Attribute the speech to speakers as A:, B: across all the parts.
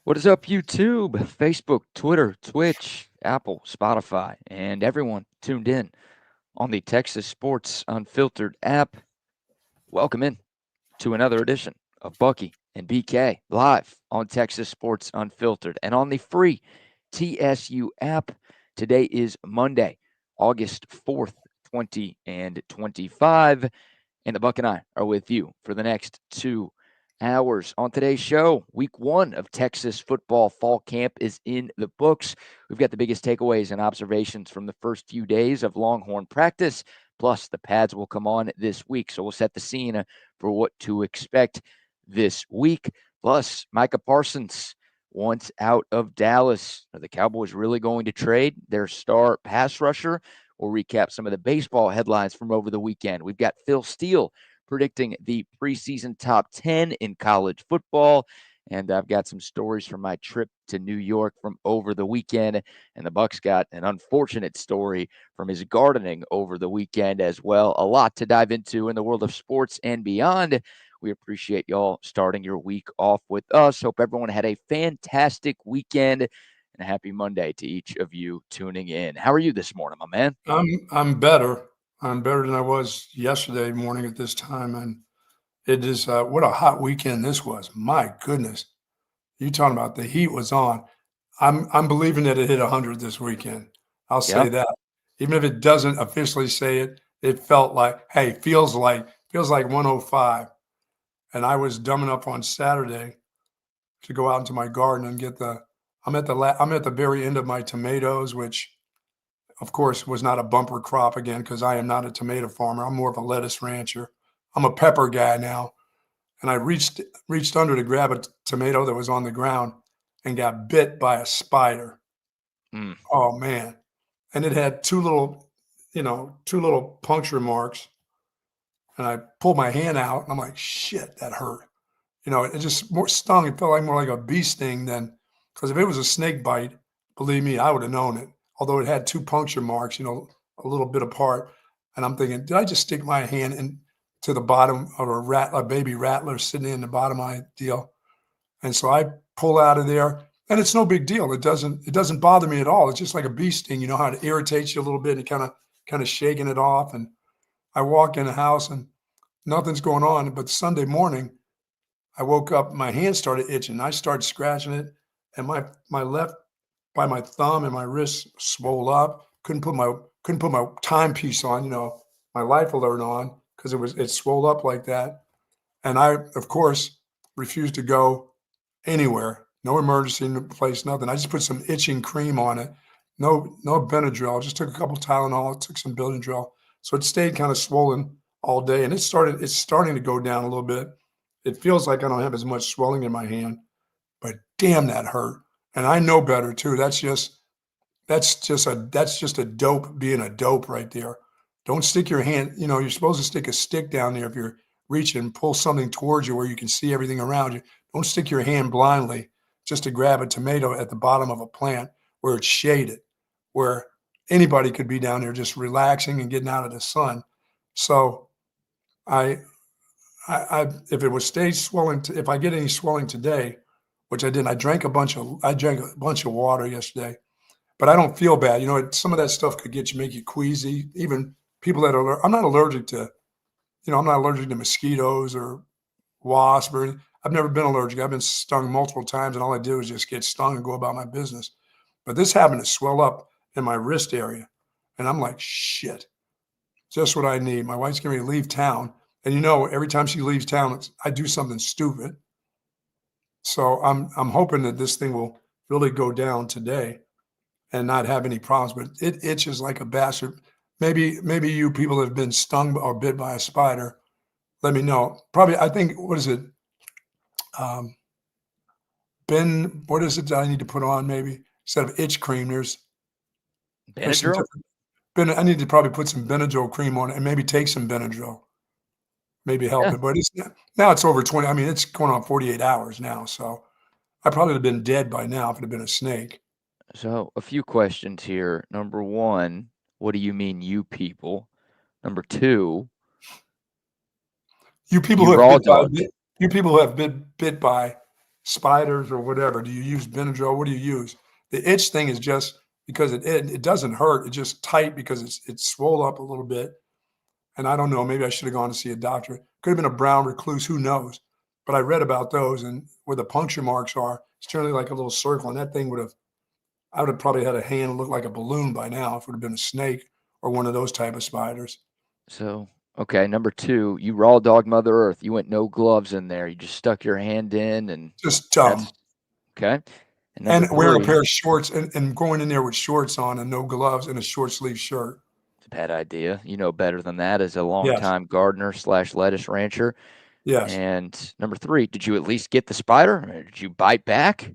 A: What is up, YouTube, Facebook, Twitter, Twitch, Apple, Spotify, and everyone tuned in on the Texas Sports Unfiltered app? Welcome in to another edition of Bucky and BK live on Texas Sports Unfiltered and on the free TSU app. Today is Monday, August 4th, 2025, and the Buck and I are with you for the next 2 hours. On today's show, week 1 of Texas football fall camp is in the books. We've got the biggest takeaways and observations from the first few days of Longhorn practice, plus the pads will come on this week. So we'll set the scene for what to expect this week. Plus, Micah Parsons once out of Dallas. Are the Cowboys really going to trade their star pass rusher? We'll recap some of the baseball headlines from over the weekend. We've got Phil Steele predicting the preseason top 10 in college football. And I've got some stories from my trip to New York from over the weekend. And the Bucks got an unfortunate story from his gardening over the weekend as well. A lot to dive into in the world of sports and beyond. We appreciate y'all starting your week off with us. Hope everyone had a fantastic weekend and a happy Monday to each of you tuning in. How are you this morning, my man?
B: I'm better. I'm better than I was yesterday morning at this time, and it is what a hot weekend this was. My goodness, you talking about the heat was on. I'm believing that it hit 100 this weekend. I'll
A: Yeah.
B: say that, even if it doesn't officially say it. It felt like, hey, feels like 105. And I was dumb enough on Saturday to go out into my garden and get the. I'm at the very end of my tomatoes, which of course, was not a bumper crop again because I am not a tomato farmer. I'm more of a lettuce rancher. I'm a pepper guy now. And I reached under to grab a tomato that was on the ground and got bit by a spider.
A: Mm.
B: Oh man. And it had two little puncture marks. And I pulled my hand out and I'm like, shit, that hurt. It just more stung. It felt like more like a bee sting than because if it was a snake bite, believe me, I would have known it. Although it had two puncture marks, a little bit apart. And I'm thinking, did I just stick my hand in to the bottom of a baby rattler sitting in the bottom of my deal? And so I pull out of there, and it's no big deal. It doesn't bother me at all. It's just like a bee sting. You know how it irritates you a little bit and kind of shaking it off. And I walk in the house and nothing's going on. But Sunday morning, I woke up, my hand started itching. I started scratching it, and my left by my thumb and my wrist swole up. Couldn't put my timepiece on, my life alert on because it swole up like that. And I, of course, refused to go anywhere. No emergency place, nothing. I just put some itching cream on it. No Benadryl. Just took a couple Tylenol, took some Benadryl. So it stayed kind of swollen all day, and it's starting to go down a little bit. It feels like I don't have as much swelling in my hand, but damn, that hurt. And I know better too. That's just a dope being a dope right there. Don't stick your hand. You're supposed to stick a stick down there if you're reaching, pull something towards you where you can see everything around you. Don't stick your hand blindly just to grab a tomato at the bottom of a plant where it's shaded, where anybody could be down there just relaxing and getting out of the sun. So I if it was stay swelling, if I get any swelling today, which I didn't, I drank a bunch of water yesterday, but I don't feel bad. Some of that stuff could make you queasy. Even people that are, I'm not allergic to mosquitoes or wasps or, I've never been allergic. I've been stung multiple times and all I did was just get stung and go about my business. But this happened to swell up in my wrist area. And I'm like, shit, just what I need. My wife's getting ready to leave town. And every time she leaves town, I do something stupid. So I'm hoping that this thing will really go down today and not have any problems. But it itches like a bastard. Maybe you people have been stung or bit by a spider. Let me know. Probably, I think, what is it? Um, what is it that I need to put on maybe instead of itch cream? There's some
A: Benadryl?
B: different. I need to probably put some Benadryl cream on it and maybe take some Benadryl. Maybe help
A: Yeah.
B: it. But now it's over 20. I mean, it's going on 48 hours now. So I probably would have been dead by now if it had been a snake.
A: So, a few questions here. Number one, what do you mean, you people? Number two,
B: You people
A: you
B: who have
A: raw
B: bit by
A: dogged it.
B: you people who have been bit by spiders or whatever? Do you use Benadryl? What do you use? The itch thing is just because it doesn't hurt. It's just tight because it's swole up a little bit. And I don't know, maybe I should have gone to see a doctor. Could have been a brown recluse, who knows? But I read about those, and where the puncture marks are, it's generally like a little circle, and that thing I would have probably had a hand that looked like a balloon by now if it would have been a snake or one of those type of spiders.
A: So, okay, number 2, you raw dog Mother Earth. You went no gloves in there. You just stuck your hand in, and
B: Just
A: that's okay. And number
B: and wearing a
A: 3,
B: pair of shorts and going in there with shorts on and no gloves and a short sleeve shirt.
A: it's a bad idea. You know better than that as a
B: Yes,
A: longtime gardener / lettuce rancher.
B: yes.
A: And number 3, did you at least get the spider? Or did you bite back?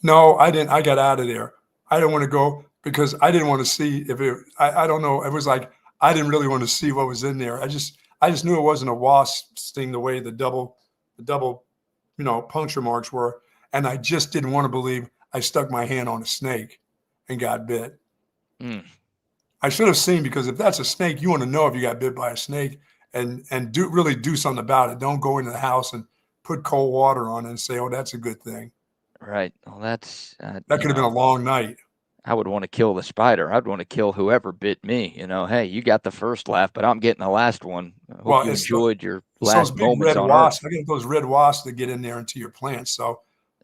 B: No, I didn't. I got out of there. I didn't want to go because I didn't want to see if it. I don't know. It was like I didn't really want to see what was in there. I just knew it wasn't a wasp sting the way the double, puncture marks were, and I just didn't want to believe I stuck my hand on a snake and got bit.
A: Mm,
B: I should have seen, because if that's a snake, you want to know if you got bit by a snake and do something about it. Don't go into the house and put cold water on it and say, "Oh, that's a good thing."
A: right. Well, that's,
B: That could have been a long night.
A: I would want to kill the spider. I'd want to kill whoever bit me. Hey, you got the first laugh, but I'm getting the last one. I hope
B: Well,
A: you
B: it's
A: enjoyed your
B: It's those
A: last
B: big
A: moments
B: red
A: on Earth.
B: wasps. I get those red wasps that get in there into your plants. So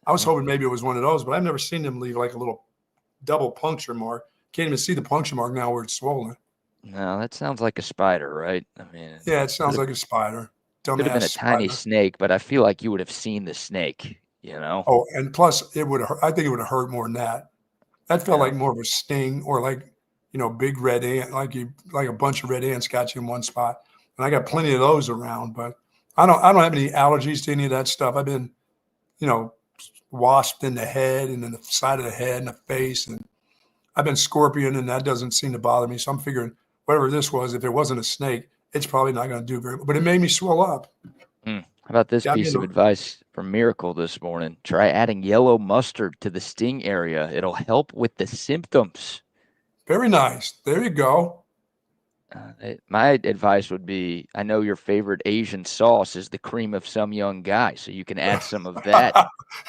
B: I was hoping maybe it was one of those, but I've never seen them leave like a little double puncture mark. Can't even see the puncture mark now where it's swollen.
A: No, that sounds like a spider, right? I mean,
B: Yeah, it sounds like a spider.
A: could have been
B: Dumbass
A: a tiny
B: spider.
A: snake, but I feel like you would have seen the snake.
B: Oh, and plus it would I think it would have hurt more than that. That felt
A: Yeah.
B: like more of a sting, or like, big red ant, like a bunch of red ants got you in one spot. And I got plenty of those around, but I don't have any allergies to any of that stuff. I've been, you know, wasped in the head and in the side of the head and the face, and I've been scorpion, and that doesn't seem to bother me. So I'm figuring whatever this was, if it wasn't a snake, it's probably not going to do very. But it made me swell up.
A: How about this
B: Got me
A: piece
B: in
A: of advice from Miracle this morning? Try adding yellow mustard to the sting area. It'll help with the symptoms.
B: Very nice. There you go.
A: My advice would be, I know your favorite Asian sauce is the cream of some young guy, so you can add some of that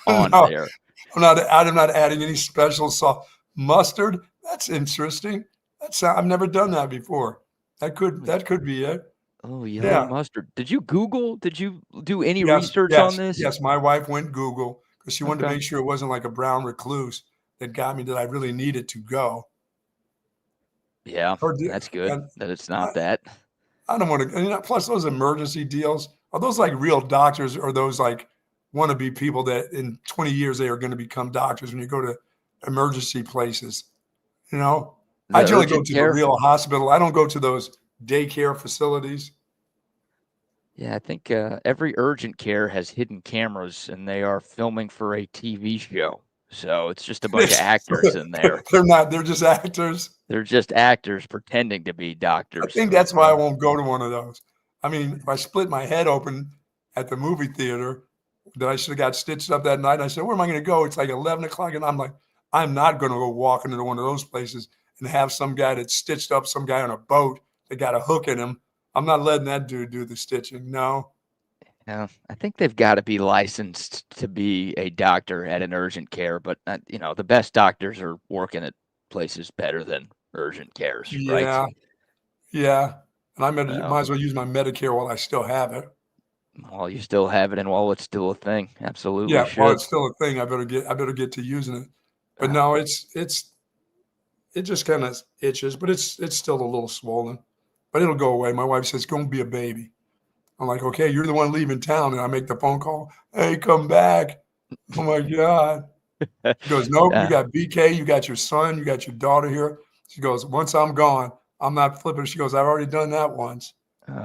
A: on
B: No,
A: there.
B: I'm not adding any special sauce. Mustard. That's interesting. I've never done that before. That could be it.
A: Oh, yellow
B: Yeah.
A: mustard. Did you Google? Did you do any
B: Yes.
A: research on
B: Yes.
A: this?
B: Yes. My wife went Google because she wanted to
A: Okay.
B: make sure it wasn't like a brown recluse that got me that I really needed to go.
A: Yeah,
B: Or do,
A: that's good
B: and
A: that it's
B: I,
A: not that.
B: I don't want to. Plus, those emergency deals, are those like real doctors, or those like wannabe people that in 20 years they are going to become doctors when you go to emergency places? You know, I
A: The
B: generally go
A: urgent
B: to the
A: care?
B: real hospital. I don't go to those daycare facilities.
A: Yeah, I think every urgent care has hidden cameras and they are filming for a TV show. So it's just a bunch of actors in there.
B: They're not, they're just actors.
A: They're just actors pretending to be
B: I
A: doctors.
B: think that's why I won't go to one of those. I mean, if I split my head open at the movie theater, that I should have got stitched up that night. And I said, where am I going to go? It's like 11 o'clock. And I'm like, I'm not going to go walking into one of those places and have some guy that stitched up some guy on a boat that got a hook in him. I'm not letting that dude do the stitching. No.
A: Yeah, I think they've got to be licensed to be a doctor at an urgent care, but the best doctors are working at places better than urgent cares, right?
B: Yeah. Yeah. And
A: Well,
B: might as well use my Medicare while I still have it.
A: while you still have it and while it's still a thing, absolutely
B: Yeah. While
A: should.
B: it's still a thing, I better get to using it. But
A: Uh,
B: no, it just kind of itches, but it's still a little swollen, but it'll go away. My wife says, "Go and be a baby." I'm like, "Okay, you're the one leaving town," and I make the phone call. Hey, come back! Oh my god! She goes, "Nope, you
A: uh,
B: got BK, you got your son, you got your daughter here." She goes, "Once I'm gone, I'm not flipping." She goes, "I've already done that once."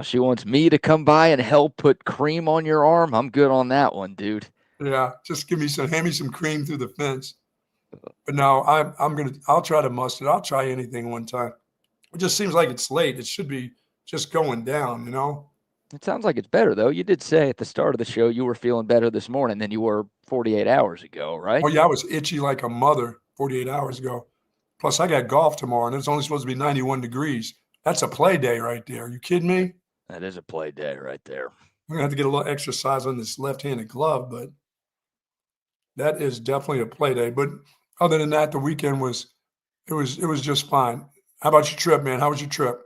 A: she wants me to come by and help put cream on your arm. I'm good on that one, dude.
B: Yeah, just hand me some cream through the fence. But no, I'll try to mustard. I'll try anything one time. It just seems like it's late. It should be just going down, you know?
A: It sounds like it's better, though. You did say at the start of the show you were feeling better this morning than you were 48 hours ago, right?
B: Oh, yeah, I was itchy like a mother 48 hours ago. Plus, I got golf tomorrow, and it's only supposed to be 91 degrees. That's a play day right there. You kidding me?
A: That is a play day right there.
B: I'm gonna have to get a little exercise on this left-handed glove, but That is definitely a play day. But other than that, the weekend it was just fine. How about your trip, man? How was your trip?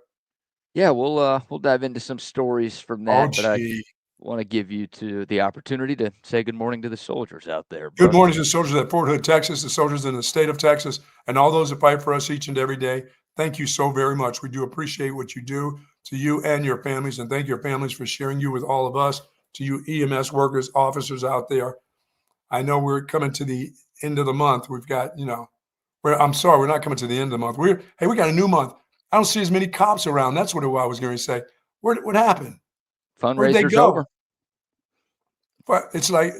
A: Yeah, we'll dive into some stories from
B: Oh,
A: that, but I
B: gee.
A: want to give you the opportunity to say good morning to the soldiers out there,
B: Good
A: Buck.
B: morning to the soldiers at Fort Hood, Texas, the soldiers in the state of Texas, and all those that fight for us each and every day. Thank you so very much. We do appreciate what you do to you and your families, and thank your families for sharing you with all of us. To you EMS workers, officers out there, I know we're coming to the end of the month. We've got, I'm sorry, we're not coming to the end of the month. We got a new month. I don't see as many cops around. That's what I was going to say. What happened? Where'd they
A: Fundraiser's
B: go?
A: over.
B: But it's like,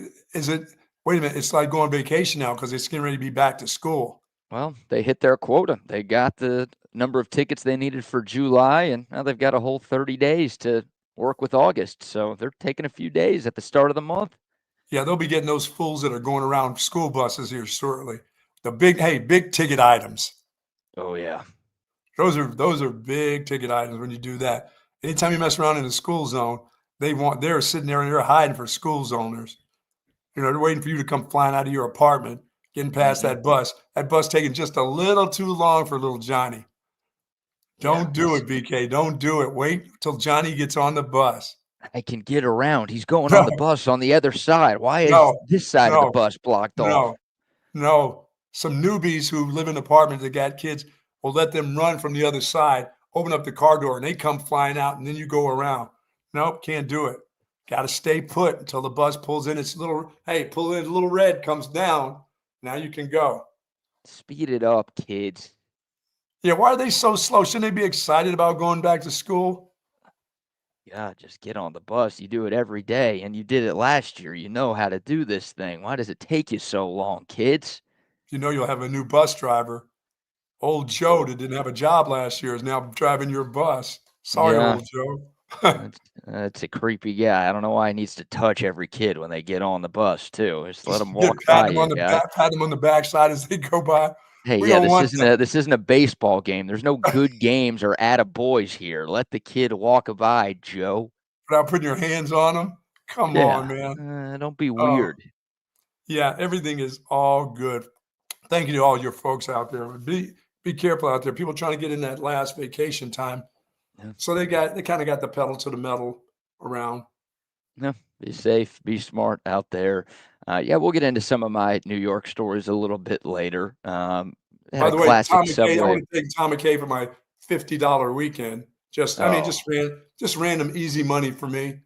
B: wait a minute, it's like going vacation now because it's getting ready to be back to school.
A: Well, they hit their quota. They got the number of tickets they needed for July, and now they've got a whole 30 days to work with August. So they're taking a few days at the start of the month.
B: Yeah, they'll be getting those fools that are going around school buses here shortly. Big ticket items.
A: Oh yeah.
B: Those are big ticket items when you do that. Anytime you mess around in a school zone, they're sitting there and they're hiding for school zoners. They're waiting for you to come flying out of your apartment, getting past
A: Mm-hmm.
B: that bus taking just a little too long for little Johnny.
A: Yeah,
B: Don't do it, BK. Don't do it. Wait till Johnny gets on the bus.
A: I can get around. He's going on
B: No,
A: the bus on the other side. Why is
B: no,
A: this side of the
B: no,
A: bus blocked off?
B: no, no. Some newbies who live in apartments that got kids will let them run from the other side, open up the car door, and they come flying out, and then you go around. Nope, can't do it. Got to stay put until the bus pulls in. Pull in, little red comes down. Now you can go.
A: Speed it up, kids.
B: Yeah, why are they so slow? Shouldn't they be excited about going back to school?
A: Yeah, just get on the bus. You do it every day, and you did it last year. You know how to do this thing. Why does it take you so long, kids?
B: You know you'll have a new bus driver. Old Joe
A: Oh,
B: that didn't have a job last year is now driving your bus. Sorry,
A: yeah,
B: old Joe.
A: that's a creepy guy. I don't know why he needs to touch every kid when they get on the bus, too. Just let
B: Just
A: them walk by you, guy.
B: pat them on the backside as they go by.
A: Hey,
B: We
A: yeah,
B: don't
A: this
B: want
A: isn't
B: them.
A: a this isn't a baseball game. There's no good games or attaboys here. Let the kid walk by, Joe.
B: Without putting your hands on them. Come on,
A: Yeah,
B: man.
A: don't be
B: Oh,
A: weird.
B: yeah, everything is all good. Thank you to all your folks out there. Be careful out there. People trying to get in that last vacation time.
A: Yeah,
B: So they kind of got the pedal to the metal around.
A: yeah, be safe, be smart out there. Yeah, we'll get into some of my New York stories a little bit later. Had
B: By
A: a
B: the way,
A: classic
B: Tom McKay, I
A: subway.
B: want to thank Tom McKay for my $50 weekend.
A: Oh,
B: Just random easy money for me.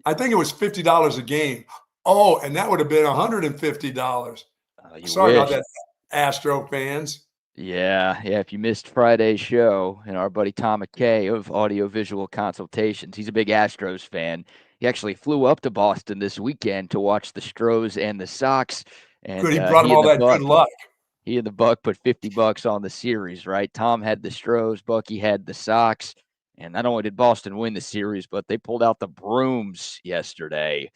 B: I think it was $50 a game. Oh, and that would have been $150.
A: you
B: Sorry about
A: wish.
B: that, Astro fans.
A: Yeah, yeah. If you missed Friday's show, and our buddy Tom McKay of Audiovisual Consultations, he's a big Astros fan. He actually flew up to Boston this weekend to watch the Stros and the Sox,
B: Good,
A: and
B: he brought him all that good luck.
A: he and the Buck put $50 on the series. Right? Tom had the Stros, Bucky had the Sox, and not only did Boston win the series, but they pulled out the brooms yesterday.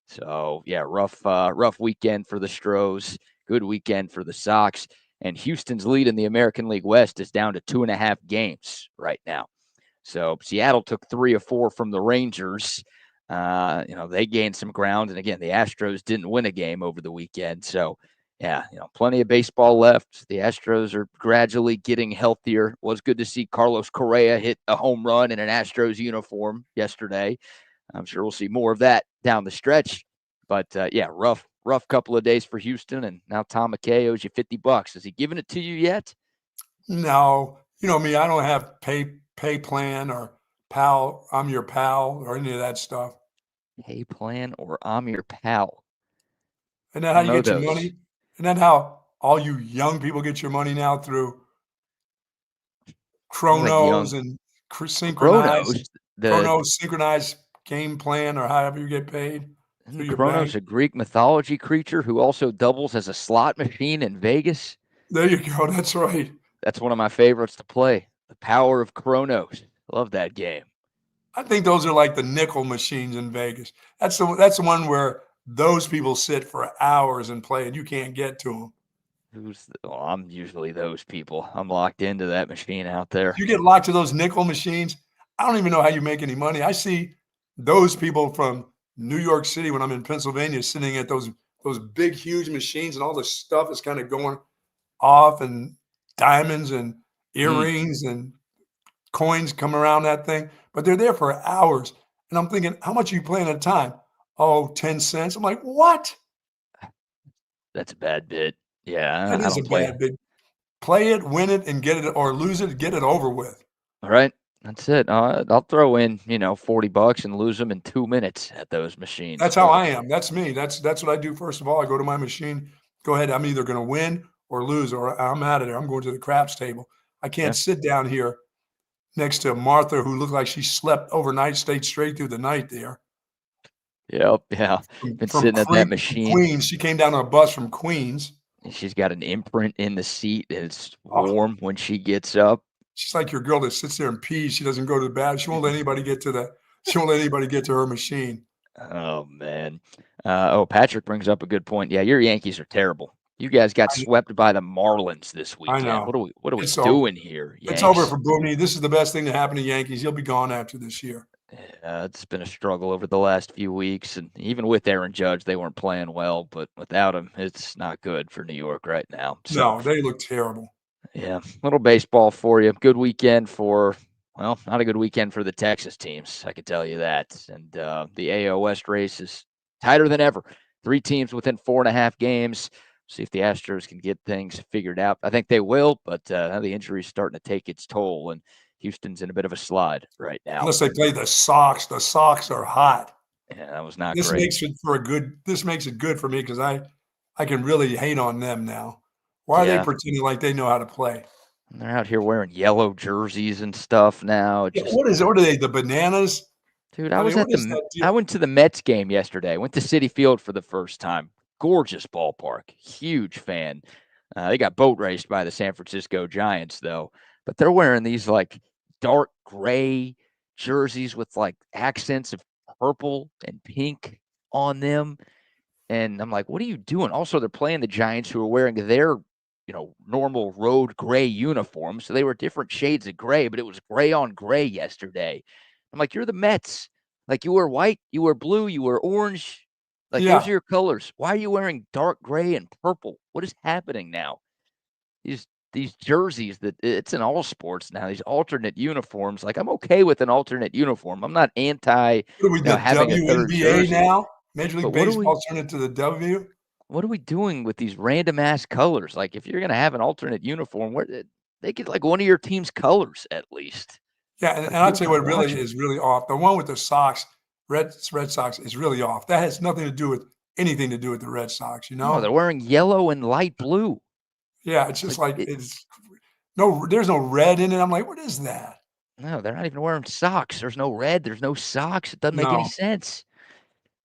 A: So yeah, rough weekend for the Stros. Good weekend for the Sox. And Houston's lead in the American League West is down to 2.5 games right now. So Seattle took 3 of 4 from the Rangers. They gained some ground. And again, the Astros didn't win a game over the weekend. So, yeah, plenty of baseball left. The Astros are gradually getting healthier. It was good to see Carlos Correa hit a home run in an Astros uniform yesterday. I'm sure we'll see more of that down the stretch. But yeah, rough couple of days for Houston, and now Tom McKay owes you $50. Has he given it to you yet?
B: No, you know me, I don't have pay plan or pal, I'm your pal or any of that stuff.
A: Pay plan or I'm your pal?
B: Isn't that
A: I
B: how
A: don't
B: you
A: know
B: get your
A: those.
B: money? Isn't that how all you young people get your money now through
A: I like
B: Chronos
A: young
B: and
A: Chronos. The
B: synchronized game plan or however you get paid through
A: Isn't
B: your
A: Chronos
B: bank?
A: a Greek mythology creature who also doubles as a slot machine in Vegas?
B: There you go. That's right.
A: That's one of my favorites to play. The Power of Chronos. Love that game.
B: I think those are like the nickel machines in Vegas. That's the one where those people sit for hours and play, and you can't get to them.
A: I'm usually those people. I'm locked into that machine out there.
B: You get locked to those nickel machines. I don't even know how you make any money. I see those people from New York City when I'm in Pennsylvania sitting at those those big, huge machines, and all the stuff is kind of going off, and diamonds and earrings and coins come around that thing. But they're there for hours. And I'm thinking, how much are you playing at a time? Oh, 10 cents. I'm like, what?
A: That's a bad bit. Yeah,
B: That
A: I
B: is a
A: don't play.
B: bad bid. Play it, win it, and get it, or lose it, get it over with.
A: All right. That's it. I'll throw in, $40 and lose them in 2 minutes at those machines.
B: That's how
A: But
B: I am. That's me. That's what I do. First of all, I go to my machine. Go ahead. I'm either going to win or lose, or I'm out of there. I'm going to the craps table. I can't
A: yeah,
B: sit down here next to Martha, who looked like she slept overnight, stayed straight through the night there.
A: yep, yeah. Been sitting at that
B: From
A: machine.
B: Queens. She came down on a bus from Queens.
A: And she's got an imprint in the seat. It's
B: Oh,
A: warm when she gets up.
B: she's like your girl that sits there and pees. She doesn't go to the bathroom. She won't let anybody get to the. She won't let anybody get to her machine.
A: Oh man. Patrick brings up a good point. Yeah, your Yankees are terrible. You guys got
B: I,
A: swept by the Marlins this
B: I
A: weekend.
B: know.
A: What are we
B: It's over.
A: doing here,
B: It's over
A: Yanks?
B: for Booney. This is the best thing to happen to Yankees. He'll be gone after this year.
A: It's been a struggle over the last few weeks, and even with Aaron Judge, they weren't playing well. But without him, it's not good for New York right now. So,
B: No, they look terrible.
A: yeah, little baseball for you. Good weekend for, well, not a good weekend for the Texas teams. I can tell you that. And the AL West race is tighter than ever. 3 teams within 4.5 games. See if the Astros can get things figured out. I think they will, but the injury is starting to take its toll, and Houston's in a bit of a slide right now.
B: Unless they play the Sox. The Sox are hot.
A: Yeah, that was not
B: This
A: great.
B: makes it for a good. This makes it good for me because I can really hate on them now. Why are they
A: Yeah,
B: pretending like they know how to play?
A: they're out here wearing yellow jerseys and stuff now.
B: Yeah,
A: Just,
B: what are they? The bananas?
A: dude,
B: I mean, what is that
A: I
B: deal?
A: went to the Mets game yesterday. I went to Citi Field for the first time. Gorgeous ballpark. Huge fan. They got boat raced by the San Francisco Giants though, but they're wearing these like dark gray jerseys with like accents of purple and pink on them. And I'm like, what are you doing? Also, they're playing the Giants, who are wearing their, normal road gray uniforms. So they were different shades of gray, but it was gray on gray yesterday. I'm like, you're the Mets. Like, you wear white, you wear blue, you wear orange. Like, those
B: Yeah,
A: are your colors. Why are you wearing dark gray and purple? What is happening now? These jerseys that it's in all sports now, these alternate uniforms. Like, I'm okay with an alternate uniform. I'm not anti,
B: what are we? The
A: having a third
B: WNBA
A: jersey.
B: now? Major
A: But
B: League Baseball turned into the W.
A: what are we doing with these random ass colors? Like, if you're gonna have an alternate uniform, where they get like one of your team's colors at least.
B: Yeah, and
A: Like,
B: I'll
A: people
B: tell you
A: aren't
B: what really
A: watching.
B: is really off. The one with the Sox, Red Sox, is really off. That has nothing to do with anything to do with the Red Sox. You
A: No, they're
B: know?
A: wearing yellow and light blue.
B: Yeah, it's just
A: Like,
B: like it's no. There's no red in it. I'm like, what is that?
A: no, they're not even wearing socks. There's no red. There's no socks. It doesn't make any
B: No,
A: sense.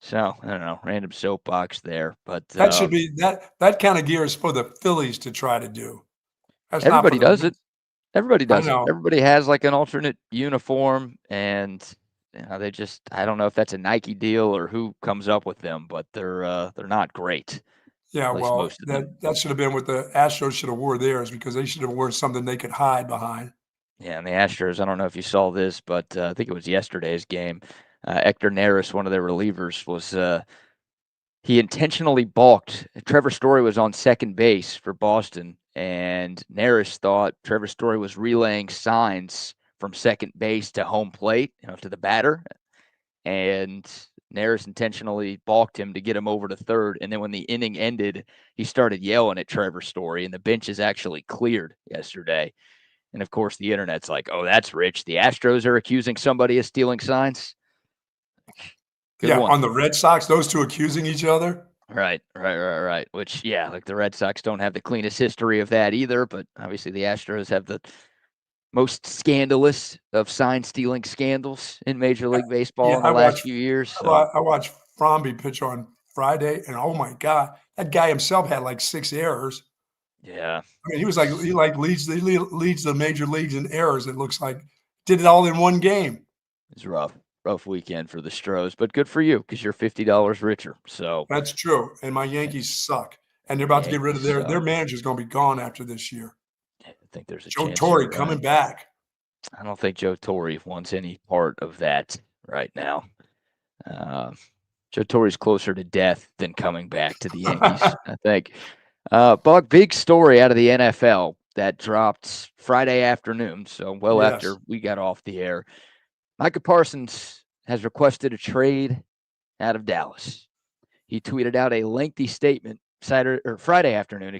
A: So I don't know. Random soapbox there, but
B: that should be that kind of gear is for the Phillies to try to do. That's not for
A: everybody
B: the
A: does it.
B: Mets.
A: Everybody
B: I
A: does it.
B: know.
A: Everybody has like an alternate uniform, and they just I don't know if that's a Nike deal or who comes up with them, but they're not great.
B: Yeah,
A: At least
B: well,
A: most of them.
B: that should have been what the Astros should have wore theirs because they should have worn something they could hide behind.
A: Yeah, and the Astros, I don't know if you saw this, but I think it was yesterday's game. Hector Neris, one of their relievers, was he intentionally balked. Trevor Story was on second base for Boston, and Neris thought Trevor Story was relaying signs from second base to home plate, to the batter, and Neris intentionally balked him to get him over to third. And then when the inning ended, he started yelling at Trevor Story, and the bench is actually cleared yesterday. And of course, the internet's like, "Oh, that's rich. The Astros are accusing somebody of stealing signs." Good
B: Yeah,
A: one.
B: on the Red Sox, those two accusing each other.
A: Right. Which, yeah, like the Red Sox don't have the cleanest history of that either, but obviously the Astros have the most scandalous of sign stealing scandals in Major
B: Yeah,
A: League Baseball
B: yeah,
A: in the last few years. So,
B: I watched Fromby pitch on Friday, and oh my god, that guy himself had like 6 errors.
A: yeah,
B: I mean, he like leads the major leagues in errors. It looks like did it all in one game.
A: it's rough. Rough weekend for the Stros, but good for you because you're $50 richer. So,
B: That's true. And my Yankees suck, and they're
A: and the
B: about to get rid of
A: Yankees
B: their
A: suck.
B: manager's going to be gone after this year.
A: I think there's a
B: Joe
A: chance you're
B: Torre
A: right.
B: coming back.
A: I don't think Joe Torre wants any part of that right now. Uh, Joe Torre's closer to death than coming back to the Yankees, I think. Buck, big story out of the NFL that dropped Friday afternoon, so well after
B: Yes.
A: we got off the air. Micah Parsons has requested a trade out of Dallas. He tweeted out a lengthy statement Friday afternoon,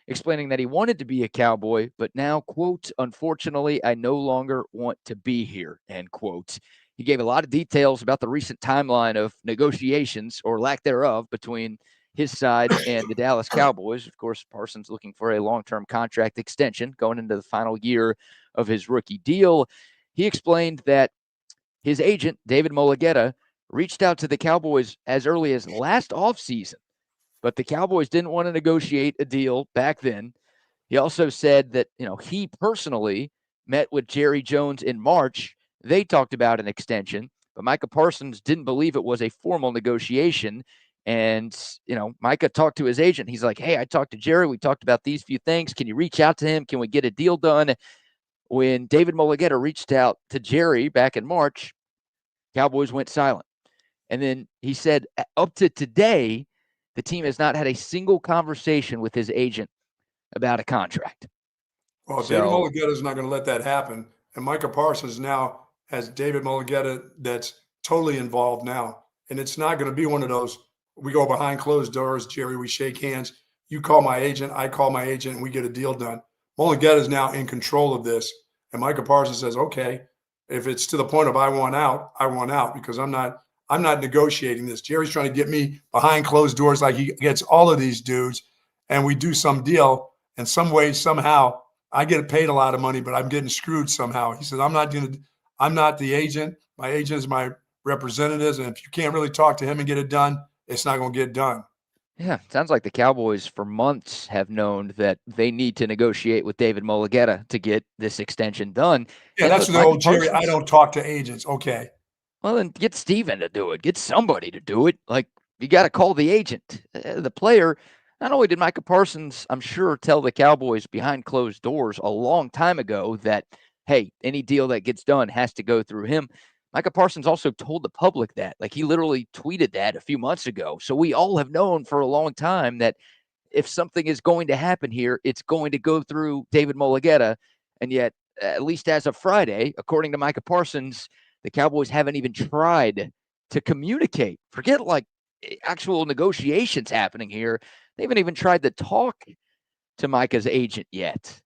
A: explaining that he wanted to be a Cowboy, but now, quote, unfortunately, I no longer want to be here, end quote. He gave a lot of details about the recent timeline of negotiations, or lack thereof, between his side and the Dallas Cowboys. Of course, Parsons looking for a long-term contract extension going into the final year of his rookie deal. He explained that his agent, David Mulugheta, reached out to the Cowboys as early as last offseason, but the Cowboys didn't want to negotiate a deal back then. He also said that, he personally met with Jerry Jones in March. They talked about an extension, but Micah Parsons didn't believe it was a formal negotiation. And, Micah talked to his agent. He's like, hey, I talked to Jerry. We talked about these few things. Can you reach out to him? Can we get a deal done? When David Mulugheta reached out to Jerry back in March, Cowboys went silent. And then he said, up to today, the team has not had a single conversation with his agent about a contract.
B: Well, David
A: So,
B: Mulugheta is not going to let that happen. And Micah Parsons now has David Mulugheta that's totally involved now. And it's not going to be one of those, we go behind closed doors, Jerry, we shake hands. You call my agent, I call my agent, and we get a deal done. Mulugheta is now in control of this. And Micah Parsons says, okay, if it's to the point of I want out because I'm not negotiating this. Jerry's trying to get me behind closed doors like he gets all of these dudes, and we do some deal. And some way, somehow, I get paid a lot of money, but I'm getting screwed somehow. He says, I'm not the agent. My agent is my representatives. And if you can't really talk to him and get it done, it's not going to get done.
A: yeah, sounds like the Cowboys for months have known that they need to negotiate with David Mulugheta to get this extension done.
B: Yeah,
A: And
B: that's
A: look,
B: the
A: Micah
B: old Jerry. I
A: Parsons,
B: don't talk to agents. Okay.
A: well, then get Steven to do it. Get somebody to do it. Like, you got to call the agent. The player, not only did Micah Parsons, I'm sure, tell the Cowboys behind closed doors a long time ago that, hey, any deal that gets done has to go through him. Micah Parsons also told the public that. Like, he literally tweeted that a few months ago. So we all have known for a long time that if something is going to happen here, it's going to go through David Mulugheta. And yet, at least as of Friday, according to Micah Parsons, the Cowboys haven't even tried to communicate. Forget like actual negotiations happening here. They haven't even tried to talk to Micah's agent yet.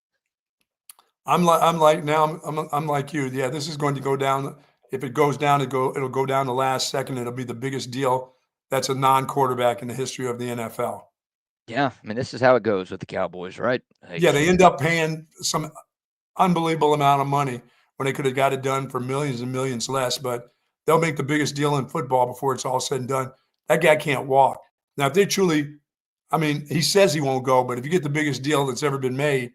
B: I'm like you. Yeah, this is going to go down. If it goes down, it'll go down the last second. It'll be the biggest deal that's a non-quarterback in the history of the NFL.
A: Yeah, I mean, this is how it goes with the Cowboys, right?
B: Yeah,
A: Like,
B: they end up paying some unbelievable amount of money when they could have got it done for millions and millions less, but they'll make the biggest deal in football before it's all said and done. That guy can't walk. Now, if they truly, I mean, he says he won't go, but if you get the biggest deal that's ever been made,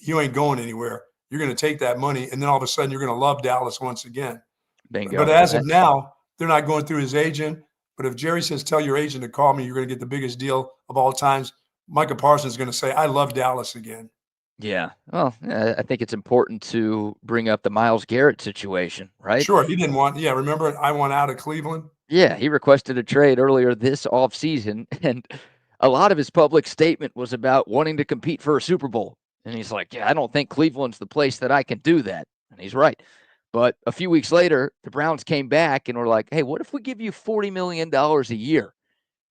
B: you ain't going anywhere. You're going to take that money, and then all of a sudden you're going to love Dallas once again. But
A: bingo.
B: as of now, they're not going through his agent. But if Jerry says, tell your agent to call me, you're going to get the biggest deal of all times, Micah Parsons is going to say, I love Dallas again.
A: Yeah. Well, I think it's important to bring up the Myles Garrett situation, right?
B: Sure, he didn't want. Yeah, remember I want out of Cleveland.
A: Yeah, he requested a trade earlier this offseason, and a lot of his public statement was about wanting to compete for a Super Bowl. And he's like, yeah, I don't think Cleveland's the place that I can do that. And he's right. But a few weeks later, the Browns came back and were like, hey, what if we give you $40 million a year?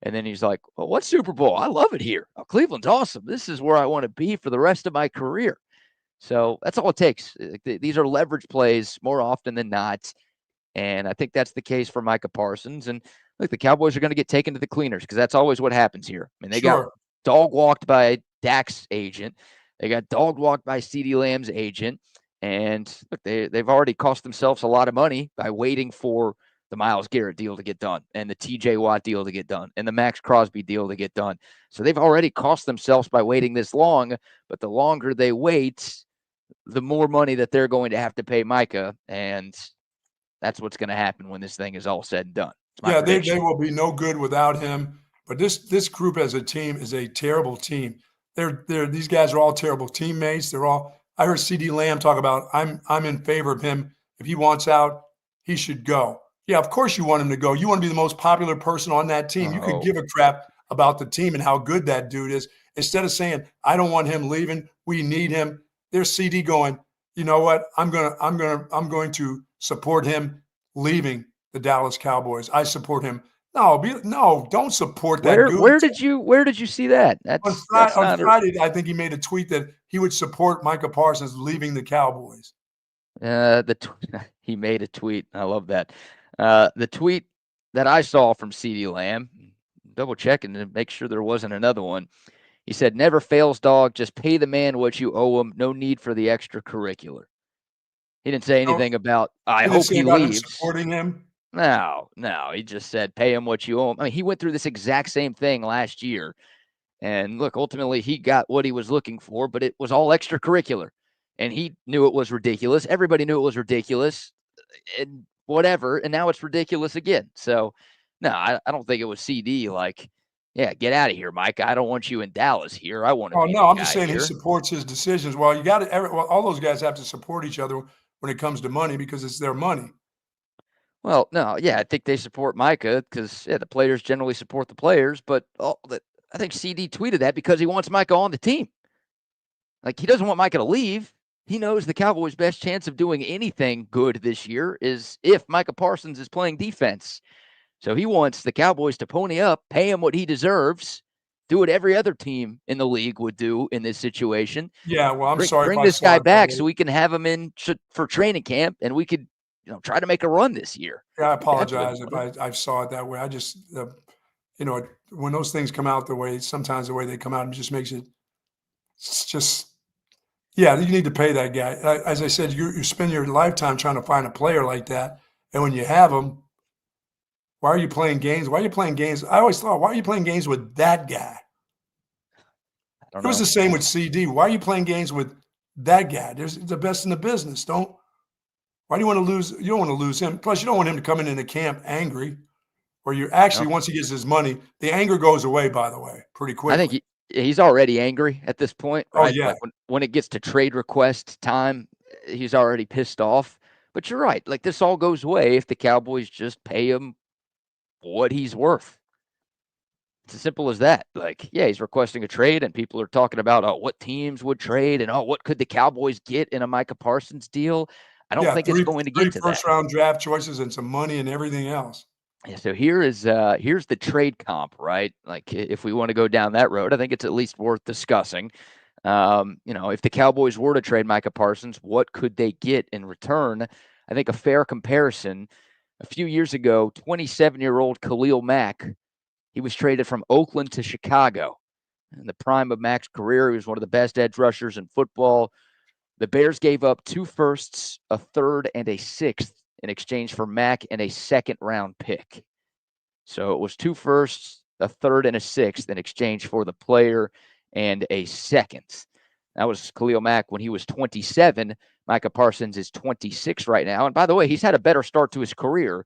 A: And then he's like, well, what Super Bowl? I love it here. Oh, Cleveland's awesome. This is where I want to be for the rest of my career. So that's all it takes. These are leverage plays more often than not. And I think that's the case for Micah Parsons. And look, the Cowboys are going to get taken to the cleaners because that's always what happens here. I mean, they got
B: Sure.
A: dog walked by Dak's agent. They got dog walked by CeeDee Lamb's agent. And look, they've already cost themselves a lot of money by waiting for the Myles Garrett deal to get done and the TJ Watt deal to get done and the Max Crosby deal to get done. So they've already cost themselves by waiting this long. But the longer they wait, the more money that they're going to have to pay Micah. And that's what's going to happen when this thing is all said and done. It's my
B: Yeah, they
A: prediction.
B: will be no good without him. But this group as a team is a terrible team. These guys are all terrible teammates. They're all. I heard CeeDee Lamb talk about I'm in favor of him. If he wants out, he should go. Yeah, of course you want him to go. You want to be the most popular person on that team. You could
A: Oh,
B: give a crap about the team and how good that dude is. Instead of saying, I don't want him leaving, we need him. There's CD going, you know what? I'm going to support him leaving the Dallas Cowboys. I support him. No, don't support that
A: where
B: dude.
A: where did you see that? That's
B: On
A: not a
B: Friday, I think he made a tweet that he would support Micah Parsons leaving the Cowboys.
A: he made a tweet. I love that. The tweet that I saw from CD Lamb, double checking to make sure there wasn't another one. He said, "Never fails, dog. Just pay the man what you owe him. No need for the extracurricular." He didn't say
B: No,
A: anything about, I
B: he didn't
A: hope
B: say
A: he
B: about him
A: leaves.
B: supporting him.
A: No. He just said, pay him what you owe him. I mean, he went through this exact same thing last year. And look, ultimately, he got what he was looking for, but it was all extracurricular. And he knew it was ridiculous. Everybody knew it was ridiculous and whatever. And now it's ridiculous again. So, no, I don't think it was CD like, yeah, get out of here, Mike. I don't want you in Dallas here. I want to
B: Oh,
A: be
B: no,
A: the
B: I'm just
A: guy
B: saying he
A: here.
B: supports his decisions. Well, you got to, well, all those guys have to support each other when it comes to money because it's their money.
A: Well, no, yeah, I think they support Micah because the players generally support the players. But I think CD tweeted that because he wants Micah on the team. Like he doesn't want Micah to leave. He knows the Cowboys' best chance of doing anything good this year is if Micah Parsons is playing defense. So he wants the Cowboys to pony up, pay him what he deserves, do what every other team in the league would do in this situation.
B: Yeah, well, I'm sorry if
A: Bring
B: I
A: this
B: saw
A: guy
B: it that
A: back
B: way.
A: so we can have him in for training camp and we could try to make a run this year.
B: Yeah, I
A: That's what he
B: apologize if
A: wanted.
B: I saw it that way. I just, when those things come out the way, sometimes the way they come out, it just makes it's just, yeah, you need to pay that guy. As I said, you spend your lifetime trying to find a player like that. And when you have them, why are you playing games? Why are you playing games? I always thought, why are you playing games with that guy?
A: I don't
B: It was
A: know.
B: the same with CD. Why are you playing games with that guy? There's the best in the business. Why do you want to lose? You don't want to lose him. Plus, you don't want him to come into camp angry. Or you actually,
A: No.
B: once he gets his money, the anger goes away, by the way, pretty
A: I think
B: quickly.
A: he's already angry at this point,
B: Oh,
A: right?
B: yeah.
A: Like when it gets to trade request time, he's already pissed off. But you're right. Like this all goes away if the Cowboys just pay him what he's worth. It's as simple as that. Like, yeah, he's requesting a trade, and people are talking about what teams would trade and what could the Cowboys get in a Micah Parsons deal. I don't
B: Yeah,
A: think it's going to
B: three
A: get to that.
B: first-round draft choices and some money and everything else.
A: Yeah, so here's the trade comp, right? Like if we want to go down that road, I think it's at least worth discussing. If the Cowboys were to trade Micah Parsons, what could they get in return? I think a fair comparison. A few years ago, 27-year-old Khalil Mack, he was traded from Oakland to Chicago. In the prime of Mack's career, he was one of the best edge rushers in football. The Bears gave up 2 firsts, a third, and a sixth in exchange for Mack and a second-round pick. So it was 2 firsts, a third, and a sixth in exchange for the player and a second. That was Khalil Mack when he was 27. Micah Parsons is 26 right now. And by the way, he's had a better start to his career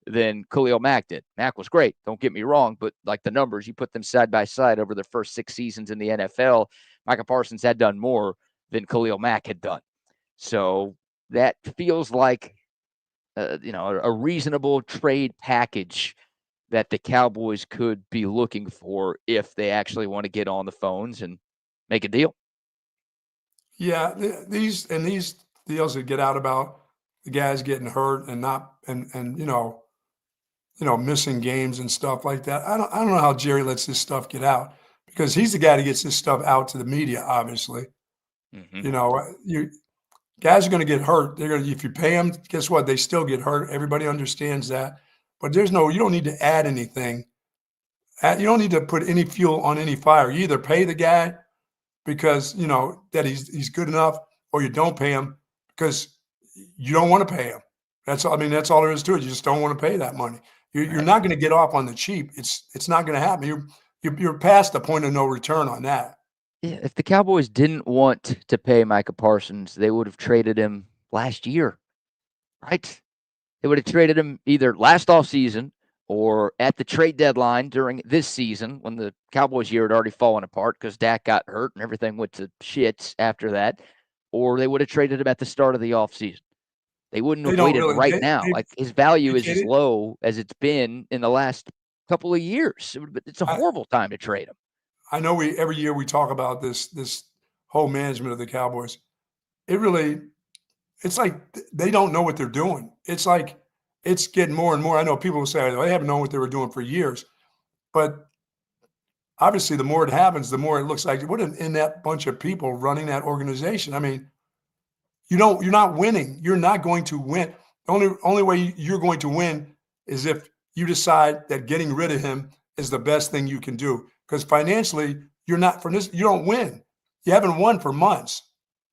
A: than Khalil Mack did. Mack was great, don't get me wrong, but like the numbers, you put them side by side over their first 6 seasons in the NFL, Micah Parsons had done more than Khalil Mack had done. So that feels like a reasonable trade package that the Cowboys could be looking for if they actually want to get on the phones and make a deal.
B: Yeah, these deals that get out about the guys getting hurt and not and missing games and stuff like that. I don't know how Jerry lets this stuff get out because he's the guy that gets this stuff out to the media. Obviously,
A: Mm-hmm.
B: you guys are going to get hurt. They're going to, if you pay them, guess what? They still get hurt. Everybody understands that. But you don't need to add anything. You don't need to put any fuel on any fire. You either pay the guy because that he's good enough, or you don't pay him because you don't want to pay him. That's all. I mean, that's all there is to it. You just don't want to pay that money. You're
A: Right.
B: not going to get off on the cheap. It's not going to happen. You're past the point of no return on that.
A: Yeah, if the Cowboys didn't want to pay Micah Parsons, they would have traded him last year, right? They would have traded him either last offseason or at the trade deadline during this season when the Cowboys year had already fallen apart because Dak got hurt and everything went to shits after that, or they would have traded him at the start of the offseason. They wouldn't
B: They
A: have
B: don't
A: waited
B: really.
A: right now. Like his value is as
B: They,
A: low as it's been in the last couple of years. It's a horrible time to trade him.
B: I know every year we talk about this whole management of the Cowboys. It's like they don't know what they're doing. It's like it's getting more and more. I know people will say they haven't known what they were doing for years, but obviously the more it happens, the more it looks like what an inept bunch of people running that organization. I mean, you're not winning. You're not going to win. The only way you're going to win is if you decide that getting rid of him is the best thing you can do. Because financially, you're not for this. You don't win. You haven't won for months.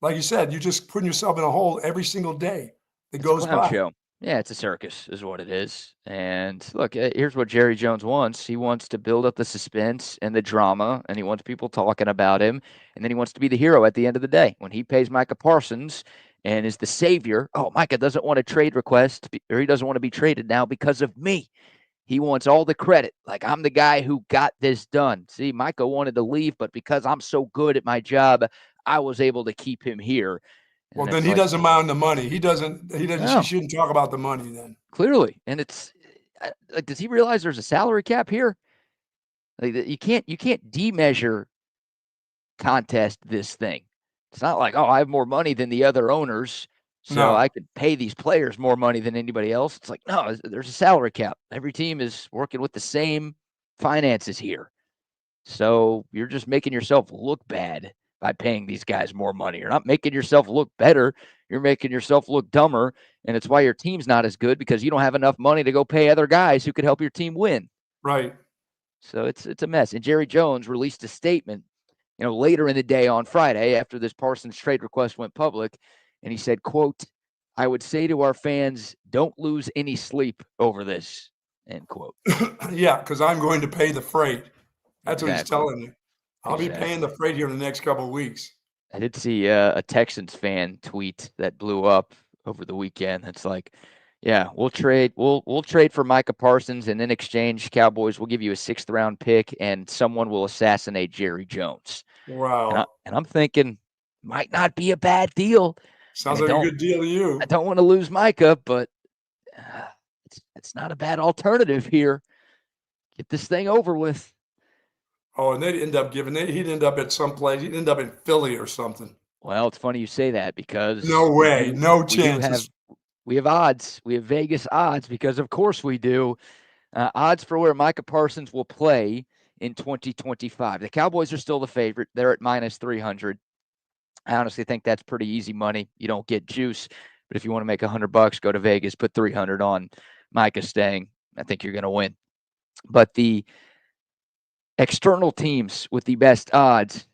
B: Like you said, you're just putting yourself in a hole every single day that goes
A: Clown
B: by.
A: show. Yeah, it's a circus, is what it is. And look, here's what Jerry Jones wants. He wants to build up the suspense and the drama, and he wants people talking about him. And then he wants to be the hero at the end of the day. When he pays Micah Parsons and is the savior, oh, Micah doesn't want a trade request, or he doesn't want to be traded now because of me. He wants all the credit. Like, I'm the guy who got this done. See, Micah wanted to leave, but because I'm so good at my job, I was able to keep him here.
B: Well,
A: And
B: then
A: it's
B: he
A: like,
B: doesn't mind the money. He doesn't.
A: no.
B: He shouldn't talk about the money then.
A: Clearly, and it's like, does he realize there's a salary cap here? Like, you can't demeasure contest this thing. It's not like, oh, I have more money than the other owners, so I could pay these players more money than anybody else. It's like, no, there's a salary cap. Every team is working with the same finances here. So you're just making yourself look bad by paying these guys more money. You're not making yourself look better. You're making yourself look dumber. And it's why your team's not as good, because you don't have enough money to go pay other guys who could help your team win.
B: Right.
A: So it's a mess. And Jerry Jones released a statement, later in the day on Friday after this Parsons trade request went public. And he said, quote, "I would say to our fans, don't lose any sleep over this," end quote.
B: Yeah, because I'm going to pay the freight. That's what he's telling you. I'll be paying the freight here in the next couple of weeks.
A: I did see a Texans fan tweet that blew up over the weekend. It's like, yeah, we'll trade for Micah Parsons, and in exchange, Cowboys will give you a 6th round pick, and someone will assassinate Jerry Jones.
B: Wow.
A: And I'm thinking, might not be a bad deal.
B: Sounds like a good deal to you.
A: I don't want to lose Micah, but it's not a bad alternative here. Get this thing over with.
B: Oh, and he'd end up at some place. He'd end up in Philly or something.
A: Well, it's funny you say that, because
B: no way, no chances.
A: We have odds. We have Vegas odds, because of course we do. Odds for where Micah Parsons will play in 2025. The Cowboys are still the favorite. They're at -300. I honestly think that's pretty easy money. You don't get juice, but if you want to make $100, go to Vegas, put 300 on Micah staying. I think you're going to win. But the external teams with the best odds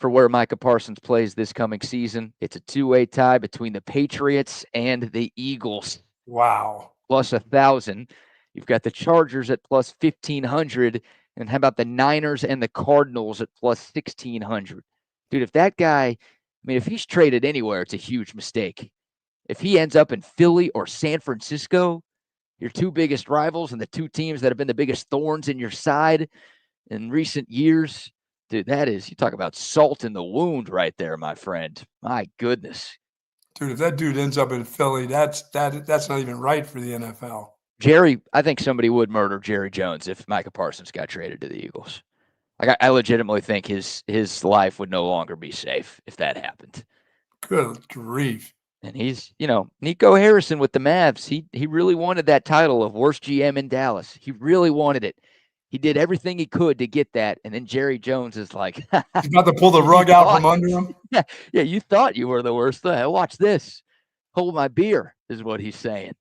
A: for where Micah Parsons plays this coming season, it's a 2-way tie between the Patriots and the Eagles.
B: Wow.
A: Plus 1,000. You've got the Chargers at plus 1,500. And how about the Niners and the Cardinals at plus 1,600? Dude, if that guy, if he's traded anywhere, it's a huge mistake. If he ends up in Philly or San Francisco, your two biggest rivals and the two teams that have been the biggest thorns in your side in recent years, dude, you talk about salt in the wound right there, my friend. My goodness.
B: Dude, if that dude ends up in Philly, that's not even right for the NFL.
A: Jerry, I think somebody would murder Jerry Jones if Micah Parsons got traded to the Eagles. Like, I legitimately think his life would no longer be safe if that happened.
B: Good grief.
A: And he's, Nico Harrison with the Mavs. He really wanted that title of worst GM in Dallas. He really wanted it. He did everything he could to get that. And then Jerry Jones is like,
B: he's about to pull the rug out from under him.
A: Yeah, you thought you were the worst. Watch this. Hold my beer is what he's saying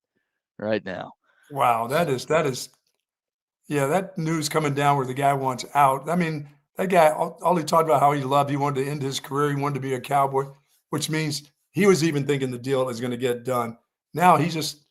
A: right now.
B: Wow, that is that news coming down where the guy wants out. I mean, that guy, all he talked about how he wanted to end his career. He wanted to be a Cowboy, which means he was even thinking the deal is going to get done. Now he's just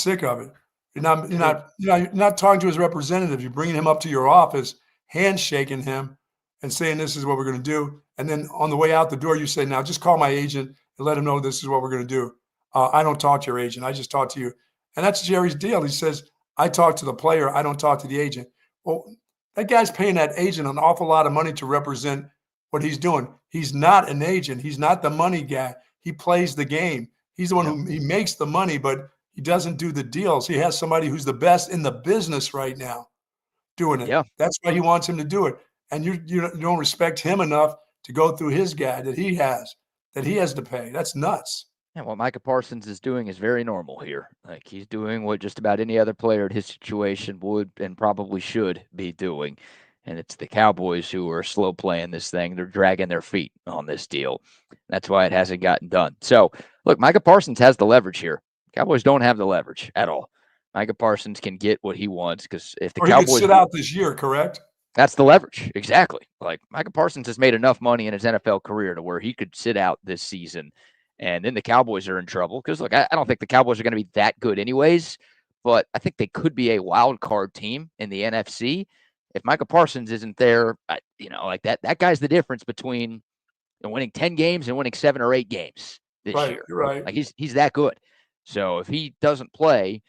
B: sick of it. You're not talking to his representative. You're bringing him up to your office, handshaking him, and saying this is what we're going to do. And then on the way out the door, you say, "Now just call my agent and let him know this is what we're going to do." I don't talk to your agent. I just talk to you. And that's Jerry's deal. He says, "I talk to the player. I don't talk to the agent." Well, that guy's paying that agent an awful lot of money to represent what he's doing. He's not an agent. He's not the money guy. He plays the game. He's the one who he makes the money, but he doesn't do the deals. He has somebody who's the best in the business right now doing it.
A: Yeah.
B: That's why he wants him to do it. And you don't respect him enough to go through his guy that he has to pay. That's nuts.
A: And what Micah Parsons is doing is very normal here. Like, he's doing what just about any other player in his situation would and probably should be doing. And it's the Cowboys who are slow playing this thing. They're dragging their feet on this deal. That's why it hasn't gotten done. So, look, Micah Parsons has the leverage here. Cowboys don't have the leverage at all. Micah Parsons can get what he wants because if the Cowboys
B: he could sit out this year, correct?
A: That's the leverage. Exactly. Like, Micah Parsons has made enough money in his NFL career to where he could sit out this season. And then the Cowboys are in trouble because, look, I don't think the Cowboys are going to be that good anyways, but I think they could be a wild card team in the NFC. If Micah Parsons isn't there, like that guy's the difference between winning 10 games and winning 7 or 8 games this year.
B: You're right.
A: Like, he's that good. So if he doesn't play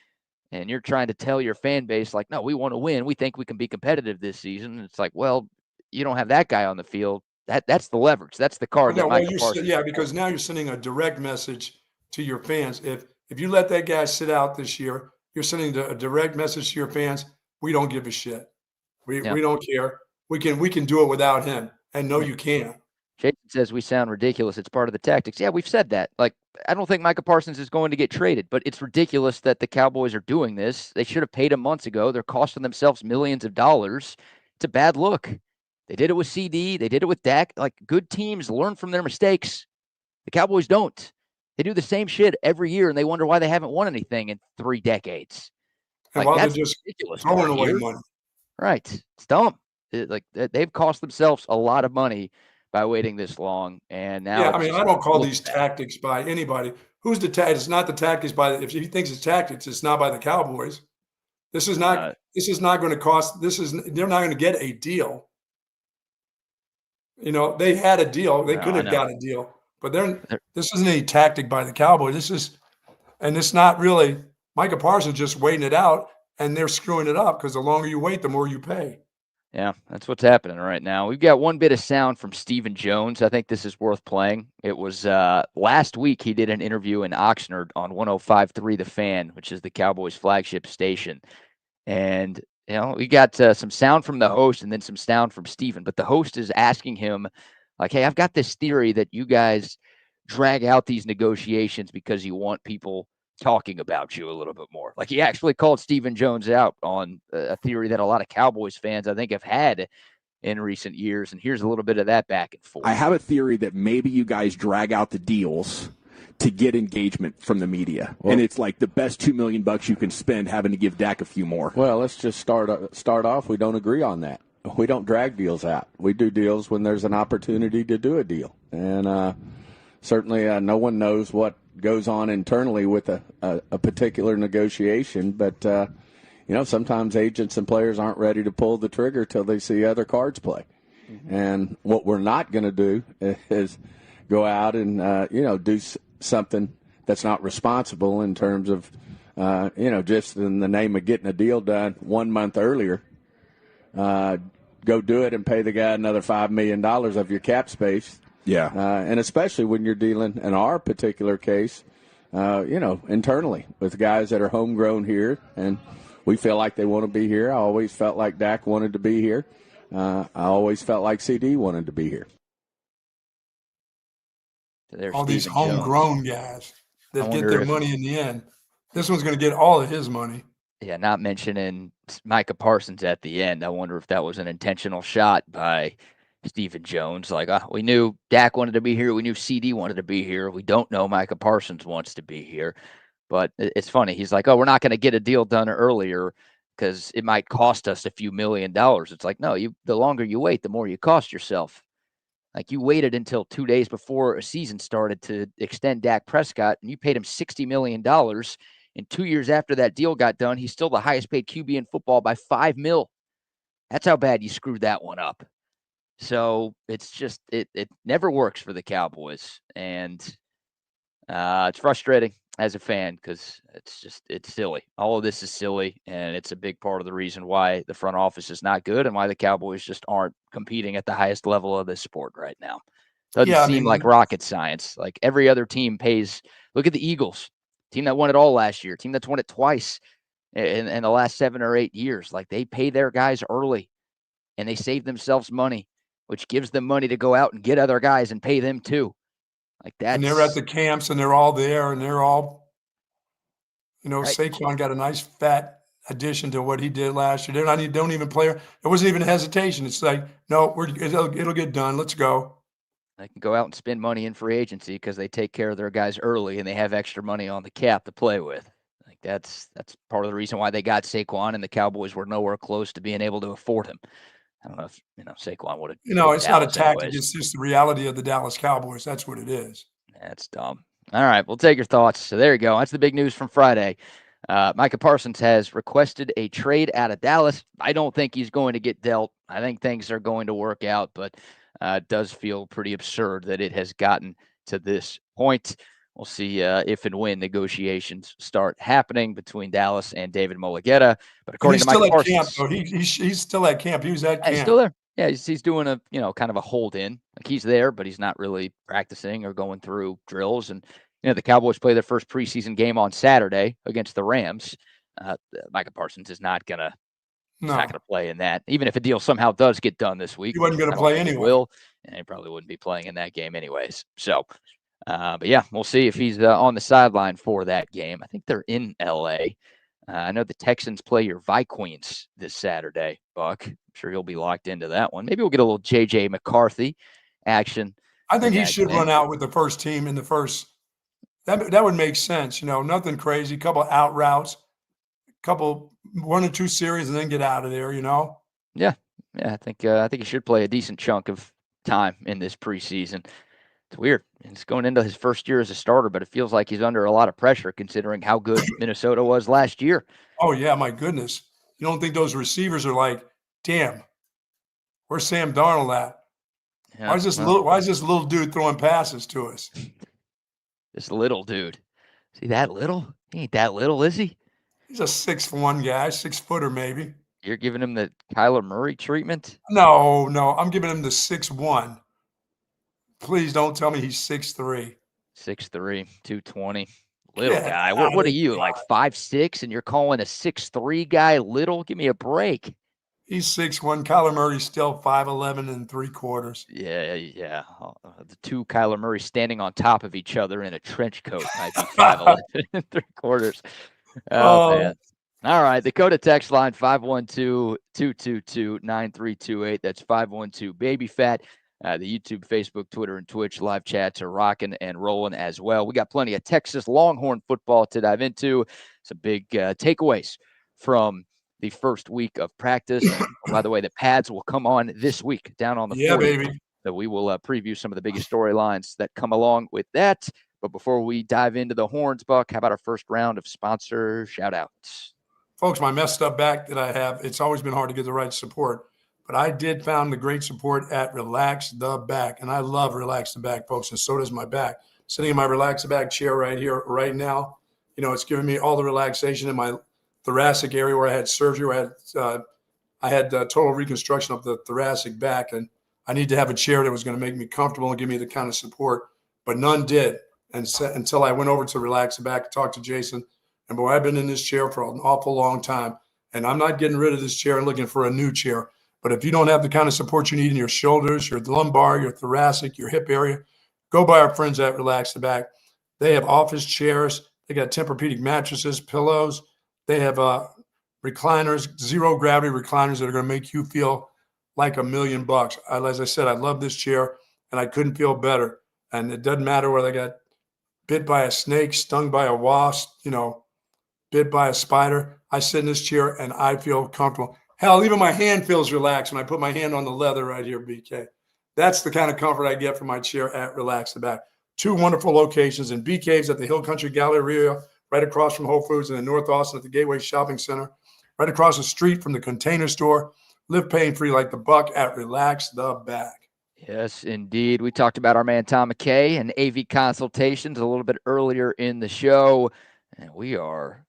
A: and you're trying to tell your fan base, like, no, we want to win, we think we can be competitive this season, it's like, well, you don't have that guy on the field. That's the leverage. That's the card that Micah Parsons.
B: Yeah, because now you're sending a direct message to your fans. If you let that guy sit out this year, you're sending a direct message to your fans. We don't give a shit. We don't care. We can do it without him. And no, you can't.
A: Jason says we sound ridiculous. It's part of the tactics. Yeah, we've said that. Like, I don't think Micah Parsons is going to get traded, but it's ridiculous that the Cowboys are doing this. They should have paid him months ago. They're costing themselves millions of dollars. It's a bad look. They did it with CD. They did it with Dak. Like, good teams learn from their mistakes. The Cowboys don't. They do the same shit every year, and they wonder why they haven't won anything in 3 decades.
B: And
A: like,
B: that's just
A: ridiculous.
B: Throwing away money.
A: Right. It's dumb. They've cost themselves a lot of money by waiting this long, and now.
B: Yeah, I mean, I don't call these tactics by anybody. Who's the tactic? It's not the tactics by. If he thinks it's tactics, it's not by the Cowboys. This is not. This is not going to cost. They're not going to get a deal. They had a deal. They could have got a deal, but this isn't any tactic by the Cowboys. It's not really. Micah Parsons just waiting it out, and they're screwing it up because the longer you wait, the more you pay.
A: Yeah, that's what's happening right now. We've got one bit of sound from Stephen Jones. I think this is worth playing. It was last week he did an interview in Oxnard on 105.3 The Fan, which is the Cowboys flagship station. And we got some sound from the host and then some sound from Stephen. But the host is asking him, like, hey, I've got this theory that you guys drag out these negotiations because you want people talking about you a little bit more. Like, he actually called Stephen Jones out on a theory that a lot of Cowboys fans, I think, have had in recent years. And here's a little bit of that back and forth.
C: I have a theory that maybe you guys drag out the deals to get engagement from the media. Well, and it's like the best $2 million you can spend having to give Dak a few more.
D: Well, let's just start off. We don't agree on that. We don't drag deals out. We do deals when there's an opportunity to do a deal. And certainly no one knows what goes on internally with a particular negotiation. But, sometimes agents and players aren't ready to pull the trigger till they see other cards play. Mm-hmm. And what we're not going to do is go out and, do something that's not responsible in terms of, just in the name of getting a deal done 1 month earlier. Go do it and pay the guy another $5 million of your cap space.
C: Yeah.
D: And especially when you're dealing, in our particular case, internally with guys that are homegrown here, and we feel like they want to be here. I always felt like Dak wanted to be here. I always felt like CD wanted to be here.
B: All these homegrown guys that get their money in the end. This one's going to get all of his money.
A: Yeah, not mentioning Micah Parsons at the end. I wonder if that was an intentional shot by Stephen Jones. Like, we knew Dak wanted to be here. We knew CD wanted to be here. We don't know Micah Parsons wants to be here. But it's funny. He's like, we're not going to get a deal done earlier because it might cost us a few $1 million. It's like, no, the longer you wait, the more you cost yourself. Like, you waited until 2 days before a season started to extend Dak Prescott, and you paid him $60 million. And 2 years after that deal got done, he's still the highest paid QB in football by $5 million. That's how bad you screwed that one up. So it's just it never works for the Cowboys, and it's frustrating as a fan because it's silly. All of this is silly, and it's a big part of the reason why the front office is not good and why the Cowboys just aren't competing at the highest level of this sport right now. Doesn't
B: Yeah, I
A: seem
B: mean,
A: like rocket science. Like every other team pays. Look at the Eagles, team that won it all last year, team that's won it twice in the last 7 or 8 years. Like they pay their guys early and they save themselves money, which gives them money to go out and get other guys and pay them too. Like
B: and they're at
A: that's
B: the camps and they're all there and they're all,
A: right.
B: Saquon got a nice fat addition to what he did last year. Don't even play. It wasn't even hesitation. It's like, no, it'll get done. Let's go.
A: They can go out and spend money in free agency because they take care of their guys early and they have extra money on the cap to play with. Like that's part of the reason why they got Saquon and the Cowboys were nowhere close to being able to afford him. I don't know if Saquon would have been
B: It's not a
A: Dallas
B: tactic.
A: anyways.
B: It's just the reality of the Dallas Cowboys. That's what it is.
A: That's dumb. All right, we'll take your thoughts. So there you go. That's the big news from Friday. Micah Parsons has requested a trade out of Dallas. I don't think he's going to get dealt. I think things are going to work out, but it does feel pretty absurd that it has gotten to this point. We'll see if and when negotiations start happening between Dallas and David Mulugheta. But according
B: He's
A: to Micah
B: still at
A: Parsons,
B: camp, though. He's still at camp. He was at
A: he's
B: camp.
A: still there. Yeah, he's doing a kind of a hold in. Like he's there, but he's not really practicing or going through drills. And the Cowboys play their first preseason game on Saturday against the Rams. Micah Parsons is not gonna play in that. Even if a deal somehow does get done this week,
B: He wasn't going to play anyway.
A: Will, and he probably wouldn't be playing in that game anyways. So, but yeah, we'll see if he's on the sideline for that game. I think they're in LA. I know the Texans play your Vikings this Saturday, Buck. I'm sure he'll be locked into that one. Maybe we'll get a little J.J. McCarthy action.
B: I think he should run out with the first team in the first. That would make sense. Nothing crazy. Couple out routes, couple 1 or 2 series, and then get out of there.
A: Yeah. I think he should play a decent chunk of time in this preseason. It's weird. It's going into his first year as a starter, but it feels like he's under a lot of pressure considering how good Minnesota was last year.
B: Oh, yeah, my goodness. You don't think those receivers are like, damn, where's Sam Darnold at? Yeah, why is this little dude throwing passes to us?
A: This little dude. See that little? He ain't that little, is he?
B: He's a 6'1" guy, 6-footer maybe.
A: You're giving him the Kyler Murray treatment?
B: No, I'm giving him the 6'1". Please don't tell me he's 6'3".
A: 6'3", 220. Little guy. What are you, like 5'6", and you're calling a 6'3" guy little? Give me a break.
B: He's 6'1". Kyler Murray's still 5'11"3/4.
A: Yeah. The two Kyler Murray standing on top of each other in a trench coat might be 5'11" 3/4. Oh, man. All right. The Dakota text line 512-222-9328. That's 512-BABY-FAT. The YouTube, Facebook, Twitter, and Twitch live chats are rocking and rolling as well. We got plenty of Texas Longhorn football to dive into. Some big takeaways from the first week of practice. By the way, the pads will come on this week down on the 40th.
B: Baby.
A: So we will preview some of the biggest storylines that come along with that. But before we dive into the horns, Buck, how about our first round of sponsor shout-outs?
B: Folks, my messed up back that I have, it's always been hard to get the right support. But I did found the great support at Relax the Back. And I love Relax the Back, folks, and so does my back. Sitting in my Relax the Back chair right here, right now, it's giving me all the relaxation in my thoracic area where I had surgery, where I had total reconstruction of the thoracic back. And I need to have a chair that was going to make me comfortable and give me the kind of support. But none did. And until I went over to Relax the Back, talked to Jason. And boy, I've been in this chair for an awful long time. And I'm not getting rid of this chair and looking for a new chair. But if you don't have the kind of support you need in your shoulders, your lumbar, your thoracic, your hip area, go by our friends at Relax the Back. They have office chairs. They got Tempur-Pedic mattresses, pillows. They have recliners, zero gravity recliners that are going to make you feel like $1 million. As I said, I love this chair, and I couldn't feel better. And it doesn't matter whether I got bit by a snake, stung by a wasp, bit by a spider. I sit in this chair, and I feel comfortable. Hell, even my hand feels relaxed when I put my hand on the leather right here, BK. That's the kind of comfort I get from my chair at Relax the Back. 2 wonderful locations in BK's at the Hill Country Galleria, right across from Whole Foods, and in North Austin at the Gateway Shopping Center, right across the street from the Container Store. Live pain-free like the Buck at Relax the Back.
A: Yes, indeed. We talked about our man Tom McKay and AV consultations a little bit earlier in the show, and we are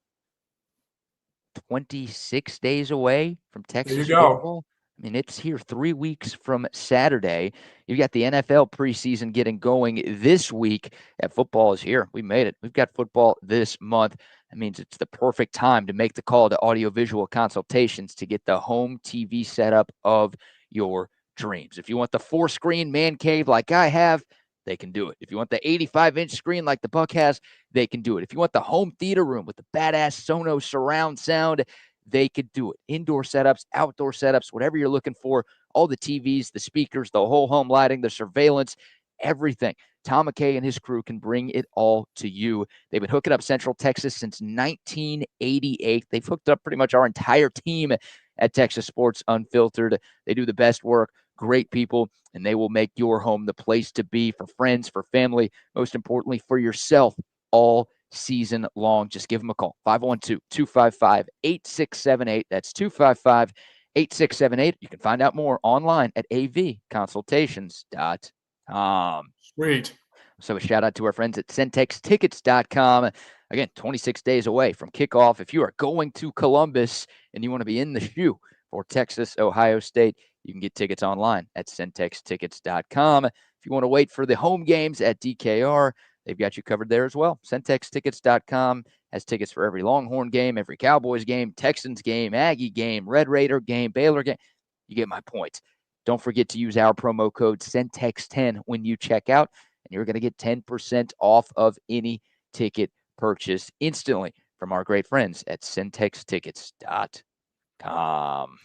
A: 26 days away from Texas football. I mean, it's here 3 weeks from Saturday. You've got the NFL preseason getting going this week. And football is here. We made it. We've got football this month. That means it's the perfect time to make the call to audiovisual consultations to get the home TV setup of your dreams. If you want the 4-screen man cave like I have, they can do it. If you want the 85-inch screen like the Buck has, they can do it. If you want the home theater room with the badass Sonos surround sound, they could do it. Indoor setups, outdoor setups, whatever you're looking for, all the TVs, the speakers, the whole home lighting, the surveillance, everything. Tom McKay and his crew can bring it all to you. They've been hooking up Central Texas since 1988. They've hooked up pretty much our entire team at Texas Sports Unfiltered. They do the best work, great people, and they will make your home the place to be for friends, for family, most importantly, for yourself all season long. Just give them a call. 512-255-8678. That's 255-8678. You can find out more online at avconsultations.com.
B: Sweet.
A: So a shout out to our friends at centextickets.com. Again, 26 days away from kickoff. If you are going to Columbus and you want to be in the shoe for Texas, Ohio State, you can get tickets online at centextickets.com. If you want to wait for the home games at DKR, they've got you covered there as well. centextickets.com has tickets for every Longhorn game, every Cowboys game, Texans game, Aggie game, Red Raider game, Baylor game. You get my point. Don't forget to use our promo code CENTEX10 when you check out, and you're going to get 10% off of any ticket purchase instantly from our great friends at centextickets.com.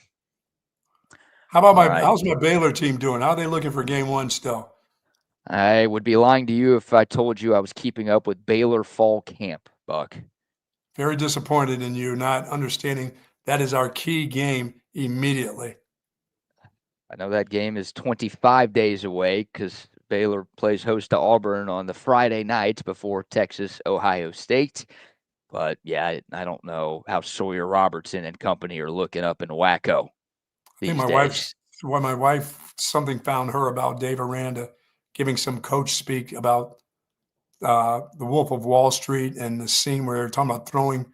B: How about how's my Baylor team doing? How are they looking for game one still?
A: I would be lying to you if I told you I was keeping up with Baylor fall camp, Buck.
B: Very disappointed in you not understanding that is our key game immediately.
A: I know that game is 25 days away because Baylor plays host to Auburn on the Friday night before Texas, Ohio State. But, yeah, I don't know how Sawyer Robertson and company are looking up in Waco these days.
B: My wife, something found her about Dave Aranda giving some coach speak about the Wolf of Wall Street and the scene where they're talking about throwing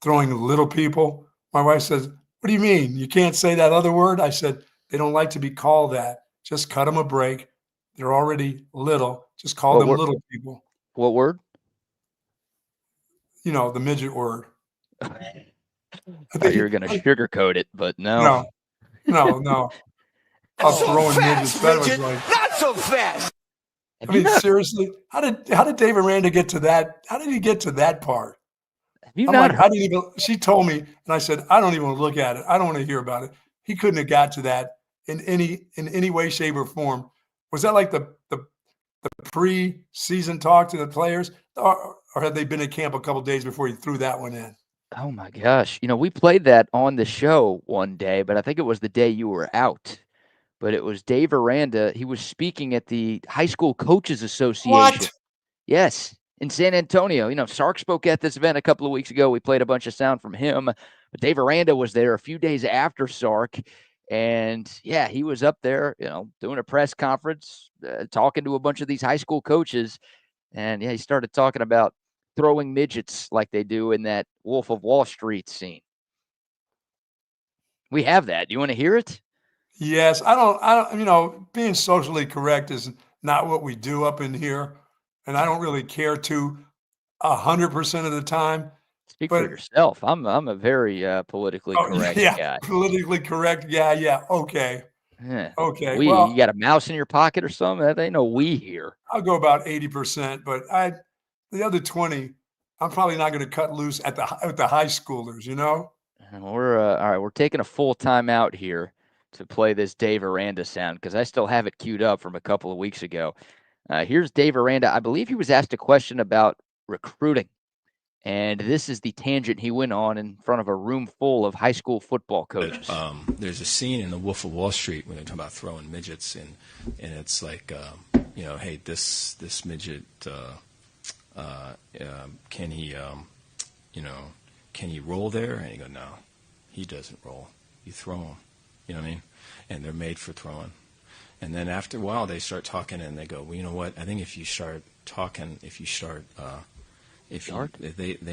B: little people. My wife says, "What do you mean? You can't say that other word?" I said, "They don't like to be called that. Just cut them a break. They're already little. Just call them little people."
A: What word?
B: You know, the midget word.
A: I thought you were going to sugarcoat it, but no.
B: No.
E: Not so fast, midget. Not so fast.
B: I mean, seriously, how did Dave Aranda get to that? How did he get to that part? She told me, and I said, I don't even want to look at it. I don't want to hear about it. He couldn't have got to that in any way, shape, or form. Was that like the pre-season talk to the players, or had they been at camp a couple of days before he threw that one in?
A: Oh my gosh. We played that on the show one day, but I think it was the day you were out. But it was Dave Aranda. He was speaking at the High School Coaches Association.
B: What?
A: Yes, in San Antonio. Sark spoke at this event a couple of weeks ago. We played a bunch of sound from him. But Dave Aranda was there a few days after Sark. And, yeah, he was up there, doing a press conference, talking to a bunch of these high school coaches. And, yeah, he started talking about throwing midgets like they do in that Wolf of Wall Street scene. We have that. Do you want to hear it?
B: Yes. I don't, being socially correct is not what we do up in here. And I don't really care to 100% of the time.
A: Speak for yourself. I'm a very politically correct guy.
B: Politically correct. Yeah. Okay.
A: Yeah.
B: Okay.
A: You got a mouse in your pocket or something? That ain't no we here.
B: I'll go about 80%, but the other 20, I'm probably not going to cut loose at the high schoolers,
A: And we're all right. We're taking a full time out here to play this Dave Aranda sound because I still have it queued up from a couple of weeks ago. Here's Dave Aranda. I believe he was asked a question about recruiting, and this is the tangent he went on in front of a room full of high school football coaches.
F: There's a scene in The Wolf of Wall Street when they're talking about throwing midgets, and it's like, hey, this midget, can he roll there? And you go, no, he doesn't roll. You throw him. You know what I mean? And they're made for throwing. And then after a while, they start talking, and they go, well, you know what? I think if you start talking, they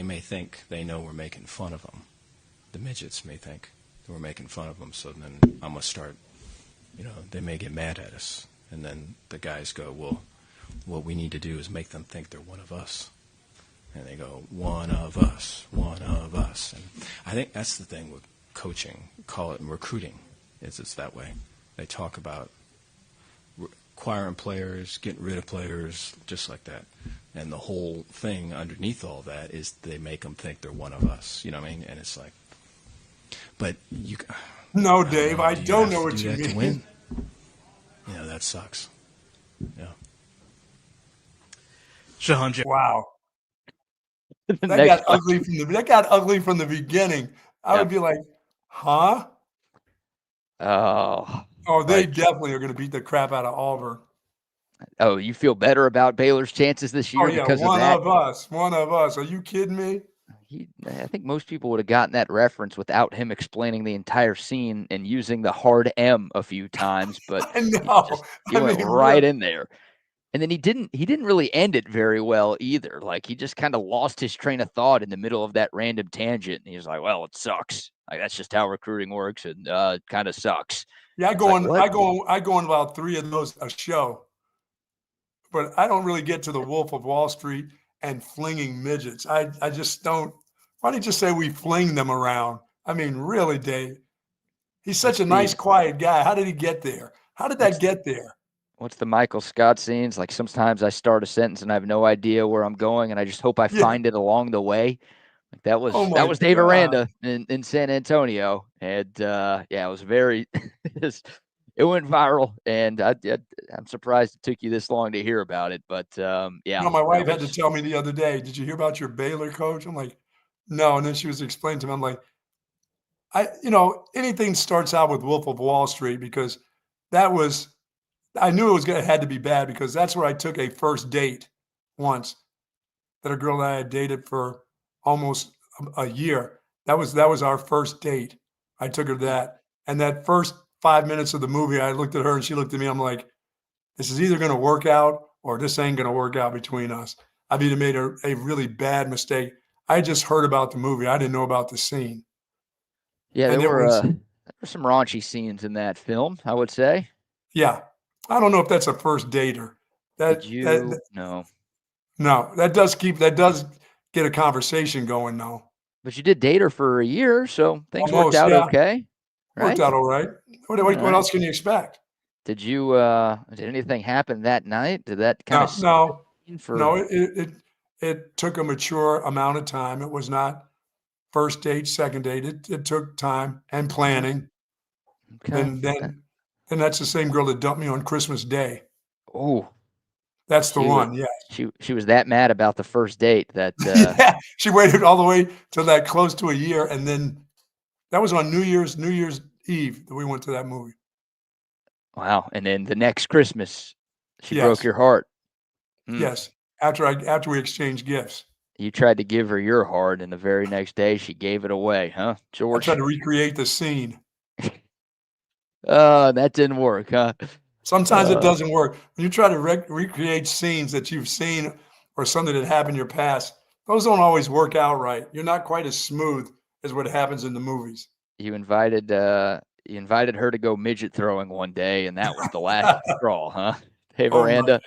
F: may think they know we're making fun of them. The midgets may think we're making fun of them. So then I'm gonna start. They may get mad at us, and then the guys go, well, what we need to do is make them think they're one of us. And they go, one of us, one of us. And I think that's the thing with coaching, call it recruiting, it's that way. They talk about acquiring players, getting rid of players, just like that. And the whole thing underneath all that is they make them think they're one of us. You know what I mean? And it's like, but you...
B: No, Dave, I don't know what you
F: mean.
B: mean.
F: To win? That sucks. Yeah.
G: Shahan,
B: wow. That got ugly from the beginning. I would be like, huh?
A: Oh,
B: they definitely are going to beat the crap out of Auburn.
A: Oh, you feel better about Baylor's chances this year because of that?
B: One of us. Are you kidding me?
A: I think most people would have gotten that reference without him explaining the entire scene and using the hard M a few times, but
B: I know.
A: he went right in there. And then he didn't really end it very well either. Like, he just kind of lost his train of thought in the middle of that random tangent. And he was like, well, it sucks. Like, that's just how recruiting works, and it kind of sucks.
B: Yeah, I go on about 3 of those a show. But I don't really get to the Wolf of Wall Street and flinging midgets. I just don't. Why don't you just say we fling them around? I mean, really, Dave. He's such a nice, quiet guy. How did he get there? How did that get there?
A: What's the Michael Scott scenes? Like, sometimes I start a sentence and I have no idea where I'm going, and I just hope I find it along the way. Like, that was Dave Aranda in San Antonio, and it was very. It went viral, and I'm surprised it took you this long to hear about it. But
B: my wife had to tell me the other day, "Did you hear about your Baylor coach?" I'm like, "No," and then she was explaining to me. I'm like, anything starts out with Wolf of Wall Street, because I knew it had to be bad, because that's where I took a first date once. That a girl that I had dated for almost a year. That was our first date. I took her to that, and that first 5 minutes of the movie, I looked at her and she looked at me. I'm like, this is either going to work out or this ain't going to work out between us. I've either made a really bad mistake. I just heard about the movie. I didn't know about the scene.
A: Yeah, there were some raunchy scenes in that film, I would say.
B: Yeah. I don't know if that's a first dater.
A: No.
B: No, that does get a conversation going, though.
A: But you did date her for a year, so things worked out okay. Right?
B: Worked out all right. What else can you expect?
A: Did anything happen that night? Did that kind of
B: No, it took a mature amount of time. It was not first date, second date. It took time and planning. Okay. And then that's the same girl that dumped me on Christmas Day.
A: Oh,
B: that's the one. Yeah.
A: She was that mad about the first date that
B: she waited all the way till that close to a year, and then that was on New Year's Eve that we went to that movie.
A: Wow. And then the next Christmas, she broke your heart.
B: Yes. After we exchanged gifts.
A: You tried to give her your heart, and the very next day she gave it away, huh, George?
B: I tried to recreate the scene.
A: That didn't work, huh?
B: Sometimes it doesn't work. When you try to recreate scenes that you've seen or something that happened in your past, those don't always work out right. You're not quite as smooth as what happens in the movies.
A: You invited her to go midget throwing one day, and that was the last straw, huh? Hey, Aranda.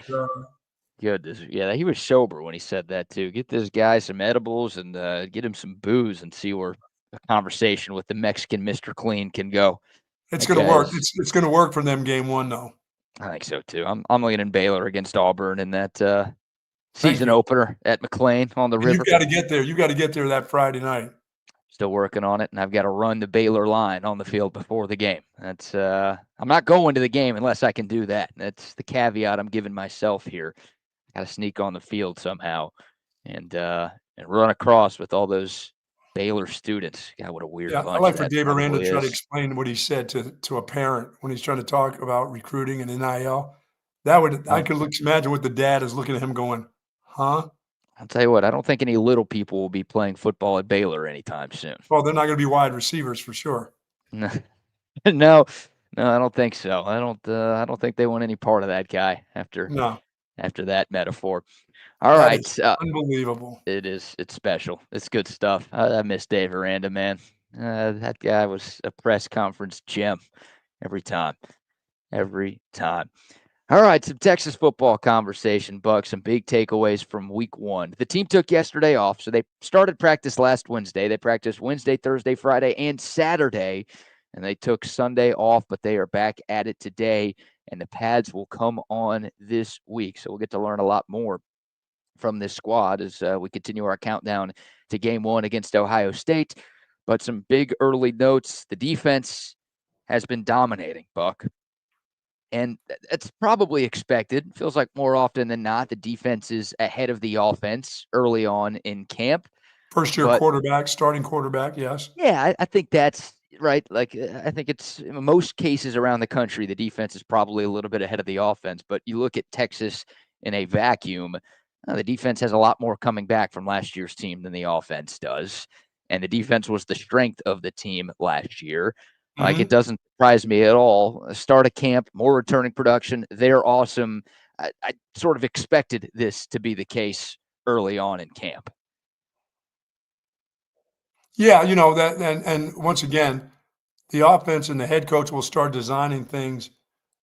A: Goodness, yeah, he was sober when he said that too. Get this guy some edibles and get him some booze, and see where a conversation with the Mexican Mr. Clean can go.
B: It's going to work. It's going to work for them game one, though.
A: I think so too. I'm looking at Baylor against Auburn in that season opener at McLean on the river.
B: You got to get there. You got to get there that Friday night.
A: Still working on it, and I've got to run the Baylor line on the field before the game. That's I'm not going to the game unless I can do that. That's the caveat I'm giving myself here. I got to sneak on the field somehow, and run across with all those Baylor students. God, what a weird bunch.
B: I like for Dave Aranda to try to explain what he said to a parent when he's trying to talk about recruiting and NIL. I could imagine what the dad is looking at him going, huh?
A: I'll tell you what, I don't think any little people will be playing football at Baylor anytime soon.
B: Well, they're not going to be wide receivers for sure.
A: No, I don't think so. I don't think they want any part of that guy after that metaphor. All right.
B: Unbelievable.
A: It is. It's special. It's good stuff. I miss Dave Aranda, man. That guy was a press conference gem every time. Every time. All right, some Texas football conversation, Buck. Some big takeaways from week one. The team took yesterday off, so they started practice last Wednesday. They practiced Wednesday, Thursday, Friday, and Saturday, and they took Sunday off, but they are back at it today, and the pads will come on this week. So we'll get to learn a lot more from this squad as we continue our countdown to game one against Ohio State. But some big early notes. The defense has been dominating, Buck. And it's probably expected. Feels like more often than not, the defense is ahead of the offense early on in camp.
B: First-year quarterback, starting quarterback, yes.
A: Yeah, I think that's right. Like, I think it's in most cases around the country, the defense is probably a little bit ahead of the offense. But you look at Texas in a vacuum, the defense has a lot more coming back from last year's team than the offense does. And the defense was the strength of the team last year. Like, it doesn't surprise me at all. Start a camp, more returning production. They're awesome. I sort of expected this to be the case early on in camp.
B: Yeah, that, and once again, the offense and the head coach will start designing things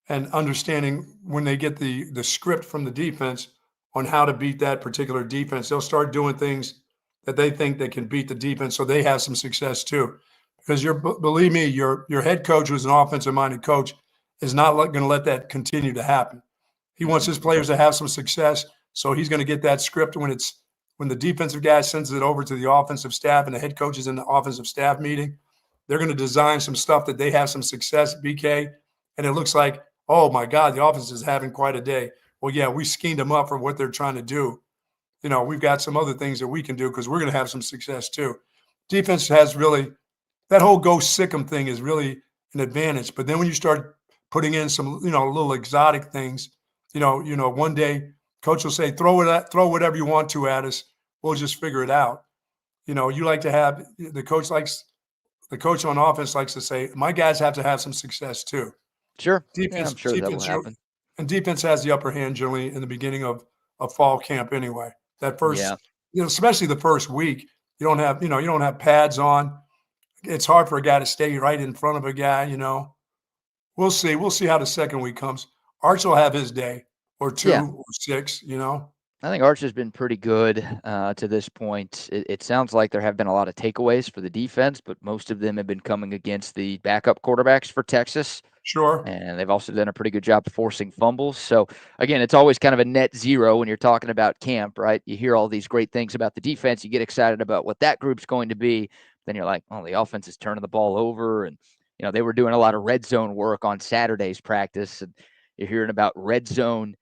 B: and understanding when they get the script from the defense on how to beat that particular defense. They'll start doing things that they think they can beat the defense, so they have some success too. Because believe me, your head coach, who's an offensive-minded coach, is not going to let that continue to happen. He wants his players to have some success, so he's going to get that script when the defensive guy sends it over to the offensive staff and the head coach is in the offensive staff meeting. They're going to design some stuff that they have some success, BK, and it looks like, oh my God, the offense is having quite a day. Well, yeah, we schemed them up for what they're trying to do. We've got some other things that we can do because we're going to have some success too. Defense has really – that whole go sick 'em thing is really an advantage. But then when you start putting in some, little exotic things, one day coach will say, throw whatever you want to at us. We'll just figure it out. You like to have the coach on offense likes to say, my guys have to have some success too.
A: Sure.
B: Defense,
A: I'm sure that will happen.
B: And defense has the upper hand generally in the beginning of fall camp anyway. That first, especially the first week, you don't have pads on. It's hard for a guy to stay right in front of a guy, We'll see. We'll see how the second week comes. Arch will have his day or two or six,
A: I think Arch has been pretty good to this point. It sounds like there have been a lot of takeaways for the defense, but most of them have been coming against the backup quarterbacks for Texas.
B: Sure.
A: And they've also done a pretty good job forcing fumbles. So, again, it's always kind of a net zero when you're talking about camp, right? You hear all these great things about the defense. You get excited about what that group's going to be. Then you're like, oh, the offense is turning the ball over. And, they were doing a lot of red zone work on Saturday's practice. And you're hearing about red zone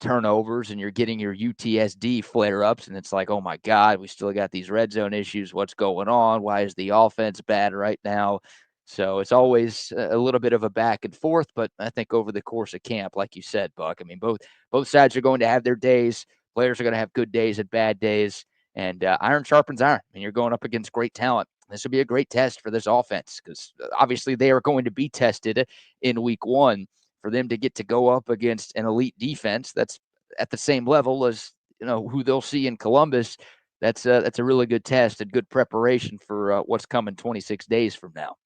A: turnovers and you're getting your UTSD flare-ups. And it's like, oh, my God, we still got these red zone issues. What's going on? Why is the offense bad right now? So it's always a little bit of a back and forth, but I think over the course of camp, like you said, Buck, I mean, both sides are going to have their days. Players are going to have good days and bad days, and iron sharpens iron. And you're going up against great talent. This will be a great test for this offense because obviously they are going to be tested in week one. For them to get to go up against an elite defense that's at the same level as who they'll see in Columbus. That's a really good test and good preparation for what's coming 26 days from now.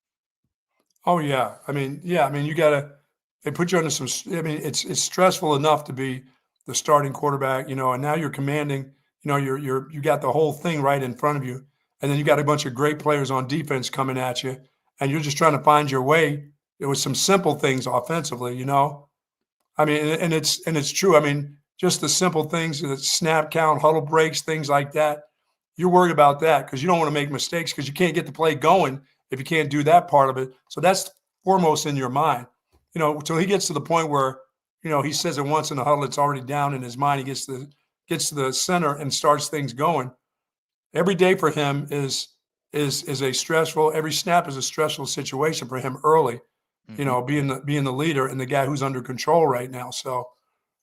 B: Oh yeah. I mean, they put you under some, it's stressful enough to be the starting quarterback, and now you're commanding, you got the whole thing right in front of you. And then you got a bunch of great players on defense coming at you and you're just trying to find your way. It was some simple things offensively, I mean, and it's true. I mean, just the simple things, the snap count, huddle breaks, things like that. You're worried about that because you don't want to make mistakes because you can't get the play going if you can't do that part of it. So that's foremost in your mind, until he gets to the point where, he says it once in the huddle, it's already down in his mind. He gets to the center and starts things going. Every day for him is a stressful, every snap is a stressful situation for him early, being the leader and the guy who's under control right now. So,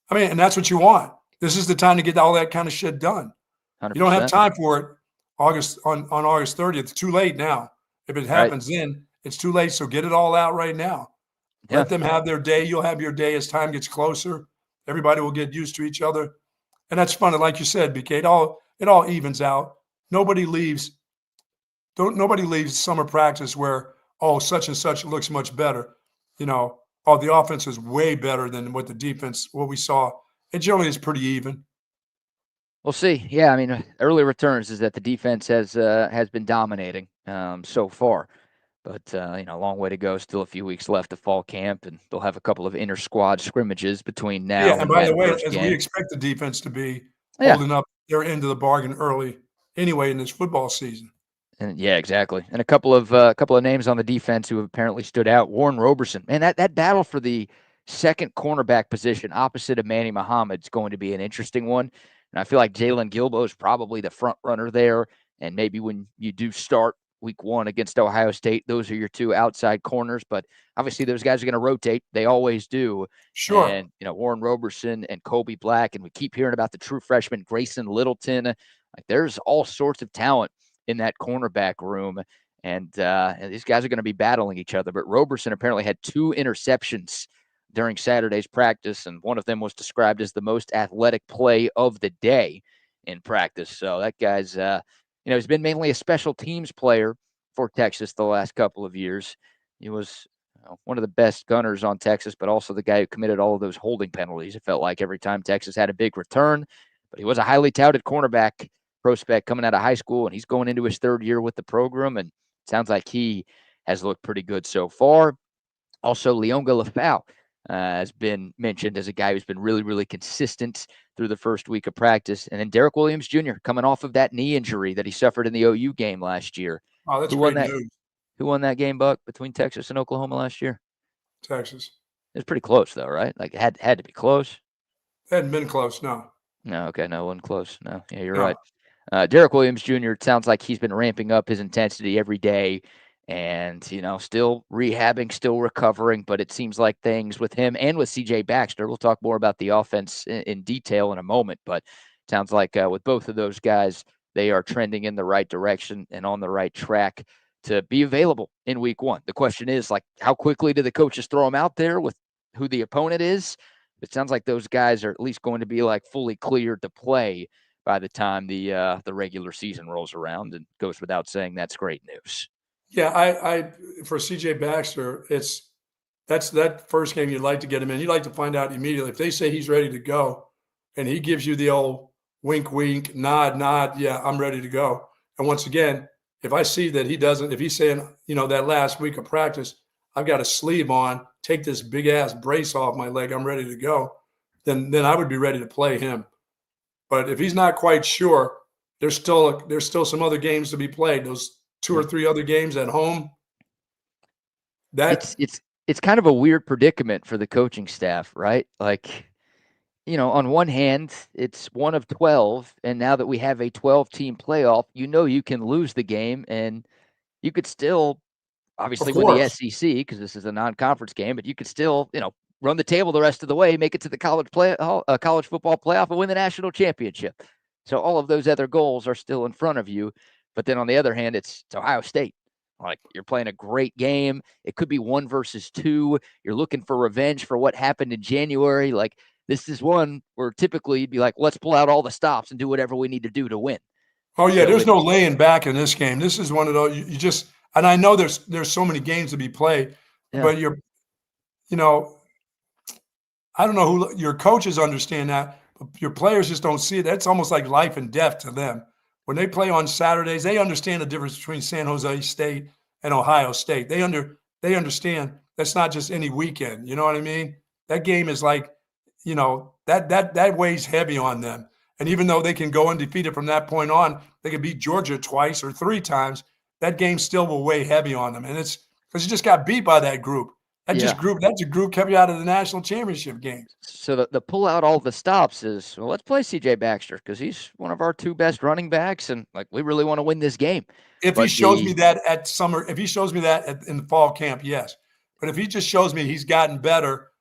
B: I mean, and that's what you want. This is the time to get all that kind of shit done.
A: 100%.
B: You don't have time for it on August 30th. It's too late now. If it happens then, it's too late. So get it all out right now. Yeah. Let them have their day. You'll have your day as time gets closer. Everybody will get used to each other. And that's fun. And like you said, BK, it all evens out. Nobody leaves nobody leaves summer practice where, oh, such and such looks much better. Oh, the offense is way better than what we saw. It generally is pretty even.
A: We'll see. Yeah, I mean, early returns is that the defense has been dominating so far. But, a long way to go. Still a few weeks left of fall camp, and they'll have a couple of inter-squad scrimmages between now
B: and by
A: that
B: the way,
A: first
B: as
A: game.
B: we expect the defense to be
A: Yeah.
B: holding up their end of the bargain early anyway in this football season.
A: And yeah, exactly. And a couple of names on the defense who have apparently stood out. Warren Roberson. Man, that battle for the second cornerback position opposite of Manny Muhammad is going to be an interesting one. And I feel like Jalen Gilbo is probably the front runner there. And maybe when you do start week 1 against Ohio State, those are your two outside corners. But obviously those guys are going to rotate. They always do.
B: Sure.
A: And, Warren Roberson and Kobe Black. And we keep hearing about the true freshman, Grayson Littleton. Like, there's all sorts of talent in that cornerback room. And these guys are going to be battling each other. But Roberson apparently had 2 interceptions during Saturday's practice, and one of them was described as the most athletic play of the day in practice. So that guy's, he's been mainly a special teams player for Texas the last couple of years. He was one of the best gunners on Texas, but also the guy who committed all of those holding penalties, it felt like, every time Texas had a big return. But he was a highly touted cornerback prospect coming out of high school, and he's going into his 3rd year with the program, and it sounds like he has looked pretty good so far. Also, Leonga Lafau has been mentioned as a guy who's been really, really consistent through the first week of practice. And then Derek Williams Jr. coming off of that knee injury that he suffered in the OU game last year.
B: Oh, that's great news.
A: Who won that game, Buck, between Texas and Oklahoma last year?
B: Texas.
A: It was pretty close, though, right? Like, it had to be close.
B: It hadn't been close, no.
A: No, okay, no, it wasn't close. No, yeah, you're right. Derek Williams Jr., it sounds like he's been ramping up his intensity every day and, still rehabbing, still recovering, but it seems like things with him and with CJ Baxter, we'll talk more about the offense in detail in a moment, but it sounds like with both of those guys, they are trending in the right direction and on the right track to be available in week 1. The question is, like, how quickly do the coaches throw them out there with who the opponent is? It sounds like those guys are at least going to be like fully cleared to play by the time the regular season rolls around, and goes without saying that's great news.
B: Yeah, I for CJ Baxter, that's that first game you'd like to get him in. You'd like to find out immediately. If they say he's ready to go and he gives you the old wink, wink, nod, yeah, I'm ready to go. And once again, if I see that he doesn't, if he's saying, that last week of practice, I've got a sleeve on, take this big ass brace off my leg, I'm ready to go, then I would be ready to play him. But if he's not quite sure, there's still some other games to be played. Those 2 or 3 other games at home.
A: It's kind of a weird predicament for the coaching staff, right? Like, on one hand, it's 1 of 12, and now that we have a 12-team playoff, you can lose the game, and you could still obviously win the SEC because this is a non-conference game, but you could still, run the table the rest of the way, make it to the college football playoff, and win the national championship. So all of those other goals are still in front of you. But then on the other hand, it's Ohio State. Like, you're playing a great game. It could be 1 versus 2. You're looking for revenge for what happened in January. Like, this is one where typically you'd be like, let's pull out all the stops and do whatever we need to do to win.
B: Oh yeah, there's no laying back in this game. This is one of those you just, and I know there's so many games to be played, but I don't know who your coaches understand that, but your players just don't see it. That's almost like life and death to them. When they play on Saturdays, they understand the difference between San Jose State and Ohio State. They understand that's not just any weekend. You know what I mean? That game is like, that weighs heavy on them. And even though they can go undefeated from that point on, they can beat Georgia twice or 3 times. That game still will weigh heavy on them. And it's because you just got beat by that group. That's a group kept you out of the national championship game.
A: So the pull out all the stops is, well, let's play CJ Baxter because he's one of our 2 best running backs, and like, we really want to win this game.
B: If he shows me that at summer, if he shows me that in the fall camp, yes. But if he just shows me he's gotten better,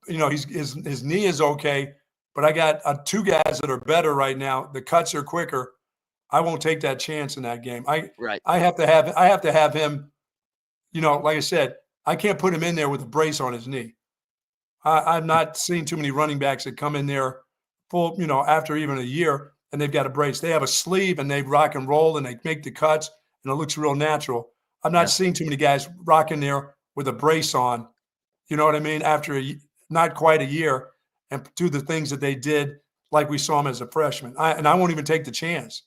B: his knee is okay, but I got 2 guys that are better right now. The cuts are quicker. I won't take that chance in that game. I have to have him. Like I said, I can't put him in there with a brace on his knee. I've not seen too many running backs that come in there full, after even a year, and they've got a brace. They have a sleeve and they rock and roll and they make the cuts and it looks real natural. I'm not seeing too many guys rocking there with a brace on, you know what I mean, after not quite a year, and do the things that they did like we saw them as a freshman. I won't even take the chance.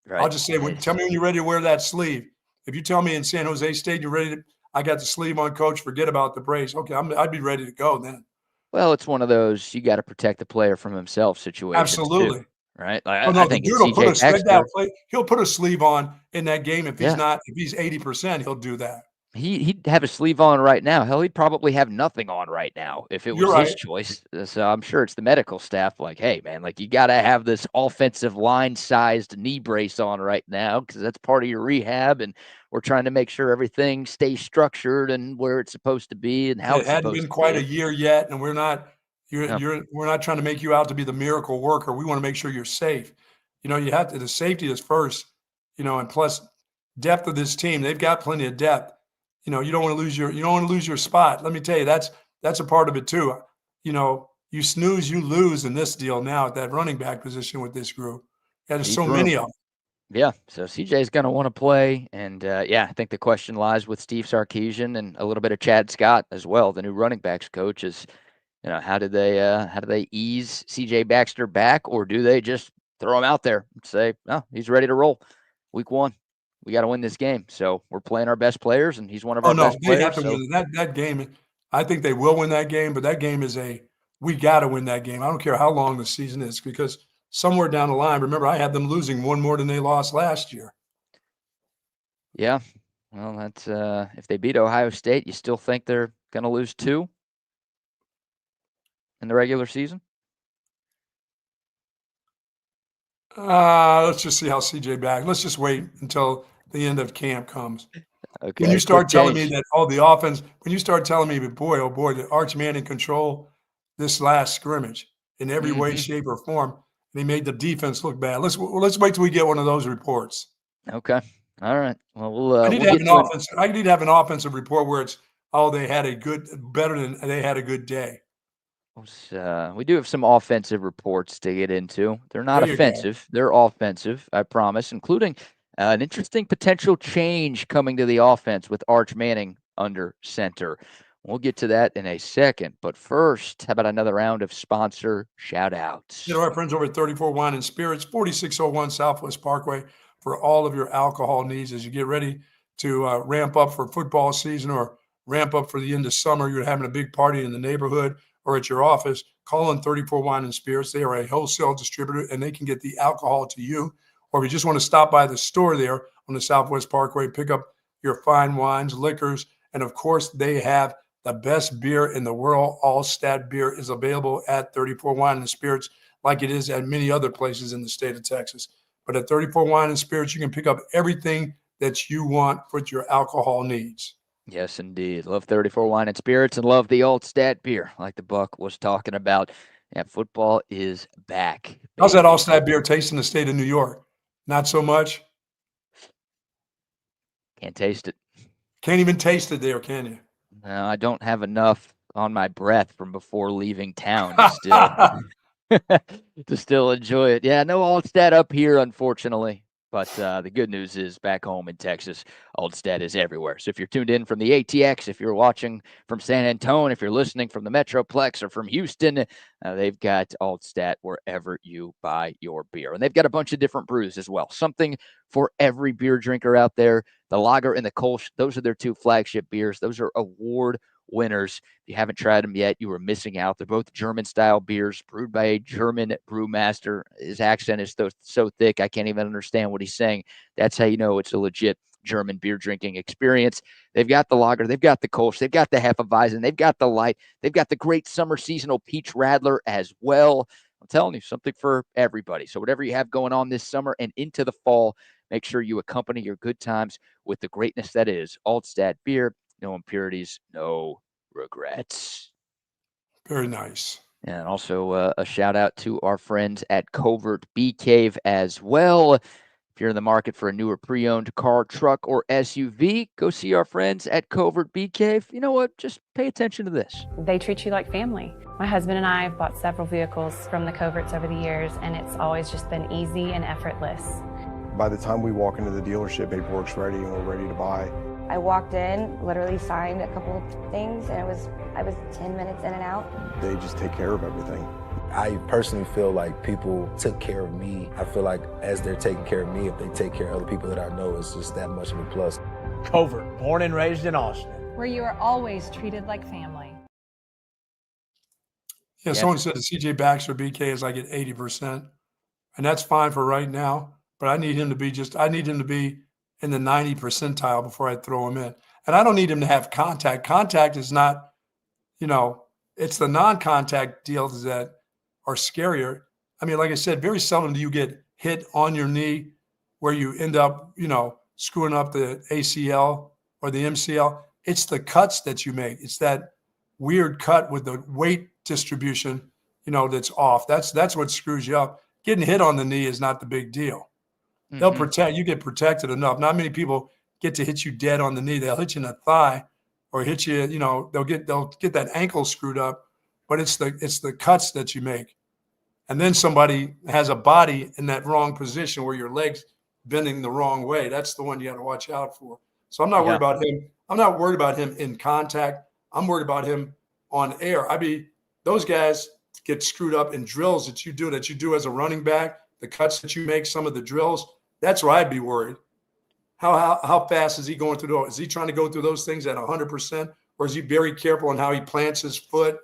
A: Right.
B: I'll just say, tell me when you're ready to wear that sleeve. If you tell me in San Jose State you're ready to, I got the sleeve on, coach, forget about the brace. Okay, I'd be ready to go then.
A: Well, it's one of those you got to protect the player from himself situations.
B: Absolutely.
A: Too, right?
B: I think the dude will put he'll put a sleeve on in that game if he's not, if he's 80%, he'll do that.
A: He'd have a sleeve on right now. Hell, he'd probably have nothing on right now if it was his choice. So I'm sure it's the medical staff like, hey, man, like you got to have this offensive line-sized knee brace on right now because that's part of your rehab, and we're trying to make sure everything stays structured and where it's supposed to be and how it's supposed to be.
B: It hadn't been quite a year yet, and we're not we're not trying to make you out to be the miracle worker. We want to make sure you're safe. You know, you have to, the safety is first, you know, and plus depth of this team. They've got plenty of depth. You know, you don't want to lose your spot. Let me tell you, that's a part of it too. You know, you snooze, you lose in this deal now at that running back position with this group. Yeah, there's so many of them.
A: Yeah, so CJ's going to want to play, and I think the question lies with Steve Sarkisian and a little bit of Chad Scott as well, the new running backs coach. Is, you know, how do they ease CJ Baxter back, or do they just throw him out there and say, oh, he's ready to roll, week 1. We got to win this game. So we're playing our best players, and he's one of our best players.
B: Have to win that game. I think they will win that game, but that game is we got to win that game. I don't care how long the season is, because somewhere down the line, remember, I had them losing one more than they lost last year.
A: Yeah. Well, that's if they beat Ohio State, you still think they're going to lose 2 in the regular season?
B: Let's just see how CJ back. Let's just wait until the end of camp comes.
A: Okay.
B: When you start telling me that all the offense, when you start telling me, boy, oh boy, the Arch Manning control this last scrimmage in every way, shape, or form, and he made the defense look bad. Let's wait till we get one of those reports.
A: Okay. All right. Well,
B: I need to have an offensive report where it's, they had they had a good day.
A: We do have some offensive reports to get into. They're not offensive. They're offensive, I promise, including an interesting potential change coming to the offense with Arch Manning under center. We'll get to that in a second. But first, how about another round of sponsor shout-outs?
B: You know, our friends over at 34 Wine and Spirits, 4601 Southwest Parkway, for all of your alcohol needs as you get ready to ramp up for football season or ramp up for the end of summer. You're having a big party in the neighborhood or at your office, call in 34 Wine and Spirits. They are a wholesale distributor, and they can get the alcohol to you. Or if you just want to stop by the store there on the Southwest Parkway, pick up your fine wines, liquors, and of course, they have the best beer in the world. Altstadt Beer is available at 34 Wine and Spirits, like it is at many other places in the state of Texas. But at 34 Wine and Spirits, you can pick up everything that you want for your alcohol needs.
A: Yes, indeed. Love 34 Wine and Spirits and love the Altstadt Beer, like the Buck was talking about. Yeah, football is back.
B: How's that Altstadt Beer taste in the state of New York? Not so much?
A: Can't taste it.
B: Can't even taste it there, can you?
A: No, I don't have enough on my breath from before leaving town to still enjoy it. Yeah, no Altstadt up here, unfortunately. But the good news is back home in Texas, Altstadt is everywhere. So if you're tuned in from the ATX, if you're watching from San Antonio, if you're listening from the Metroplex or from Houston, they've got Altstadt wherever you buy your beer. And they've got a bunch of different brews as well. Something for every beer drinker out there. The Lager and the Kolsch, those are their 2 flagship beers. Those are award winners. If you haven't tried them yet, you are missing out. They're both German-style beers brewed by a German brewmaster. His accent is so thick, I can't even understand what he's saying. That's how you know it's a legit German beer drinking experience. They've got the Lager, they've got the Kolsch, they've got the Hefeweizen, they've got the Light, they've got the great summer seasonal Peach Radler as well. I'm telling you, something for everybody. So whatever you have going on this summer and into the fall, make sure you accompany your good times with the greatness that is Altstadt Beer. No impurities, no regrets.
B: Very nice.
A: And also a shout out to our friends at Covert Bee Cave as well. If you're in the market for a newer pre-owned car, truck, or SUV, go see our friends at Covert Bee Cave. You know what? Just pay attention to this.
G: They treat you like family. My husband and I have bought several vehicles from the Coverts over the years, and it's always just been easy and effortless.
H: By the time we walk into the dealership, paperwork's ready and we're ready to buy.
I: I walked in, literally signed a couple of things, and I was 10 minutes in and out.
H: They just take care of everything.
J: I personally feel like people took care of me. I feel like as they're taking care of me, if they take care of other people that I know, it's just that much of a plus.
K: Covert, born and raised in Austin.
G: Where you are always treated like family.
B: Yeah, someone said the CJ Baxter BK is like at 80%, and that's fine for right now. But I need him to be in the 90 percentile before I throw him in. And I don't need him to have contact. Contact is not, it's the non-contact deals that are scarier. I mean, like I said, very seldom do you get hit on your knee where you end up, screwing up the ACL or the MCL. It's the cuts that you make. It's that weird cut with the weight distribution, that's off. That's what screws you up. Getting hit on the knee is not the big deal. Mm-hmm. They'll protect you, get protected enough. Not many people get to hit you dead on the knee. They'll hit you in the thigh or hit you, they'll get that ankle screwed up, but it's the cuts that you make. And then somebody has a body in that wrong position where your leg's bending the wrong way. That's the one you got to watch out for. So I'm not worried about him. I'm not worried about him in contact. I'm worried about him on air. Those guys get screwed up in drills that you do as a running back, the cuts that you make, some of the drills. That's where I'd be worried. How fast is he going through those? Is he trying to go through those things at 100%, or is he very careful on how he plants his foot?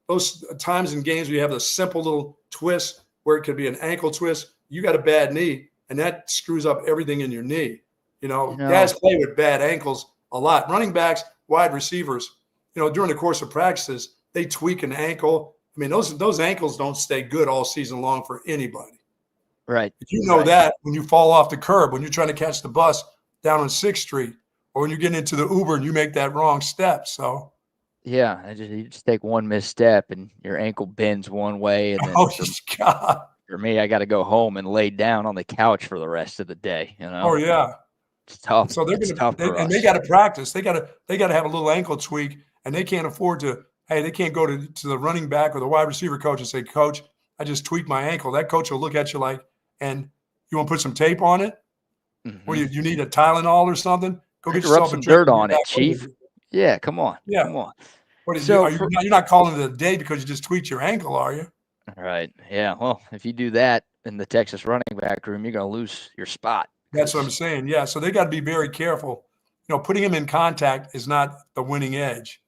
B: Those times in games where you have a simple little twist where it could be an ankle twist, you got a bad knee, and that screws up everything in your knee. Guys play with bad ankles a lot. Running backs, wide receivers, during the course of practices, they tweak an ankle. I mean, those ankles don't stay good all season long for anybody.
A: Right.
B: You know that when you fall off the curb, when you're trying to catch the bus down on 6th Street, or when you're getting into the Uber and you make that wrong step. So,
A: yeah, you just take one misstep and your ankle bends one way. And then
B: God.
A: For me, I got to go home and lay down on the couch for the rest of the day.
B: Oh, yeah.
A: It's tough.
B: So they're
A: going to,
B: and they got to practice. They got to have a little ankle tweak, and they can't afford to. Hey, they can't go to the running back or the wide receiver coach and say, "Coach, I just tweaked my ankle." That coach will look at you like, "And you want to put some tape on it? Mm-hmm. Or you need a Tylenol or something? Go get yourself
A: some dirt on it, Chief." Yeah, come on.
B: Yeah,
A: come on.
B: What is you're not calling it a day because you just tweaked your ankle, are you?
A: All right. Yeah. Well, if you do that in the Texas running back room, you're going to lose your spot.
B: That's what I'm saying. Yeah. So they got to be very careful. Putting him in contact is not the winning edge.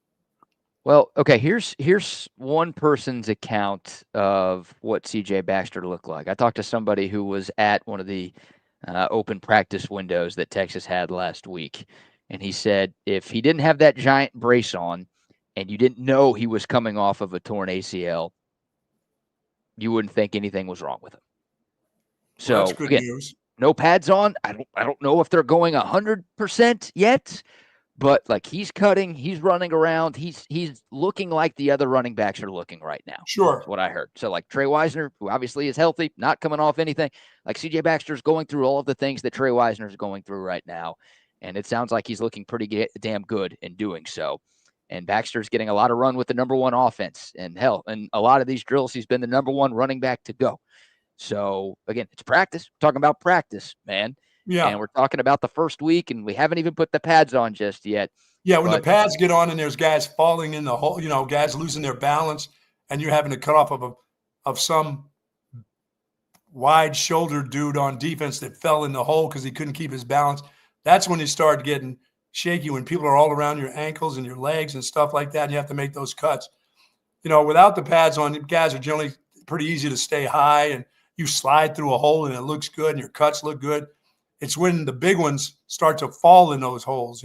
A: Well, okay, here's one person's account of what CJ Baxter looked like. I talked to somebody who was at one of the open practice windows that Texas had last week, and he said if he didn't have that giant brace on and you didn't know he was coming off of a torn ACL, you wouldn't think anything was wrong with him. So
B: that's good news.
A: No pads on. I don't know if they're going 100% yet. But like he's cutting, he's running around, he's looking like the other running backs are looking right now.
B: Sure.
A: That's what I heard. So like Trey Wisner, who obviously is healthy, not coming off anything, like CJ Baxter's going through all of the things that Trey Wisner is going through right now. And it sounds like he's looking pretty damn good in doing so. And Baxter's getting a lot of run with the number one offense. And hell, in a lot of these drills, he's been the number one running back to go. So again, it's practice. We're talking about practice, man.
B: Yeah.
A: And we're talking about the first week, and we haven't even put the pads on just yet.
B: Yeah, when the pads get on and there's guys falling in the hole, guys losing their balance, and you're having to cut off of some wide-shouldered dude on defense that fell in the hole because he couldn't keep his balance. That's when you start getting shaky, when people are all around your ankles and your legs and stuff like that, and you have to make those cuts. Without the pads on, guys are generally pretty easy to stay high, and you slide through a hole and it looks good and your cuts look good. It's when the big ones start to fall in those holes,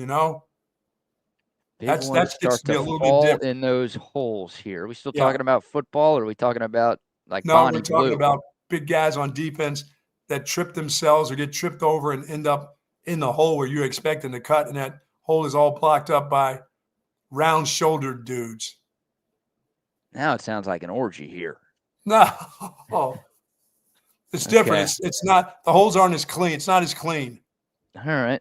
B: That's
A: start to fall in those holes here. Are we still talking about football, or are we talking about like
B: No, we're talking about big guys on defense that trip themselves or get tripped over and end up in the hole where you're expecting to cut, and that hole is all blocked up by round-shouldered dudes.
A: Now it sounds like an orgy here.
B: No. It's different.
A: Okay.
B: It's not – the holes aren't as clean. It's not as clean.
A: All right.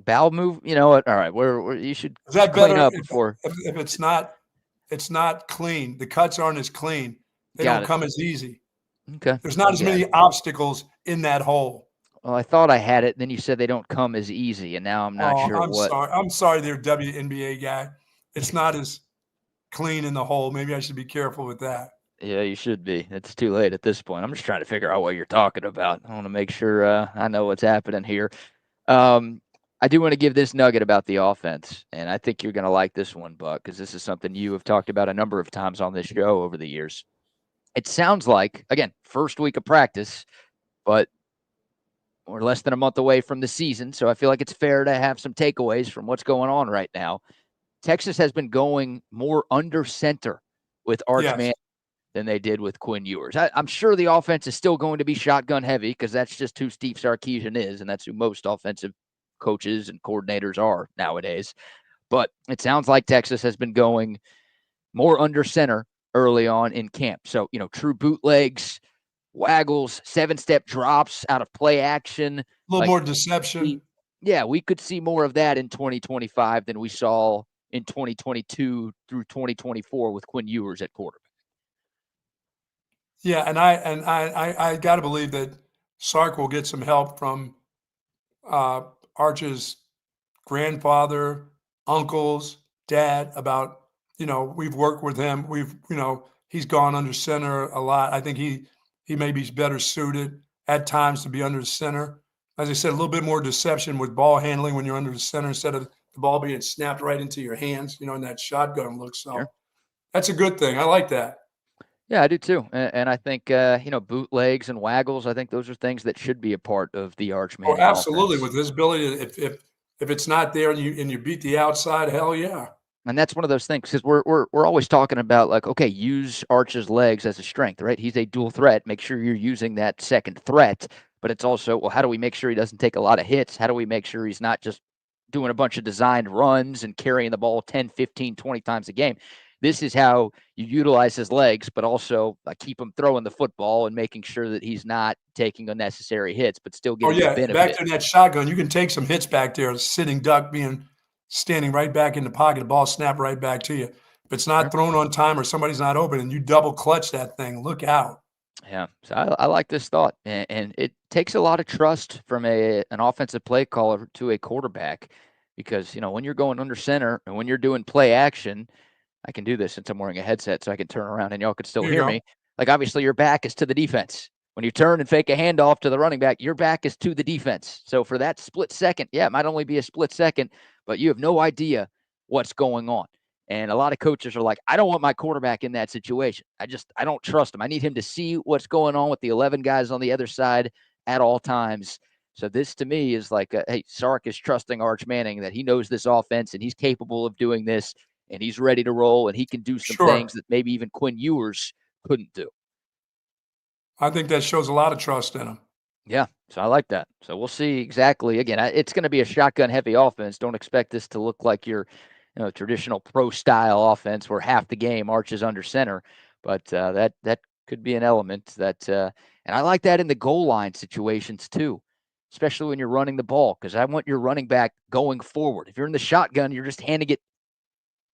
A: Bowel move. You know what? All right. You should
B: Is that
A: clean
B: better
A: up
B: if
A: before.
B: If it's not clean. The cuts aren't as clean. They
A: Got
B: don't
A: it.
B: come as easy.
A: Okay.
B: There's not as many obstacles in that hole.
A: Well, I thought I had it. Then you said they don't come as easy, and now I'm not sure
B: I'm
A: what.
B: sorry. I'm sorry there, WNBA guy. It's not as clean in the hole. Maybe I should be careful with that.
A: Yeah, you should be. It's too late at this point. I'm just trying to figure out what you're talking about. I want to make sure I know what's happening here. I do want to give this nugget about the offense, and I think you're going to like this one, Buck, because this is something you have talked about a number of times on this show over the years. It sounds like, again, first week of practice, but we're less than a month away from the season, so I feel like it's fair to have some takeaways from what's going on right now. Texas has been going more under center with Arch Manning than they did with Quinn Ewers. I'm sure the offense is still going to be shotgun heavy because that's just who Steve Sarkisian is, and that's who most offensive coaches and coordinators are nowadays. But it sounds like Texas has been going more under center early on in camp. So, true bootlegs, waggles, 7-step drops out of play action.
B: A little more deception.
A: We could see more of that in 2025 than we saw in 2022 through 2024 with Quinn Ewers at quarterback.
B: Yeah, and I got to believe that Sark will get some help from Arch's grandfather, uncles, dad about, we've worked with him. He's gone under center a lot. I think he may be better suited at times to be under the center. As I said, a little bit more deception with ball handling when you're under the center instead of the ball being snapped right into your hands, in that shotgun look. So that's a good thing. I like that.
A: Yeah, I do too. And I think, bootlegs and waggles, I think those are things that should be a part of the Arch Manning
B: absolutely.
A: offense.
B: With his ability, if it's not there and you beat the outside, hell yeah.
A: And that's one of those things because we're always talking about like, okay, use Arch's legs as a strength, right? He's a dual threat. Make sure you're using that second threat. But it's also, well, how do we make sure he doesn't take a lot of hits? How do we make sure he's not just doing a bunch of designed runs and carrying the ball 10, 15, 20 times a game? This is how you utilize his legs, but also keep him throwing the football and making sure that he's not taking unnecessary hits, but still getting the benefit.
B: Back to that shotgun, you can take some hits back there, sitting duck, standing right back in the pocket, the ball snap right back to you. If it's not thrown on time or somebody's not open and you double clutch that thing, look out.
A: Yeah, so I like this thought, and it takes a lot of trust from an offensive play caller to a quarterback because, when you're going under center and when you're doing play action, I can do this since I'm wearing a headset so I can turn around and y'all can still hear me. Like, obviously, your back is to the defense. When you turn and fake a handoff to the running back, your back is to the defense. So for that split second, it might only be a split second, but you have no idea what's going on. And a lot of coaches are like, I don't want my quarterback in that situation. I don't trust him. I need him to see what's going on with the 11 guys on the other side at all times. So this to me is like, hey, Sark is trusting Arch Manning that he knows this offense and he's capable of doing this and he's ready to roll and he can do some things that maybe even Quinn Ewers couldn't do.
B: I think that shows a lot of trust in him.
A: Yeah, so I like that. So we'll see exactly. Again, it's going to be a shotgun-heavy offense. Don't expect this to look like your traditional pro-style offense where half the game Arch is under center. But that could be an element that and I like that in the goal line situations too, especially when you're running the ball because I want your running back going forward. If you're in the shotgun, you're just handing it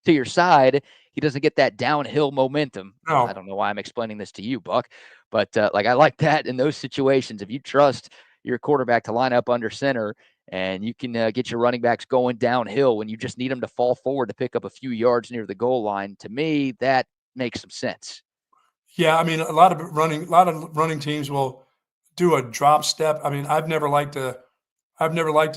A: to your side. He doesn't get that downhill momentum.
B: No.
A: I don't know why I'm explaining this to you, Buck, but I like that in those situations. If you trust your quarterback to line up under center and you can get your running backs going downhill when you just need them to fall forward to pick up a few yards near the goal line, to me, that makes some sense.
B: Yeah, I mean, a lot of running teams will do a drop step. I mean, I've never liked a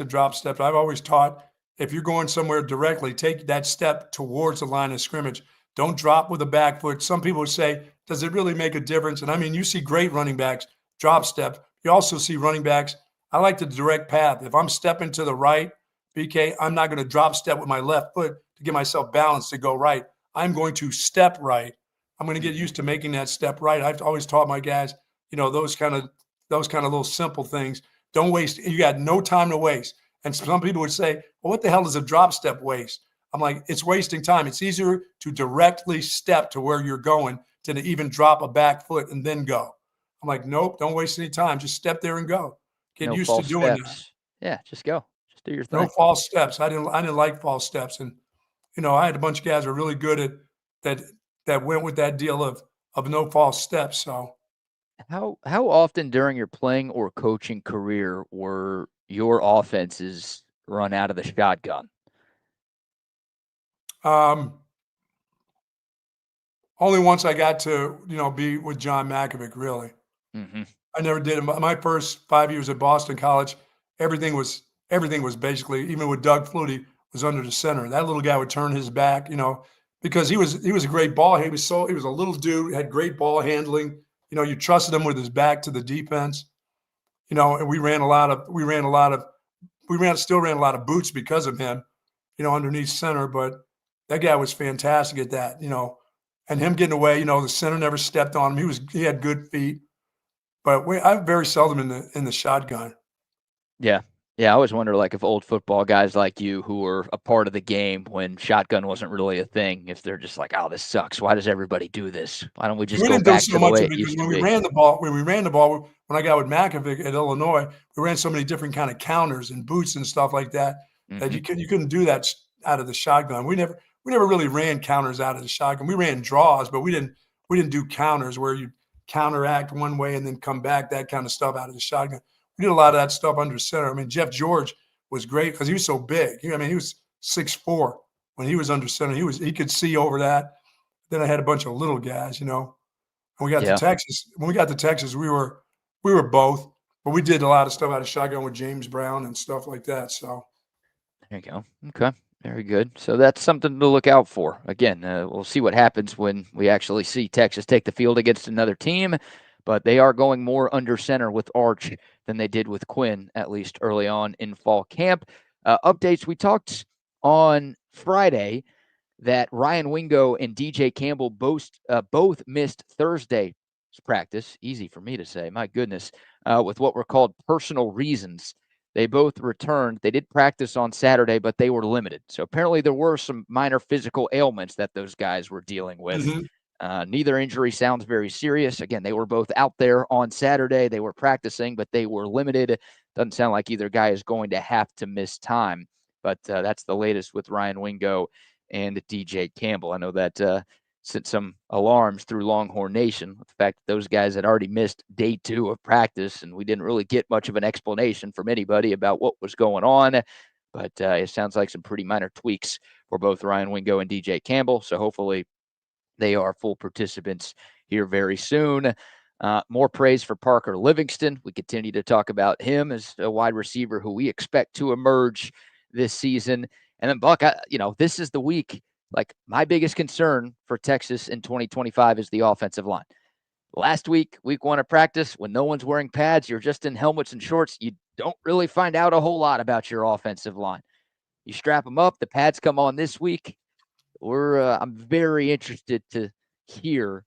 B: drop step. I've always taught if you're going somewhere directly, take that step towards the line of scrimmage. Don't drop with a back foot. Some people would say, does it really make a difference? And I mean, you see great running backs drop step. You also see running backs. I like the direct path. If I'm stepping to the right, BK, I'm not going to drop step with my left foot to get myself balanced to go right. I'm going to step right. I'm going to get used to making that step right. I've always taught my guys, those kind of little simple things. Don't waste. You got no time to waste. And some people would say, well, what the hell is a drop step waste? I'm like, it's wasting time. It's easier to directly step to where you're going than to even drop a back foot and then go. I'm like, nope, don't waste any time. Just step there and go. Get used to doing that.
A: Yeah, just go. Just do your thing.
B: No false steps. I didn't like false steps. And, I had a bunch of guys who are really good at that went with that deal of no false steps. So
A: How often during your playing or coaching career were your offenses run out of the shotgun?
B: Only once I got to, be with John Malkovich, really.
A: Mm-hmm.
B: I never did. My first 5 years at Boston College, everything was basically, even with Doug Flutie, was under the center. That little guy would turn his back, because he was a great ball. He was a little dude, had great ball handling. You trusted him with his back to the defense. And we still ran a lot of boots because of him, underneath center. But that guy was fantastic at that, and him getting away, the center never stepped on him. He had good feet. But I'm very seldom in the shotgun.
A: Yeah. Yeah, I always wonder, like, if old football guys like you who were a part of the game when shotgun wasn't really a thing, if they're just like, "Oh, this sucks. Why does everybody do this? Why don't we just
B: We
A: go
B: didn't do
A: back
B: so
A: to the
B: much
A: way
B: of
A: it
B: it
A: used
B: because
A: to
B: when
A: be?"
B: I got with Malkovich at Illinois, we ran so many different kind of counters and boots and stuff like that that
A: Mhm.
B: you couldn't do that out of the shotgun. We never really ran counters out of the shotgun. We ran draws, but we didn't do counters where you counteract one way and then come back, that kind of stuff out of the shotgun. We did a lot of that stuff under center. I mean, Jeff George was great because he was so big. He was 6'4" when he was under center. He could see over that. Then I had a bunch of little guys, When we got to
A: Yeah.
B: Texas, we were both, but we did a lot of stuff out of shotgun with James Brown and stuff like that. So
A: There you go. Okay. Very good. So that's something to look out for. Again, we'll see what happens when we actually see Texas take the field against another team, but they are going more under center with Arch than they did with Quinn, at least early on in fall camp. Updates, we talked on Friday that Ryan Wingo and DJ Campbell both missed Thursday's practice. Easy for me to say, my goodness, with what were called personal reasons. They both returned. They did practice on Saturday, but they were limited. So apparently there were some minor physical ailments that those guys were dealing with. Neither injury sounds very serious. Again, they were both out there on Saturday. They were practicing, but they were limited. Doesn't sound like either guy is going to have to miss time. But that's the latest with Ryan Wingo and DJ Campbell. I know that sent some alarms through Longhorn Nation with the fact that those guys had already missed day 2 of practice, and we didn't really get much of an explanation from anybody about what was going on. But it sounds like some pretty minor tweaks for both Ryan Wingo and DJ Campbell. So hopefully they are full participants here very soon. More praise for Parker Livingston. We continue to talk about him as a wide receiver who we expect to emerge this season. And then, Buck, this is the week. Like, my biggest concern for Texas in 2025 is the offensive line. Last week 1 of practice, when no one's wearing pads, you're just in helmets and shorts, you don't really find out a whole lot about your offensive line. You strap them up, the pads come on this week. I'm very interested to hear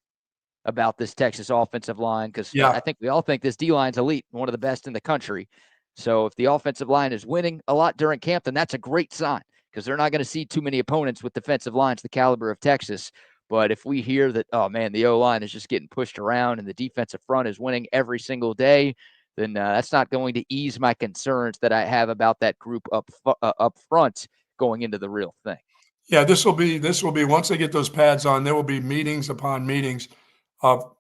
A: about this Texas offensive line because I think we all think this D-line's elite, one of the best in the country. So if the offensive line is winning a lot during camp, then that's a great sign because they're not going to see too many opponents with defensive lines the caliber of Texas. But if we hear that, oh, man, the O-line is just getting pushed around and the defensive front is winning every single day, then that's not going to ease my concerns that I have about that group up front going into the real thing.
B: Yeah, this will be once they get those pads on, there will be meetings upon meetings of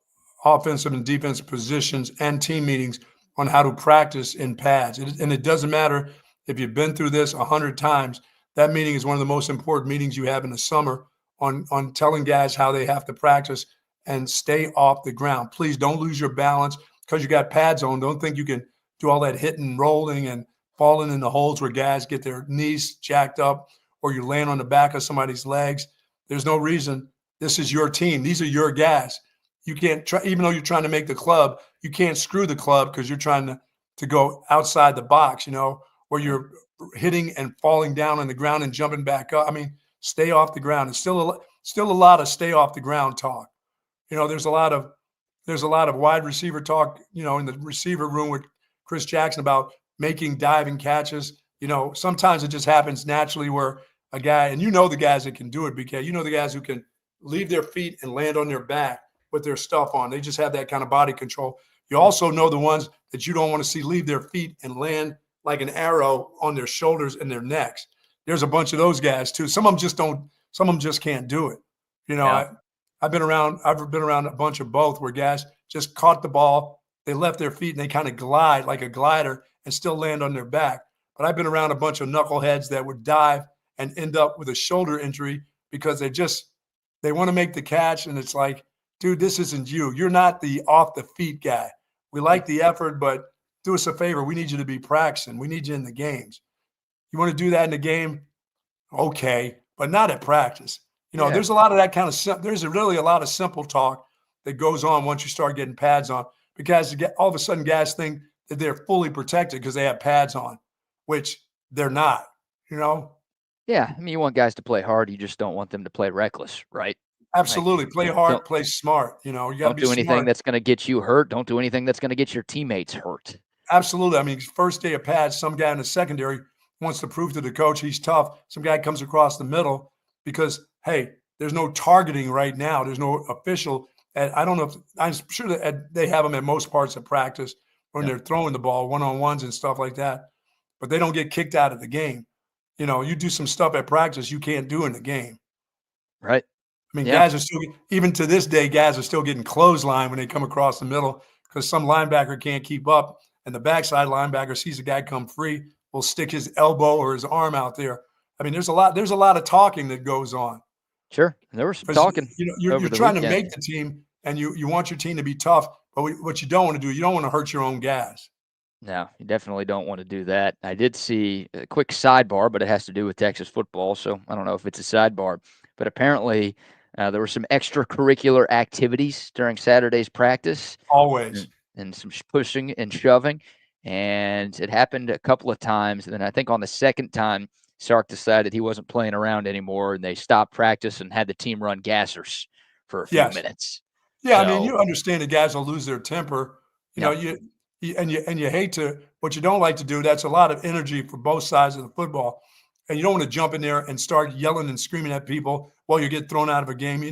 B: offensive and defensive positions and team meetings on how to practice in pads. And it doesn't matter if you've been through this 100 times. That meeting is one of the most important meetings you have in the summer on telling guys how they have to practice and stay off the ground. Please don't lose your balance because you got pads on. Don't think you can do all that hitting and rolling and falling in the holes where guys get their knees jacked up or you land on the back of somebody's legs. There's no reason. This is your team. These are your guys. You can't try, even though you're trying to make the club, you can't screw the club because you're trying to go outside the box, where you're hitting and falling down on the ground and jumping back up. I mean, stay off the ground. It's still a lot of stay off the ground talk. There's a lot of wide receiver talk, in the receiver room with Chris Jackson about making diving catches. Sometimes it just happens naturally where a guy, and the guys that can do it, BK, the guys who can leave their feet and land on their back with their stuff on. They just have that kind of body control. You also know the ones that you don't want to see leave their feet and land like an arrow on their shoulders and their necks. There's a bunch of those guys too. Some of them just can't do it. I've been around a bunch of both where guys just caught the ball, they left their feet and they kind of glide like a glider and still land on their back. But I've been around a bunch of knuckleheads that would dive and end up with a shoulder injury because they want to make the catch. And it's like, dude, this isn't you. You're not the off the feet guy. We like the effort, but do us a favor. We need you to be practicing. We need you in the games. You want to do that in the game? Okay, but not at practice. There's a lot of that kind of, there's really a lot of simple talk that goes on once you start getting pads on, because all of a sudden guys think that they're fully protected because they have pads on, which they're not,
A: Yeah, I mean, you want guys to play hard. You just don't want them to play reckless, right?
B: Absolutely. Play hard, play smart. You got to be smart.
A: Don't do anything that's going to get you hurt. Don't do anything that's going to get your teammates hurt.
B: Absolutely. I mean, first day of pads, some guy in the secondary wants to prove to the coach he's tough. Some guy comes across the middle because, hey, there's no targeting right now. There's no official. And I don't know I'm sure that they have them at most parts of practice when they're throwing the ball, one-on-ones and stuff like that. But they don't get kicked out of the game. You do some stuff at practice you can't do in the game.
A: Right.
B: I mean, guys are still, even to this day, guys are still getting clothesline when they come across the middle because some linebacker can't keep up. And the backside linebacker sees a guy come free, will stick his elbow or his arm out there. I mean, there's a lot of talking that goes on.
A: Sure. There was some talking.
B: You're trying to make the team and you want your team to be tough, but what you don't want to do, you don't want to hurt your own guys.
A: No, you definitely don't want to do that. I did see a quick sidebar, but it has to do with Texas football, so I don't know if it's a sidebar. But apparently there were some extracurricular activities during Saturday's practice.
B: Always.
A: And some pushing and shoving. And it happened a couple of times. And then I think on the second time, Sark decided he wasn't playing around anymore, and they stopped practice and had the team run gassers for a few minutes.
B: Yeah, so, I mean, you understand the guys will lose their temper. You hate to, what you don't like to do, that's a lot of energy for both sides of the football. And you don't want to jump in there and start yelling and screaming at people while you get thrown out of a game.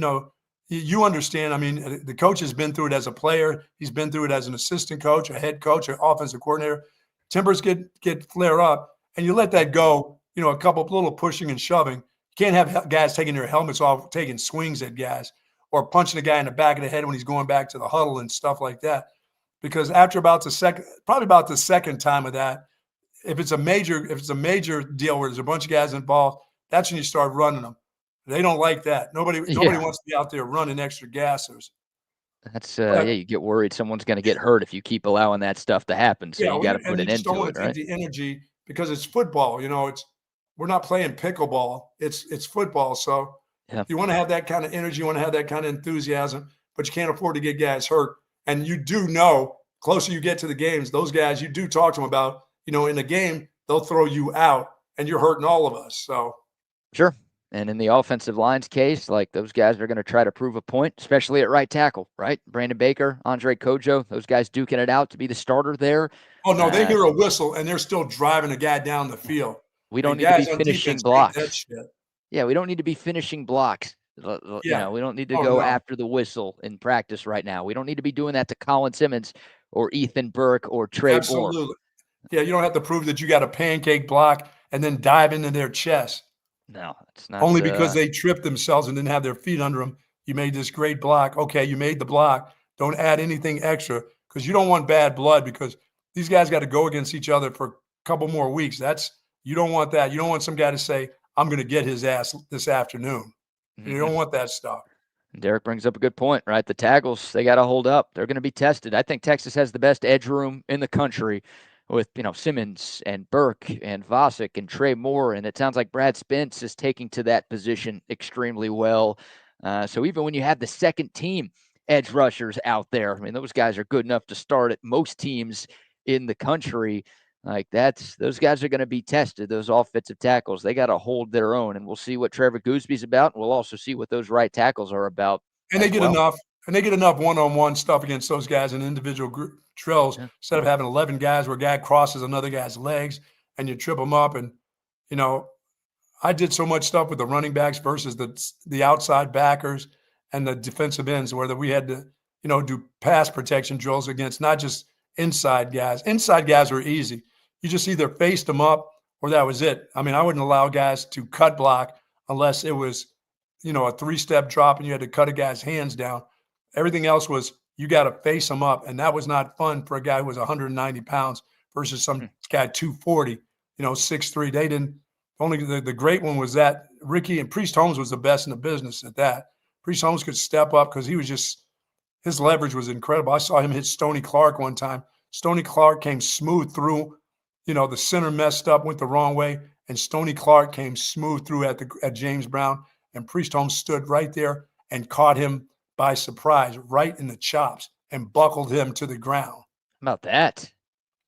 B: You understand. I mean, the coach has been through it as a player. He's been through it as an assistant coach, a head coach, an offensive coordinator. Tempers get flare up, and you let that go, a couple of little pushing and shoving. You can't have guys taking their helmets off, taking swings at guys, or punching a guy in the back of the head when he's going back to the huddle and stuff like that. Because after probably about the second time of that, if it's a major deal where there's a bunch of guys involved, that's when you start running them. They don't like that. Nobody wants to be out there running extra gassers.
A: That's you get worried someone's going to get hurt if you keep allowing that stuff to happen. So you got to put an end to it, right?
B: The energy, because it's football. We're not playing pickleball. It's football. So you want to have that kind of energy, you want to have that kind of enthusiasm, but you can't afford to get guys hurt. And you do know, closer you get to the games, those guys, you do talk to them about, in the game, they'll throw you out and you're hurting all of us. So
A: sure. And in the offensive line's case, like, those guys are going to try to prove a point, especially at right tackle, right? Brandon Baker, Andre Kojo, those guys duking it out to be the starter there.
B: Oh, no, they hear a whistle and they're still driving a guy down the field.
A: We don't need to be finishing blocks. Yeah, we don't need to be finishing blocks. We don't need to go after the whistle in practice right now. We don't need to be doing that to Colin Simmons or Ethan Burke or Trey Moore.
B: Yeah, you don't have to prove that you got a pancake block and then dive into their chest.
A: No, it's not.
B: Only because they tripped themselves and didn't have their feet under them. You made this great block. Okay, you made the block. Don't add anything extra, because you don't want bad blood, because these guys got to go against each other for a couple more weeks. You don't want that. You don't want some guy to say, I'm going to get his ass this afternoon. Mm-hmm. You don't want that stuff.
A: Derek brings up a good point, right? The tackles, they got to hold up. They're going to be tested. I think Texas has the best edge room in the country, with, Simmons and Burke and Vosick and Trey Moore. And it sounds like Brad Spence is taking to that position extremely well. So even when you have the second team edge rushers out there, I mean, those guys are good enough to start at most teams in the country. Like, those guys are going to be tested, those offensive tackles. They got to hold their own, and we'll see what Trevor Goosby's about. And we'll also see what those right tackles are about.
B: And they get enough one-on-one stuff against those guys in individual group drills, instead of having 11 guys where a guy crosses another guy's legs and you trip them up. And, I did so much stuff with the running backs versus the outside backers and the defensive ends, where we had to, do pass protection drills against not just inside guys. Inside guys were easy. You just either faced them up or that was it. I mean, I wouldn't allow guys to cut block unless it was a 3-step drop and you had to cut a guy's hands down. Everything else was you got to face him up. And that was not fun for a guy who was 190 pounds versus some guy 240, 6'3". They didn't – only the great one was that Ricky and Priest Holmes was the best in the business at that. Priest Holmes could step up because he was just – his leverage was incredible. I saw him hit Stoney Clark one time. Stoney Clark came smooth through. The center messed up, went the wrong way, and Stoney Clark came smooth through at James Brown, and Priest Holmes stood right there and caught him by surprise, right in the chops, and buckled him to the ground.
A: How about that?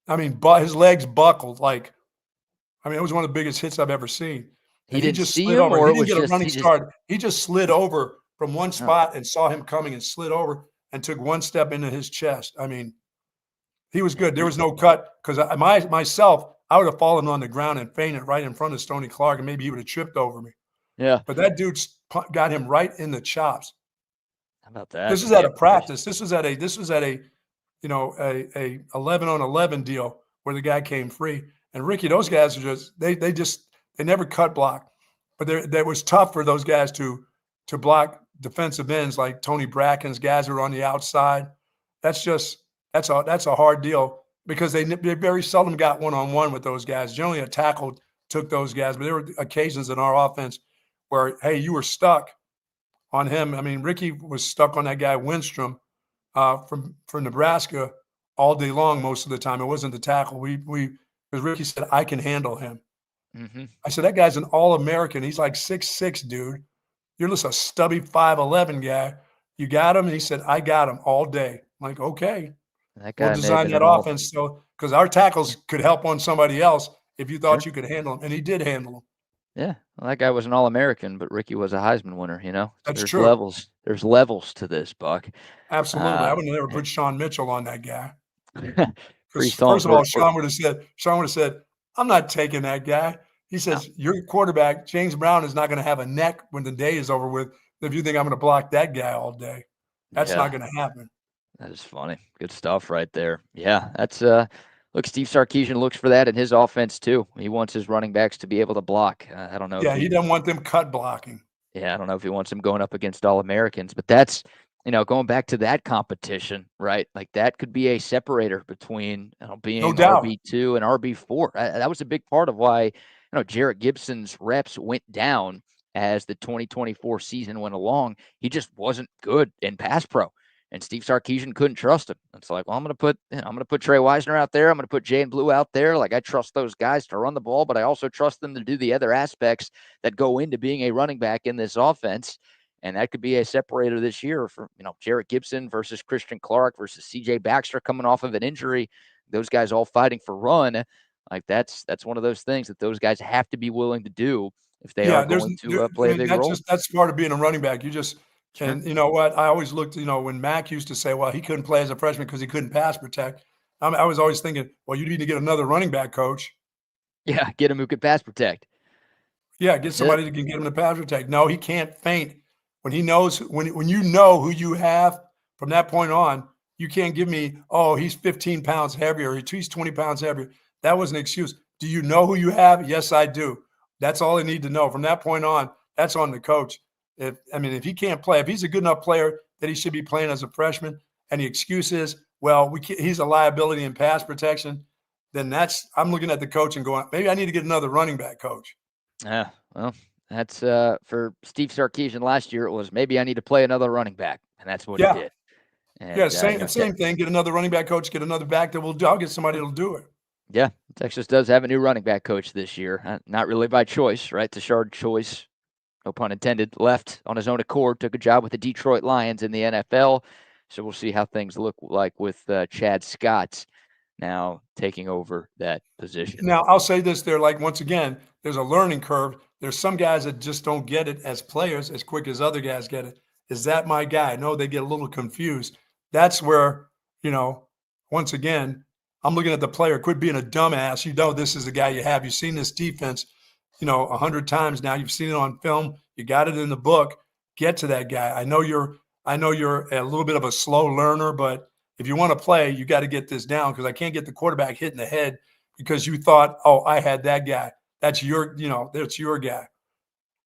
B: I mean, his legs buckled it was one of the biggest hits I've ever seen.
A: He didn't just
B: slid
A: see him,
B: over.
A: or
B: He didn't get a running start. He just slid over from one spot and saw him coming and slid over and took one step into his chest. I mean, he was good. There was no cut because myself, I would have fallen on the ground and fainted right in front of Stoney Clark, and maybe he would have tripped over me.
A: Yeah.
B: But that dude got him right in the chops.
A: How about that?
B: This is at a practice. This was at a 11-on-11 deal where the guy came free. And Ricky, those guys are just they never cut block, but that was tough for those guys to block defensive ends like Tony Bracken's guys who are on the outside. That's a hard deal because they very seldom got one-on-one with those guys. Generally, a tackle took those guys, but there were occasions in our offense where, hey, you were stuck on him. I mean, Ricky was stuck on that guy Winstrom from Nebraska all day long most of the time. It wasn't the tackle. Because Ricky said, I can handle him.
A: Mm-hmm.
B: I said, that guy's an All-American. He's like 6'6", dude. You're just a stubby 5'11" guy. You got him? And he said, I got him all day. I'm like, okay. We'll design that offense so because our tackles could help on somebody else if you thought you could handle him. And he did handle him.
A: Yeah. Well, that guy was an All-American, but Ricky was a Heisman winner,
B: That's
A: There's
B: true.
A: levels. There's levels to this, Buck.
B: Absolutely. I would have never put Sean Mitchell on that guy.
A: First
B: of all, Sean would have said, I'm not taking that guy. He says, your quarterback, James Brown, is not going to have a neck when the day is over with if you think I'm going to block that guy all day. That's not going to happen.
A: That is funny. Good stuff right there. Yeah, that's look, Steve Sarkisian looks for that in his offense too. He wants his running backs to be able to block. I don't know.
B: Yeah, he doesn't want them cut blocking.
A: Yeah, I don't know if he wants them going up against All-Americans, but that's going back to that competition, right? Like that could be a separator between being RB2 and RB4. That was a big part of why Jarrett Gibson's reps went down as the 2024 season went along. He just wasn't good in pass pro, and Steve Sarkisian couldn't trust him. It's like, well, I'm going to put Trey Wisner out there. I'm going to put Jane Blue out there. Like I trust those guys to run the ball, but I also trust them to do the other aspects that go into being a running back in this offense. And that could be a separator this year for, Jarrett Gibson versus Christian Clark versus CJ Baxter coming off of an injury. Those guys all fighting for run. Like that's one of those things that those guys have to be willing to do if they are going to play a big role.
B: That's part of being a running back. You just can, you know what? I always looked, when Mac used to say, well, he couldn't play as a freshman because he couldn't pass protect. I was always thinking, well, you need to get another running back coach.
A: Yeah, get him who could pass protect.
B: Yeah, get somebody that can get him to pass protect. No, he can't feint. When he knows, when you know who you have from that point on, you can't give me, oh, he's 15 pounds heavier, or he's 20 pounds heavier. That was an excuse. Do you know who you have? Yes, I do. That's all I need to know. From that point on, that's on the coach. If he can't play, if he's a good enough player that he should be playing as a freshman, and the excuse is, well, he's a liability in pass protection, then I'm looking at the coach and going, maybe I need to get another running back coach.
A: Yeah, well, that's for Steve Sarkisian last year. It was maybe I need to play another running back, and that's what he did. And,
B: same thing. Get another running back coach. Get another back that will do. I'll get somebody that'll do it.
A: Yeah, Texas does have a new running back coach this year. Not really by choice, right? Tashard Choice, no pun intended, left on his own accord, took a job with the Detroit Lions in the NFL. So we'll see how things look like with Chad Scott now taking over that position.
B: Now, I'll say this there, once again, there's a learning curve. There's some guys that just don't get it as players as quick as other guys get it. Is that my guy? No, they get a little confused. That's where, once again, I'm looking at the player. Quit being a dumbass. This is the guy you have. You've seen this defense, 100 times now. You've seen it on film. You got it in the book. Get to that guy. I know you're a little bit of a slow learner, but if you want to play, you got to get this down because I can't get the quarterback hit in the head because you thought, oh, I had that guy. That's your guy.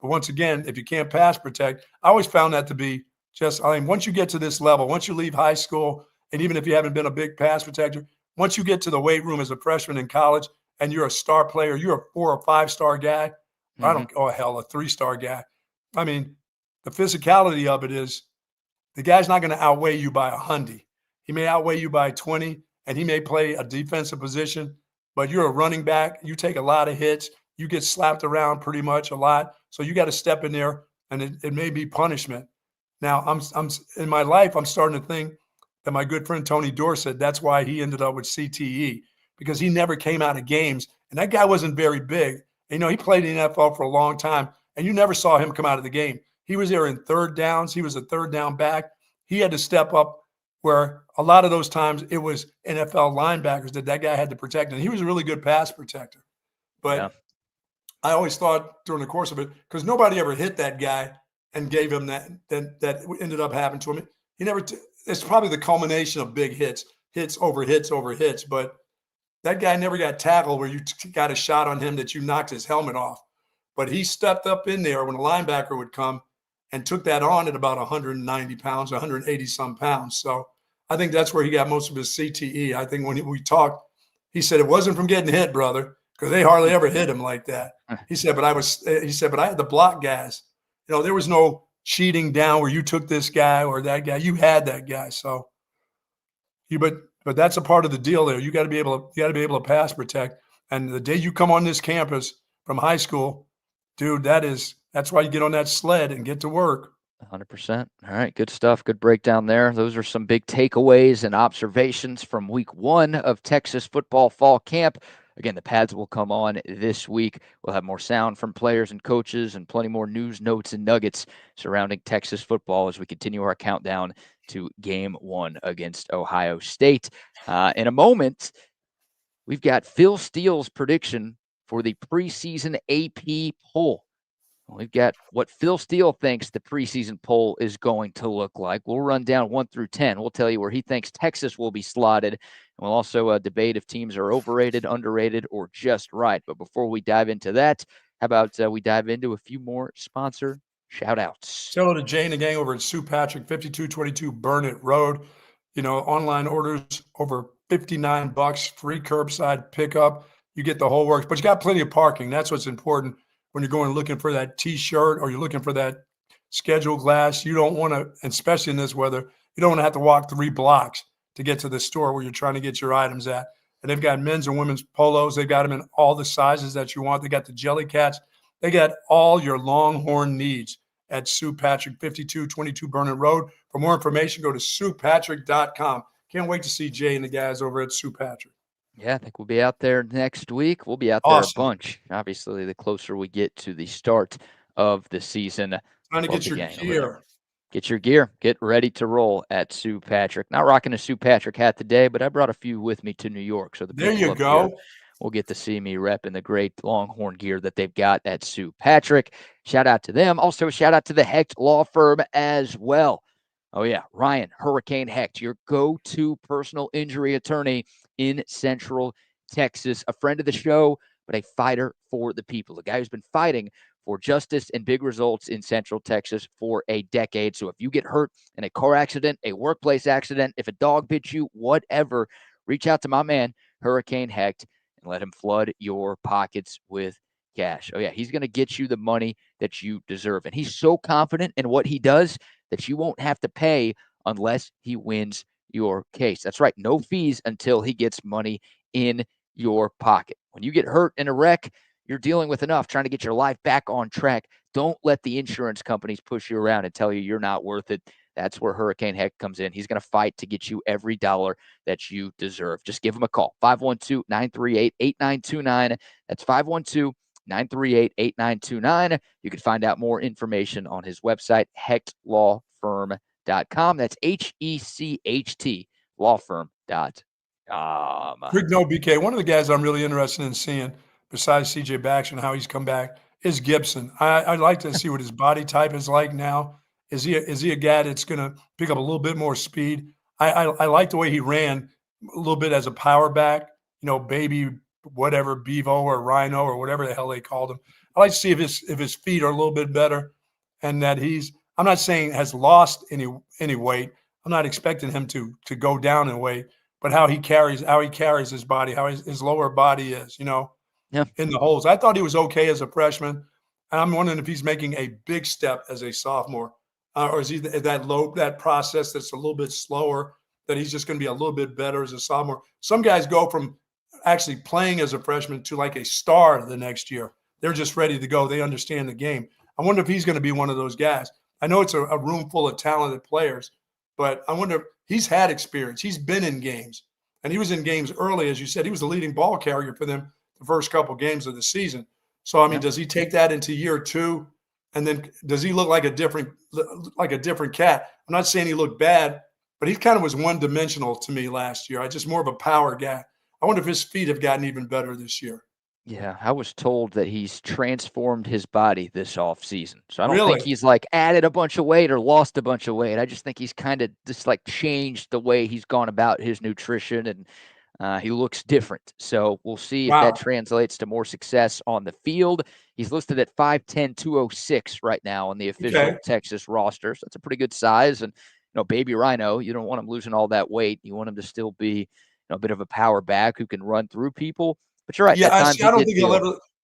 B: But once again, if you can't pass protect, I always found that to be just, I mean, once you get to this level, once you leave high school, and even if you haven't been a big pass protector, once you get to the weight room as a freshman in college and you're a star player, you're a 4 or 5-star guy, a 3-star guy. I mean, the physicality of it is the guy's not going to outweigh you by 100. He may outweigh you by 20, and he may play a defensive position, but you're a running back. You take a lot of hits. You get slapped around pretty much a lot. So you got to step in there, and it may be punishment. Now, I'm in my life, I'm starting to think that my good friend Tony Dorsett, that's why he ended up with CTE, because he never came out of games. And that guy wasn't very big. You know, he played in the NFL for a long time, and you never saw him come out of the game. He was there in third downs. He was a third down back. He had to step up where a lot of those times it was NFL linebackers that guy had to protect. And he was a really good pass protector. But I always thought during the course of it, because nobody ever hit that guy and gave him that ended up happening to him. He never it's probably the culmination of big hits over hits. But that guy never got tackled where you got a shot on him that you knocked his helmet off. But he stepped up in there when a linebacker would come and took that on at about 190 pounds, 180 some pounds. So I think that's where he got most of his CTE. I think when we talked, he said it wasn't from getting hit, brother, because they hardly ever hit him like that. He said, but I had to block guys. You know, there was no cheating down where you took this guy or that guy. You had that guy. So but that's a part of the deal there. You got to be able to pass protect. And the day you come on this campus from high school, dude, that's why you get on that sled and get to work.
A: 100%. All right, good stuff. Good breakdown there. Those are some big takeaways and observations from week 1 of Texas football fall camp. Again, the pads will come on this week. We'll have more sound from players and coaches and plenty more news, notes, and nuggets surrounding Texas football as we continue our countdown to game 1 against Ohio State. In a moment, we've got Phil Steele's prediction for the preseason AP poll. We've got what Phil Steele thinks the preseason poll is going to look like. We'll run down 1 through 10. We'll tell you where he thinks Texas will be slotted. And we'll also debate if teams are overrated, underrated, or just right. But before we dive into that, how about we dive into a few more sponsor shout-outs.
B: Hello to Jay and the gang over at Sue Patrick, 5222 Burnett Road. You know, online orders over $59, free curbside pickup. You get the whole works, but you got plenty of parking. That's what's important. When you're going looking for that T-shirt or you're looking for that schedule glass, you don't want to, especially in this weather, you don't want to have to walk 3 blocks to get to the store where you're trying to get your items at. And they've got men's and women's polos. They've got them in all the sizes that you want. They got the jelly cats. They got all your Longhorn needs at Sue Patrick, 5222 Burnett Road. For more information, go to SuePatrick.com. Can't wait to see Jay and the guys over at Sue Patrick.
A: Yeah, I think we'll be out there next week. We'll be out there a bunch. Obviously, the closer we get to the start of the season.
B: Trying to get your gear.
A: Get your gear. Get ready to roll at Sue Patrick. Not rocking a Sue Patrick hat today, but I brought a few with me to New York. So
B: there you go.
A: Will get to see me repping the great Longhorn gear that they've got at Sue Patrick. Shout out to them. Also, shout out to the Hecht Law Firm as well. Oh, yeah. Ryan, Hurricane Hecht, your go-to personal injury attorney in Central Texas. A friend of the show, but a fighter for the people. A guy who's been fighting for justice and big results in Central Texas for a decade. So if you get hurt in a car accident, a workplace accident, if a dog bit you, whatever, reach out to my man, Hurricane Hecht, and let him flood your pockets with cash. Oh, yeah, he's going to get you the money that you deserve. And he's so confident in what he does that you won't have to pay unless he wins your case. That's right. No fees until he gets money in your pocket. When you get hurt in a wreck, you're dealing with enough trying to get your life back on track. Don't let the insurance companies push you around and tell you you're not worth it. That's where Hurricane Hecht comes in. He's going to fight to get you every dollar that you deserve. Just give him a call. 512-938-8929. That's 512-938-8929. You can find out more information on his website, hechtlawfirm.com. That's HECHT lawfirm.com.
B: Quick note, BK, one of the guys I'm really interested in seeing, besides CJ Baxter and how he's come back, is Gibson. I'd like to see what his body type is like now. Is he a guy that's going to pick up a little bit more speed? I like the way he ran a little bit as a power back, baby whatever, Bevo or Rhino or whatever the hell they called him. I like to see if his feet are a little bit better, and that I'm not saying has lost any weight. I'm not expecting him to go down in weight, but how he carries his body, how his lower body is, in the holes. I thought he was okay as a freshman, and I'm wondering if he's making a big step as a sophomore, or is he that process that's a little bit slower, that he's just going to be a little bit better as a sophomore. Some guys go from actually playing as a freshman to like a star the next year. They're just ready to go. They understand the game. I wonder if he's going to be one of those guys. I know it's a room full of talented players, but I wonder if he's had experience. He's been in games, and he was in games early, as you said. He was the leading ball carrier for them the first couple games of the season. So, I mean, does he take that into year 2? And then does he look like a different cat? I'm not saying he looked bad, but he kind of was one-dimensional to me last year. I just more of a power guy. I wonder if his feet have gotten even better this year.
A: Yeah, I was told that he's transformed his body this offseason. So I don't
B: Really?
A: think he's like added a bunch of weight or lost a bunch of weight. I just think he's kind of just like changed the way he's gone about his nutrition, and he looks different. So we'll see if that translates to more success on the field. He's listed at 5'10", 206 right now on the official Texas roster. So that's a pretty good size. And, baby Rhino, you don't want him losing all that weight. You want him to still be a bit of a power back who can run through people. But you're right.
B: Yeah, I don't think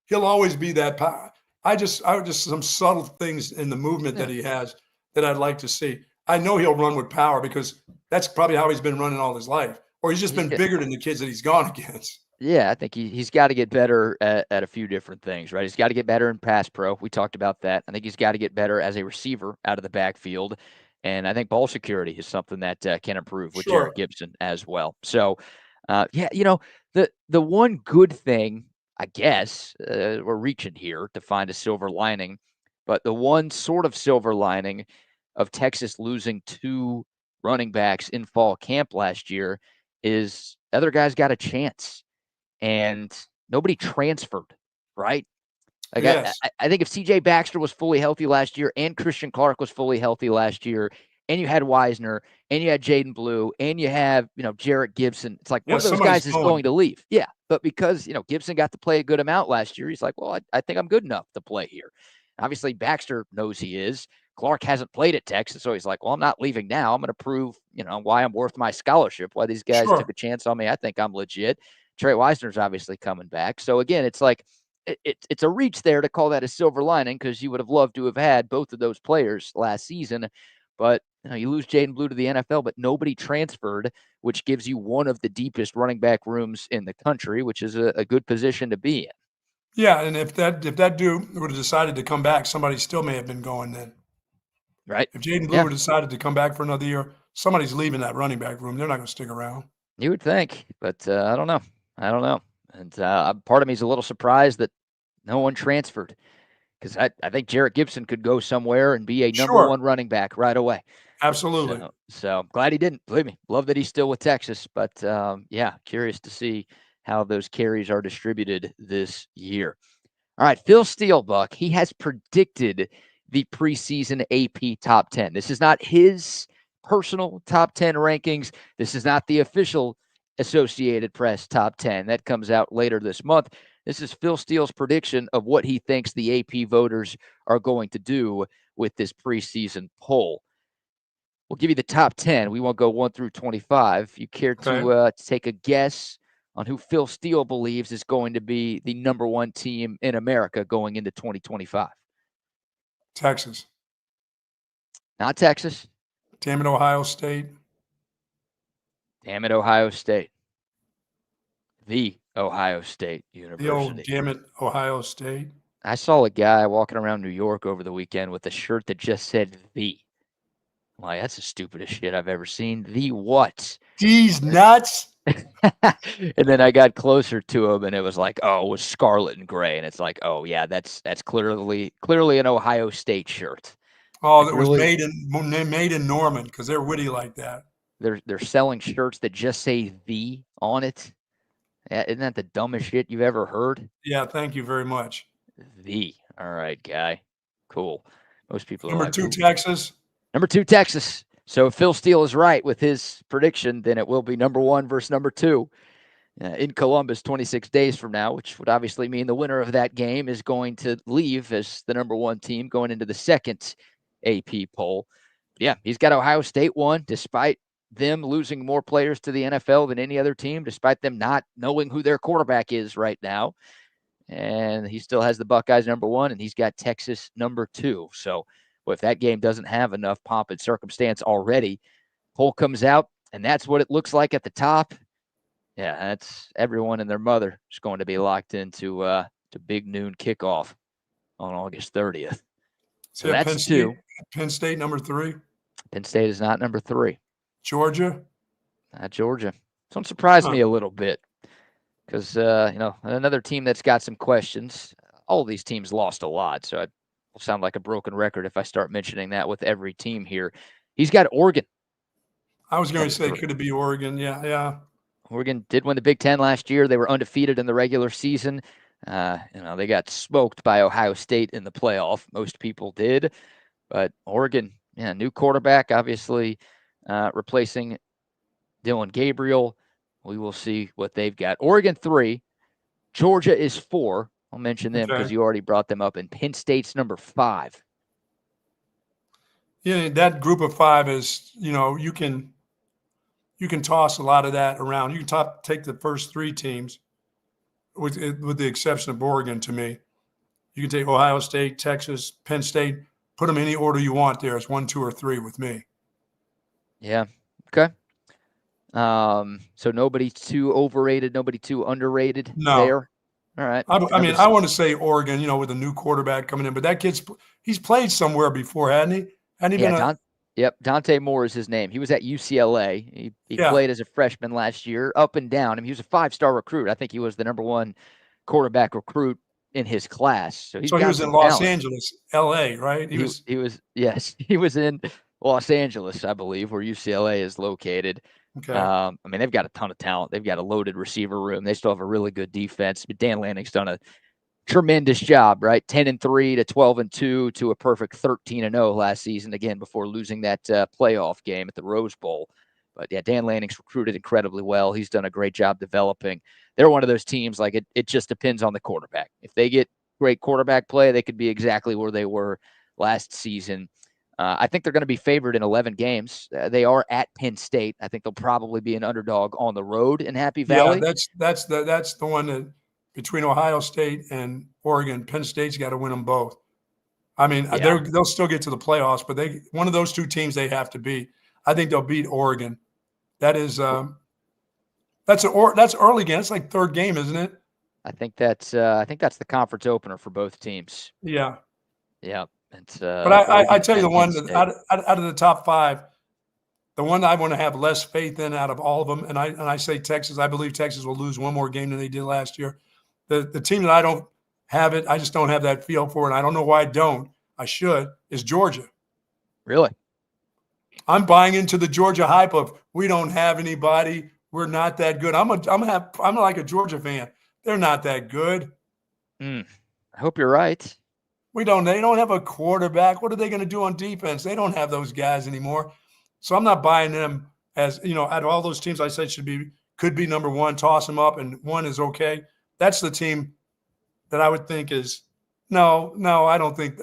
B: he'll always be that power. I just some subtle things in the movement that he has that I'd like to see. I know he'll run with power because that's probably how he's been running all his life. Or he's just been bigger than the kids that he's gone against.
A: Yeah, I think he's got to get better at a few different things, right? He's got to get better in pass pro. We talked about that. I think he's got to get better as a receiver out of the backfield. And I think ball security is something that can improve with Jarrett Gibson as well. So, the one good thing, I guess, we're reaching here to find a silver lining, but the one sort of silver lining of Texas losing 2 running backs in fall camp last year is other guys got a chance, and nobody transferred, right? Like I think if C.J. Baxter was fully healthy last year and Christian Clark was fully healthy last year, and you had Wisner, and you had Jaden Blue, and you have, Jarrett Gibson, it's like one of those guys is going to leave. Yeah, but because, Gibson got to play a good amount last year, he's like, well, I think I'm good enough to play here. Obviously, Baxter knows he is. Clark hasn't played at Texas, so he's like, well, I'm not leaving now. I'm going to prove, why I'm worth my scholarship, why these guys took a chance on me. I think I'm legit. Trey Wisner's obviously coming back. So, again, it's like it's a reach there to call that a silver lining because you would have loved to have had both of those players last season. But you lose Jaden Blue to the NFL, but nobody transferred, which gives you one of the deepest running back rooms in the country, which is a good position to be in.
B: Yeah, and if that dude would have decided to come back, somebody still may have been going then.
A: Right.
B: If Jaden Blue would have decided to come back for another year, somebody's leaving that running back room. They're not going to stick around.
A: You would think, but I don't know. And part of me is a little surprised that no one transferred. Because I think Jarrett Gibson could go somewhere and be a number 1 running back right away.
B: Absolutely.
A: So glad he didn't. Believe me, love that he's still with Texas. But, curious to see how those carries are distributed this year. All right, Phil Steele, Buck, he has predicted the preseason AP top 10. This is not his personal top 10 rankings. This is not the official Associated Press top 10. That comes out later this month. This is Phil Steele's prediction of what he thinks the AP voters are going to do with this preseason poll. We'll give you the top 10. We won't go 1 through 25. You care to take a guess on who Phil Steele believes is going to be the number 1 team in America going into 2025?
B: Texas.
A: Not Texas.
B: Damn it, Ohio State.
A: Damn it, Ohio State. The Ohio State University.
B: The old damn it, Ohio State.
A: I saw a guy walking around New York over the weekend with a shirt that just said "the." I'm like, that's the stupidest shit I've ever seen. The what?
B: These nuts.
A: And then I got closer to him, and it was like, oh, it was scarlet and gray, and it's like, oh yeah, that's clearly an Ohio State shirt.
B: Oh, that was made in Norman because they're witty like that.
A: They're selling shirts that just say "the" on it. Isn't that the dumbest shit you've ever heard?
B: Yeah, thank you very much.
A: The. All right, guy. Cool. Most people are
B: number
A: like,
B: 2, Texas.
A: Number 2, Texas. So if Phil Steele is right with his prediction, then it will be number 1 versus number 2. in Columbus 26 days from now, which would obviously mean the winner of that game is going to leave as the number 1 team going into the second AP poll. Yeah, he's got Ohio State 1, despite them losing more players to the NFL than any other team, despite them not knowing who their quarterback is right now. And he still has the Buckeyes number 1, and he's got Texas number 2. So if that game doesn't have enough pomp and circumstance already, poll comes out, and that's what it looks like at the top. Yeah, that's everyone and their mother is going to be locked into to big noon kickoff on August 30th. So that's
B: Penn
A: 2.
B: Penn State number 3.
A: Penn State is not number 3.
B: Georgia.
A: Not Georgia. Don't surprise me a little bit because another team that's got some questions. All of these teams lost a lot, so I will sound like a broken record if I start mentioning that with every team here. He's got Oregon.
B: I was going to say, could it be Oregon? Yeah.
A: Oregon did win the Big Ten last year. They were undefeated in the regular season. They got smoked by Ohio State in the playoff. Most people did. But Oregon, new quarterback, obviously replacing Dylan Gabriel. We will see what they've got. Oregon 3. Georgia is 4. I'll mention them because you already brought them up. And Penn State's number 5.
B: Yeah, that group of 5 is, you can toss a lot of that around. You can take the first 3 teams, with the exception of Oregon to me. You can take Ohio State, Texas, Penn State, put them any order you want there. It's 1, 2, or 3 with me.
A: Yeah. Okay. So nobody too overrated, nobody too underrated there. All right.
B: I want to say Oregon, with a new quarterback coming in, but that he's played somewhere before, hadn't he? Hadn't he been
A: Dante Moore is his name. He was at UCLA. He played as a freshman last year, up and down. He was a 5-star recruit. I think he was the number 1 quarterback recruit in his class. So he
B: was in Los Angeles, LA, right?
A: He was in Los Angeles, I believe, where UCLA is located.
B: Okay.
A: They've got a ton of talent. They've got a loaded receiver room. They still have a really good defense. But Dan Lanning's done a tremendous job, right? 10-3 to 12-2 to a perfect 13-0 last season, again, before losing that playoff game at the Rose Bowl. But yeah, Dan Lanning's recruited incredibly well. He's done a great job developing. They're one of those teams, like it just depends on the quarterback. If they get great quarterback play, they could be exactly where they were last season. I think they're going to be favored in 11 games. They are at Penn State. I think they'll probably be an underdog on the road in Happy Valley.
B: Yeah, that's the one that between Ohio State and Oregon, Penn State's got to win them both. They'll still get to the playoffs, but one of those 2 teams they have to beat. I think they'll beat Oregon. That is that's early game. It's like 3rd game, isn't it?
A: I think that's the conference opener for both teams.
B: Yeah.
A: Yeah.
B: But I tell you the one that out of the top 5, the one that I want to have less faith in out of all of them, and I say Texas. I believe Texas will lose one more game than they did last year. The team that I don't have it, I just don't have that feel for it. And I don't know why I don't. I should, is Georgia.
A: Really?
B: I'm buying into the Georgia hype of we don't have anybody. We're not that good. I'm like a Georgia fan. They're not that good.
A: I hope you're right.
B: They don't have a quarterback. What are they going to do on defense? They don't have those guys anymore. So I'm not buying them as, out of all those teams I said could be number 1, toss them up, and 1 is okay. That's the team that I would think is no, I don't think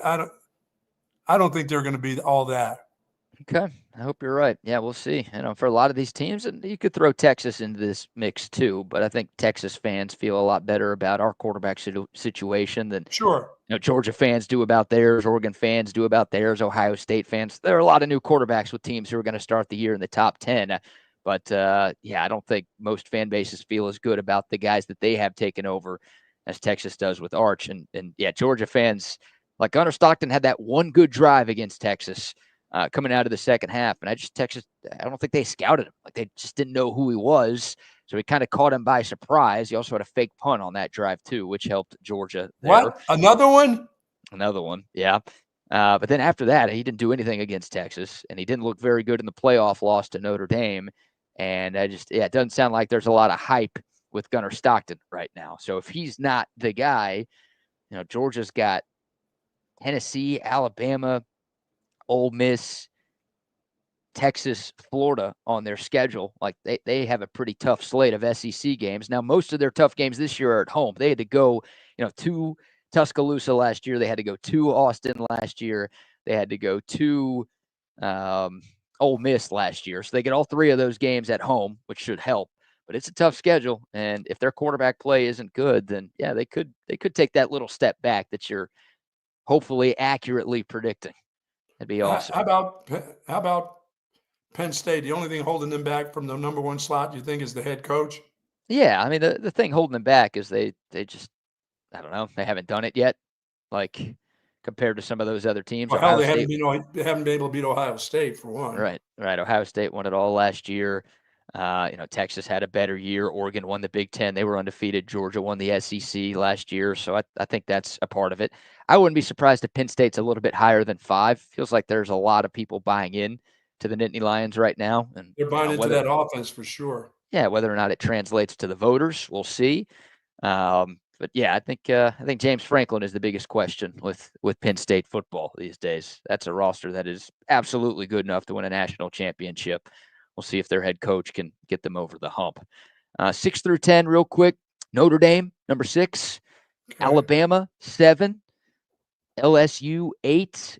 B: they're going to be all that.
A: Okay. I hope you're right. Yeah, we'll see. For a lot of these teams, and you could throw Texas into this mix too, but I think Texas fans feel a lot better about our quarterback situation than Georgia fans do about theirs, Oregon fans do about theirs, Ohio State fans. There are a lot of new quarterbacks with teams who are going to start the year in the top 10. But, I don't think most fan bases feel as good about the guys that they have taken over as Texas does with Arch. And Georgia fans, like Gunnar Stockton had that one good drive against Texas coming out of the second half. And Texas, I don't think they scouted him. Like, they just didn't know who he was. So he kind of caught him by surprise. He also had a fake punt on that drive, too, which helped Georgia there.
B: What? Another one?
A: Another one, yeah. But then after that, he didn't do anything against Texas, and he didn't look very good in the playoff loss to Notre Dame. And it doesn't sound like there's a lot of hype with Gunnar Stockton right now. So if he's not the guy, Georgia's got Tennessee, Alabama, Ole Miss, Texas, Florida on their schedule. Like they have a pretty tough slate of SEC games. Now, most of their tough games this year are at home. They had to go, to Tuscaloosa last year. They had to go to Austin last year. They had to go to Ole Miss last year. So they get all three of those games at home, which should help. But it's a tough schedule, and if their quarterback play isn't good, then yeah, they could take that little step back that you're hopefully accurately predicting. That'd be awesome.
B: How about Penn State? The only thing holding them back from the number one slot, you think, is the head coach?
A: Yeah, I mean the thing holding them back is they just, I don't know, they haven't done it yet. Like compared to some of those other teams.
B: Well, hell, they haven't been able to beat Ohio State for one.
A: Right. Ohio State won it all last year. Texas had a better year. Oregon won the Big Ten. They were undefeated. Georgia won the SEC last year. So I think that's a part of it. I wouldn't be surprised if Penn State's a little bit higher than 5. Feels like there's a lot of people buying in to the Nittany Lions right now. And
B: they're buying into that offense for sure.
A: Yeah, whether or not it translates to the voters, we'll see. But yeah, I think James Franklin is the biggest question with Penn State football these days. That's a roster that is absolutely good enough to win a national championship. We'll see if their head coach can get them over the hump. 6 through 10, real quick. Notre Dame, number 6. Okay. Alabama, 7. LSU, 8.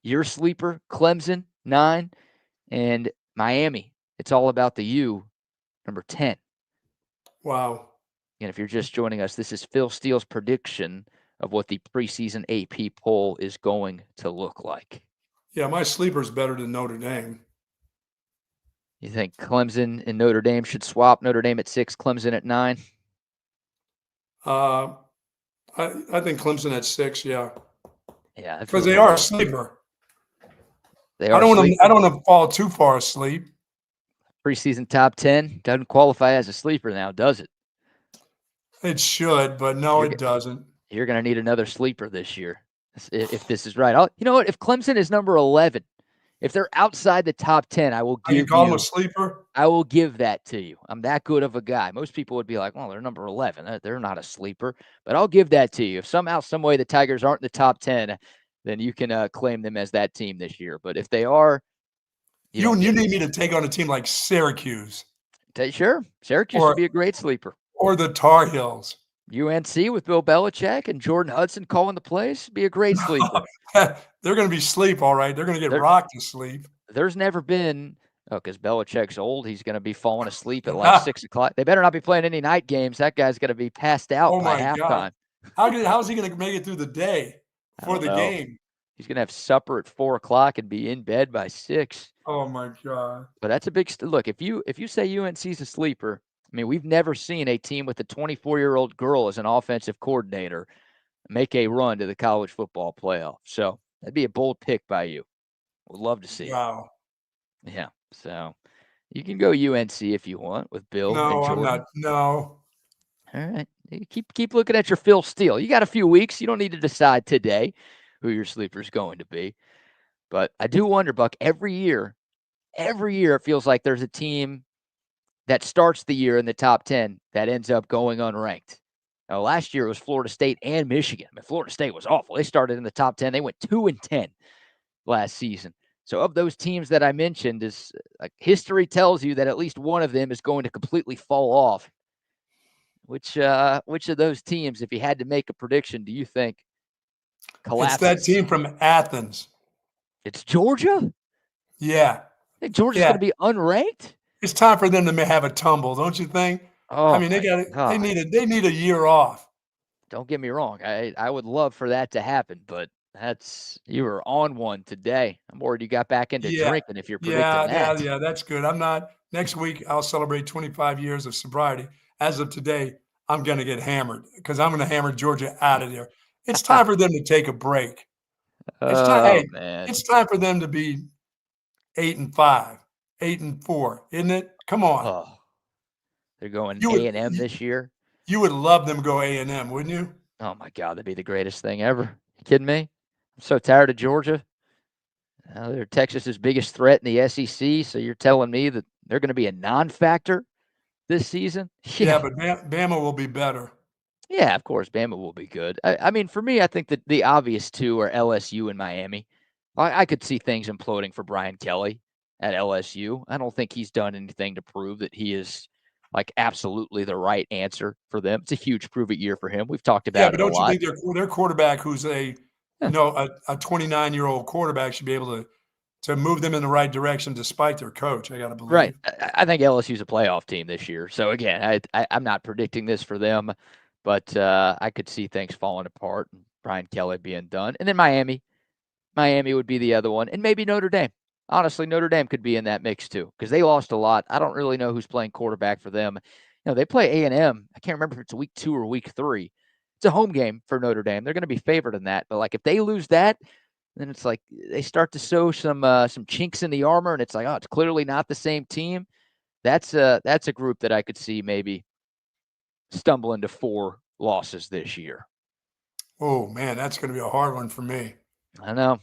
A: Your sleeper, Clemson, 9. And Miami, it's all about the U, number 10.
B: Wow.
A: And if you're just joining us, this is Phil Steele's prediction of what the preseason AP poll is going to look like.
B: Yeah, my sleeper's better than Notre Dame.
A: You think Clemson and Notre Dame should swap? Notre Dame at 6, Clemson at 9?
B: I think Clemson at 6, yeah.
A: Yeah.
B: Because they are a sleeper.
A: They are.
B: I don't want to fall too far asleep.
A: Preseason top 10 doesn't qualify as a sleeper now, does it?
B: It should, but no, it doesn't.
A: You're going to need another sleeper this year if this is right. You know what? If Clemson is number 11, if they're outside the top 10, I will give you.
B: Call them a sleeper?
A: I will give that to you. I'm that good of a guy. Most people would be like, well, they're number 11. They're not a sleeper. But I'll give that to you. If somehow, some way the Tigers aren't in the top 10, then you can claim them as that team this year. But if they are.
B: You need me to take on a team like Syracuse.
A: Sure. Syracuse would be a great sleeper.
B: Or the Tar Heels.
A: UNC with Bill Belichick and Jordan Hudson calling the plays be a great sleeper.
B: They're going to be sleep, all right. They're going to get rocked to sleep.
A: There's never been, because Belichick's old, he's going to be falling asleep at like 6 o'clock. They better not be playing any night games. That guy's going to be passed out by halftime.
B: How's he going to make it through the day for the game?
A: He's going to have supper at 4 o'clock and be in bed by 6.
B: Oh, my God.
A: But that's a big look. If you say UNC's a sleeper, I mean, we've never seen a team with a 24-year-old girl as an offensive coordinator make a run to the college football playoff. So that'd be a bold pick by you. Would love to see it.
B: Wow.
A: Yeah. So you can go UNC if you want with Bill and Jordan.
B: I'm not. No.
A: All right. Keep looking at your Phil Steele. You got a few weeks. You don't need to decide today who your sleeper is going to be. But I do wonder, Buck, every year it feels like there's a team that starts the year in the top 10 that ends up going unranked. Now, last year it was Florida State and Michigan. I mean, Florida State was awful. They started in the top 10. They went 2-10 last season. So of those teams that I mentioned, is like history tells you that at least one of them is going to completely fall off. Which of those teams, if you had to make a prediction, do you think collapses?
B: It's that team from Athens.
A: It's Georgia?
B: Yeah.
A: I think Georgia's going to be unranked?
B: It's time for them to have a tumble, don't you think?
A: Oh,
B: I mean, they need a year off.
A: Don't get me wrong. I would love for that to happen, but you were on one today. I'm worried you got back into drinking if you're predicting that.
B: Yeah, that's good. I'm not. Next week, I'll celebrate 25 years of sobriety. As of today, I'm going to get hammered because I'm going to hammer Georgia out of there. It's time for them to take a break. It's time for them to be 8-5. 8-4, isn't it? Come on.
A: Oh, they're going A&M this year.
B: You would love them to go A&M, wouldn't you?
A: Oh my God, that'd be the greatest thing ever. You kidding me? I'm so tired of Georgia. They're Texas's biggest threat in the SEC. So you're telling me that they're going to be a non-factor this season?
B: Yeah, but Bama will be better.
A: Yeah, of course, Bama will be good. I mean, for me, I think that the obvious two are LSU and Miami. I could see things imploding for Brian Kelly at LSU. I don't think he's done anything to prove that he is like absolutely the right answer for them. It's a huge prove-it year for him. We've talked about
B: but
A: it a
B: don't you
A: lot.
B: think their quarterback, who's a 29-year-old quarterback, should be able to move them in the right direction despite their coach? I got to believe.
A: Right. I think LSU's a playoff team this year. So again, I'm not predicting this for them, but I could see things falling apart and Brian Kelly being done. And then Miami would be the other one, and maybe Notre Dame. Honestly, Notre Dame could be in that mix too because they lost a lot. I don't really know who's playing quarterback for them. They play A&M. I can't remember if it's week 2 or week 3. It's a home game for Notre Dame. They're going to be favored in that. But like if they lose that, then it's like they start to show some chinks in the armor, and it's like, oh, it's clearly not the same team. That's a group that I could see maybe stumbling to 4 losses this year.
B: Oh man, that's going to be a hard one for me.
A: I know.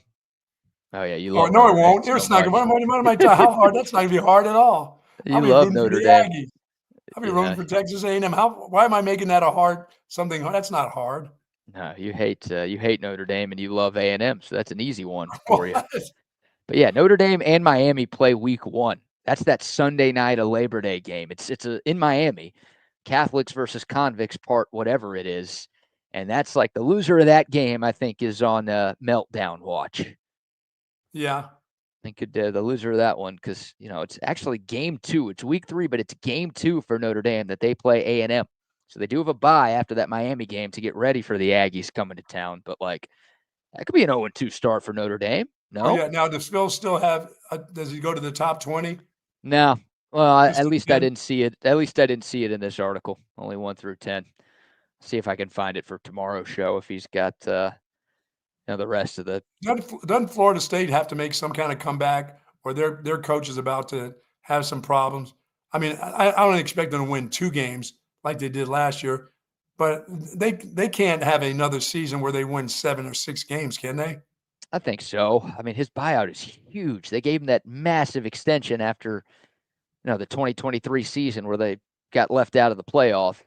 A: Oh yeah, you love.
B: No,
A: Notre
B: it won't.
A: Dame
B: It's
A: so
B: not. What am I talking? How hard? That's not going to be hard at all.
A: You love Notre Dame.
B: I'll be rooting for Texas A&M. Why am I making that a hard something? That's not hard.
A: No, you hate Notre Dame and you love A&M, so that's an easy one for you. But yeah, Notre Dame and Miami play week 1. That's that Sunday night, a Labor Day game. It's in Miami, Catholics versus convicts, part whatever it is, and that's like the loser of that game. I think is on meltdown watch.
B: Yeah,
A: I think the loser of that one because it's actually game 2. It's week 3, but it's game 2 for Notre Dame that they play A&M. So they do have a bye after that Miami game to get ready for the Aggies coming to town. But like that could be an 0-2 start for Notre Dame. No.
B: Oh, yeah. Now does Phil still have? Does he go to the top 20?
A: No. Well, at least I didn't see it. At least I didn't see it in this article. Only 1 through 10. See if I can find it for tomorrow's show. If he's got the rest of the.
B: Doesn't Florida State have to make some kind of comeback, or their coach is about to have some problems? I mean, I don't expect them to win 2 games like they did last year, but they can't have another season where they win 7 or 6 games, can they?
A: I think so. I mean, his buyout is huge. They gave him that massive extension after, the 2023 season where they got left out of the playoff.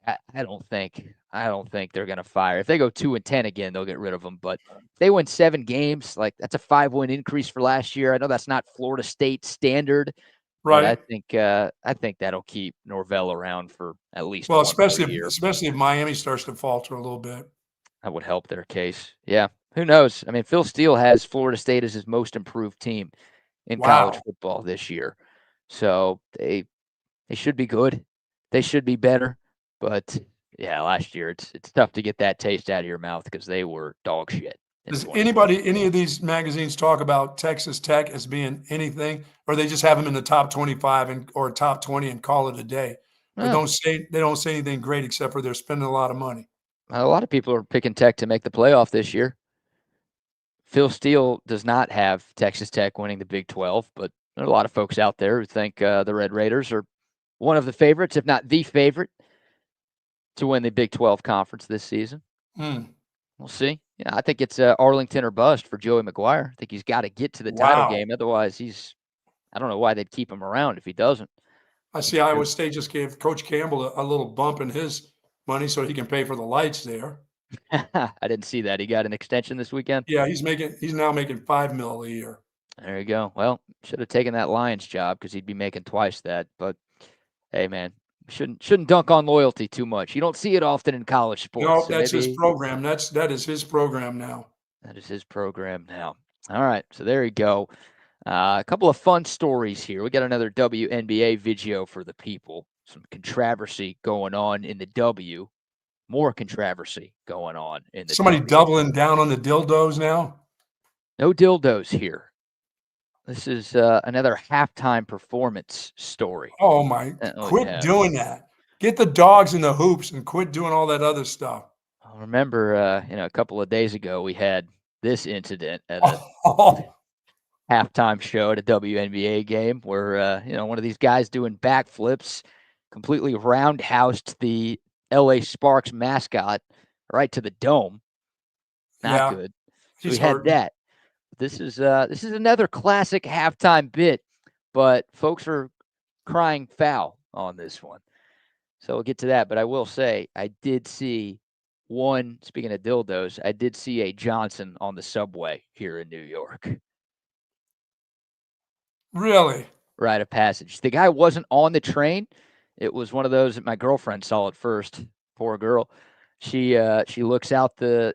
A: I don't think they're going to fire. If they go 2-10 again, they'll get rid of him. But if they win 7 games, like that's a 5-win increase for last year. I know that's not Florida State standard,
B: right?
A: But I think that'll keep Norvell around for at least
B: especially
A: if
B: Miami starts to falter a little bit.
A: That would help their case. Yeah, who knows? I mean, Phil Steele has Florida State as his most improved team in college football this year, so they should be good. They should be better. But yeah, last year it's tough to get that taste out of your mouth because they were dog shit.
B: Does any of these magazines talk about Texas Tech as being anything, or they just have them in the top 25 or top 20 and call it a day? They don't say anything great except for they're spending a lot of money.
A: A lot of people are picking Tech to make the playoff this year. Phil Steele does not have Texas Tech winning the Big 12, but there are a lot of folks out there who think the Red Raiders are one of the favorites, if not the favorite, to win the Big 12 conference this season. We'll see. Yeah, I think it's Arlington or bust for Joey McGuire. I think he's got to get to the title game. Otherwise, I don't know why they'd keep him around if he doesn't.
B: I see Iowa State just gave Coach Campbell a little bump in his money so he can pay for the lights there.
A: I didn't see that. He got an extension this weekend?
B: Yeah, he's now making $5 million a year.
A: There you go. Well, should have taken that Lions job because he'd be making twice that. But hey, man, shouldn't dunk on loyalty too much. You don't see it often in college sports.
B: No, that's his program. That is his program now.
A: That is his program now. All right, so there you go. A couple of fun stories here. We got another WNBA video for the people. Some controversy going on in the W. More controversy going on in the
B: Somebody
A: W.
B: doubling down on the dildos now?
A: No dildos here. This is another halftime performance story.
B: Oh, my. Quit doing that. Get the dogs in the hoops and quit doing all that other stuff.
A: I remember, a couple of days ago, we had this incident at a halftime show at a WNBA game where, one of these guys doing backflips completely roundhoused the LA Sparks mascot right to the dome. Not good. So we had that. This is another classic halftime bit, but folks are crying foul on this one. So we'll get to that. But I will say I did see speaking of dildos, I did see a Johnson on the subway here in New York.
B: Really?
A: Rite of passage. The guy wasn't on the train. It was one of those that my girlfriend saw it first. Poor girl. She looked out the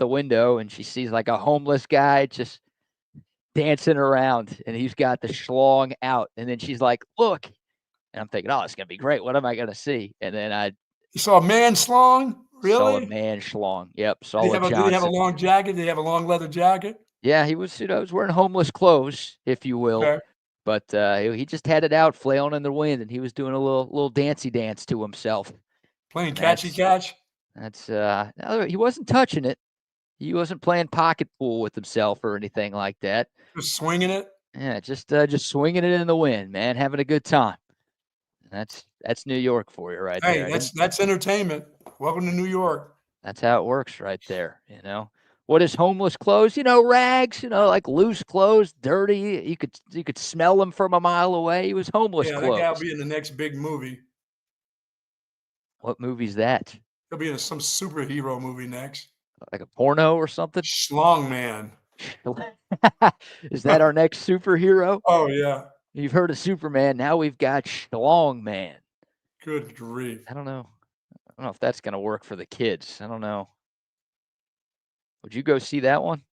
A: window and she sees like a homeless guy just dancing around, and he's got the schlong out. And then she's like, "Look," and I'm thinking, "Oh, it's gonna be great. What am I gonna see?" And then
B: You saw a man schlong?
A: saw a
B: Really?
A: man schlong. Yep,
B: Did
A: Solid
B: he have a
A: Johnson.
B: long jacket? Did he have a long leather jacket?
A: Yeah, he was, was wearing homeless clothes, if you will.
B: Okay.
A: But he just had it out, flailing in the wind, and he was doing a little dancey dance to himself.
B: Playing catchy catch?
A: That's no, he wasn't touching it. He wasn't playing pocket pool with himself or anything like that.
B: Just swinging it?
A: Yeah, just swinging it in the wind, man, having a good time. That's New York for you right there.
B: Hey, that's entertainment. Welcome to New York.
A: That's how it works right there, What is homeless clothes? Rags, like loose clothes, dirty. You could smell them from a mile away. He was homeless
B: Yeah,
A: clothes.
B: that guy will be in the next big movie.
A: What movie's that?
B: He'll be in some superhero movie next.
A: Like a porno or something?
B: Schlong Man.
A: Is that our next superhero?
B: Oh, yeah.
A: You've heard of Superman. Now we've got Schlong Man.
B: Good grief.
A: I don't know if that's going to work for the kids. I don't know. Would you go see that one?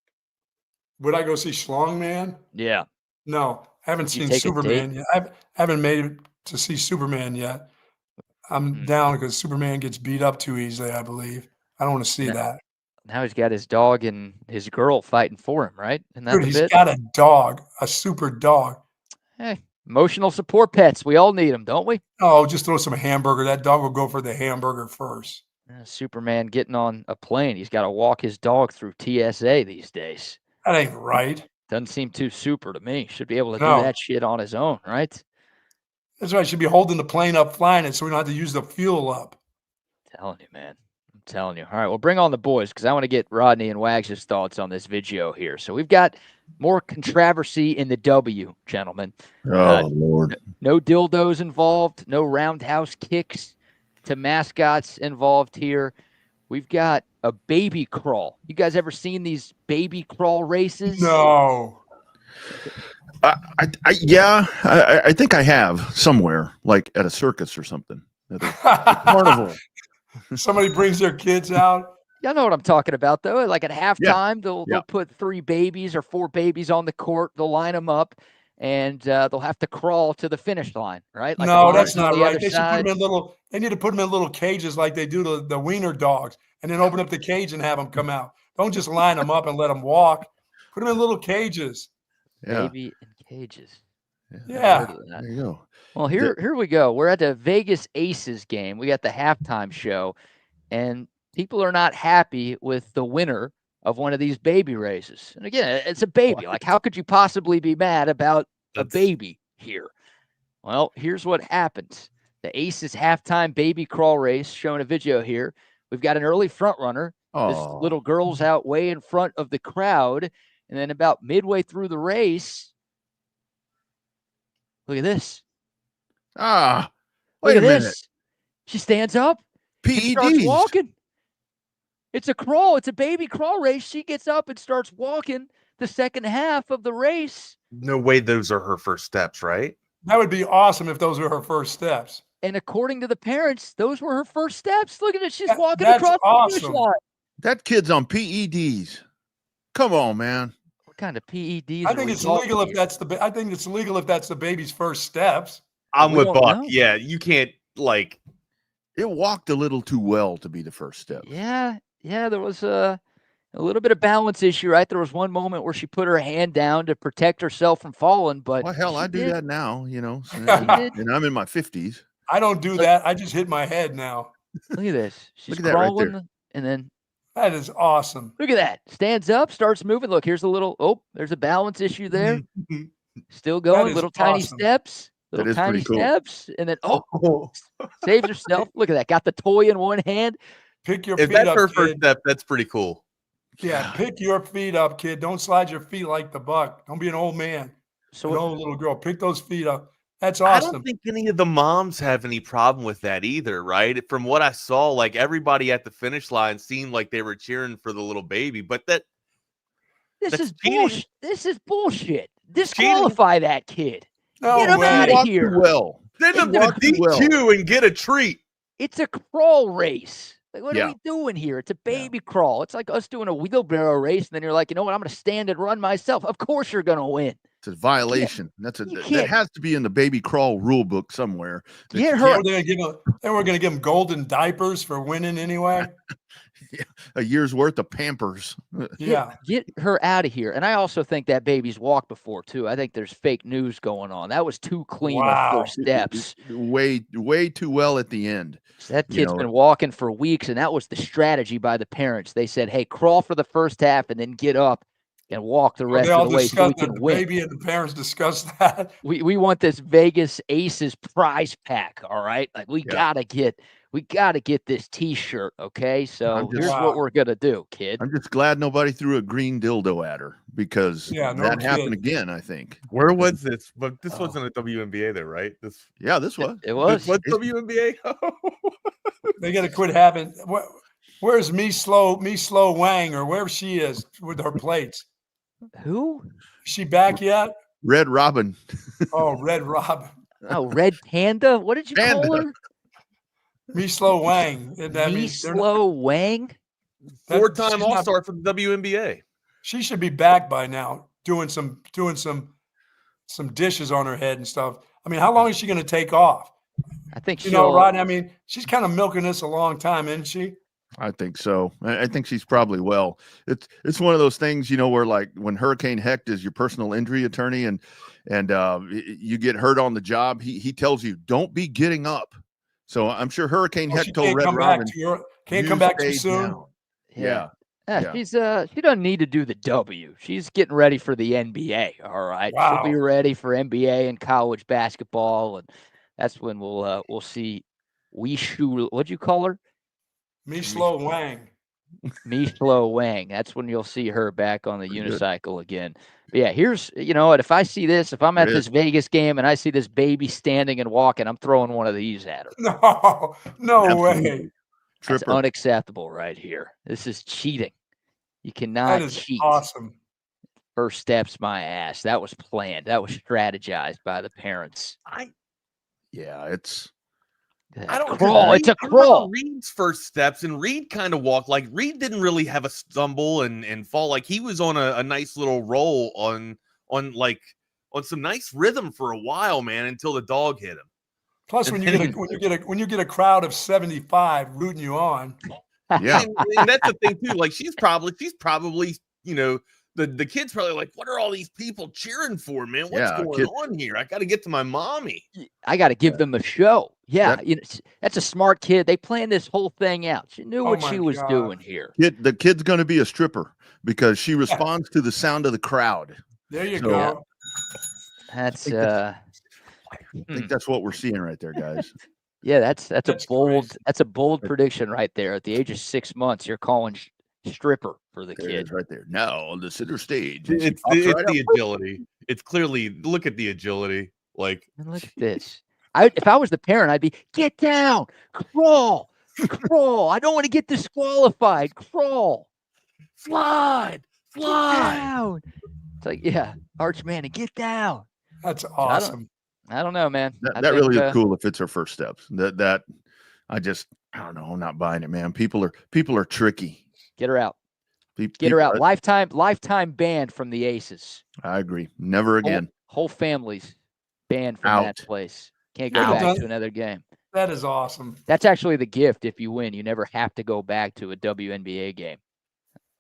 B: Would I go see Schlong Man?
A: Yeah.
B: No, I haven't seen
A: take a
B: Superman yet. I haven't made it to see Superman yet. I'm down because Superman gets beat up too easily, I believe. I don't want to see that.
A: Now he's got his dog and his girl fighting for him, right? And
B: Dude, he's got a dog, a super dog.
A: Hey, emotional support pets. We all need them, don't we?
B: Oh, just throw some hamburger. That dog will go for the hamburger first.
A: Superman getting on a plane. He's got to walk his dog through TSA these days.
B: That ain't right.
A: Doesn't seem too super to me. Should be able to do that shit on his own, right?
B: That's right. Should be holding the plane up, flying it, so we don't have to use the fuel up.
A: I'm telling you, man. I'm telling you. All right, well, bring on the boys because I want to get Rodney and Wags' thoughts on this video here. So we've got more controversy in the W, gentlemen.
L: Oh, Lord.
A: No dildos involved. No roundhouse kicks to mascots involved here. We've got a baby crawl. You guys ever seen these baby crawl races?
B: No.
L: I think I have somewhere, like at a circus or something. At a carnival.
B: Somebody brings their kids out.
A: Y'all know what I'm talking about, though. Like at halftime, they'll put 3 babies or 4 babies on the court. They'll line them up, and they'll have to crawl to the finish line, right? Like
B: no, that's not right. They should put them in little. They need to put them in little cages like they do to the wiener dogs, and then open up the cage and have them come out. Don't just line them up and let them walk. Put them in little cages.
L: Yeah.
A: Baby in cages.
B: Yeah.
L: There you go.
A: Well, here we go. We're at the Vegas Aces game. We got the halftime show, and people are not happy with the winner of one of these baby races. And again, it's a baby. Like, how could you possibly be mad about a baby here? Well, here's what happens. The Aces halftime baby crawl race, showing a video here. We've got an early front runner. This little girl's out way in front of the crowd. And then about midway through the race, look at this.
L: Wait a minute.
A: She stands up.
L: PEDs.
A: Starts walking. It's a crawl. It's a baby crawl race. She gets up and starts walking the second half of the race.
M: No way those are her first steps, right?
B: That would be awesome if those were her first steps.
A: And according to the parents, those were her first steps. Look at it. She's walking
B: that's
A: across
B: awesome.
A: the finish line.
L: That kid's on PEDs. Come on, man.
A: What kind of PEDs?
B: I think it's legal if that's the. I think it's legal if that's the baby's first steps.
M: I'm with Buck. Yeah, you can't like.
L: It walked a little too well to be the first step.
A: Yeah, there was a little bit of balance issue, right? There was one moment where she put her hand down to protect herself from falling, but
L: well, hell, I do that now, and I'm in my 50s.
B: I don't do that. I just hit my head now.
A: Look at this. She's
L: look at that right
A: crawling,
L: there.
A: and then
B: that is awesome.
A: Look at that. Stands up, starts moving. Look, here's a little. Oh, there's a balance issue there. Still going. Little tiny steps. Little tiny steps, and then saves herself. Look at that. Got the toy in one hand.
B: Pick your
M: if
B: feet
M: that's
B: up,
M: her
B: kid.
M: first step, that's pretty cool.
B: Yeah, pick your feet up, kid. Don't slide your feet like the Buck. Don't be an old man. So an old little girl. Pick those feet up. That's awesome.
M: I don't think any of the moms have any problem with that either, right? From what I saw, like everybody at the finish line seemed like they were cheering for the little baby, but
A: this is bullshit. This is bullshit. Disqualify that kid.
B: No
A: Get him
B: way.
A: out of here.
L: Well,
M: Send him to the DQ and get a treat.
A: It's a crawl race. Like, what
L: Yeah.
A: are we doing here? It's a baby crawl. It's like us doing a wheelbarrow race, and then you're like, you know what? I'm going to stand and run myself. Of course you're going to win.
L: It's a violation. That
A: can't.
L: has to be in the baby crawl rule book somewhere. that
A: Get
L: you
A: her.
L: can't-
B: They were going to give him golden diapers for winning anyway.
L: a year's worth of Pampers.
B: Yeah.
A: Get her out of here. And I also think that baby's walked before, too. I think there's fake news going on. That was too clean of first steps.
L: Way too well at the end.
A: That kid's been walking for weeks, and that was the strategy by the parents. They said, hey, crawl for the first half and then get up and walk the rest of the way so we can win.
B: The baby and the parents discussed that.
A: We want this Vegas Aces prize pack, all right? Like we gotta get this T-shirt, okay? So here's what we're gonna do, kid.
L: I'm just glad nobody threw a green dildo at her because that happened again, I think.
M: Where was this? But this wasn't a WNBA there, right?
L: This was.
A: It was.
M: What WNBA?
B: They got to quit having. Where's Me Slow Wang or wherever she is with her plates?
A: Who?
B: Is she back yet?
L: Red Robin.
B: Oh, Red Robin.
A: Oh, Red Panda. What did you call her?
B: Me Slow Wang.
A: Me Slow Wang.
M: 4-time All-Star for the WNBA.
B: She should be back by now, doing some dishes on her head and stuff. I mean, how long is she going to take off?
A: I think
B: Rodney. I mean, she's kind of milking this a long time, isn't she?
L: I think so. I think she's probably well. It's one of those things, where like when Hurricane Hecht is your personal injury attorney and you get hurt on the job, he tells you don't be getting up. So I'm sure Hurricane Hecht told Red Robin
B: can't come back too soon.
L: Down. Yeah.
A: She doesn't need to do the W. She's getting ready for the NBA. All right,
B: Wow.
A: She'll be ready for NBA and college basketball, and that's when we'll see. What'd you call her?
B: Me Slow Wang.
A: Me Slow Wang. That's when you'll see her back on the unicycle again. But yeah, here's what if I see this, if I'm at this Vegas game and I see this baby standing and walking, I'm throwing one of these at her.
B: No way.
A: That's unacceptable right here. This is cheating. You cannot
B: that is
A: cheat.
B: Awesome.
A: First steps, my ass. That was planned. That was strategized by the parents.
L: It's.
M: I don't
A: crawl. It's a crawl.
M: Reed's first steps, and Reed kind of walked like Reed didn't really have a stumble and fall. Like he was on a nice little roll on some nice rhythm for a while, man, until the dog hit him.
B: Plus, when you get a crowd of 75 rooting you on,
L: yeah,
M: and that's the thing too. Like she's probably the kid's probably like, what are all these people cheering for, man? What's going on here? I got to get to my mommy.
A: I got to give them a show. Yeah, that's a smart kid. They planned this whole thing out. She knew what she was doing here.
L: The kid's going to be a stripper because she responds to the sound of the crowd.
B: There you go.
A: That's
L: I think that's what we're seeing right there, guys.
A: Yeah, that's a bold prediction right there. At the age of 6 months, you're calling stripper for the kid
L: right there. Now on the center stage,
M: it's the agility. It's clearly look at the agility. Like
A: look at this. If I was the parent, I'd be get down, crawl. I don't want to get disqualified. Crawl, slide down. It's like Arch Manning, get down.
B: That's awesome.
A: I don't know, man.
L: That really is cool if it's her first steps. I don't know. I'm not buying it, man. People are tricky.
A: Get her out. Get her out. Lifetime banned from the Aces.
L: I agree. Never again.
A: Whole families banned from that place. Can't go back to another game.
B: That is awesome.
A: That's actually the gift. If you win, you never have to go back to a WNBA game.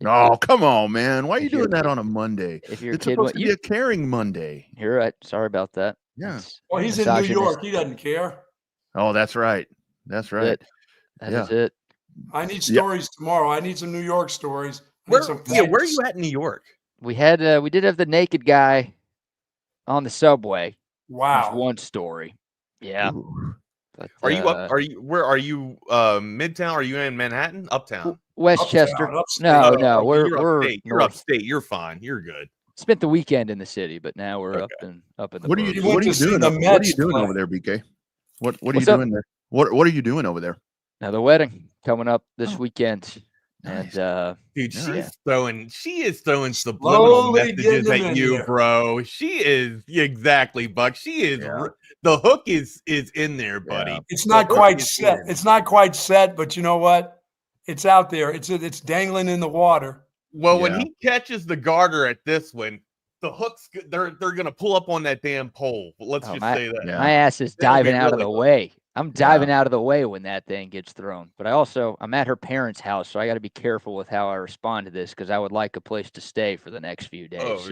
L: Oh, come on, man. Why are you doing that on a Monday?
A: If your
L: it's
A: kid
L: supposed to be a caring Monday.
A: You're right. Sorry about that.
L: Yeah.
B: Well, he's in New York. He doesn't care.
L: Oh, that's right. That's right.
A: That is it.
B: I need stories tomorrow. I need some New York stories.
M: Where are you at in New York?
A: We did have the naked guy on the subway.
B: Wow.
A: There's one story. Yeah.
M: But, where are you Midtown? Are you in Manhattan? Uptown?
A: Westchester.
B: Upstate.
A: No, we're
M: upstate. You're upstate. You're fine. You're good.
A: Spent the weekend in the city, but now we're up in the
L: What are you doing over there, BK? What are you doing there? What are you doing over there?
A: Now the wedding coming up this weekend. And
M: dude,
A: yeah.
M: she is throwing subliminal
B: Slowly
M: messages
B: getting them
M: at
B: in
M: you,
B: here.
M: bro. She is exactly, Buck. She is the hook is in there, buddy.
B: It's
M: The
B: not
M: hook
B: quite
M: is
B: set.
M: in.
B: It's not quite set, but you know what? It's out there. It's dangling in the water.
M: Well, when he catches the garter at this one, the hooks they're gonna pull up on that damn pole. Let's just say that.
A: My ass is
M: That'll be
A: diving out of
M: really
A: the
M: hooked.
A: way. I'm diving out of the way when that thing gets thrown. But I'm at her parents' house, so I got to be careful with how I respond to this because I would like a place to stay for the next few days.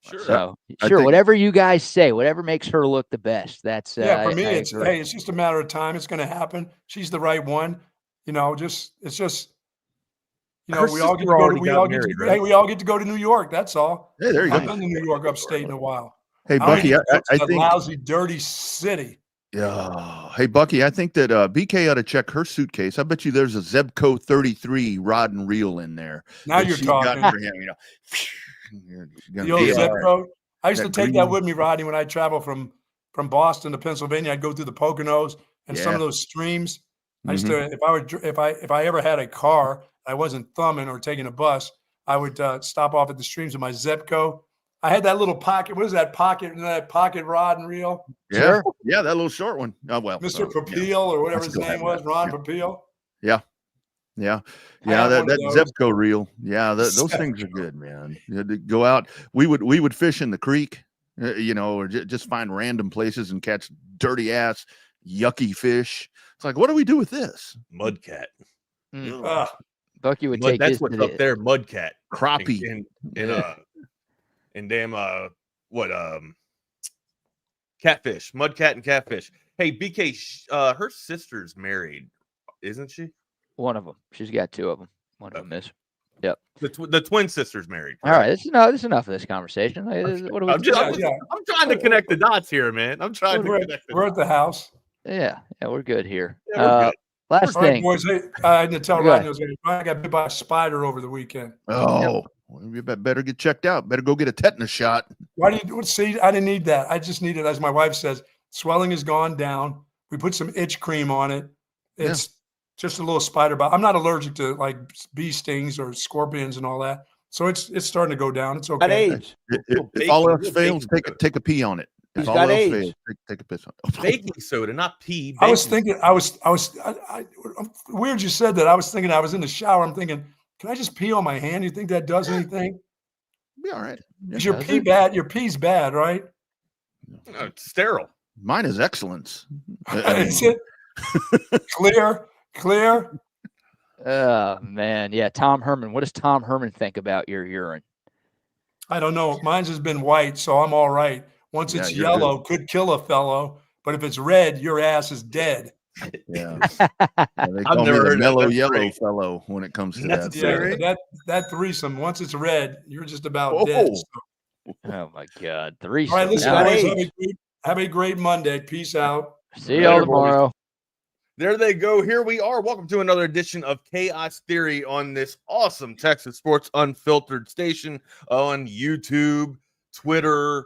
A: Sure, whatever you guys say, whatever makes her look the best. That's
B: For me,
A: it's
B: just a matter of time. It's going to happen. She's the right one. You know, it's just. You know, we all get to go to New York. That's all.
L: Hey, there you go.
B: I haven't been to New York upstate in a while.
L: Hey, Bucky, I think
B: lousy, dirty city.
L: Yeah. Hey, Bucky, I think that BK ought to check her suitcase. I bet you there's a Zebco 33 rod and reel in there.
B: Now you're talking.
L: For him,
B: The old Zebco. I used to take that with me, Rodney, when I travel from Boston to Pennsylvania. I'd go through the Poconos and some of those streams. I used to, if I ever had a car, I wasn't thumbing or taking a bus, I would stop off at the streams with my Zebco. I had that little pocket. What is that pocket? That pocket rod and reel?
L: Yeah, yeah, that little short one. Oh well,
B: Mr. Papil or whatever his name was, Ron Papil.
L: Yeah, that Zebco reel. Yeah, those things are good, man. You had to go out. We would fish in the creek, or just find random places and catch dirty ass, yucky fish. It's like, what do we do with this?
M: Mudcat.
A: Bucky would take
M: that's what's up there. Mudcat,
L: crappie,
M: and damn catfish, mudcat and catfish. Hey, BK, her sister's married, isn't she?
A: One of them. She's got two of them. One of them is. Yep.
M: The twin sister's married.
A: All right, this is enough of this conversation. What are we
M: I'm trying to connect the dots here, man. I'm trying to connect.
B: We're at the house.
A: Yeah, we're good here.
M: Yeah, we're good.
A: Last thing,
B: boys. Hey, I didn't tell Rodney I got bit by a spider over the weekend.
L: Oh, you better get checked out. Better go get a tetanus shot.
B: Why do you see? I didn't need that. I just needed, as my wife says, swelling has gone down. We put some itch cream on it. It's just a little spider bite. I'm not allergic to like bee stings or scorpions and all that, so it's starting to go down. It's okay.
L: AIDS. If all else fails, take a pee on it. If all else fails, take a piss on it.
M: Baking soda, not pee.
B: I was thinking. Weird you said that. I was thinking. I was in the shower. I'm thinking, can I just pee on my hand? You think that does anything?
L: Be all right.
B: Is your pee bad? Your pee's bad, right?
M: No, it's sterile.
L: Mine is excellence.
B: Is it clear?
A: Oh man, yeah. Tom Herman. What does Tom Herman think about your urine?
B: I don't know. Mine's has been white, so I'm all right. Once it's yellow, could kill a fellow, but if it's red, your ass is dead.
L: Yeah, they call me the mellow yellow fellow when it comes to that.
B: Yeah, that threesome. Once it's red, you're just about dead. So.
A: Oh my God, threesome!
B: All right, listen, boys, have a great Monday. Peace out.
A: See y'all tomorrow.
M: There they go. Here we are. Welcome to another edition of Chaos Theory on this awesome Texas Sports Unfiltered station on YouTube, Twitter,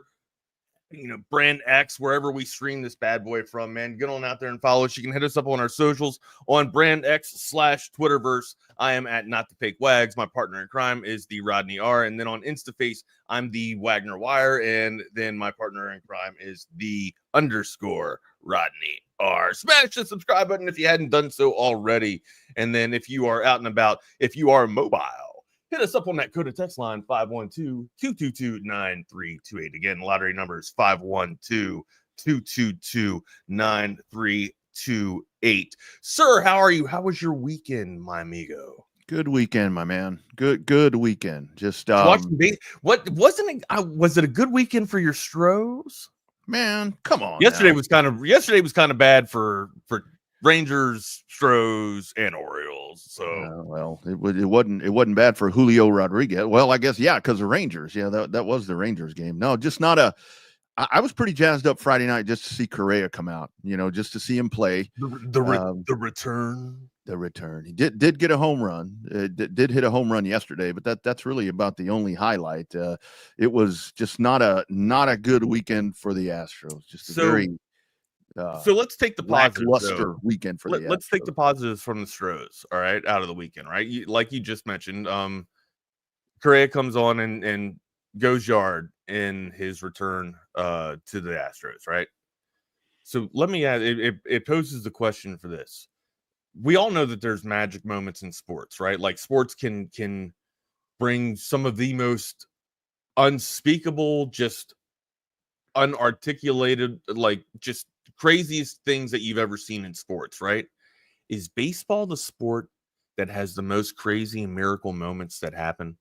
M: Brand X, wherever we stream this bad boy from, man. Get on out there and follow us. You can hit us up on our socials on Brand X/Twitterverse. I am at Not the Fake Wags. My partner in crime is the Rodney R. And then on InstaFace, I'm the Wagner Wire. And then my partner in crime is the _ Rodney R. Smash the subscribe button if you hadn't done so already. And then if you are out and about, if you are mobile, hit us up on that code of text line 512-222-9328. Again, lottery number is 512-222-9328. Sir, how are you? How was your weekend, my amigo?
L: Good weekend, my man. Good weekend. Just
M: was it a good weekend for your Stros?
L: Man, come on.
M: Yesterday was kind of bad for Rangers, Stros, and Orioles. So
L: well, it wasn't bad for Julio Rodriguez. Well, I guess because the Rangers. Yeah, that was the Rangers game. No, just not a. I was pretty jazzed up Friday night just to see Correa come out. Just to see him play.
M: The return.
L: The return. He did get a home run. Did hit a home run yesterday, but that's really about the only highlight. It was just not a good weekend for the Astros. Just a very
M: So let's take the
L: lackluster weekend for the Astros.
M: Let's take the positives from the Stros, all right, out of the weekend, right? Like you just mentioned, Correa comes on and goes yard in his return to the Astros, right? So let me add, it poses the question for this. We all know that there's magic moments in sports, right? Like sports can bring some of the most unspeakable, just unarticulated, like just craziest things that you've ever seen in sports, right? Is baseball the sport that has the most crazy and miracle moments that happen?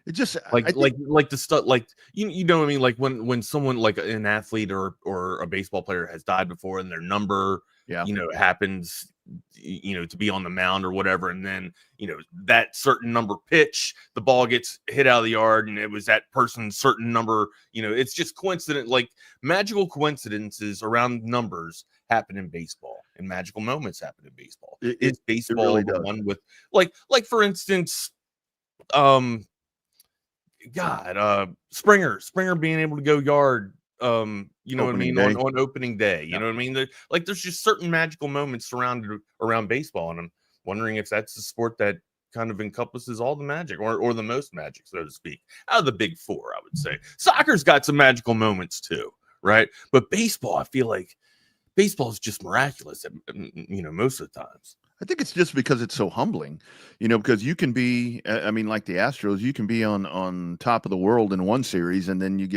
L: It just
M: like the stuff, like you know what I mean, like when someone like an athlete or a baseball player has died before and their number happens to be on the mound or whatever, and then that certain number pitch, the ball gets hit out of the yard and it was that person's certain number. It's just coincident, like magical coincidences around numbers happen in baseball, and magical moments happen in baseball. Is baseball the one with like for instance, Springer being able to go yard, what I mean, on opening day, you know what I mean? There's just certain magical moments surrounded around baseball, and I'm wondering if that's the sport that kind of encompasses all the magic, or the most magic, so to speak, out of the big four. I would say soccer's got some magical moments too, right? But baseball, I feel like baseball is just miraculous, most of the times.
L: I think it's just because it's so humbling, because you can be, like the Astros, you can be on top of the world in one series, and then you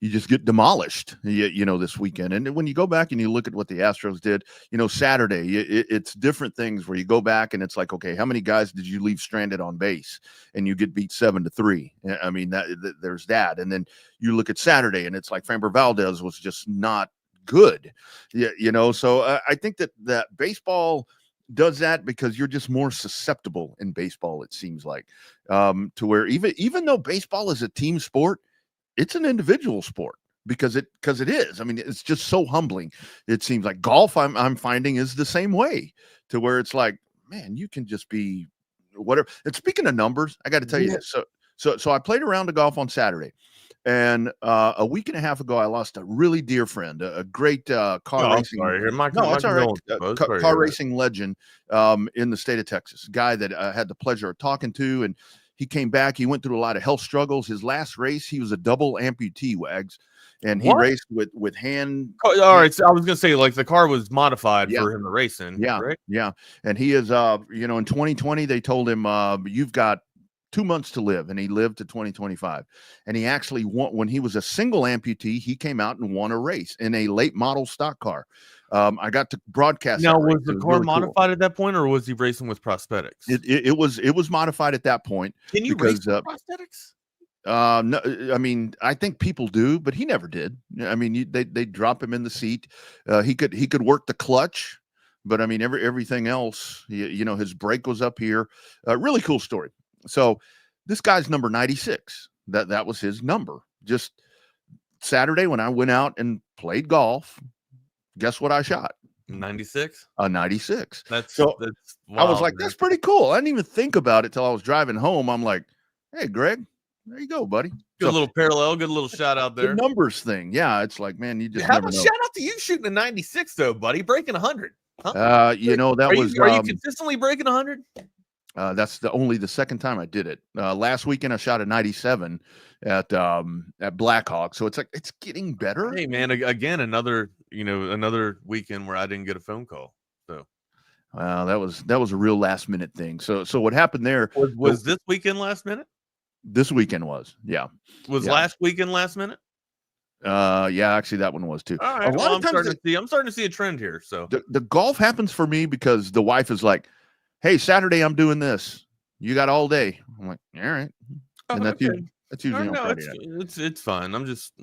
L: just get demolished, this weekend. And when you go back and you look at what the Astros did, Saturday, it's different things where you go back and it's like, okay, how many guys did you leave stranded on base? And you get beat 7-3. I mean, there's that. And then you look at Saturday and it's like Framber Valdez was just not good, so I think that baseball does that because you're just more susceptible in baseball, it seems like, to where even though baseball is a team sport, it's an individual sport because it is. I mean, it's just so humbling. It seems like golf, I'm finding, is the same way, to where it's like, man, you can just be whatever. And speaking of numbers, I got to tell you this. So I played around the golf on Saturday. And a week and a half ago, I lost a really dear friend, a great car racing. Car racing legend in the state of Texas. Guy that I had the pleasure of talking to, and he came back. He went through a lot of health struggles. His last race, he was a double amputee, Wags, and he raced with hand.
M: All right, so I was gonna say, like, the car was modified for him to race in.
L: Yeah,
M: right?
L: Yeah, and he is, in 2020, they told him, you've got 2 months to live, and he lived to 2025. And he actually won. When he was a single amputee, he came out and won a race in a late model stock car. I got to broadcast.
M: Now, was the car modified at that point, or was he racing with prosthetics?
L: It was modified at that point.
M: Can you race with prosthetics?
L: No, I mean, I think people do, but he never did. I mean, they drop him in the seat. He could work the clutch, but I mean, everything else, his brake was up here. Really cool story. So this guy's number 96. That was his number. Just Saturday when I went out and played golf, guess what I shot?
M: 96?
L: A 96.
M: That's
L: wild, I was like,
M: man.
L: That's pretty cool. I didn't even think about it till I was driving home. I'm like, hey, Greg, there you go, buddy.
M: Good little parallel, good little shout out there.
L: The numbers thing. Yeah, it's like, man, you just
M: How
L: never
M: about
L: know.
M: shout out to you shooting a 96 though, buddy, breaking 100. Huh?
L: Are you
M: consistently breaking 100?
L: That's only the second time I did it. Last weekend I shot a 97 at Blackhawk. So it's like, it's getting better.
M: Hey man, again, another weekend where I didn't get a phone call. So
L: that was a real last minute thing. So what happened there
M: was this weekend last minute?
L: This weekend was, yeah.
M: Was last weekend last minute?
L: Yeah, actually that one was too.
M: All right. I'm starting to see a trend here. So
L: the golf happens for me because the wife is like, hey, Saturday I'm doing this. You got all day. I'm like, all right. And that's usually on Friday night.
M: It's fine. I'm just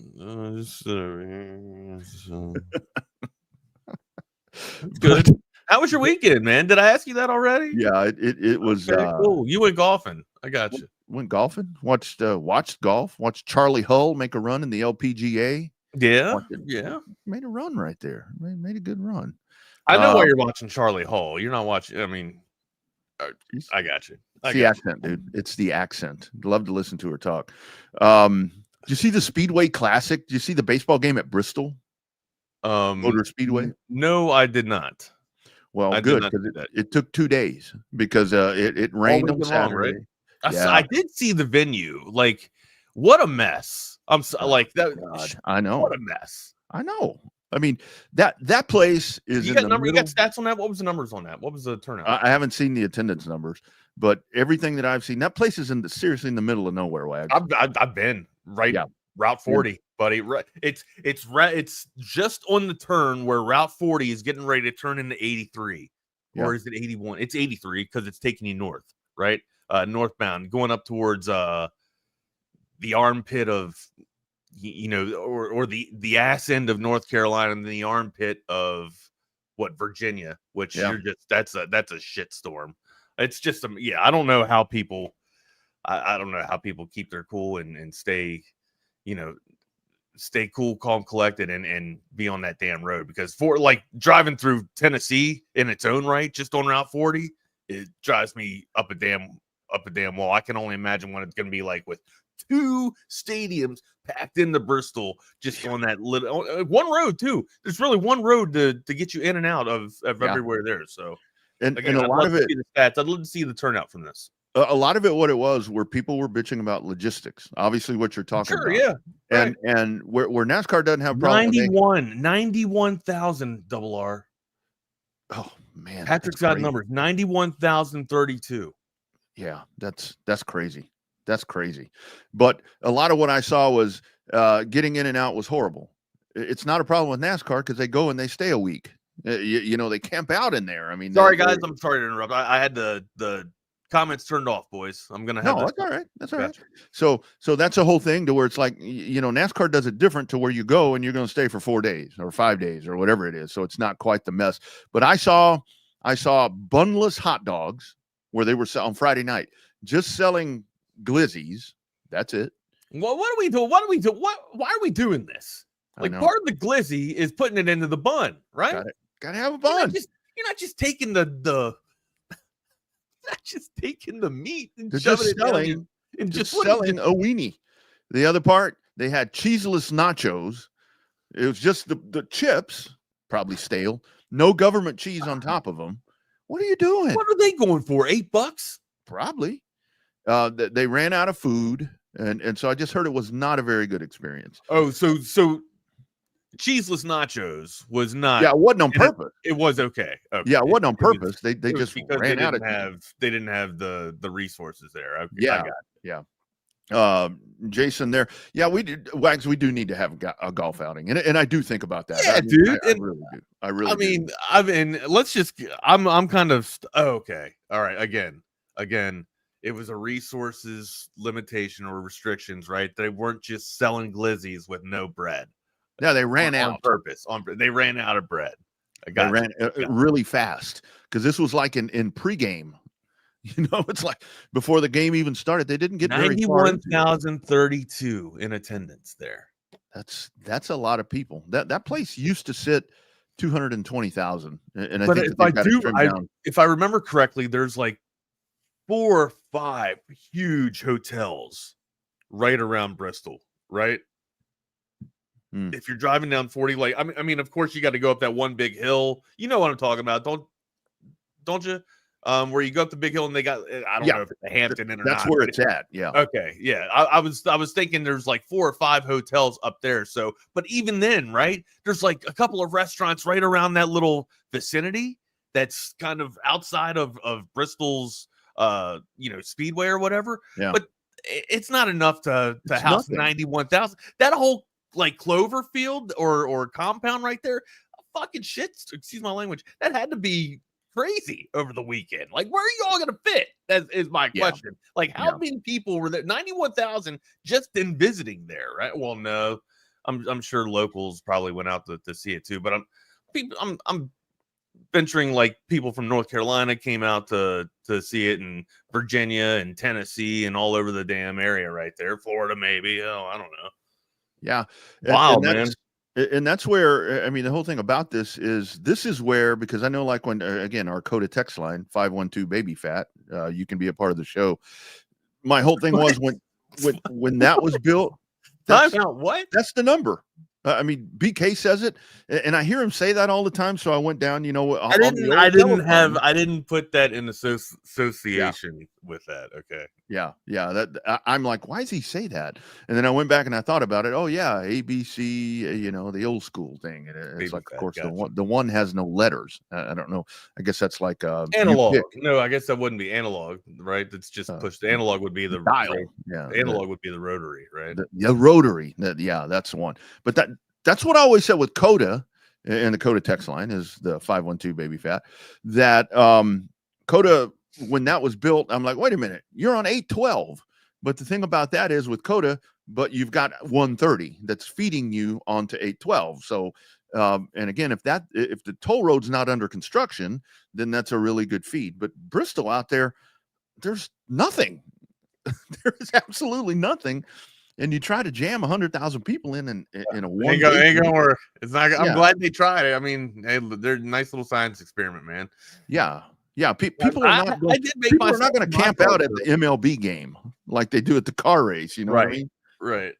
M: good. How was your weekend, man? Did I ask you that already?
L: Yeah, it was
M: cool. You went golfing. I got you.
L: Went golfing. Watched golf. Watched Charlie Hull make a run in the LPGA.
M: Yeah.
L: Made a run right there. Made a good run.
M: I know why you're watching Charlie Hull. You're not watching. I mean, I got you.
L: It's the accent, dude. It's the accent. Love to listen to her talk. Do you see the Speedway Classic? Do you see the baseball game at Bristol? Motor Speedway?
M: No, I did not.
L: Well,
M: I
L: good,
M: did not
L: because
M: do that.
L: it took 2 days because it
M: All
L: rained on
M: weekend long,
L: Saturday.
M: right?
L: Yeah.
M: I did see the venue. Like, what a mess. I'm so, like that.
L: God, I know.
M: What a mess.
L: I know. I mean, that place is
M: You
L: in
M: got
L: the
M: number. You
L: middle.
M: got stats on that? What was the numbers on that? What was the turnout?
L: I haven't seen the attendance numbers, but everything that I've seen, that place is seriously in the middle of nowhere. Wags.
M: I've been right.
L: Yeah.
M: Route 40, buddy. It's just on the turn where Route 40 is getting ready to turn into 83, or is it 81? It's 83 because it's taking you north, right? Northbound, going up towards the armpit of, or the ass end of North Carolina, and the armpit of Virginia, which you're just that's a shit storm. It's just I don't know how people I don't know how people keep their cool and stay, stay cool, calm, collected, and be on that damn road, because for like driving through Tennessee in its own right, just on Route 40, it drives me up a damn wall. I can only imagine what it's going to be like with 2 stadiums packed into Bristol, just on that little one road too. There's really one road to get you in and out of everywhere there. So,
L: and
M: again,
L: a lot of it,
M: the stats. I'd love to see the turnout from this.
L: A lot of it, what it was, where people were bitching about logistics. Obviously, what you're talking about.
M: Yeah.
L: And and where NASCAR doesn't have problems.
M: 91,000 double R.
L: Oh man,
M: Patrick's got numbers. 91,032.
L: Yeah, that's crazy. That's crazy. But a lot of what I saw was getting in and out was horrible. It's not a problem with NASCAR because they go and they stay a week. They camp out in there. I mean,
M: sorry guys, I'm sorry to interrupt. I had the comments turned off, boys. I'm gonna have
L: that's all right. That's all right. So that's a whole thing to where it's like, NASCAR does it different to where you go and you're going to stay for 4 days or 5 days or whatever it is. So it's not quite the mess. But I saw bunless hot dogs where they were on Friday night just selling glizzies. That's it.
M: Well, what are we doing? Why are we doing this? Like, part of the glizzy is putting it into the bun, right?
L: Got to have a bun.
M: You're not just taking the not just taking the meat and
L: they're
M: shoving
L: just
M: it down
L: selling
M: and just
L: selling a weenie. The other part, they had cheeseless nachos. It was just the chips, probably stale, no government cheese on top of them. What are you doing?
M: What are they going for? $8?
L: Probably. They ran out of food, and so I just heard it was not a very good experience.
M: Oh, so cheeseless nachos was not.
L: Yeah, it wasn't on purpose.
M: It was okay.
L: Yeah, it wasn't on purpose. They just ran out of.
M: They didn't have the resources there. Okay,
L: yeah,
M: I got it.
L: Yeah. Jason there. Yeah, we do. Wags, we do need to have a golf outing, and I do think about that.
M: Yeah, dude.
L: I really do.
M: I mean, let's just. I'm kind of okay. All right. Again, it was a resources limitation or restrictions, right? They weren't just selling glizzies with no bread.
L: Yeah, they ran out
M: on purpose. They ran out of bread.
L: They ran really fast because this was like in pregame. It's like before the game even started. They didn't get
M: 91,032 in attendance there.
L: That's a lot of people. That place used to sit 220,000, and
M: but
L: I think
M: if I remember correctly, there's like 4 or 5 huge hotels right around Bristol, right? If you're driving down 40, like I mean, of course you got to go up that one big hill. You know what I'm talking about, don't you? Where you go up the big hill and they got I don't know if it's a Hampton Inn or
L: that's
M: not.
L: where it's at. Yeah.
M: Okay. Yeah. I was thinking there's like 4 or 5 hotels up there. So, but even then, right? There's like a couple of restaurants right around that little vicinity that's kind of outside of Bristol's Speedway or whatever.
L: Yeah.
M: But it's not enough to house 91,000. That whole like Cloverfield or compound right there, fucking shit. Excuse my language. That had to be crazy over the weekend. Like, where are you all gonna fit? That is my question. Like, how many people were there? 91,000 just in visiting there, right? Well, no, I'm sure locals probably went out to see it too. But I'm venturing like people from North Carolina came out to see it, and Virginia and Tennessee and all over the damn area right there. Florida, maybe. Oh, I don't know.
L: Yeah.
M: Wow, man.
L: And that's where, I mean, the whole thing about this is where, because I know like when, again, our Coda text line, 512 baby fat, you can be a part of the show. My whole thing was when that was built,
M: Time out, what?
L: That's the number. I mean, BK says it, and I hear him say that all the time. So I went down,
M: I didn't put that in association with that. Okay.
L: Yeah. I'm like, why does he say that? And then I went back and I thought about it. Oh yeah, ABC, the old school thing. And it's like, of course, the one has no letters. I don't know. I guess that's like
M: analog. No, I guess that wouldn't be analog, right? It's just pushed. Analog would be the
L: dial.
M: Analog would be the rotary, right?
L: The rotary. That's the one. But that's what I always said with Coda, and the Coda text line is the 512 baby fat. That Coda, when that was built, I'm like, wait a minute, you're on 812. But the thing about that is with Coda, but you've got 130 that's feeding you onto 812. So, and again, if the toll road's not under construction, then that's a really good feed. But Bristol out there, there's nothing. There is absolutely nothing. And you try to jam 100,000 people in a one.
M: Ain't gonna work. It's not. I'm glad they tried it. I mean, they're a nice little science experiment, man.
L: Yeah. People are not. People are not going to camp out at the MLB game like they do at the car race. You know what I mean?
M: Right.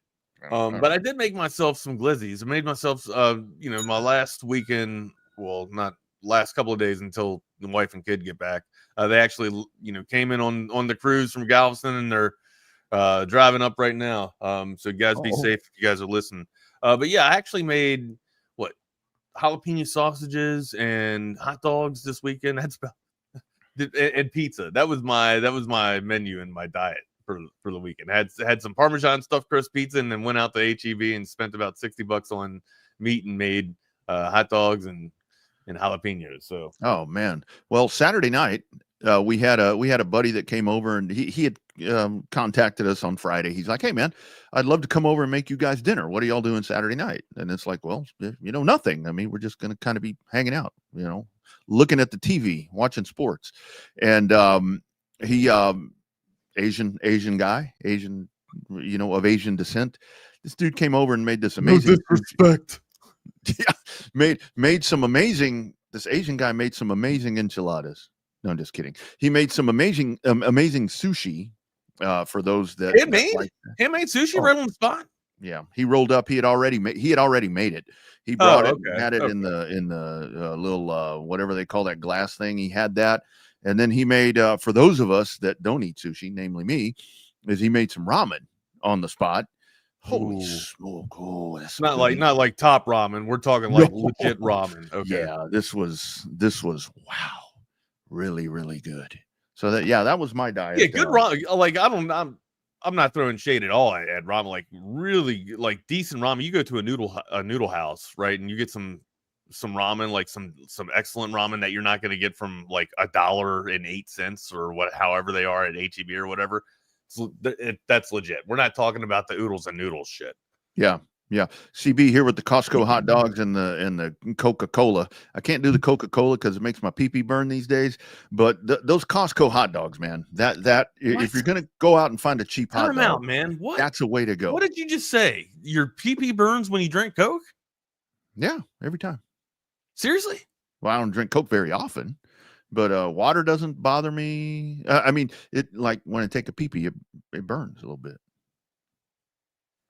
M: But I did make myself some glizzies. I made myself, my last weekend. Well, not last couple of days until the wife and kid get back. They actually, came in on the cruise from Galatzan, and they're driving up right now. So you guys be safe if you guys are listening. But yeah, I actually made jalapeno sausages and hot dogs this weekend. That's about and pizza. That was my menu and my diet for the weekend. Had some Parmesan stuffed crust pizza, and then went out to HEB and spent about $60 on meat and made hot dogs and jalapenos. So
L: oh man, well, Saturday night we had a buddy that came over, and he had contacted us on Friday. He's like, hey man, I'd love to come over and make you guys dinner. What are y'all doing Saturday night? And it's like, well, nothing. I mean, we're just gonna kind of be hanging out, looking at the TV, watching sports. And he Asian guy, of Asian descent. This dude came over and made this amazing
M: disrespect.
L: Yeah, made some amazing. This Asian guy made some amazing enchiladas. No, I'm just kidding. He made some amazing sushi for those that
M: handmade sushi right on the spot.
L: Yeah, he rolled up. He had already made it. He brought it, and had it in the little whatever they call that glass thing. He had that, and then he made for those of us that don't eat sushi, namely me, he made some ramen on the spot. Holy smoke! Oh, that's
M: not like top ramen. We're talking like legit ramen. Okay,
L: yeah, this was wow, really, really good. So that was my diet.
M: Yeah, good ramen. Like I'm not throwing shade at all at ramen. Like really, like decent ramen. You go to a noodle house, right, and you get some ramen, like some excellent ramen that you're not going to get from like $1.08 or however they are at HEB or whatever. That's legit. We're not talking about the oodles and noodles shit.
L: Yeah. CB here with the Costco hot dogs and the Coca-Cola. I can't do the Coca-Cola because it makes my pee-pee burn these days. But those Costco hot dogs, man, if you're gonna go out and find a cheap hot dog,
M: out, man. What?
L: That's a way to go.
M: What did you just say? Your pee-pee burns when you drink Coke?
L: Yeah, every time.
M: Seriously?
L: Well, I don't drink Coke very often. But water doesn't bother me. I mean, it like when I take a pee-pee, it burns a little bit.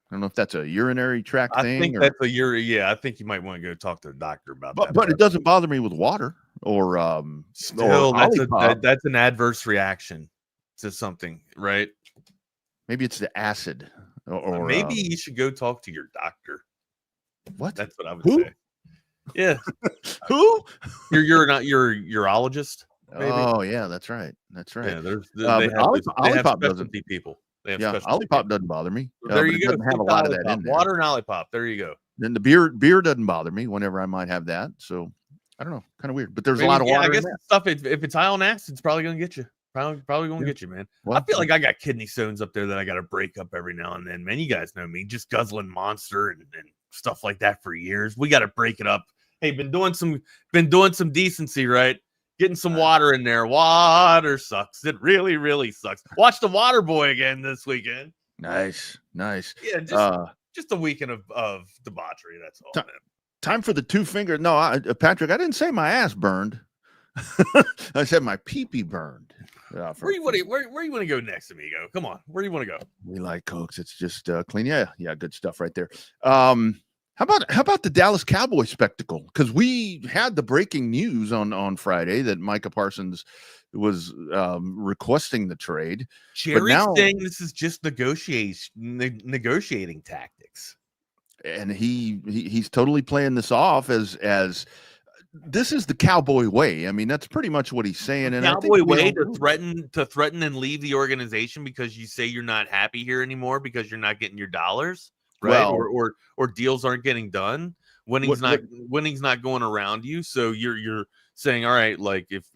L: I don't know if that's a urinary tract thing.
M: I think that's a urinary. Yeah, I think you might want to go talk to the doctor about that.
L: But it doesn't bother me with water or
M: still. That's an adverse reaction to something, right?
L: Maybe it's the acid, or
M: maybe you should go talk to your doctor.
L: What?
M: That's what I would say. Yeah.
L: Who?
M: You're not your urologist. Maybe?
L: Oh yeah, that's right.
M: Yeah,
L: OLIPOP doesn't.
M: People.
L: OLIPOP doesn't bother me.
M: There you go.
L: Doesn't have a lot of that in there.
M: Water and OLIPOP. There you go.
L: Then the beer doesn't bother me whenever I might have that. So I don't know, kind of weird. But there's a lot of water.
M: I guess stuff. If it's high on acid, it's probably gonna get you. Probably gonna get you, man. Well, I feel like I got kidney stones up there that I got to break up every now and then. Man, you guys know me, just guzzling Monster and stuff like that for years. We got to break it up. Hey, been doing some decency, right? Getting some water in there. Water sucks. It really, really sucks. Watch The Water Boy again this weekend.
L: Nice.
M: Yeah, just a weekend of debauchery. That's all.
L: Time for the two finger. No, Patrick, I didn't say my ass burned. I said my pee-pee burned.
M: Where you want to go next, amigo? Come on, where do you want to go?
L: We like Cokes. It's just clean. Yeah, good stuff right there. How How about the Dallas Cowboys spectacle? Because we had the breaking news on Friday that Micah Parsons was requesting the trade.
M: Jerry's saying this is just negotiating tactics,
L: and he's totally playing this off as this is the Cowboy way. I mean, that's pretty much what he's saying. And
M: Cowboy way to threaten and leave the organization because you say you're not happy here anymore because you're not getting your dollars, right?
L: Well,
M: or deals aren't getting done. Winning's not going around you. So you're saying, all right, like if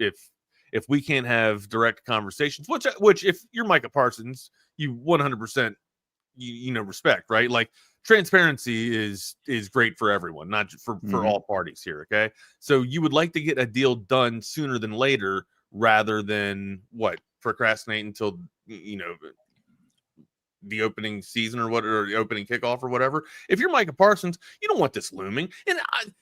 M: we can't have direct conversations, which if you're Micah Parsons, you 100% you know respect, right? Like transparency is great for everyone, not for all parties here. Okay, so you would like to get a deal done sooner than later, rather than procrastinate until the opening season or the opening kickoff or whatever. If you're Micah Parsons, you don't want this looming. And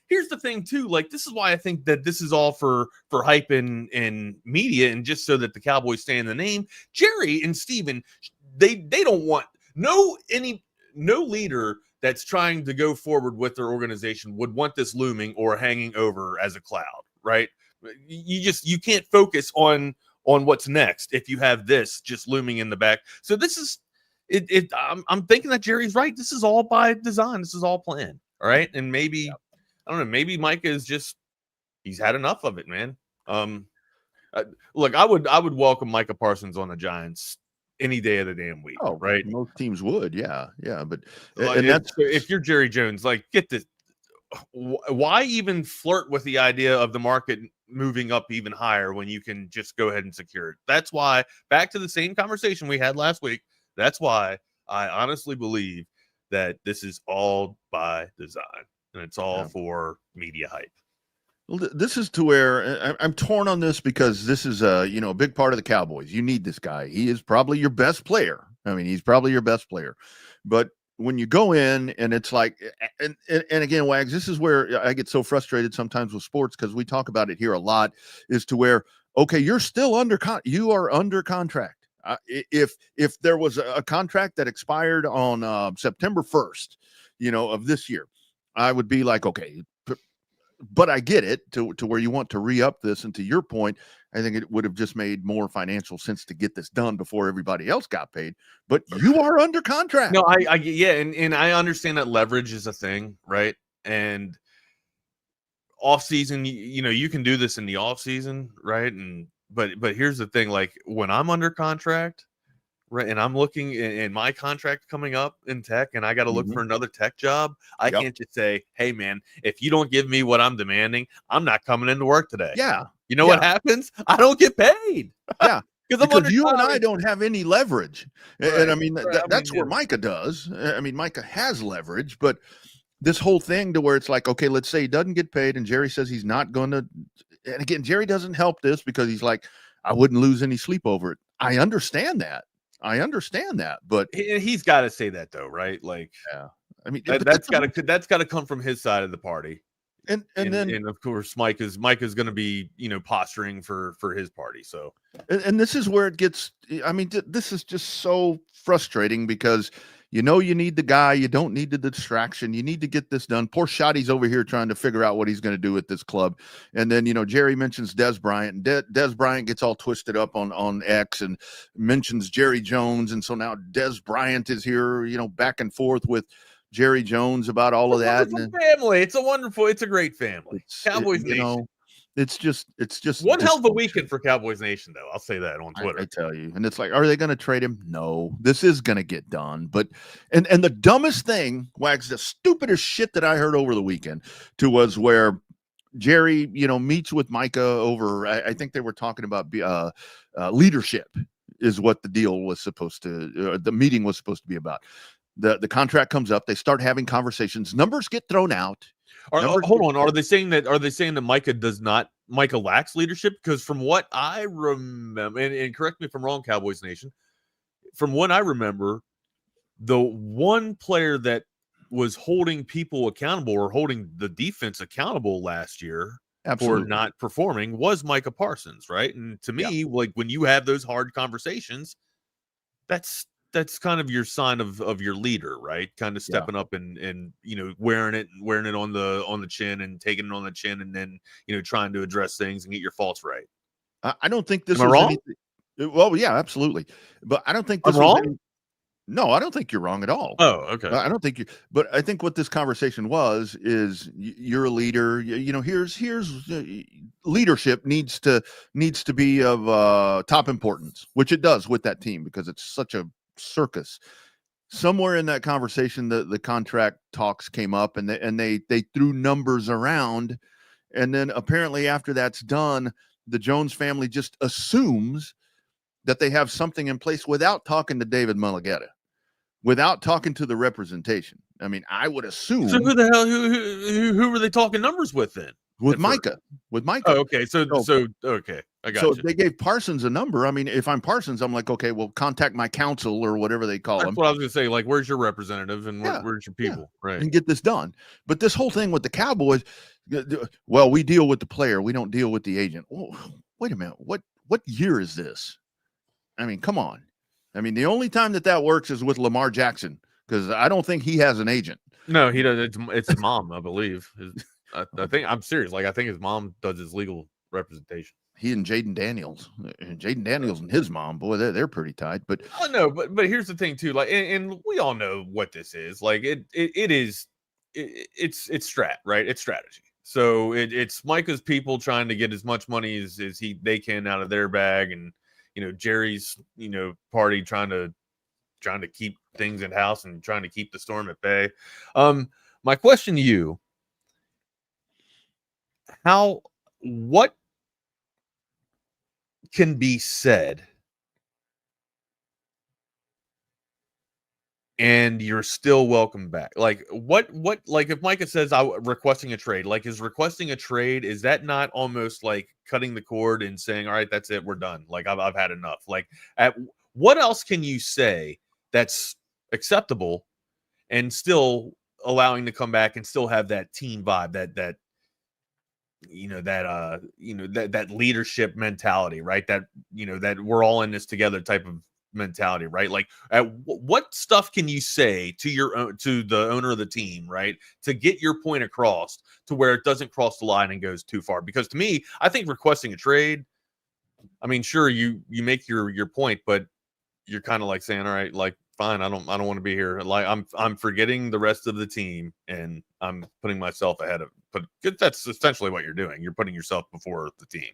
M: here's the thing too, like this is why I think that this is all for hype and media and just so that the Cowboys stay in the name. Jerry and Steven, they don't want no leader that's trying to go forward with their organization would want this looming or hanging over as a cloud, right? You can't focus on what's next if you have this just looming in the back. So this is I'm thinking that Jerry's right. This is all by design. This is all planned. All right. And maybe, I don't know, maybe Micah is he's had enough of it, man. Look, I would welcome Micah Parsons on the Giants any day of the damn week.
L: Oh,
M: right.
L: Most teams would. Yeah. But
M: and if you're Jerry Jones, like get this, why even flirt with the idea of the market moving up even higher when you can just go ahead and secure it? That's why, back to the same conversation we had last week. That's why I honestly believe that this is all by design and it's all for media hype.
L: Well, this is to where I'm torn on this because this is a big part of the Cowboys. You need this guy. He is probably your best player. I mean, he's probably your best player. But when you go in and it's like, and again, Wags, this is where I get so frustrated sometimes with sports because we talk about it here a lot, is to where, okay, you're still you are under contract. If there was a contract that expired on September 1st, of this year, I would be like, okay, but I get it to where you want to re-up this. And to your point, I think it would have just made more financial sense to get this done before everybody else got paid. But you are under contract.
M: No, and I understand that leverage is a thing, right? And off season, you can do this in the off season, right? And but here's the thing: like when I'm under contract, right, and I'm looking in my contract coming up in tech, and I got to look for another tech job, I can't just say, "Hey, man, if you don't give me what I'm demanding, I'm not coming into work today."
L: Yeah,
M: you know what happens? I don't get paid.
L: Yeah, because you and I don't have any leverage, and I mean that's where Micah does. I mean, Micah has leverage, but this whole thing to where it's like, okay, let's say he doesn't get paid, and Jerry says he's not going to. And again, Jerry doesn't help this because he's like, I wouldn't lose any sleep over it. I understand that, but
M: he's got to say that though, right? Like,
L: yeah, I mean,
M: that's got to come from his side of the party.
L: And then
M: of course Micah's going to be posturing for his party. So
L: and this is where it gets. I mean, this is just so frustrating because you need the guy, you don't need the distraction. You need to get this done. Poor Shotty's over here trying to figure out what he's going to do with this club. And then Jerry mentions Des Bryant, and Des Bryant gets all twisted up on X and mentions Jerry Jones, and so now Des Bryant is here, back and forth with Jerry Jones about all of that.
M: And family. It's a great family. Cowboys Nation.
L: It's just
M: one hell of a weekend for Cowboys Nation, though. I'll say that on Twitter.
L: I tell you, and it's like, are they going to trade him? No, this is going to get done. But and the dumbest thing, Wags, the stupidest shit that I heard over the weekend was where Jerry, meets with Micah over. I think they were talking about leadership is what the deal was supposed to. The meeting was supposed to be about. The contract comes up. They start having conversations. Numbers get thrown out.
M: Hold on. Are they saying that Micah lacks leadership? Because from what I remember, and correct me if I'm wrong, Cowboys Nation, from what I remember, the one player that was holding people accountable or holding the defense accountable last year for not performing was Micah Parsons, right? And to me, like when you have those hard conversations, that's that's kind of your sign of your leader, right? Kind of stepping up and wearing it on the chin and taking it on the chin, and then trying to address things and get your faults right.
L: I don't think this
M: Am I
L: was
M: wrong?
L: anything. Well, yeah, absolutely. But I don't think this
M: I'm
L: was
M: wrong?
L: No, I don't think you're wrong at all.
M: Oh, okay.
L: I don't think you. But I think what this conversation is you're a leader. Here's leadership needs to be of top importance, which it does with that team because it's such a circus. Somewhere in that conversation, the contract talks came up, and they threw numbers around, and then apparently after that's done, the Jones family just assumes that they have something in place without talking to David Mulligetta, without talking to the representation. I mean, I would assume.
M: So who the hell who were they talking numbers with then?
L: With Micah.
M: Oh, okay. So okay, I got you.
L: So they gave Parsons a number. I mean, if I'm Parsons, I'm like, okay, well, contact my counsel or whatever they call
M: That's
L: them.
M: what I was gonna say. Like, where's your representative and where's your people, right?
L: And get this done. But this whole thing with the Cowboys, well, we deal with the player, we don't deal with the agent. Oh, wait a minute, what year is this? I mean, come on. I mean, the only time that works is with Lamar Jackson, because I don't think he has an agent.
M: No, he does. It's his mom, I believe. I think I'm serious. Like, I think his mom does his legal representation.
L: He and Jaden Daniels and his mom, boy, they're pretty tight. But
M: oh no, but here's the thing too. Like, and we all know what this is. Like, it's strat, right? It's strategy. So it's Micah's people trying to get as much money as they can out of their bag, and Jerry's party trying to keep things in house and trying to keep the storm at bay. My question to you: what can be said and you're still welcome back? Like, what like if Micah says requesting a trade, like, is requesting a trade, is that not almost like cutting the cord and saying, all right, that's it, we're done, like I've had enough? Like, what else can you say that's acceptable and still allowing to come back and still have that team vibe, that leadership mentality, right? That we're all in this together type of mentality, right? Like, what stuff can you say to the owner of the team, right, to get your point across to where it doesn't cross the line and goes too far? Because to me, I think requesting a trade, I mean, sure, you make your point, but you're kind of like saying, all right, like, fine, I don't want to be here. Like, I'm forgetting the rest of the team and I'm putting myself ahead of. But that's essentially what you're doing. You're putting yourself before the team.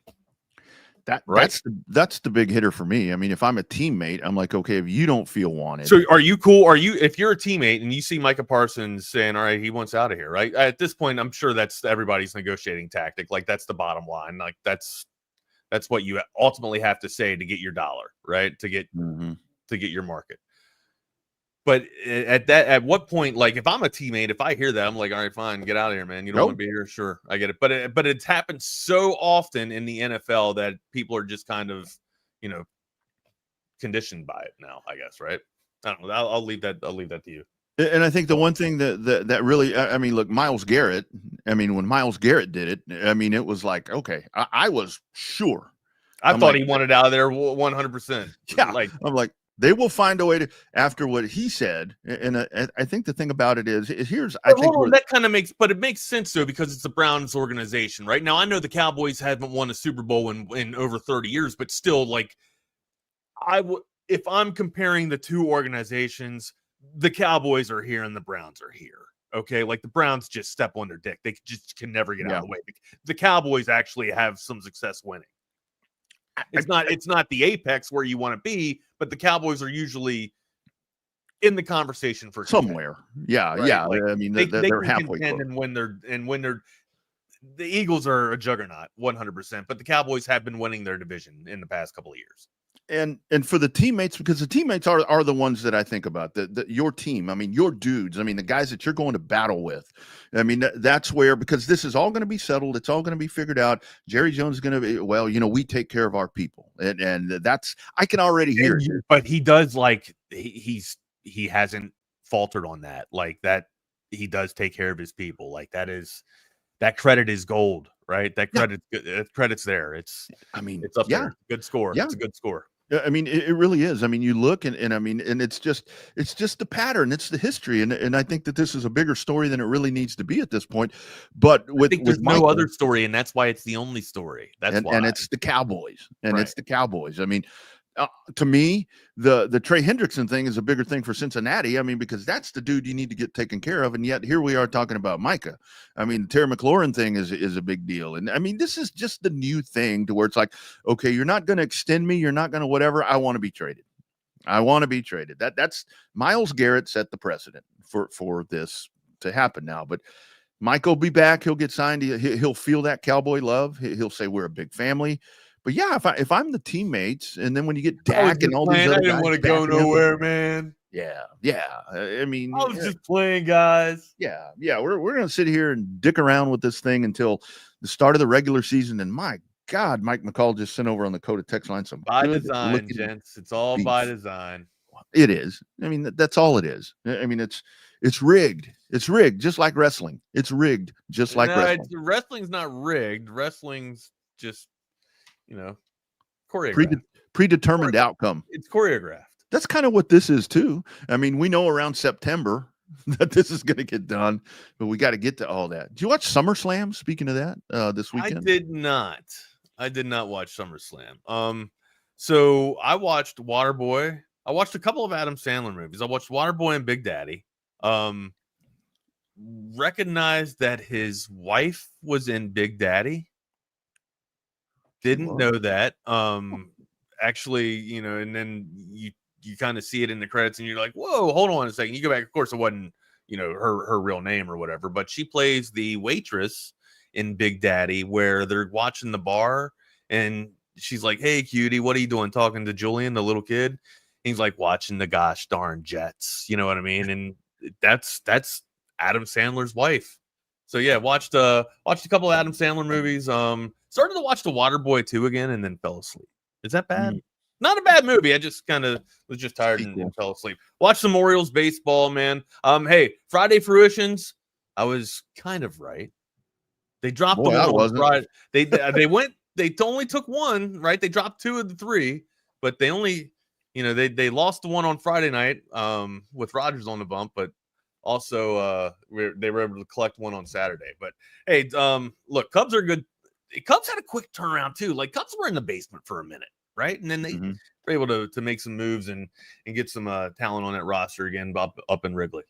L: That's the big hitter for me. I mean, if I'm a teammate, I'm like, okay, if you don't feel wanted.
M: So are you cool? If you're a teammate and you see Micah Parsons saying, all right, he wants out of here, right? At this point, I'm sure that's everybody's negotiating tactic. Like, that's the bottom line. Like, that's what you ultimately have to say to get your dollar, right? To get your market. But at what point, like, if I'm a teammate, if I hear that, I'm like, all right, fine, get out of here, man. You don't want to be here. Sure, I get it. But it's happened so often in the NFL that people are just kind of, conditioned by it now, I guess, right? I don't know. I'll leave that to you.
L: And I think the one thing that really, I mean, look, Myles Garrett. I mean, when Myles Garrett did it, I mean, it was like, okay, I was sure.
M: I thought he wanted out of there 100%.
L: Yeah, I'm like, they will find a way to, after what he said. And I think the thing about it is here's, I think
M: that kind of makes sense though, because it's the Browns organization, right? Now, I know the Cowboys haven't won a Super Bowl in over 30 years, but still, like, if I'm comparing the two organizations, the Cowboys are here and the Browns are here. Okay. Like, the Browns just step on their dick. They just can never get out of the way. The Cowboys actually have some success winning. It's not the apex where you want to be, but the Cowboys are usually in the conversation for
L: somewhere. Yeah, right? Yeah. Like, I mean, they're halfway close.
M: And when they're the Eagles are a juggernaut, 100%. But the Cowboys have been winning their division in the past couple of years.
L: And for the teammates, because the teammates are the ones that I think about, your team. I mean, your dudes. I mean, the guys that you're going to battle with. I mean, that's where, because this is all going to be settled. It's all going to be figured out. Jerry Jones is going to be, well, we take care of our people, and that's, I can already hear it.
M: But he does, like, he hasn't faltered on that. Like, that he does take care of his people. Like, that credit is gold, right? That credit's there. It's up there. Good score. Yeah. It's a good score.
L: I mean, it really is. I mean, you look and I mean, and it's just the pattern. It's the history. And I think that this is a bigger story than it really needs to be at this point. But
M: there's no other story, and that's why it's the only story. That's why.
L: And it's the Cowboys. It's the Cowboys. I mean, to me, the Trey Hendrickson thing is a bigger thing for Cincinnati. I mean, because that's the dude you need to get taken care of. And yet here we are talking about Micah. I mean, the Terry McLaurin thing is a big deal. And I mean, this is just the new thing to where it's like, okay, you're not going to extend me. You're not going to whatever. I want to be traded. I want to be traded. That's Myles Garrett set the precedent for this to happen now. But Mike will be back. He'll get signed. He'll feel that Cowboy love. He'll say we're a big family. But yeah, if I'm the teammates, and then when you get Dak and all these other guys, I
M: didn't want to go nowhere, man.
L: Yeah. I mean,
M: I was just playing, guys.
L: Yeah. We're gonna sit here and dick around with this thing until the start of the regular season. And my God, Mike McCall just sent over on the Coda text line some
M: by design, gents. It's all beef. By design.
L: It is. I mean, that's all it is. I mean, it's rigged. It's rigged, just like wrestling. It's rigged, just like wrestling.
M: Wrestling's not rigged. Wrestling's just, choreographed.
L: Predetermined outcome.
M: It's choreographed.
L: That's kind of what this is too. I mean, we know around September that this is going to get done, but we got to get to all that. Did you watch SummerSlam? Speaking of that, this weekend,
M: I did not watch SummerSlam. So I watched Waterboy. I watched a couple of Adam Sandler movies. I watched Waterboy and Big Daddy. Recognized that his wife was in Big Daddy. Didn't know that. Actually, and then you kind of see it in the credits and you're like, whoa, hold on a second. You go back. Of course, it wasn't, her real name or whatever, but she plays the waitress in Big Daddy where they're watching the bar and she's like, hey, cutie, what are you doing? Talking to Julian, the little kid. And he's like watching the gosh darn Jets. You know what I mean? And that's Adam Sandler's wife. So yeah, watched a couple of Adam Sandler movies. Started to watch The Waterboy 2 again and then fell asleep. Is that bad? Not a bad movie. I just kind of was just tired and fell asleep. Watched some Orioles baseball, man. Hey, Friday fruitions. I was kind of right. They dropped the one on Friday. They only took one, right? They dropped 2 of the 3, but they only, they lost the one on Friday night with Rodgers on the bump, but also they were able to collect one on Saturday. But hey, look, Cubs are good. Cubs had a quick turnaround too. Like Cubs were in the basement for a minute, right? And then they were able to make some moves and get some talent on that roster again up in Wrigley.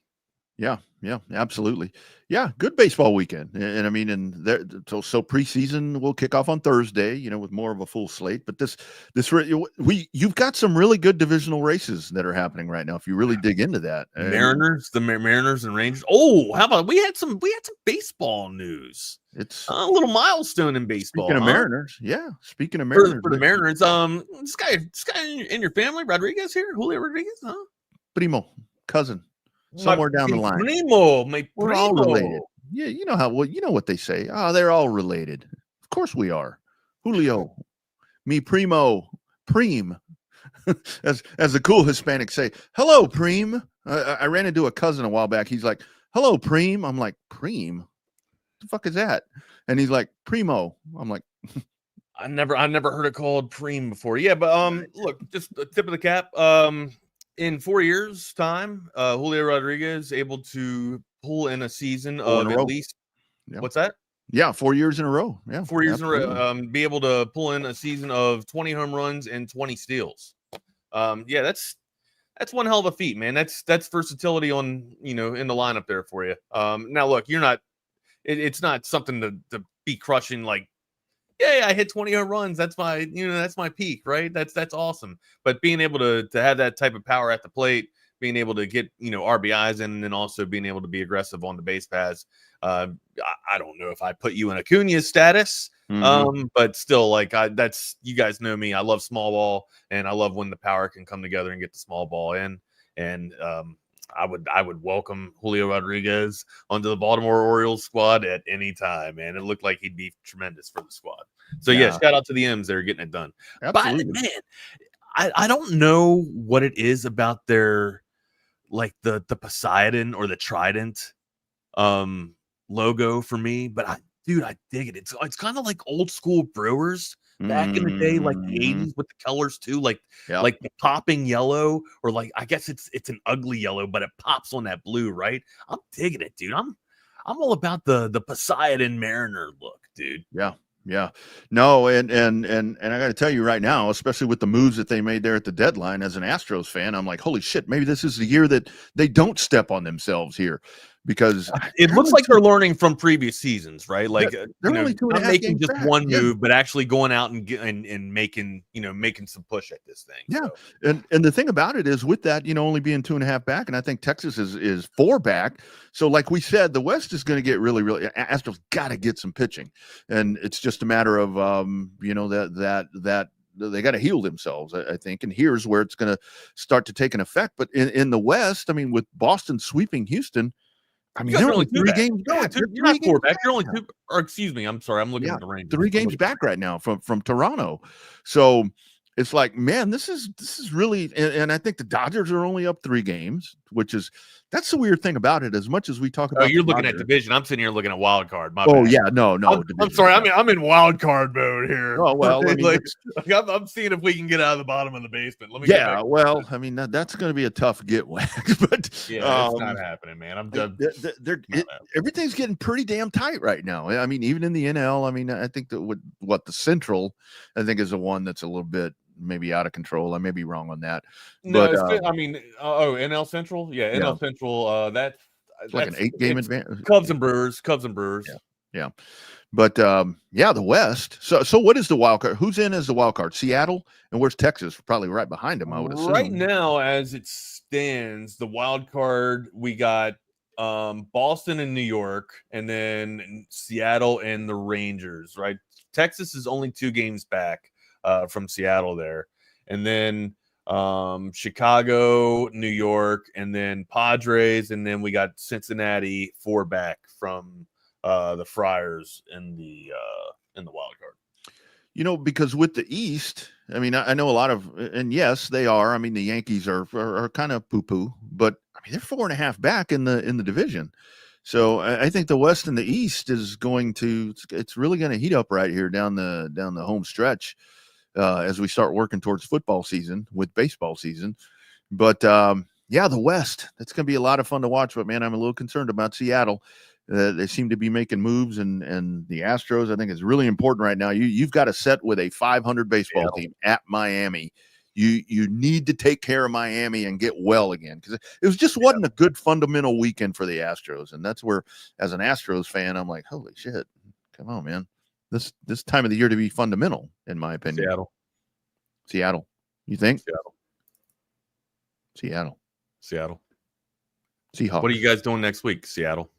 L: Yeah, absolutely. Yeah, good baseball weekend. And I mean, so preseason will kick off on Thursday, with more of a full slate. But you've got some really good divisional races that are happening right now. If you really dig into that,
M: Mariners and Rangers. Oh, how about we had some baseball news.
L: It's
M: a little milestone in baseball.
L: Speaking of Mariners, yeah. Speaking of Mariners,
M: for the Mariners, this guy in your family, Rodriguez here, Julio Rodriguez, huh?
L: Primo, cousin. Somewhere down the line.
M: We're
L: all related. Yeah, you know what they say. They're all related. Of course we are. Julio, mi primo, Preem. as the cool Hispanics say, hello, Preem. I ran into a cousin a while back. He's like, hello, Preem. I'm like, Preem? What the fuck is that? And he's like, Primo. I'm like,
M: I never heard it called Preem before. Yeah, but look, just a tip of the cap. In 4 years' time, Julio Rodriguez able to pull in a season of at least what's that?
L: Yeah, 4 years in a row. Yeah,
M: 4 years in a row. Be able to pull in a season of 20 home runs and 20 steals. Yeah, that's one hell of a feat, man. That's versatility on in the lineup there for you. Now look, you're not. It's not something to be crushing like. Yeah, I hit 20 home runs. That's my, that's my peak, right? That's awesome. But being able to have that type of power at the plate, being able to get, RBIs in, and then also being able to be aggressive on the base paths. I don't know if I put you in Acuña status, but still, that's, you guys know me. I love small ball, and I love when the power can come together and get the small ball in. And I would welcome Julio Rodriguez onto the Baltimore Orioles squad at any time, man. It looked like he'd be tremendous for the squad. So yeah, shout out to the M's. They're getting it done.
L: Absolutely.
M: But man, I don't know what it is about their the Poseidon or the Trident logo for me, but I dig it. It's kind of like old school Brewers, back in the day, like the 80s with the colors too, like the popping yellow, or like I guess it's an ugly yellow, but it pops on that blue, right? I'm digging it, dude. I'm all about the Poseidon Mariner look, dude.
L: Yeah. No, and I got to tell you right now, especially with the moves that they made there at the deadline, as an Astros fan, I'm like, holy shit, maybe this is the year that they don't step on themselves here, because
M: it looks like they're learning from previous seasons, right? Like
L: they're only
M: not making just one move, but actually going out and making some push at this thing.
L: Yeah.
M: So.
L: And the thing about it is, with that, only being 2.5 back, and I think Texas is 4 back. So like we said, the West is going to get really, really, Astros got to get some pitching. And it's just a matter of, that they got to heal themselves, I think. And here's where it's going to start to take an effect. But in the West, I mean, with Boston sweeping Houston, I mean, they're only 3 games back.
M: You're not 4 back. You're only 2, or excuse me, I'm sorry. I'm looking at the range.
L: 3 games back right now from Toronto. So it's like, man, this is really, and I think the Dodgers are only up 3 games, that's the weird thing about it. As much as we talk about,
M: you're looking at division. I'm sitting here looking at wild card. My
L: bad.
M: Yeah,
L: no.
M: I'm sorry. I'm in wild card mode here.
L: Oh well, I mean,
M: I'm seeing if we can get out of the bottom of the basement. Let me.
L: Yeah, well, I mean that's going to be a tough get whack, but
M: it's not happening, man. I'm done.
L: Everything's getting pretty damn tight right now. I mean, even in the NL. I mean, I think that the Central, I think, is the one that's a little bit maybe out of control. I may be wrong on that.
M: No,
L: but
M: NL Central, NL Central. That's
L: like an 8-game advantage.
M: Cubs and Brewers.
L: Yeah. But the West. So what is the wild card? Who's in as the wild card? Seattle, and where's Texas? Probably right behind them, I would assume.
M: Right now, as it stands, the wild card, we got Boston and New York, and then Seattle and the Rangers. Right, Texas is only 2 games back from Seattle there, and then Chicago, New York, and then Padres, and then we got Cincinnati 4 back from the Friars in the wild card.
L: Because with the East, I mean, I know a lot of, and yes, they are. I mean, the Yankees are kind of poo-poo, but I mean, they're 4.5 back in the division. So I think the West and the East is it's really going to heat up right here down the home stretch. As we start working towards football season with baseball season. But the West, that's going to be a lot of fun to watch. But man, I'm a little concerned about Seattle. They seem to be making moves, and the Astros, I think, is really important right now. You've got to set with a 500 baseball team at Miami. You need to take care of Miami and get well again, because it wasn't a good fundamental weekend for the Astros. And that's where, as an Astros fan, I'm like, holy shit, come on, man. This time of the year to be fundamental, in my opinion. Seattle. You think? Seattle. Seahawks.
M: What are you guys doing next week, Seattle?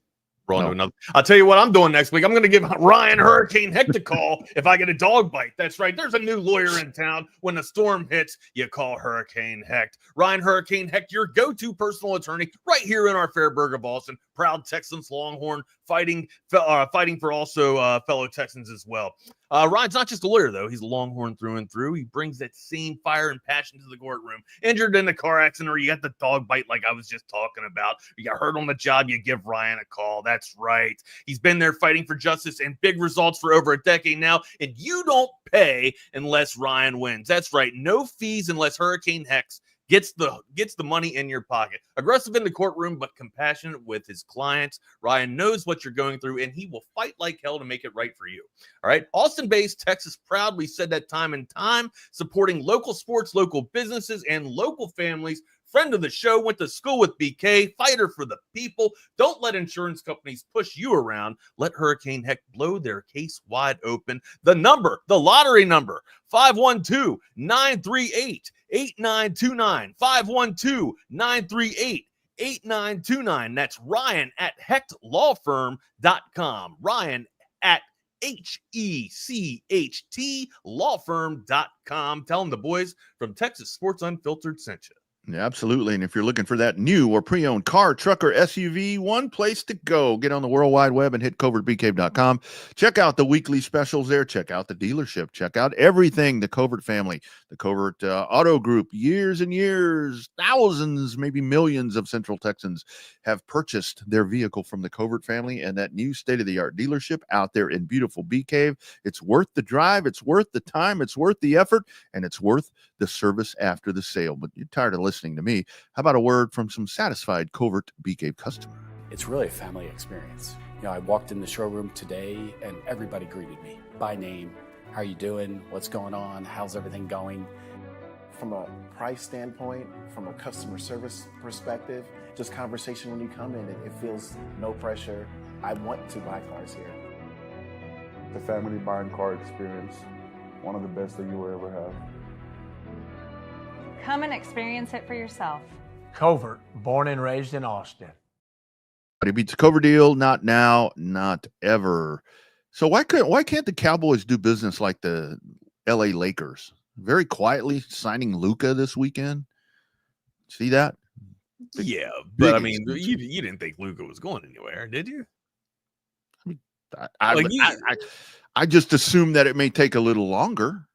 M: I'll tell you what I'm doing next week. I'm going to give Ryan Hurricane Hecht a call if I get a dog bite. That's right. There's a new lawyer in town. When the storm hits, you call Hurricane Hecht. Ryan Hurricane Hecht, your go-to personal attorney right here in our Fairburg of Austin. Proud Texans Longhorn, fighting for also fellow Texans as well. Ryan's not just a lawyer, though. He's a Longhorn through and through. He brings that same fire and passion to the courtroom. Injured in a car accident, or you got the dog bite like I was just talking about. You got hurt on the job, you give Ryan a call. That's right. He's been there fighting for justice and big results for over a decade now, and you don't pay unless Ryan wins. That's right. No fees unless Hurricane Hecht gets the money in your pocket. Aggressive in the courtroom, but compassionate with his clients. Ryan knows what you're going through, and he will fight like hell to make it right for you. All right. Austin-based, Texas proud. We said that time and time, supporting local sports, local businesses, and local families. Friend of the show, went to school with BK, fighter for the people. Don't let insurance companies push you around. Let Hurricane Hecht blow their case wide open. The lottery number, 512-938-8929. 512-938-8929. That's Ryan at HechtLawFirm.com. Ryan at HECHT Tell them the boys from Texas Sports Unfiltered sent you.
L: Yeah, absolutely. And if you're looking for that new or pre-owned car, truck, or SUV, one place to go. Get on the World Wide Web and hit covertbcave.com. Check out the weekly specials there. Check out the dealership. Check out everything the Covert family, The Covert Auto Group, years and years, thousands, maybe millions of Central Texans have purchased their vehicle from the Covert family and that new state-of-the-art dealership out there in beautiful Bee Cave. It's worth the drive, it's worth the time, it's worth the effort, and it's worth the service after the sale. But you're tired of listening to me. How about a word from some satisfied Covert Bee Cave customer?
N: It's really a family experience. I walked in the showroom today and everybody greeted me by name. How are you doing? What's going on? How's everything going?
H: From a price standpoint, from a customer service perspective, just conversation when you come in, it feels no pressure. I want to buy cars here.
O: The family buying car experience, one of the best that you will ever have.
G: Come and experience it for yourself.
K: Covert, born and raised in Austin.
L: But he beats a Covert deal, not now, not ever. So why can't the Cowboys do business like the LA Lakers? Very quietly signing Luka this weekend. See that?
M: Yeah, but I mean, you didn't think Luka was going anywhere, did you?
L: I just assume that it may take a little longer.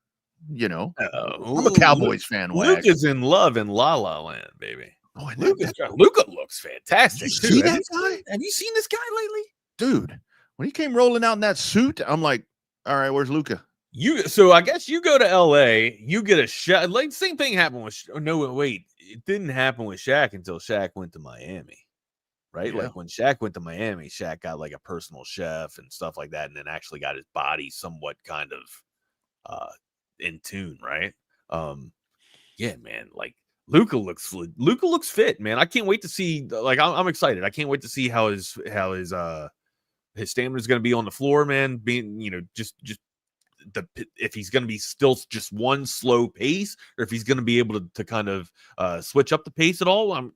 L: I'm a Cowboys fan.
M: Luka's in love in La La Land, baby.
L: Oh,
M: Luka looks fantastic.
L: Did you see that guy?
M: Have you seen this guy lately,
L: dude? When he came rolling out in that suit, I'm like, all right, where's Luka?
M: So I guess you go to LA, you get a shot. Like same thing happened with it didn't happen with Shaq until Shaq went to Miami, right?
L: Yeah.
M: Like when Shaq went to Miami, Shaq got like a personal chef and stuff like that, and then actually got his body somewhat kind of in tune, right? Yeah, man. Like Luka looks fit, man. I can't wait to see. Like I'm excited. I can't wait to see how his stamina is going to be on the floor, man. Being, if he's going to be still just one slow pace, or if he's going to be able to kind of switch up the pace at all.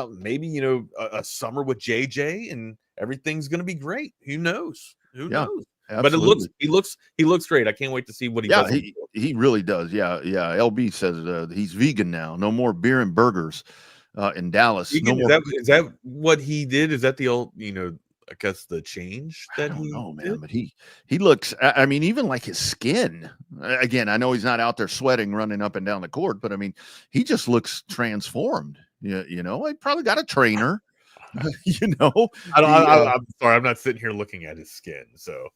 M: Maybe a summer with JJ and everything's going to be great. Who knows? Who knows?
L: Absolutely.
M: But he looks great. I can't wait to see what he does.
L: He really does. Yeah. LB says he's vegan now. No more beer and burgers in Dallas.
M: Is that what he did? Is that the old I guess the change that
L: I don't know, man, but he looks, I mean, even like his skin, again, I know he's not out there sweating, running up and down the court, but I mean, he just looks transformed. He probably got a trainer,
M: I'm sorry. I'm not sitting here looking at his skin. So,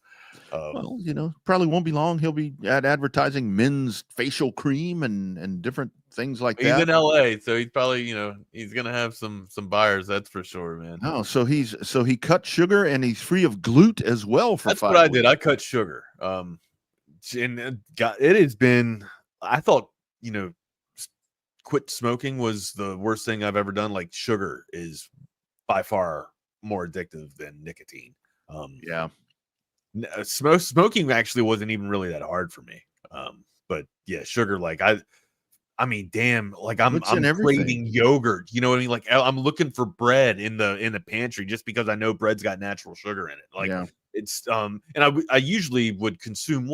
L: probably won't be long. He'll be advertising men's facial cream and different things like that.
M: He's in LA, so he's probably, he's gonna have some buyers, that's for sure, man.
L: Oh, so he cut sugar and he's free of gluten as well for
M: that's
L: 5
M: what I
L: weeks.
M: did. I cut sugar. And it has been, I thought, quit smoking was the worst thing I've ever done. Like sugar is by far more addictive than nicotine. Smoking actually wasn't even really that hard for me. But yeah, sugar, like I mean, damn, like I'm craving yogurt. You know what I mean? Like I'm looking for bread in the pantry just because I know bread's got natural sugar in it. Like it's and I usually would consume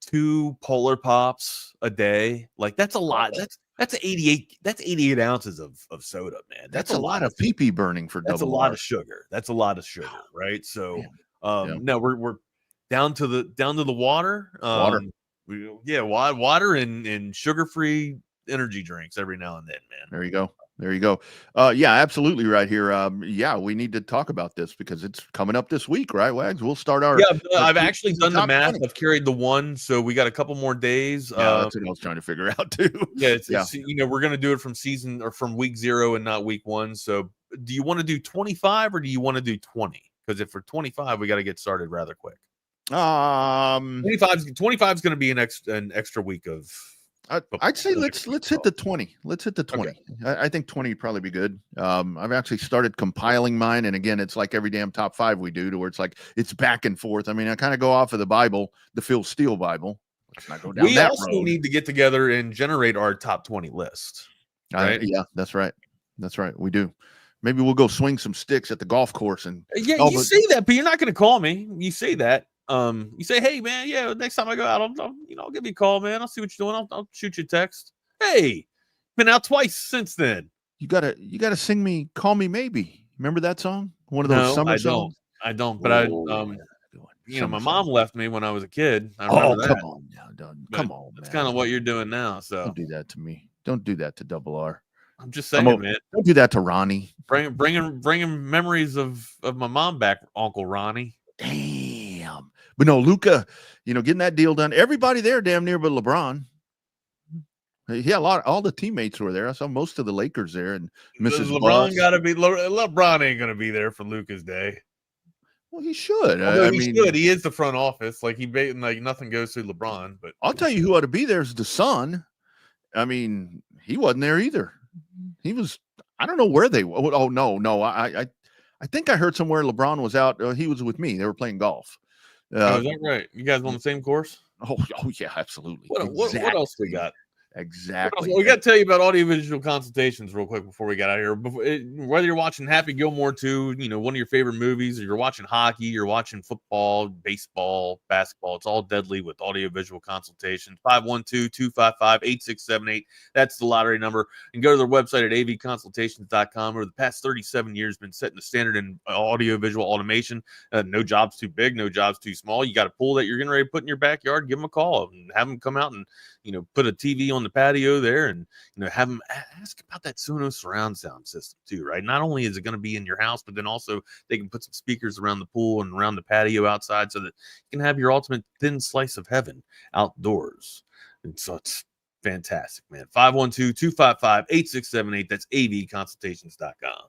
M: 2 Polar Pops a day. Like that's a lot. That's 88 ounces of soda, man.
L: That's a lot of pee burning for
M: that's
L: double.
M: A lot
L: R.
M: of sugar. That's a lot of sugar, right? So no, we're down to the water. Water and sugar-free energy drinks every now and then, man.
L: There you go. Yeah, absolutely right here. We need to talk about this because it's coming up this week, right, Wags? We'll start our.
M: Yeah, I've actually done the math. 20. I've carried the 1, so we got a couple more days.
L: That's what I was trying to figure out too.
M: It's we're gonna do it from week 0 and not week 1. So, do you want to do 25 or do you want to do 20? Because if for 25, we got to get started rather quick. 25 is going to be an extra week of.
L: I'd say let's hit the 20. Let's hit the 20. Okay. I think 20 would probably be good. I've actually started compiling mine, and again, it's like every damn top 5 we do, to where it's like it's back and forth. I mean, I kind of go off of the Bible, the Phil Steele Bible. Let's not go down that road. We also
M: need to get together and generate our top 20 list. Right?
L: Yeah, that's right. We do. Maybe we'll go swing some sticks at the golf course and.
M: Yeah, you say that, but you're not going to call me. You say that. You say, hey man, next time I go out, I'll give you a call, man. I'll see what you're doing. I'll shoot you a text. Hey, been out twice since then.
L: You gotta sing me "Call Me Maybe." Remember that song? One of those summer songs.
M: I don't. But you know, my mom left me when I was a kid. I
L: Oh,
M: remember that.
L: come on now, come on,
M: That's
L: man.
M: kind of what you're doing now. So
L: don't do that to me. Don't do that to Double R.
M: I'm just saying, man.
L: Don't do that to Ronnie.
M: Bringing memories of my mom back, Uncle Ronnie.
L: Damn. But no, Luka, you know, getting that deal done. Everybody there damn near but LeBron. Yeah, all the teammates were there. I saw most of the Lakers there, and Mrs.
M: LeBron got to be. LeBron ain't gonna be there for Luka's day.
L: Well, he should.
M: I mean, should. He is the front office. Like like nothing goes through LeBron. But
L: I'll tell you who ought to be there is the son. I mean, he wasn't there either. He was. I don't know where they. Oh no. I think I heard somewhere LeBron was out. He was with me. They were playing golf.
M: Is that right? You guys on the same course?
L: Oh yeah, absolutely.
M: What else we got?
L: Exactly.
M: We got to tell you about audiovisual consultations real quick before we get out of here. Whether you're watching Happy Gilmore 2, you know, one of your favorite movies, or you're watching hockey, you're watching football, baseball, basketball, it's all deadly with audiovisual consultation. 512-255-8678. That's the lottery number. And go to their website at avconsultations.com. Over the past 37 years, been setting the standard in audiovisual automation. No job's too big, no job's too small. You got a pool that you're getting ready to put in your backyard, give them a call and have them come out and, you know, put a TV on the patio there, and you know, have them ask about that Sonos surround sound system too, right? Not only is it going to be in your house, but then also they can put some speakers around the pool and around the patio outside, so that you can have your ultimate thin slice of heaven outdoors. And so it's fantastic, man. 512-255-8678. That's avconsultations.com.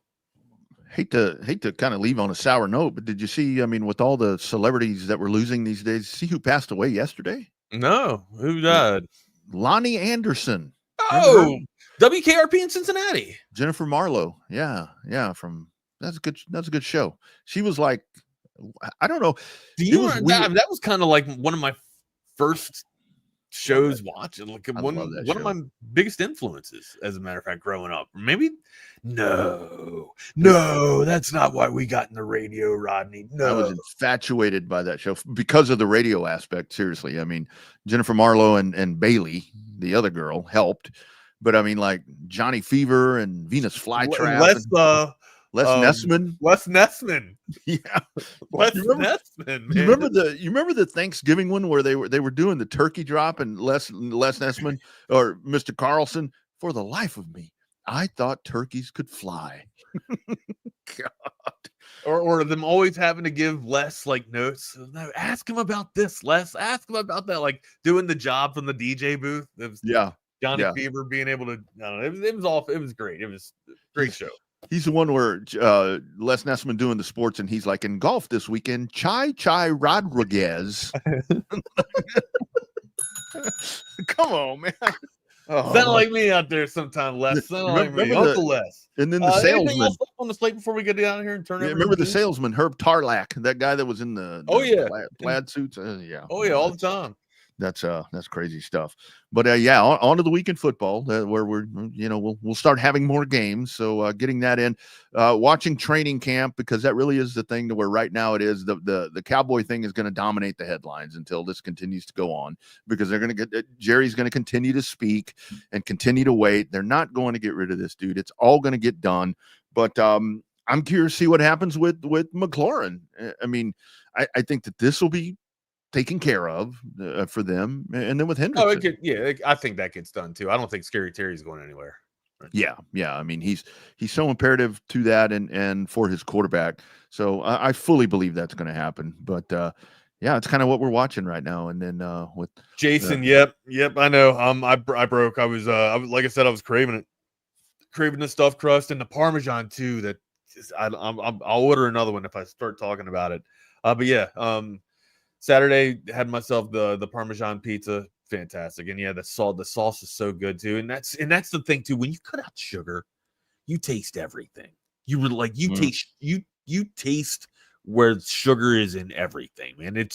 L: Hate to kind of leave on a sour note, but did you see? I mean, with all the celebrities that we're losing these days, see who passed away yesterday?
M: No, who died?
L: Lonnie Anderson.
M: Oh, WKRP in Cincinnati.
L: Jennifer Marlowe. Yeah. That's a good show. She was like, I don't know.
M: That was kind of like one of my first shows watching. Like one of my biggest influences, as a matter of fact, growing up. Maybe no, that's not why we got in the radio, Rodney. No,
L: I was infatuated by that show because of the radio aspect. Seriously, I mean, Jennifer Marlowe and Bailey, the other girl, helped. But I mean, like Johnny Fever and Venus Flytrap. Les Nessman.
M: Les Nessman.
L: Yeah.
M: Nessman.
L: You remember the Thanksgiving one where they were doing the turkey drop, and Les Nessman or Mr. Carlson, for the life of me, I thought turkeys could fly. God.
M: Or them always having to give Les like notes. No, ask him about this, Les. Ask him about that. Like doing the job from the DJ booth. Johnny Fever being able to. I don't know. It was great. It was a great show.
L: He's the one where Les Nessman doing the sports, and he's like, in golf this weekend, Chai Rodriguez. Come on, man.
M: Sound like me out there sometime, Les. Sound like me. Uncle Les.
L: And then the salesman.
M: Anything else on the slate before we get out of here and turn it?
L: Remember the salesman, Herb Tarlack, that guy that was in the plaid suits?
M: All the time.
L: That's crazy stuff. But on to the weekend football, where we'll start having more games. So getting that in, watching training camp, because that really is the thing to where right now it is the Cowboy thing is going to dominate the headlines until this continues to go on, because they're going to get Jerry's going to continue to speak and continue to wait. They're not going to get rid of this dude. It's all going to get done. But I'm curious to see what happens with McLaurin. I mean, I think that this will be taken care of for them, and then with Hendrickson.
M: I think that gets done too. I don't think Scary Terry's going anywhere.
L: Yeah. I mean, he's so imperative to that and for his quarterback. So I fully believe that's going to happen. But it's kind of what we're watching right now. And then with
M: Jason, yep, I know. I broke. I was like I said, I was craving the stuffed crust and the Parmesan too. That I'll order another one if I start talking about it. Saturday had myself the Parmesan pizza, fantastic, and the sauce is so good too, and that's the thing too. When you cut out sugar, you taste everything. You taste where sugar is in everything, man. It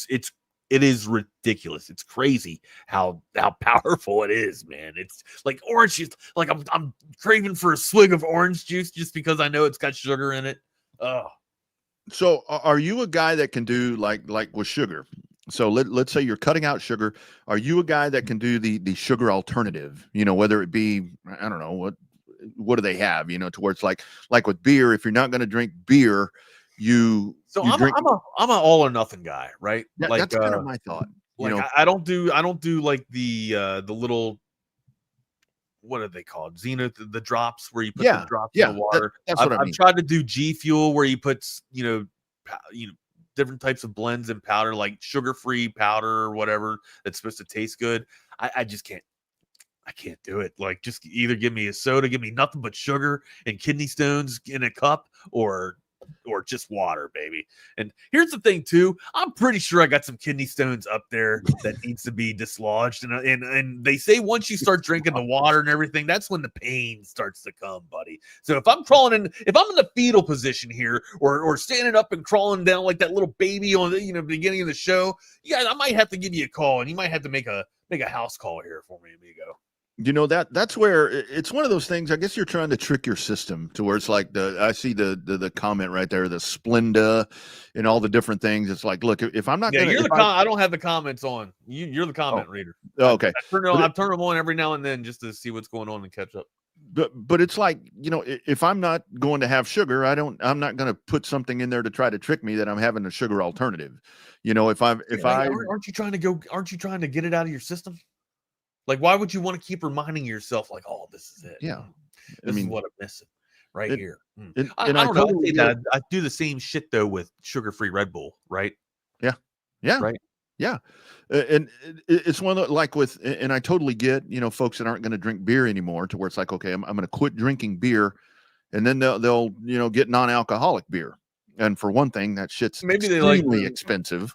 M: is ridiculous. It's crazy how powerful it is, man. It's like orange juice. Like I'm craving for a swig of orange juice just because I know it's got sugar in it. Oh.
L: So are you a guy that can do like with sugar? So let's say you're cutting out sugar. Are you a guy that can do the sugar alternative? Whether it be, I don't know, what do they have, to where it's like with beer, if you're not going to drink beer,
M: So I'm an all or nothing guy, right?
L: Like that's kind of my thought.
M: I don't do like the little, what are they called? Zenith, the drops where you put the drops in the water.
L: That's what I mean.
M: I've tried to do G Fuel where you put different types of blends in powder, like sugar-free powder or whatever that's supposed to taste good. I just can't. I can't do it. Like, just either give me a soda, give me nothing but sugar and kidney stones in a cup, or just water, baby. And here's the thing too, I'm pretty sure I got some kidney stones up there that needs to be dislodged. And they say once you start drinking the water and everything, that's when the pain starts to come, buddy. So if I'm in the fetal position here, or standing up and crawling down like that little baby on the beginning of the show, I might have to give you a call, and you might have to make a house call here for me, amigo.
L: That's where it's one of those things. I guess you're trying to trick your system to where it's like I see the comment right there, the Splenda and all the different things. It's like, look, if I'm not
M: I don't have the comments on. You're the comment reader.
L: Oh, okay.
M: I turn them on every now and then just to see what's going on and catch up.
L: But it's like, if I'm not going to have sugar, I'm not going to put something in there to try to trick me that I'm having a sugar alternative. Aren't
M: you trying to get it out of your system? Like, why would you want to keep reminding yourself, like, oh, this is it?
L: Yeah.
M: This is what I'm missing here. I don't know. I do the same shit, though, with sugar-free Red Bull, right?
L: Yeah. Yeah.
M: Right.
L: Yeah. And it's one of the, and I totally get, folks that aren't going to drink beer anymore, to where it's like, okay, I'm going to quit drinking beer, and then they'll get non-alcoholic beer. And for one thing, that shit's extremely expensive.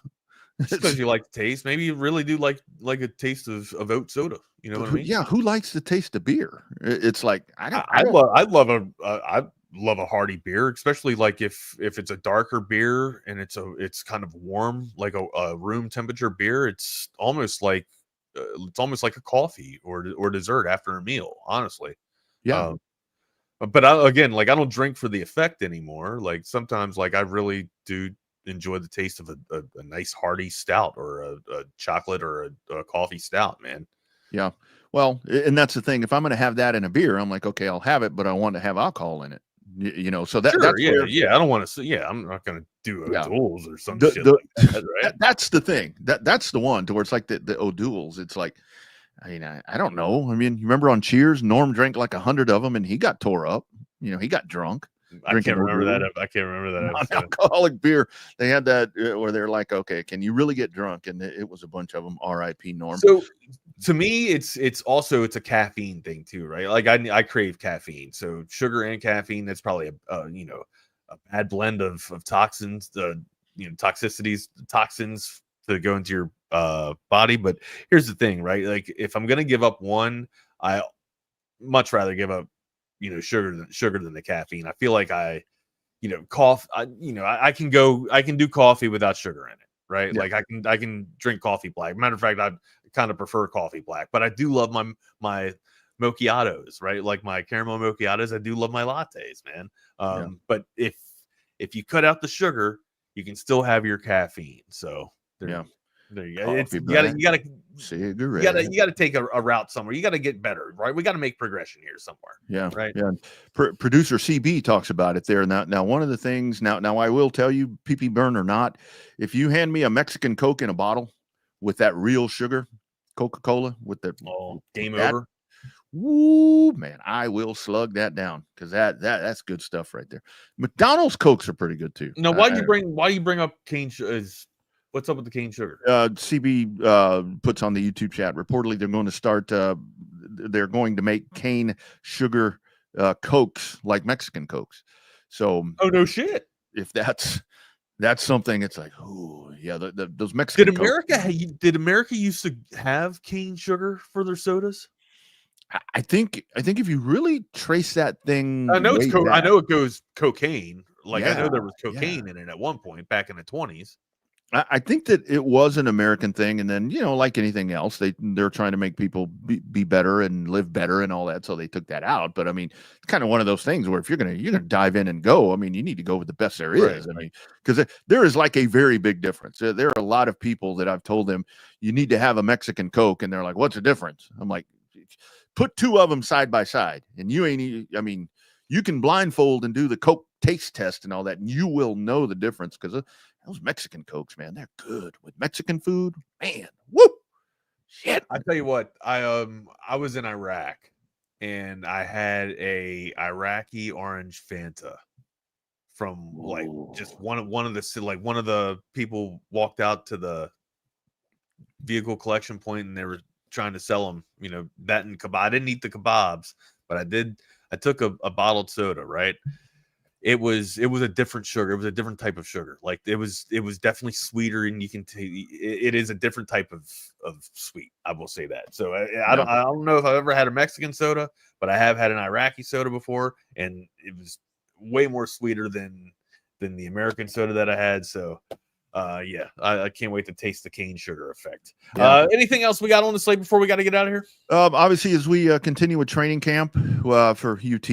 M: Just because you like the taste. Maybe you really do like a taste of oat soda. You know what I mean?
L: Yeah. Who likes the taste of beer? It's like
M: I love a hearty beer, especially like if it's a darker beer and it's kind of warm, like a room temperature beer. It's almost like a coffee or dessert after a meal. Honestly,
L: yeah.
M: But I don't drink for the effect anymore. Like sometimes, like I really do enjoy the taste of a nice hearty stout, or a chocolate or a coffee stout, man.
L: Yeah. Well, and that's the thing. If I'm going to have that in a beer, I'm like, okay, I'll have it, but I want to have alcohol in it. So that's
M: I don't want to. Yeah, I'm not going to do O'Doul's or some shit like that, right?
L: That's the thing. That's the one to where it's like the O'Doul's. It's like, I don't know. I mean, you remember on Cheers, Norm drank like 100 of them, and he got tore up. He got drunk.
M: I can't remember that.
L: Non-alcoholic beer. They had that where they're like, okay, can you really get drunk? And it was a bunch of them. R.I.P. Norm.
M: So to me, it's a caffeine thing too, right? Like I crave caffeine. So sugar and caffeine, that's probably a bad blend of toxins, toxicities, toxins to go into your body. But here's the thing, right? Like if I'm gonna give up one, I much rather give up sugar than the caffeine. I feel like I can do coffee without sugar in it, right?
L: Yeah.
M: Like I can drink coffee black. Matter of fact, I kind of prefer coffee black, but I do love my macchiatos, right? Like my caramel macchiatos. I do love my lattes, man. But if you cut out the sugar, you can still have your caffeine. So there you go. You gotta take a route somewhere. You gotta get better, right? We gotta make progression here somewhere.
L: Yeah,
M: right.
L: Yeah. Producer CB talks about it there. Now one of the things. Now I will tell you, PP burn or not, if you hand me a Mexican Coke in a bottle with that real sugar, Coca-Cola with the
M: game over.
L: Woo, man, I will slug that down, because that's good stuff right there. McDonald's Cokes are pretty good too.
M: Now, why do you bring up cane? What's up with the cane sugar?
L: CB puts on the YouTube chat. Reportedly, they're going to start. They're going to make cane sugar Cokes like Mexican Cokes. So,
M: no shit.
L: If that's something, it's like, oh yeah, those Mexican.
M: Did America used to have cane sugar for their sodas?
L: I think if you really trace that thing,
M: I know I know it goes cocaine. Like I know there was cocaine in it at one point back in the 20s.
L: I think that it was an American thing, and then like anything else, they're trying to make people be better and live better and all that, so they took that out. But I mean, it's kind of one of those things where if you're gonna dive in and go, I mean, you need to go with the best there is. I mean, because there is like a very big difference. There are a lot of people that I've told them you need to have a Mexican Coke, and they're like, "What's the difference?" I'm like, put two of them side by side, and you You can blindfold and do the Coke taste test and all that, and you will know the difference because those Mexican Cokes, man, they're good with Mexican food. Man, woo! Shit.
M: I tell you what, I was in Iraq and I had a Iraqi orange Fanta from like just one of the people walked out to the vehicle collection point and they were trying to sell them, that and kebab. I didn't eat the kebabs, but I took a bottled soda, right? It was a different sugar. It was a different type of sugar. Like it was definitely sweeter, and you can it is a different type of sweet. I will say that. So I don't know if I've ever had a Mexican soda, but I have had an Iraqi soda before, and it was way more sweeter than the American soda that I had. So I can't wait to taste the cane sugar effect. Anything else we got on the slate before we got to get out of here?
L: Obviously, as we continue with training camp for UT.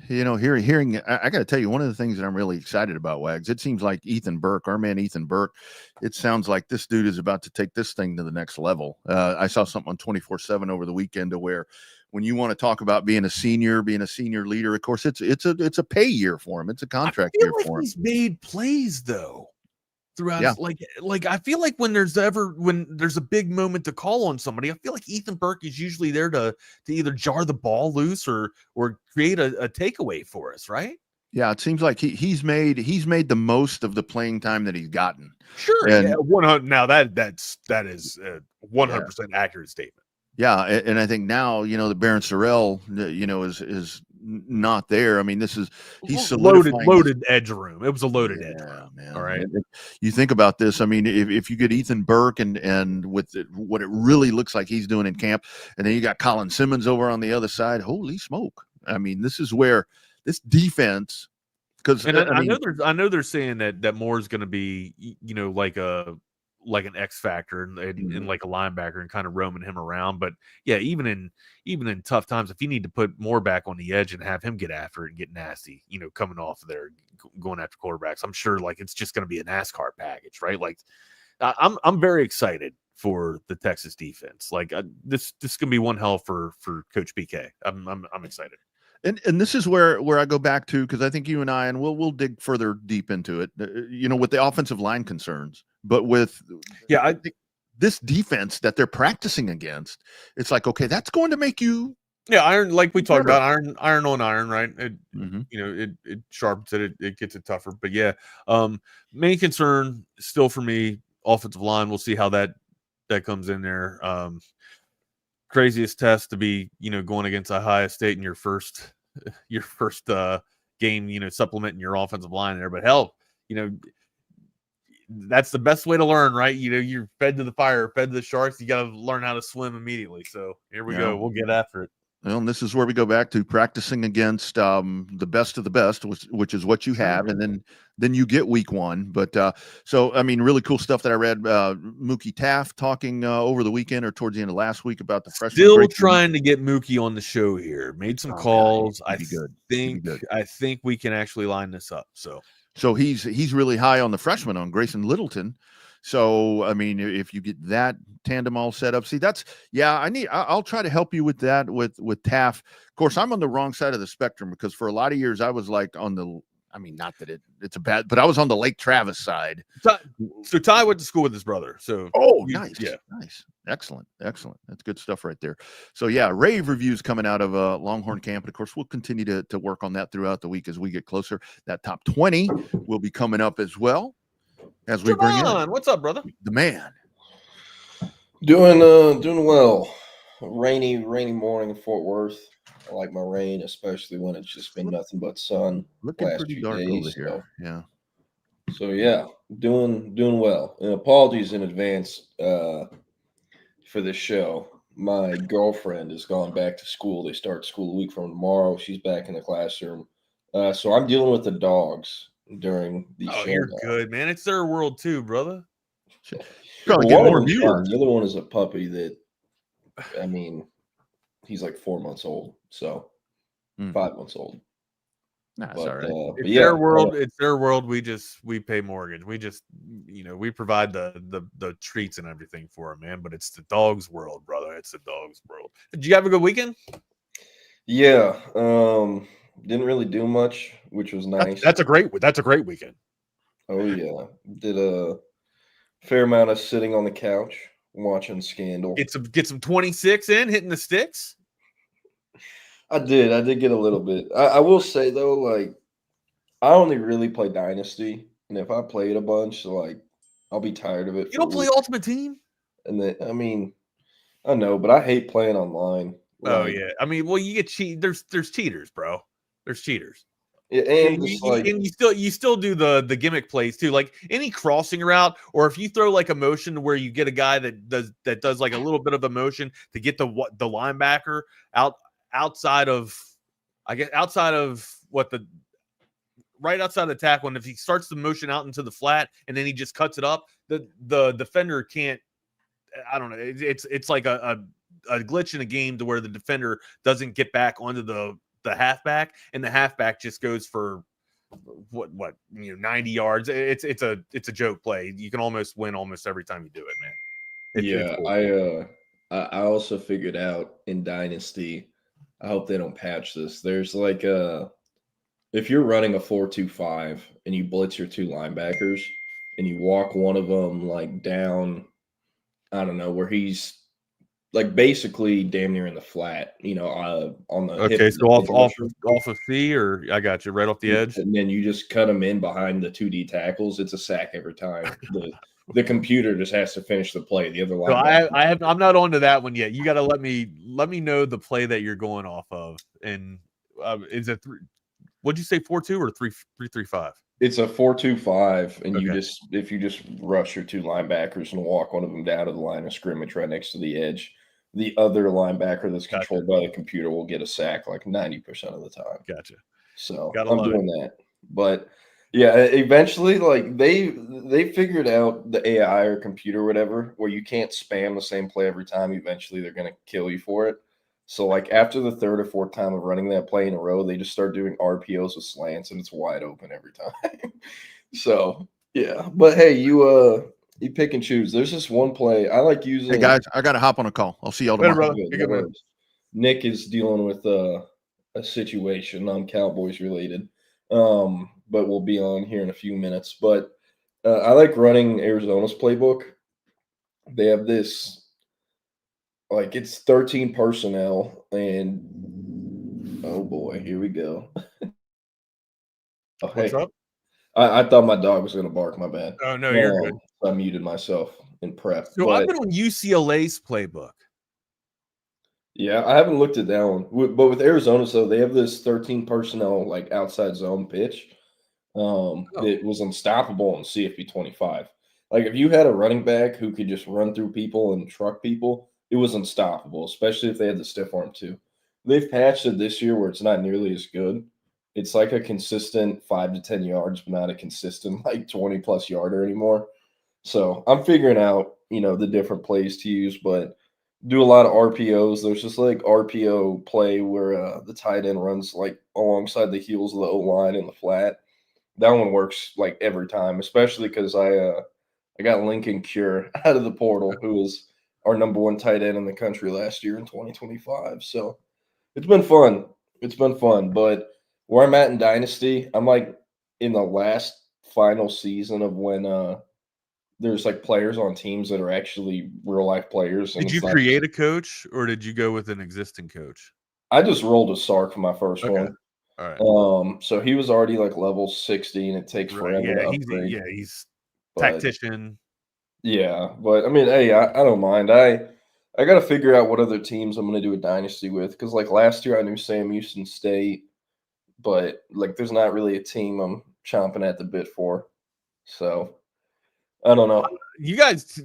L: Hearing, I got to tell you, one of the things that I'm really excited about, Wags, it seems like Ethan Burke, our man Ethan Burke, it sounds like this dude is about to take this thing to the next level. I saw something on 24/7 over the weekend to where when you want to talk about being a senior leader, of course, it's a pay year for him. It's a contract year for him.
M: He's made plays though. Throughout, like I feel like when there's a big moment to call on somebody, I feel like Ethan Burke is usually there to either jar the ball loose or create a takeaway for us, right?
L: Yeah, it seems like he's made the most of the playing time that he's gotten.
M: Sure,
L: and,
M: 100. Now that is a 100% accurate statement.
L: Yeah, and I think now that Baron Sorrell is not there. I mean, he's
M: loaded edge room. It was a loaded edge room. Man. All right.
L: You think about this. I mean, if you get Ethan Burke and with what it really looks like he's doing in camp, and then you got Colin Simmons over on the other side. Holy smoke! I mean, this is where this defense. Because
M: I know they're saying that Moore is going to be like an X factor and like a linebacker and kind of roaming him around. But yeah, even in tough times, if you need to put more back on the edge and have him get after it and get nasty, coming off of there, going after quarterbacks, I'm sure like it's just going to be a NASCAR package, right? Like I'm very excited for the Texas defense. Like this can be one hell for Coach BK. I'm excited.
L: And this is where I go back to, because I think you and I, and we'll dig further deep into it, with the offensive line concerns, but with
M: I think
L: this defense that they're practicing against, it's like, okay, that's going to make you
M: iron, like we talked about, iron on iron, right? It it sharpens it, it gets it tougher. But yeah, main concern still for me, offensive line. We'll see how that comes in there. Craziest test to be, going against Ohio State in your first game, supplementing your offensive line there. But hell, that's the best way to learn, right? You're fed to the fire, fed to the sharks. You got to learn how to swim immediately. So here we go. We'll get after it.
L: Well, and this is where we go back to practicing against the best of the best, which is what you have, and then you get week one. But so I mean, really cool stuff that I read. Mookie Taft talking over the weekend or towards the end of last week about the freshman.
M: Still trying to get Mookie on the show here. Made some calls. I think we can actually line this up.
L: So he's really high on the freshman, on Grayson Littleton. So, I mean, if you get that tandem all set up, I'll try to help you with that with Taft. Of course, I'm on the wrong side of the spectrum because for a lot of years I was like on the, I mean, not that it's a bad, but I was on the Lake Travis side.
M: So Ty went to school with his brother. So,
L: nice. Yeah. Nice. Excellent. That's good stuff right there. So yeah, rave reviews coming out of Longhorn camp. And of course, we'll continue to work on that throughout the week as we get closer. That top 20 will be coming up as well. As we bring in,
M: what's up, brother?
L: The man.
P: Doing well. Rainy morning in Fort Worth. I like my rain, especially when it's just been nothing but sun.
L: Looking pretty dark over here. Yeah.
P: So yeah, doing well. And apologies in advance for this show. My girlfriend has gone back to school. They start school a week from tomorrow. She's back in the classroom. So I'm dealing with the dogs during the show.
M: You're good, man. It's their world too, brother.
L: Probably get more viewers.
P: The other one is a puppy that, I mean, he's like 4 months old, so 5 months old.
L: That's all right.
M: It's their world. It's their world. We pay mortgage. We just, we provide the treats and everything for them, man. But it's the dog's world, brother. It's the dog's world. Did you have a good weekend?
P: Yeah. Didn't really do much, which was nice.
M: That's a great weekend.
P: Oh yeah, did a fair amount of sitting on the couch watching Scandal.
M: Get some 26 in, hitting the sticks.
P: I did get a little bit. I will say though, like I only really play Dynasty, and if I play it a bunch, like I'll be tired of it.
M: You don't play Ultimate Team?
P: And then I know, but I hate playing online.
M: Oh yeah, I mean, well, you get there's cheaters, bro. There's cheaters.
P: Yeah, and
M: you still do the gimmick plays too, like any crossing route, or if you throw like a motion where you get a guy that does like a little bit of a motion to get the linebacker outside of right outside the tackle, and if he starts the motion out into the flat and then he just cuts it up, the defender can't. I don't know. It's like a glitch in a game to where the defender doesn't get back onto the halfback, and the halfback just goes for what 90 yards. It's a joke play. You can almost win almost every time you do it, man.
P: Cool. I also figured out in Dynasty. I hope they don't patch this. There's like if you're running a 4-2-5 and you blitz your two linebackers and you walk one of them like down, I don't know, where he's like basically damn near in the flat, on the
M: hip, so off of C, or I got you right off the edge,
P: and then you just cut them in behind the 2D tackles. It's a sack every time. The computer just has to finish the play. The other line.
M: So I'm not on to that one yet. You got to let me know the play that you're going off of. And is it what'd you say, 4-2 or 3-3-5?
P: It's a 4-2-5, and if you just rush your two linebackers and walk one of them down to the line of scrimmage right next to the edge, the other linebacker that's controlled by the computer will get a sack like 90% of the time.
M: Gotcha.
P: So I'm doing that. But yeah, eventually, like they figured out the AI or computer or whatever, where you can't spam the same play every time. Eventually, they're going to kill you for it. So like after the third or fourth time of running that play in a row, they just start doing RPOs with slants, and it's wide open every time. So yeah, but hey, you pick and choose. There's this one play I like using.
L: Hey guys, I got to hop on a call. I'll see y'all tomorrow.
P: Nick is dealing with a situation non-Cowboys related, but we'll be on here in a few minutes. But I like running Arizona's playbook. They have this. Like it's 13 personnel, and oh boy, here we go.
M: What's up?
P: I thought my dog was going to bark. My bad.
M: Oh no, you're good.
P: I muted myself in prep.
M: So I've been on UCLA's playbook.
P: Yeah, I haven't looked at that one. But with Arizona, so they have this 13 personnel like outside zone pitch. It was unstoppable in CFP 25. Like if you had a running back who could just run through people and truck people, it was unstoppable, especially if they had the stiff arm too. They've patched it this year where it's not nearly as good. It's like a consistent 5 to 10 yards, but not a consistent like 20+ yarder anymore. So I'm figuring out, the different plays to use, but do a lot of RPOs. There's just like RPO play where the tight end runs like alongside the heels of the O-line in the flat. That one works like every time, especially because I got Lincoln Cure out of the portal, who was our number one tight end in the country last year in 2025. So it's been fun. But where I'm at in Dynasty, I'm like in the last final season of when there's like players on teams that are actually real life players.
M: Did you create a coach, or did you go with an existing coach?
P: I just rolled a Sark for my first one.
M: All
P: right. So he was already like level 60, and it takes forever to upgrade.
M: He's tactician.
P: Yeah, but I mean, hey, I don't mind. I got to figure out what other teams I'm going to do a dynasty with, because like last year I knew Sam Houston State, but like there's not really a team I'm chomping at the bit for. So I don't know.
M: You guys,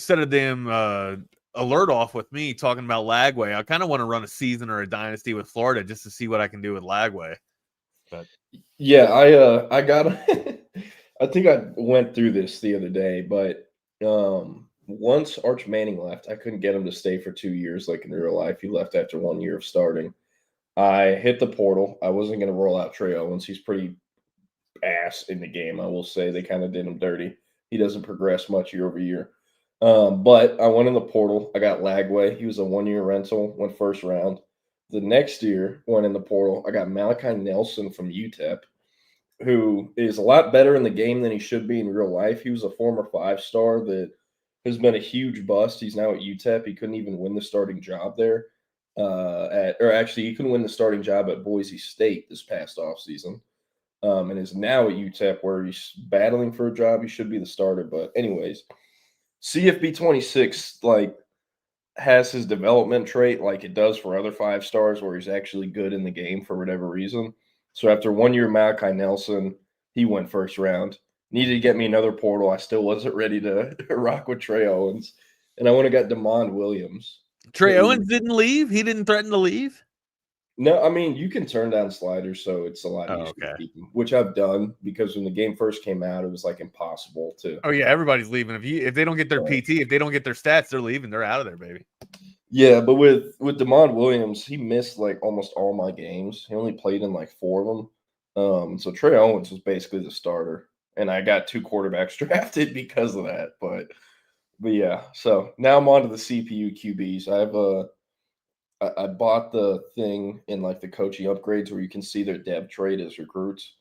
M: set a damn alert off with me talking about Lagway. I kind of want to run a season or a dynasty with Florida just to see what I can do with Lagway. But
P: yeah, I got. I think I went through this the other day, but once Arch Manning left, I couldn't get him to stay for 2 years like in real life. He left after 1 year of starting. I hit the portal. I wasn't going to roll out Trey Owens. He's pretty ass in the game, I will say. They kind of did him dirty. He doesn't progress much year over year. But I went in the portal. I got Lagway. He was a 1 year rental, went first round. the next year, went in the portal. I got Malachi Nelson from UTEP, who is a lot better in the game than he should be in real life. He was a former 5-star that has been a huge bust. He's now at UTEP. He couldn't even win the starting job there. He couldn't win the starting job at Boise State this past offseason. And is now at UTEP where he's battling for a job. He should be the starter. But anyways, CFB 26, has his development trait like it does for other 5-stars where he's actually good in the game for whatever reason. So after 1 year, Malachi Nelson, he went first round. Needed to get me another portal. I still wasn't ready to rock with Trey Owens. And I went and got DeMond Williams.
M: Trey Owens didn't leave? He didn't threaten to leave?
P: No, I mean, you can turn down sliders, so it's a lot easier to keep them, which I've done because when the game first came out, it was impossible to.
M: Oh, yeah, everybody's leaving. If they don't get their PT, if they don't get their stats, they're leaving. They're out of there, baby.
P: Yeah, but with DeMond Williams, he missed almost all my games. He only played in 4 of them. So Trey Owens was basically the starter, and I got 2 quarterbacks drafted because of that. But yeah, so now I'm on to the CPU QBs. I bought the thing in the coaching upgrades where you can see their dev trait as recruits.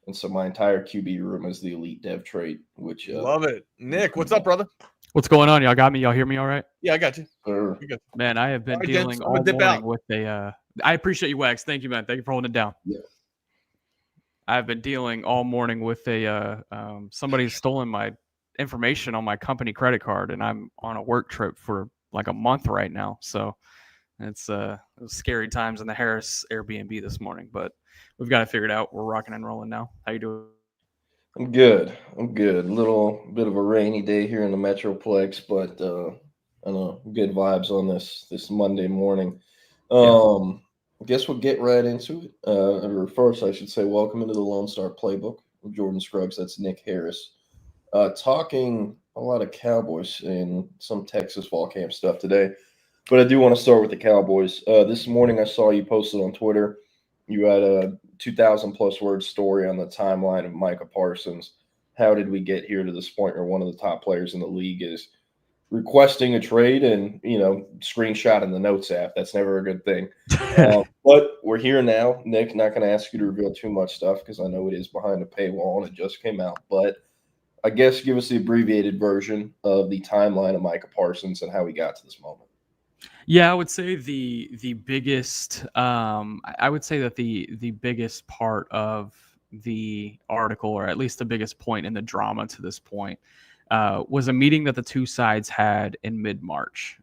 P: And so my entire QB room is the elite dev trait, which
M: love it. Nick, what's up, brother?
Q: What's going on? Y'all got me? Y'all hear me all right?
M: Yeah, I got you.
Q: Man, I have been dealing all morning with I appreciate you, Wax. Thank you, man. Thank you for holding it down.
P: Yeah.
Q: I've been dealing all morning with somebody's stolen my information on my company credit card, and I'm on a work trip for a month right now. So it was scary times in the Harris Airbnb this morning, but we've got it figured out. We're rocking and rolling now. How you doing?
P: I'm good. A little bit of a rainy day here in the Metroplex, but I don't know, good vibes on this Monday morning. I guess we'll get right into it. Or first, I should say, welcome into the Lone Star Playbook with Jordan Scruggs. That's Nick Harris. Talking a lot of Cowboys and some Texas fall camp stuff today. But I do want to start with the Cowboys. This morning I saw you posted on Twitter. You had a 2,000+ word story on the timeline of Micah Parsons. How did we get here to this point where one of the top players in the league is requesting a trade and, screenshotting the notes app? That's never a good thing. But we're here now. Nick, not going to ask you to reveal too much stuff because I know it is behind a paywall and it just came out. But I guess give us the abbreviated version of the timeline of Micah Parsons and how we got to this moment.
Q: Yeah, I would say the biggest I would say that the biggest part of the article, or at least the biggest point in the drama to this point, was a meeting that the two sides had in mid-March.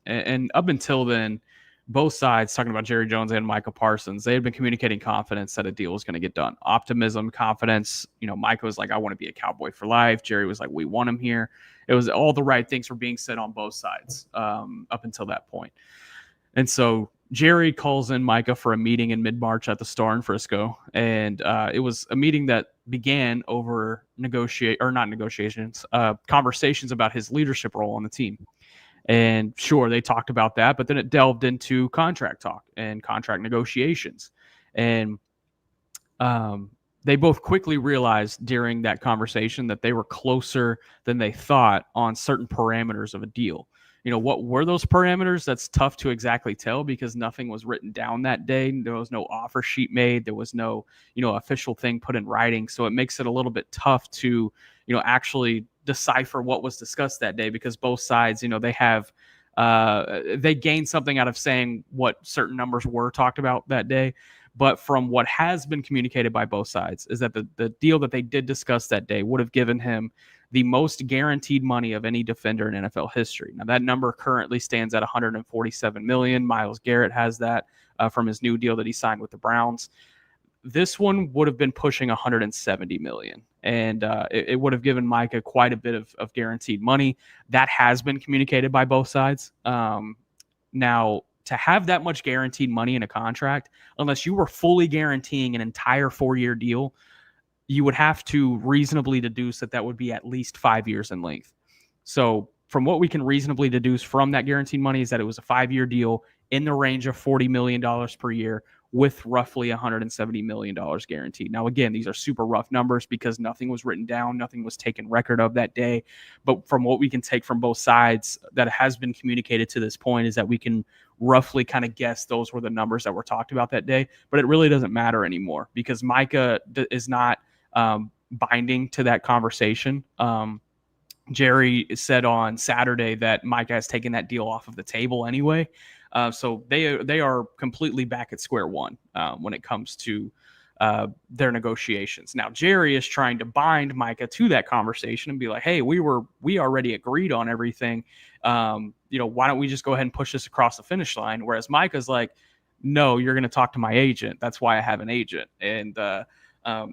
Q: And up until then, both sides, talking about Jerry Jones and Micah Parsons, they had been communicating confidence that a deal was going to get done. Optimism, confidence. Micah was like, I want to be a Cowboy for life. Jerry was like, we want him here. It was all the right things were being said on both sides up until that point. And so Jerry calls in Micah for a meeting in mid-March at the Star in Frisco. And it was a meeting that began over conversations about his leadership role on the team. And sure, they talked about that, but then it delved into contract talk and contract negotiations. And they both quickly realized during that conversation that they were closer than they thought on certain parameters of a deal. What were those parameters? That's tough to exactly tell because nothing was written down that day. There was no offer sheet made. There was no, official thing put in writing. So it makes it a little bit tough to, actually decipher what was discussed that day because both sides, they have, they gained something out of saying what certain numbers were talked about that day. But from what has been communicated by both sides is that the deal that they did discuss that day would have given him the most guaranteed money of any defender in NFL history. Now, that number currently stands at $147 million. Myles Garrett has that from his new deal that he signed with the Browns. This one would have been pushing $170 million. And it would have given Micah quite a bit of guaranteed money. That has been communicated by both sides. Now, to have that much guaranteed money in a contract, unless you were fully guaranteeing an entire 4-year deal, you would have to reasonably deduce that would be at least 5 years in length. So from what we can reasonably deduce from that guaranteed money is that it was a 5-year deal in the range of $40 million per year with roughly $170 million guaranteed. Now, again, these are super rough numbers because nothing was written down, nothing was taken record of that day. But from what we can take from both sides that has been communicated to this point is that we can roughly kind of guess those were the numbers that were talked about that day. But it really doesn't matter anymore because Micah is not binding to that conversation. Jerry said on Saturday that Micah has taken that deal off of the table anyway. So they are completely back at square one when it comes to their negotiations. Now, Jerry is trying to bind Micah to that conversation and be like, hey, we already agreed on everything. Why don't we just go ahead and push this across the finish line? Whereas Micah's like, no, you're going to talk to my agent. That's why I have an agent. And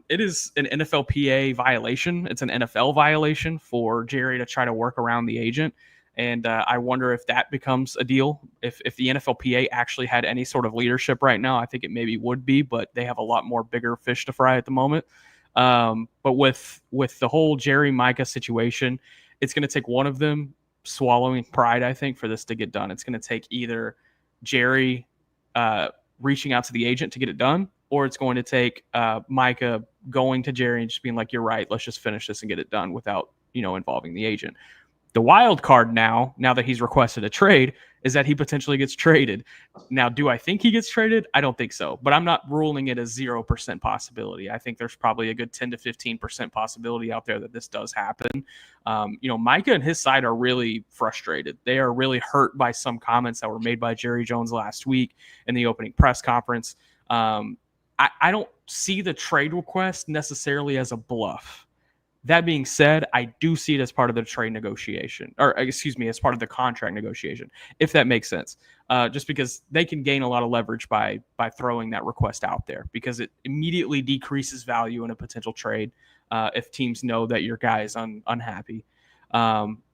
Q: it is an NFLPA violation. It's an NFL violation for Jerry to try to work around the agent. And I wonder if that becomes a deal. If the NFLPA actually had any sort of leadership right now, I think it maybe would be, but they have a lot more bigger fish to fry at the moment. But with the whole Jerry Micah situation, it's going to take one of them swallowing pride, I think, for this to get done. It's going to take either Jerry reaching out to the agent to get it done, or it's going to take Micah going to Jerry and just being like, you're right, let's just finish this and get it done without, involving the agent. The wild card now that he's requested a trade, is that he potentially gets traded. Now, do I think he gets traded? I don't think so, but I'm not ruling it as 0% possibility. I think there's probably a good 10 to 15% possibility out there that this does happen. Micah and his side are really frustrated. They are really hurt by some comments that were made by Jerry Jones last week in the opening press conference. I don't see the trade request necessarily as a bluff. That being said, I do see it as part of the trade negotiation, as part of the contract negotiation, if that makes sense. Just because they can gain a lot of leverage by throwing that request out there, because it immediately decreases value in a potential trade if teams know that your guy is unhappy.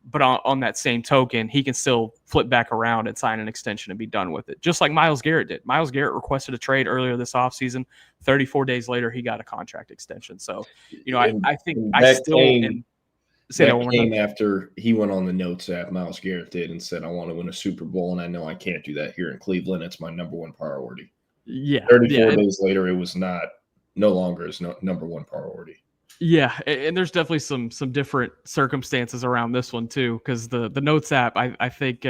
Q: But on that same token, he can still flip back around and sign an extension and be done with it, just like Myles Garrett did. Myles Garrett requested a trade earlier this offseason. 34 days later, he got a contract extension. So, I think I still
P: came after he went on the notes app, Myles Garrett did, and said, I want to win a Super Bowl, and I know I can't do that here in Cleveland. It's my number one priority.
Q: Yeah.
P: 34 days later, it was no longer his number one priority.
Q: Yeah, and there's definitely some different circumstances around this one too, because the Notes app, I think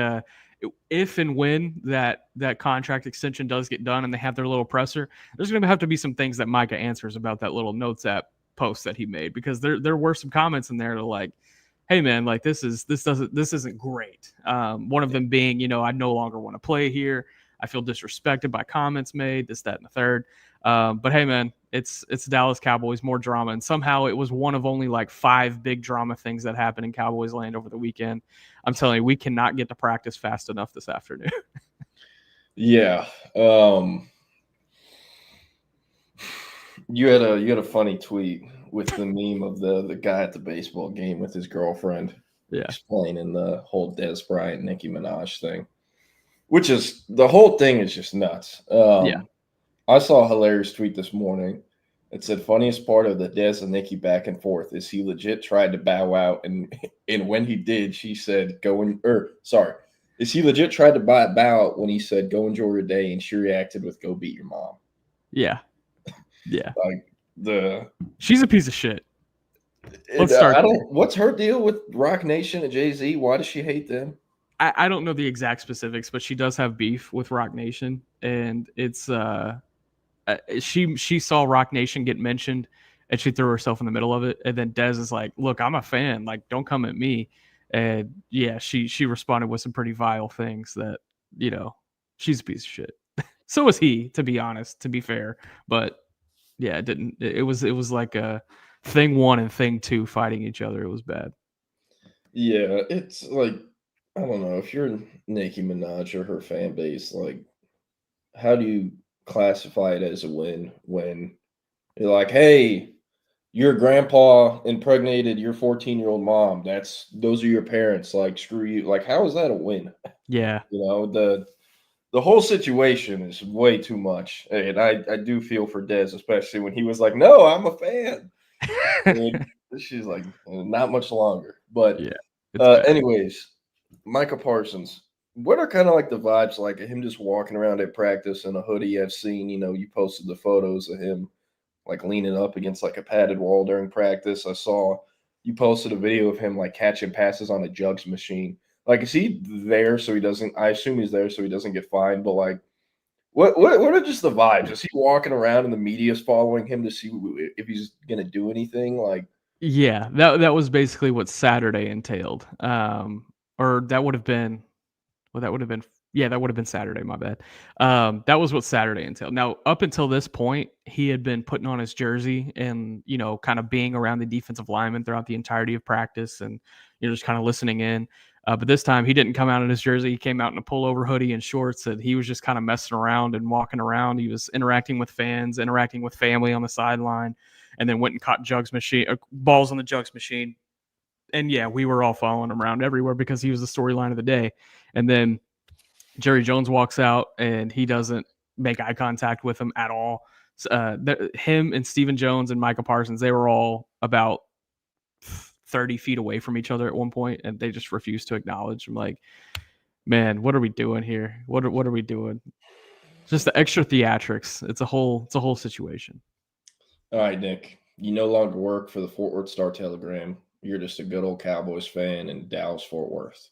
Q: if and when that contract extension does get done and they have their little presser, there's going to have to be some things that Micah answers about that little Notes app post that he made, because there were some comments in there to like, hey man, like this isn't great. One of them being, I no longer want to play here. I feel disrespected by comments made, this, that, and the third. But hey, man, it's Dallas Cowboys, more drama. And somehow it was one of only like 5 big drama things that happened in Cowboys land over the weekend. I'm telling you, we cannot get to practice fast enough this afternoon.
P: Yeah. You had a funny tweet with the meme of the guy at the baseball game with his girlfriend, explaining the whole Dez Bryant, Nicki Minaj thing, which is, the whole thing is just nuts. I saw a hilarious tweet this morning. It said, funniest part of the Dez and Nicki back and forth is he legit tried to bow out, and when he did, she said, is he legit tried to bow out when he said, go enjoy your day, and she reacted with, go beat your mom.
Q: Yeah. Yeah.
P: She's
Q: a piece of shit.
P: What's her deal with Rock Nation and Jay-Z? Why does she hate them?
Q: I don't know the exact specifics, but she does have beef with Rock Nation, and it's she saw Rock Nation get mentioned, and she threw herself in the middle of it. And then Dez is like, "Look, I'm a fan. Like, don't come at me." And yeah, she responded with some pretty vile things that, she's a piece of shit. So was he, to be honest, to be fair. But yeah, it was like a thing 1 and thing 2 fighting each other. It was bad.
P: Yeah, it's like, I don't know, if you're Nicki Minaj or her fan base, like, how do you classify it as a win when you're like, hey, your grandpa impregnated your 14-year-old mom. Those are your parents. Like, screw you. Like, how is that a win?
Q: Yeah.
P: The whole situation is way too much. And I do feel for Dez, especially when he was like, no, I'm a fan. And she's like, not much longer. But
Q: yeah.
P: Anyways, Micah Parsons, what are kind of like the vibes like him just walking around at practice in a hoodie? I've seen, you posted the photos of him like leaning up against like a padded wall during practice. I saw you posted a video of him like catching passes on a jugs machine. Like, is he there so he doesn't? I assume he's there so he doesn't get fined. But like, what are just the vibes? Is he walking around and the media's following him to see if he's gonna do anything? Like,
Q: Yeah, that was basically what Saturday entailed. Or that would have been, well, that would have been, yeah, that would have been Saturday. My bad. That was what Saturday entailed. Now, up until this point, he had been putting on his jersey and kind of being around the defensive lineman throughout the entirety of practice, and just kind of listening in. But this time, he didn't come out in his jersey. He came out in a pullover hoodie and shorts, and he was just kind of messing around and walking around. He was interacting with fans, interacting with family on the sideline, and then went and caught balls on the jugs machine. And yeah, we were all following him around everywhere because he was the storyline of the day. And then Jerry Jones walks out and he doesn't make eye contact with him at all. Him and Stephen Jones and Micah Parsons, they were all about 30 feet away from each other at one point, and they just refused to acknowledge. I'm like, man, what are we doing here? What are we doing? Just the extra theatrics. It's a whole situation.
P: All right, Nick, you no longer work for the Fort Worth Star-Telegram. You're just a good old Cowboys fan in Dallas-Fort Worth.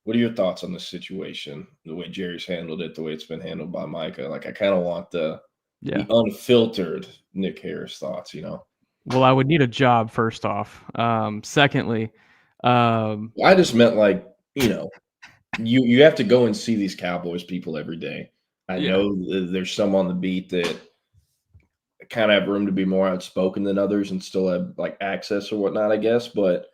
P: What are your thoughts on this situation, the way Jerry's handled it, the way it's been handled by Micah? Like, I kind of want the unfiltered Nick Harris thoughts,
Q: Well, I would need a job, first off. Secondly,
P: I just meant like, you have to go and see these Cowboys people every day. I know there's some on the beat that kind of have room to be more outspoken than others and still have like access or whatnot, I guess. But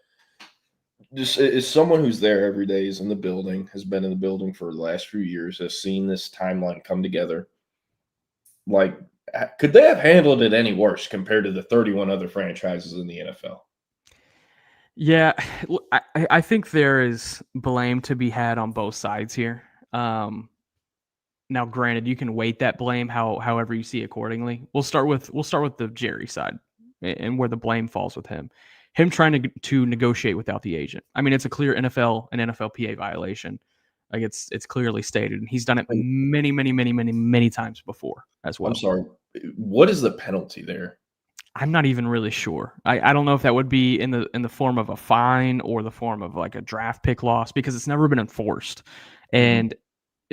P: just as someone who's there every day, is in the building, has been in the building for the last few years, has seen this timeline come together. Like, could they have handled it any worse compared to the 31 other franchises in the NFL?
Q: Yeah, I think there is blame to be had on both sides here. Now, granted, you can weight that blame however you see accordingly. We'll start with the Jerry side and where the blame falls with him. Him trying to negotiate without the agent. I mean, it's a clear NFL and NFLPA violation. Like, it's clearly stated, and he's done it many times before as well.
P: I'm sorry. What is the penalty there?
Q: I'm not even really sure. I don't know if that would be in the form of a fine or the form of like a draft pick loss, because it's never been enforced. And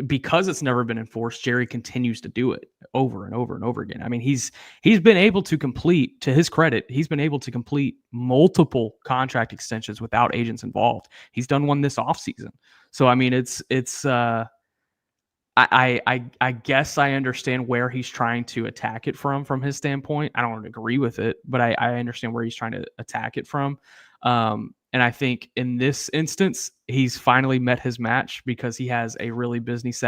Q: because it's never been enforced, Jerry continues to do it over and over and over again. I mean, he's been able to complete, to his credit, he's been able to complete multiple contract extensions without agents involved. He's done one this offseason. So, I mean, I guess I understand where he's trying to attack it from his standpoint. I don't agree with it, but I understand where he's trying to attack it from. And I think in this instance, he's finally met his match because he has a really business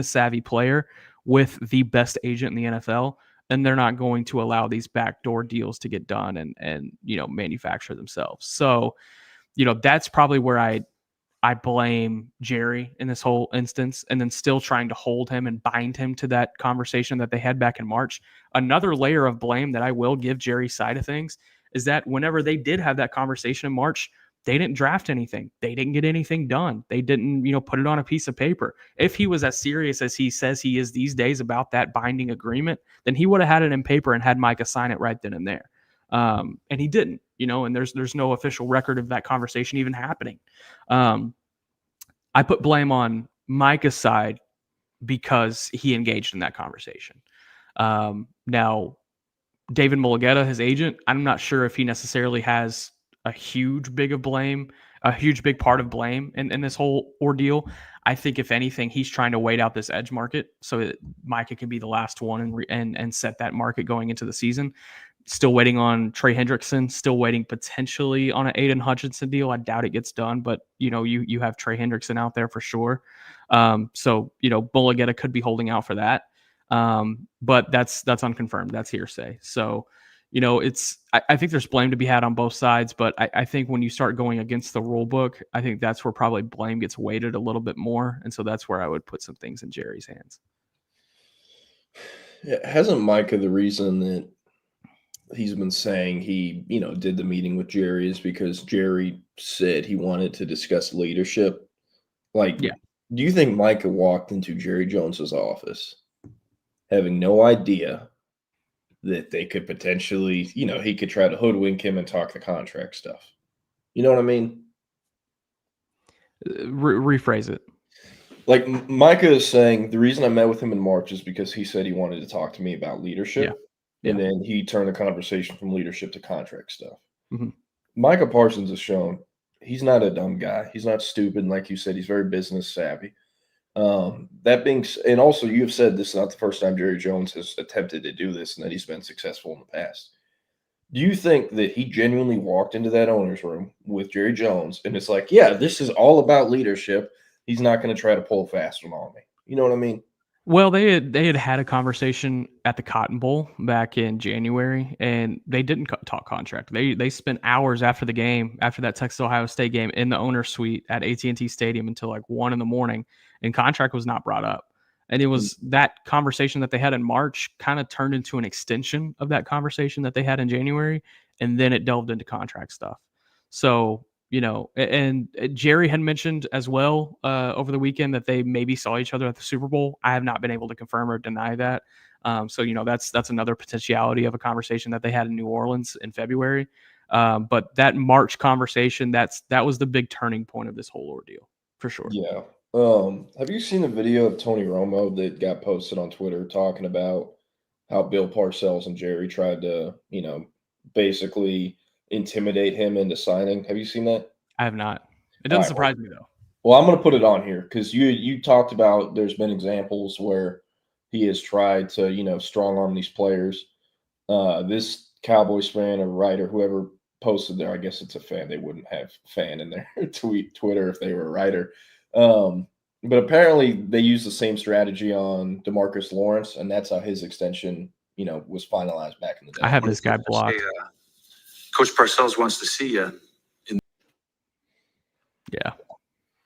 Q: savvy player with the best agent in the NFL, and they're not going to allow these backdoor deals to get done and manufacture themselves. So, that's probably where I blame Jerry in this whole instance, and then still trying to hold him and bind him to that conversation that they had back in March. Another layer of blame that I will give Jerry's side of things is that whenever they did have that conversation in March, they didn't draft anything. They didn't get anything done. They didn't, put it on a piece of paper. If he was as serious as he says he is these days about that binding agreement, then he would have had it in paper and had Micah sign it right then and there. And he didn't, and there's no official record of that conversation even happening. I put blame on Micah's side because he engaged in that conversation. Now, David Mulugeta, his agent, I'm not sure if he necessarily has a huge big part of blame in this whole ordeal. I think if anything, he's trying to wait out this edge market so that Micah can be the last one and set that market going into the season. Still waiting on Trey Hendrickson, still waiting potentially on an Aiden Hutchinson deal. I doubt it gets done, but you have Trey Hendrickson out there for sure. So Mulugeta could be holding out for that. But that's unconfirmed. That's hearsay. So, I think there's blame to be had on both sides, but I think when you start going against the rule book, I think that's where probably blame gets weighted a little bit more. And so that's where I would put some things in Jerry's hands.
P: Hasn't Micah, the reason that he's been saying he, did the meeting with Jerry is because Jerry said he wanted to discuss leadership? Like, Do you think Micah walked into Jerry Jones's office having no idea that they could potentially, he could try to hoodwink him and talk the contract stuff? You know what I mean?
Q: Rephrase it.
P: Like Micah is saying, the reason I met with him in March is because he said he wanted to talk to me about leadership.
Q: Yeah.
P: And then he turned the conversation from leadership to contract stuff.
Q: Mm-hmm.
P: Micah Parsons has shown he's not a dumb guy. He's not stupid. And like you said, he's very business savvy. That being, and also you have said this is not the first time Jerry Jones has attempted to do this and that he's been successful in the past. Do you think that he genuinely walked into that owner's room with Jerry Jones and it's like, yeah, this is all about leadership. He's not going to try to pull a fast one on me. You know what I mean?
Q: Well, they had a conversation at the Cotton Bowl back in January, and they didn't talk contract. They spent hours after the game, after that Texas Ohio State game, in the owner's suite at AT&T Stadium until like 1 a.m, and contract was not brought up. And it was that conversation that they had in March kind of turned into an extension of that conversation that they had in January, and then it delved into contract stuff. So, and Jerry had mentioned as well over the weekend that they maybe saw each other at the Super Bowl. I have not been able to confirm or deny that. So, that's another potentiality of a conversation that they had in New Orleans in February. But that March conversation, that was the big turning point of this whole ordeal, for sure.
P: Yeah. Have you seen the video of Tony Romo that got posted on Twitter talking about how Bill Parcells and Jerry tried to, basically intimidate him into signing? Have you seen that?
Q: I have not. It doesn't surprise me though.
P: Well, I'm going to put it on here because you talked about there's been examples where he has tried to, strong arm these players. This Cowboys fan or writer, whoever posted there, I guess it's a fan. They wouldn't have fan in their Twitter if they were a writer. But apparently they used the same strategy on DeMarcus Lawrence, and that's how his extension, was finalized back in the day.
Q: I have this guy blocked.
R: Coach Parcells wants to see you.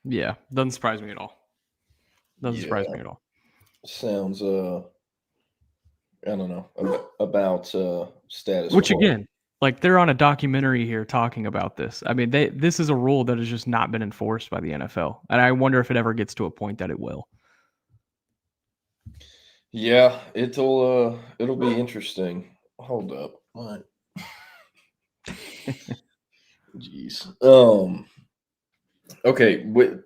Q: Yeah. Doesn't surprise me at all. Surprise me at all.
P: Sounds, I don't know, about status.
Q: Which again, like they're on a documentary here talking about this. I mean, this is a rule that has just not been enforced by the NFL. And I wonder if it ever gets to a point that it will.
P: Yeah, it'll be interesting. Hold up. What? Jeez. Okay. What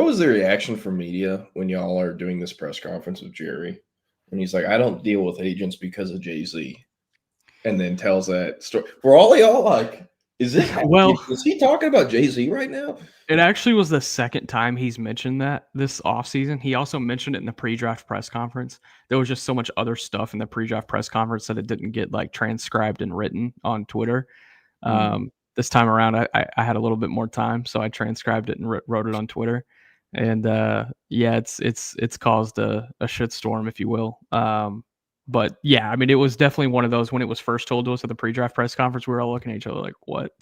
P: was the reaction from media when y'all are doing this press conference with Jerry? And he's like, I don't deal with agents because of Jay-Z. And then tells that story. For all y'all, like, is he talking about Jay-Z right now?
Q: It actually was the second time he's mentioned that this offseason. He also mentioned it in the pre-draft press conference. There was just so much other stuff in the pre-draft press conference that it didn't get like transcribed and written on Twitter. This time around, I had a little bit more time, so I transcribed it and wrote it on Twitter. And it's caused a shitstorm, if you will. But yeah, I mean, it was definitely one of those when it was first told to us at the pre-draft press conference, we were all looking at each other like, what?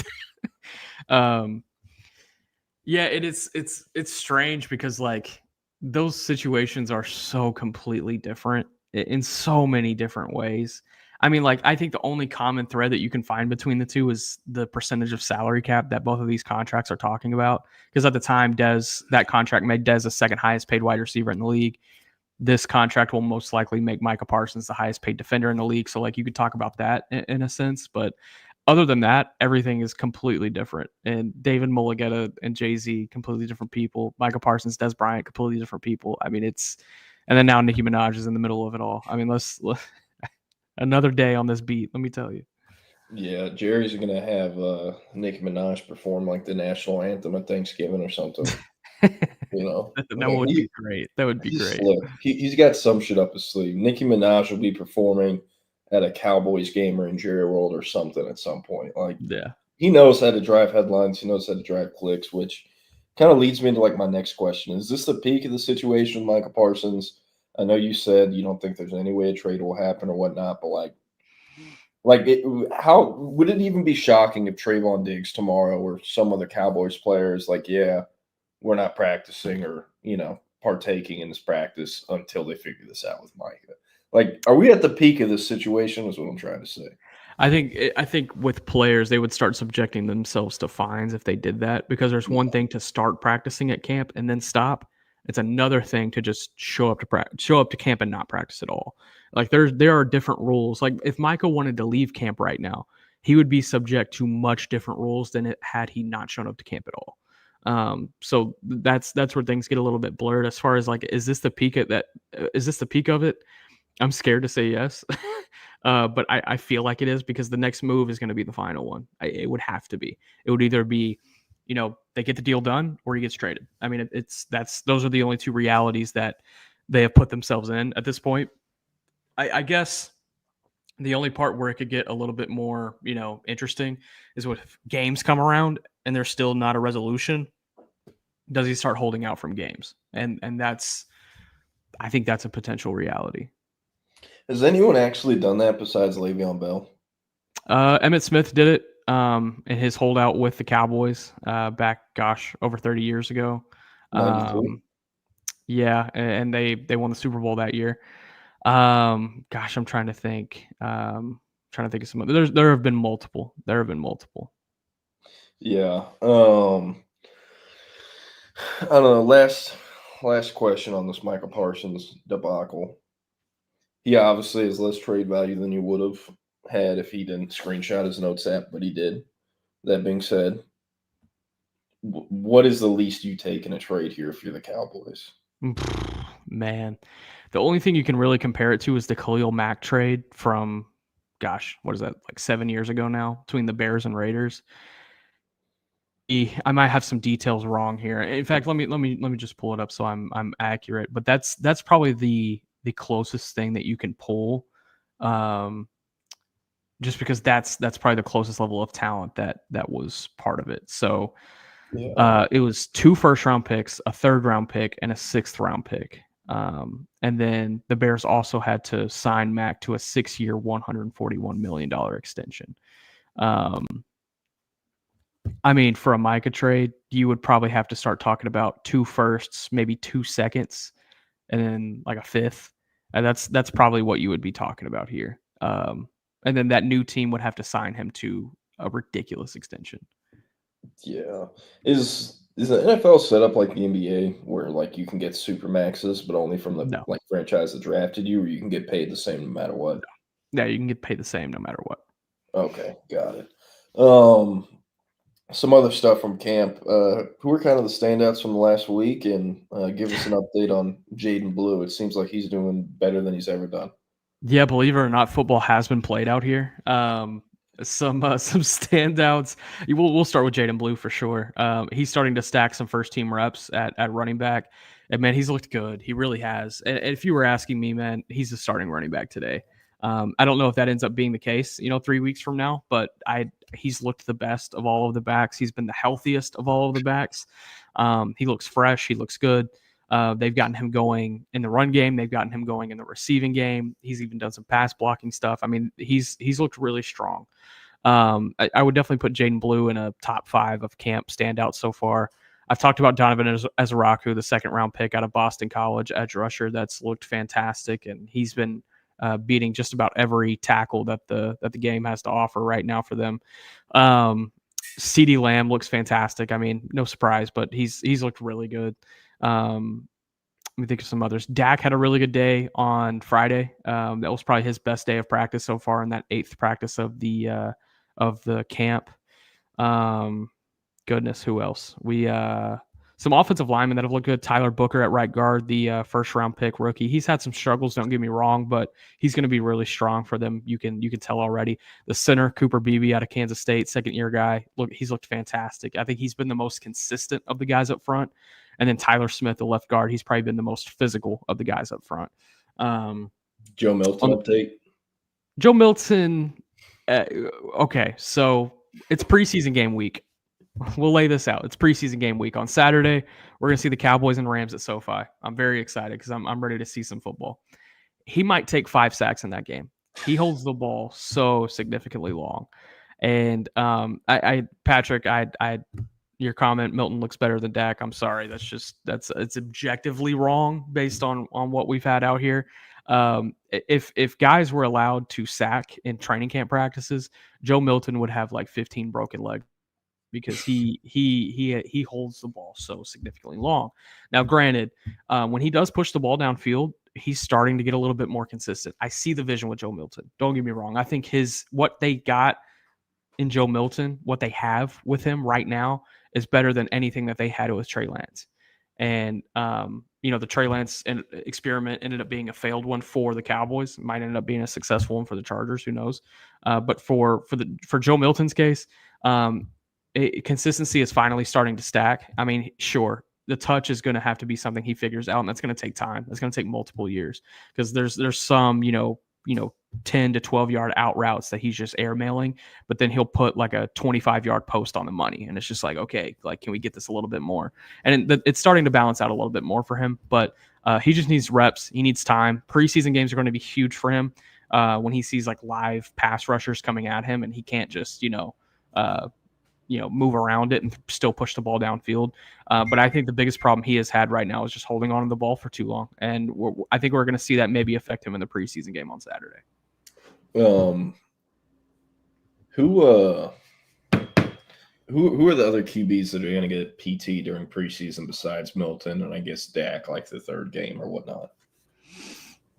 Q: It's strange because like those situations are so completely different in so many different ways. I mean, like, I think the only common thread that you can find between the two is the percentage of salary cap that both of these contracts are talking about. Because at the time, that contract made Dez the second highest paid wide receiver in the league. This contract will most likely make Micah Parsons the highest paid defender in the league. So like you could talk about that in a sense, but other than that, everything is completely different. And David Mulligetta and Jay-Z, completely different people. Micah Parsons, Dez Bryant, completely different people. I mean, and then now Nicki Minaj is in the middle of it all. I mean, let's another day on this beat, let me tell you.
P: Yeah, Jerry's going to have Nicki Minaj perform like the national anthem at Thanksgiving or something.
Q: That would be great. That would be great.
P: He's got some shit up his sleeve. Nicki Minaj will be performing at a Cowboys game or in Jerry World or something at some point. Like,
Q: yeah,
P: he knows how to drive headlines. He knows how to drive clicks, which kind of leads me into like my next question. Is this the peak of the situation with Micah Parsons? I know you said you don't think there's any way a trade will happen or whatnot, but how would it even be shocking if Trayvon Diggs tomorrow or some of the Cowboys players like, yeah, we're not practicing or, partaking in this practice until they figure this out with Micah? Like, are we at the peak of this situation is what I'm trying to say.
Q: I think with players, they would start subjecting themselves to fines if they did that, because there's one thing to start practicing at camp and then stop. It's another thing to just show up to camp and not practice at all. Like there are different rules. Like if Micah wanted to leave camp right now, he would be subject to much different rules than had he not shown up to camp at all. So that's where things get a little bit blurred as far as like, is this the peak of that? Is this the peak of it? I'm scared to say yes, but I feel like it is, because the next move is going to be the final one. It would have to be. It would either be, they get the deal done or he gets traded. I mean, those are the only two realities that they have put themselves in at this point. I guess the only part where it could get a little bit more, interesting is if games come around and there's still not a resolution. Does he start holding out from games? And I think that's a potential reality.
P: Has anyone actually done that besides Le'Veon Bell?
Q: Emmitt Smith did it in his holdout with the Cowboys back, over 30 years ago. Yeah, and they won the Super Bowl that year. I'm trying to think. Trying to think of some. There have been multiple.
P: Yeah. I don't know. Last question on this Micah Parsons debacle. He obviously has less trade value than you would have had if he didn't screenshot his notes app, but he did. That being said, what is the least you take in a trade here if you're the Cowboys?
Q: Man, the only thing you can really compare it to is the Khalil Mack trade from, what is that, like 7 years ago now, between the Bears and Raiders. I might have some details wrong here. In fact, let me just pull it up so I'm accurate. But that's probably the closest thing that you can pull, just because that's probably the closest level of talent that was part of it. So it was 2 first-round picks, a 3rd-round pick, and a 6th-round pick. And then the Bears also had to sign Mack to a 6-year, $141 million extension. I mean, for a Micah trade, you would probably have to start talking about 2 firsts, maybe 2 seconds, and then like a 5th. And that's probably what you would be talking about here. And then that new team would have to sign him to a ridiculous extension.
P: Yeah. Is the NFL set up like the NBA where like you can get super maxes, but only from the like franchise that drafted you, or you can get paid the same no matter what?
Q: Yeah, you can get paid the same no matter what.
P: Okay, got it. Some other stuff from camp. Who are kind of the standouts from the last week? And give us an update on Jaden Blue. It seems like he's doing better than he's ever done.
Q: Yeah, believe it or not, football has been played out here. Some standouts. We'll start with Jaden Blue for sure. He's starting to stack some first-team reps at running back. And, man, he's looked good. He really has. And if you were asking me, man, he's a starting running back today. I don't know if that ends up being the case, 3 weeks from now, but he's looked the best of all of the backs. He's been the healthiest of all of the backs. He looks fresh. He looks good. They've gotten him going in the run game. They've gotten him going in the receiving game. He's even done some pass blocking stuff. I mean, he's looked really strong. I would definitely put Jaden Blue in a top 5 of camp standouts so far. I've talked about Donovan Ezaraku, the 2nd-round pick out of Boston College, edge rusher. That's looked fantastic, and he's been beating just about every tackle that the game has to offer right now for them. CeeDee Lamb looks fantastic. I mean, no surprise, but he's looked really good. Let me think of some others. Dak had a really good day on Friday. That was probably his best day of practice so far in that 8th practice of the camp. Goodness, who else? Some offensive linemen that have looked good. Tyler Booker at right guard, the 1st-round pick rookie. He's had some struggles, don't get me wrong, but he's going to be really strong for them. You can tell already. The center, Cooper Beebe out of Kansas State, 2nd-year guy. Look, he's looked fantastic. I think he's been the most consistent of the guys up front. And then Tyler Smith, the left guard, he's probably been the most physical of the guys up front.
P: Joe Milton update?
Q: Joe Milton, okay, so it's preseason game week. We'll lay this out. It's preseason game week. On Saturday, we're going to see the Cowboys and Rams at SoFi. I'm very excited because I'm ready to see some football. He might take 5 sacks in that game. He holds the ball so significantly long. And Patrick, your comment, Milton looks better than Dak. I'm sorry. It's objectively wrong based on what we've had out here. If guys were allowed to sack in training camp practices, Joe Milton would have like 15 broken legs because he holds the ball so significantly long. Now, granted, when he does push the ball downfield, he's starting to get a little bit more consistent. I see the vision with Joe Milton. Don't get me wrong. I think what they got in Joe Milton, what they have with him right now, is better than anything that they had with Trey Lance. And the Trey Lance experiment ended up being a failed one for the Cowboys. It might end up being a successful one for the Chargers. Who knows? But for Joe Milton's case, consistency is finally starting to stack. I mean, sure, the touch is going to have to be something he figures out, and that's going to take time. That's going to take multiple years because there's some 10 to 12 yard out routes that he's just airmailing, but then he'll put like a 25-yard post on the money, and it's just like, okay, like, can we get this a little bit more? And it's starting to balance out a little bit more for him, but he just needs reps. He needs time. Preseason games are going to be huge for him when he sees like live pass rushers coming at him, and he can't just move around it and still push the ball downfield. But I think the biggest problem he has had right now is just holding on to the ball for too long. And I think we're going to see that maybe affect him in the preseason game on Saturday.
P: Who are the other QBs that are going to get PT during preseason besides Milton and I guess Dak, like the third game or whatnot?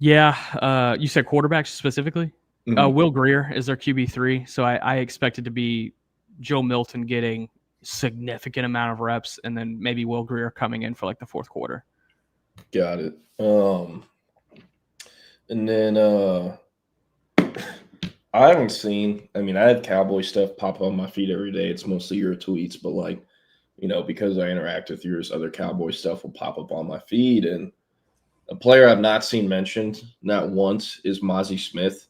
Q: Yeah. You said quarterbacks specifically?
P: Mm-hmm.
Q: Will Grier is their QB3. So I expect it to be Joe Milton getting significant amount of reps, and then maybe Will Grier coming in for like the fourth quarter.
P: Got it. And then I haven't seen. I mean, I have Cowboy stuff pop on my feed every day. It's mostly your tweets, but like, because I interact with yours, other Cowboy stuff will pop up on my feed. And a player I've not seen mentioned, not once, is Mazi Smith.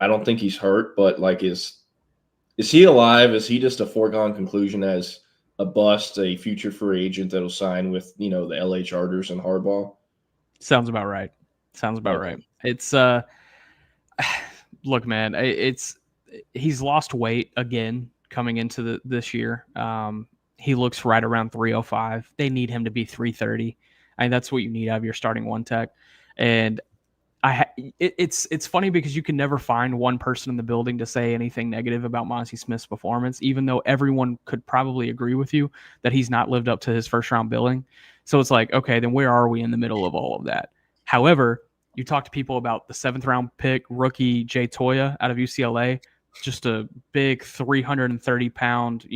P: I don't think he's hurt, but like Is he alive? Is he just a foregone conclusion as a bust, a future free agent that'll sign with, the LA Chargers and Harbaugh?
Q: Sounds about right. Right. It's look, man, he's lost weight again coming into this year. He looks right around 305. They need him to be 330. I mean, that's what you need out of your starting one tech. And it's funny because you can never find one person in the building to say anything negative about Mazi Smith's performance, even though everyone could probably agree with you that he's not lived up to his first round billing. So it's like, okay, then where are we in the middle of all of that? However, you talk to people about the 7th round pick rookie Jay Toya out of UCLA, just a big 330-pound,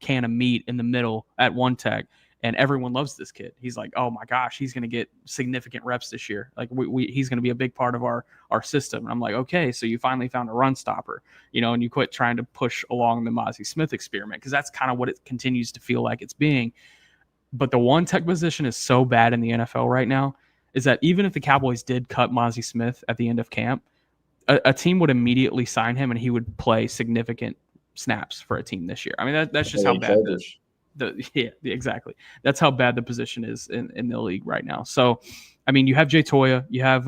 Q: can of meat in the middle at one tech. And everyone loves this kid. He's like, oh my gosh, he's going to get significant reps this year. Like he's going to be a big part of our system. And I'm like, okay, so you finally found a run stopper, and you quit trying to push along the Mazi Smith experiment, because that's kind of what it continues to feel like it's being. But the one tech position is so bad in the NFL right now is that even if the Cowboys did cut Mazi Smith at the end of camp, a team would immediately sign him and he would play significant snaps for a team this year. I mean, that's just how bad exactly. That's how bad the position is in the league right now. So, I mean, you have Jay Toya, you have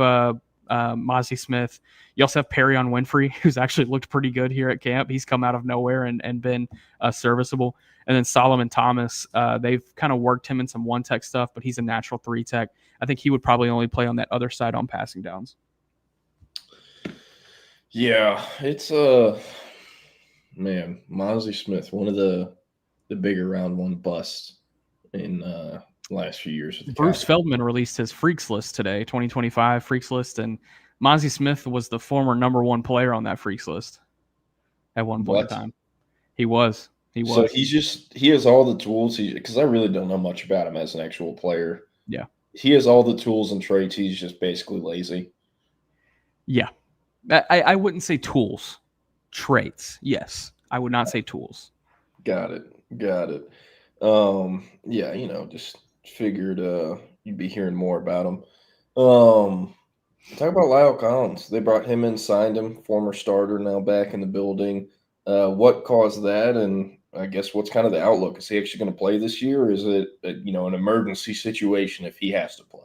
Q: Mazi Smith, you also have Perrion Winfrey, who's actually looked pretty good here at camp. He's come out of nowhere and been serviceable. And then Solomon Thomas, they've kind of worked him in some one tech stuff, but he's a natural 3 tech. I think he would probably only play on that other side on passing downs.
P: Yeah, it's man, Mazi Smith, one of the bigger round one busts in last few years.
Q: Bruce Feldman released his Freaks List today, 2025 Freaks List, and Mazi Smith was the former number 1 player on that Freaks List at one point in time. He was.
P: So he has all the tools. Because I really don't know much about him as an actual player.
Q: Yeah.
P: He has all the tools and traits. He's just basically lazy.
Q: Yeah. I wouldn't say tools. Traits. Yes. I would not say tools.
P: Got it. Yeah, just figured you'd be hearing more about him. Talk about Lyle Collins. They brought him in, signed him, former starter, now back in the building. What caused that? And I guess what's kind of the outlook? Is he actually going to play this year, or is it an emergency situation if he has to play?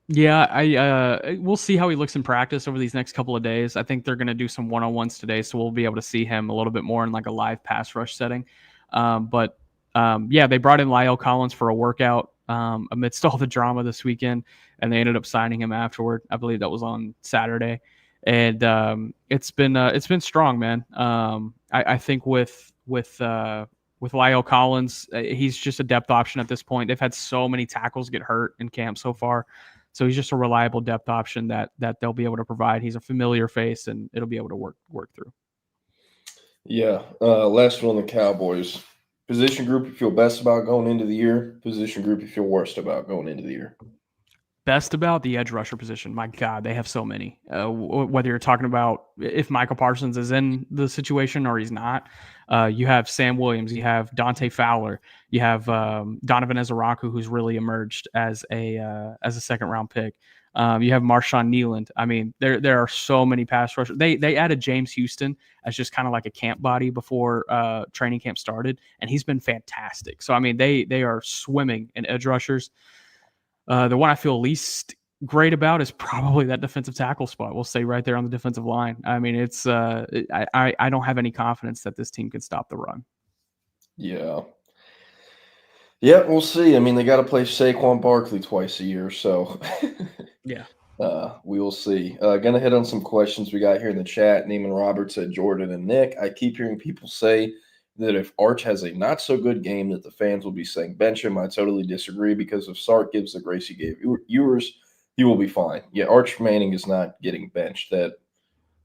Q: Yeah, we'll see how he looks in practice over these next couple of days. I think they're going to do some one-on-ones today, so we'll be able to see him a little bit more in like a live pass rush setting. But they brought in Lyle Collins for a workout amidst all the drama this weekend, and they ended up signing him afterward. I believe that was on Saturday, and it's been strong, man. I think with Lyle Collins, he's just a depth option at this point. They've had so many tackles get hurt in camp so far, so he's just a reliable depth option that they'll be able to provide. He's a familiar face, and it'll be able to work through.
P: Yeah. Last one on the Cowboys. Position group you feel best about going into the year. Position group you feel worst about going into the year.
Q: Best about the edge rusher position. My God, they have so many. Whether you're talking about if Micah Parsons is in the situation or he's not, you have Sam Williams, you have Dante Fowler, you have Donovan Ezeraku, who's really emerged as a second round pick. You have Marshawn Nealand. I mean, there are so many pass rushers. They added James Houston as just kind of like a camp body before training camp started, and he's been fantastic. So I mean, they are swimming in edge rushers. The one I feel least great about is probably that defensive tackle spot. We'll stay right there on the defensive line. I mean, it's I don't have any confidence that this team can stop the run.
P: Yeah. Yeah, we'll see. I mean, they got to play Saquon Barkley twice a year, so
Q: yeah.
P: We will see. Gonna hit on some questions we got here in the chat. Neiman Roberts said Jordan and Nick. I keep hearing people say that if Arch has a not so good game, that the fans will be saying bench him. I totally disagree, because if Sark gives the grace he gave Ewers, he will be fine. Yeah, Arch Manning is not getting benched. That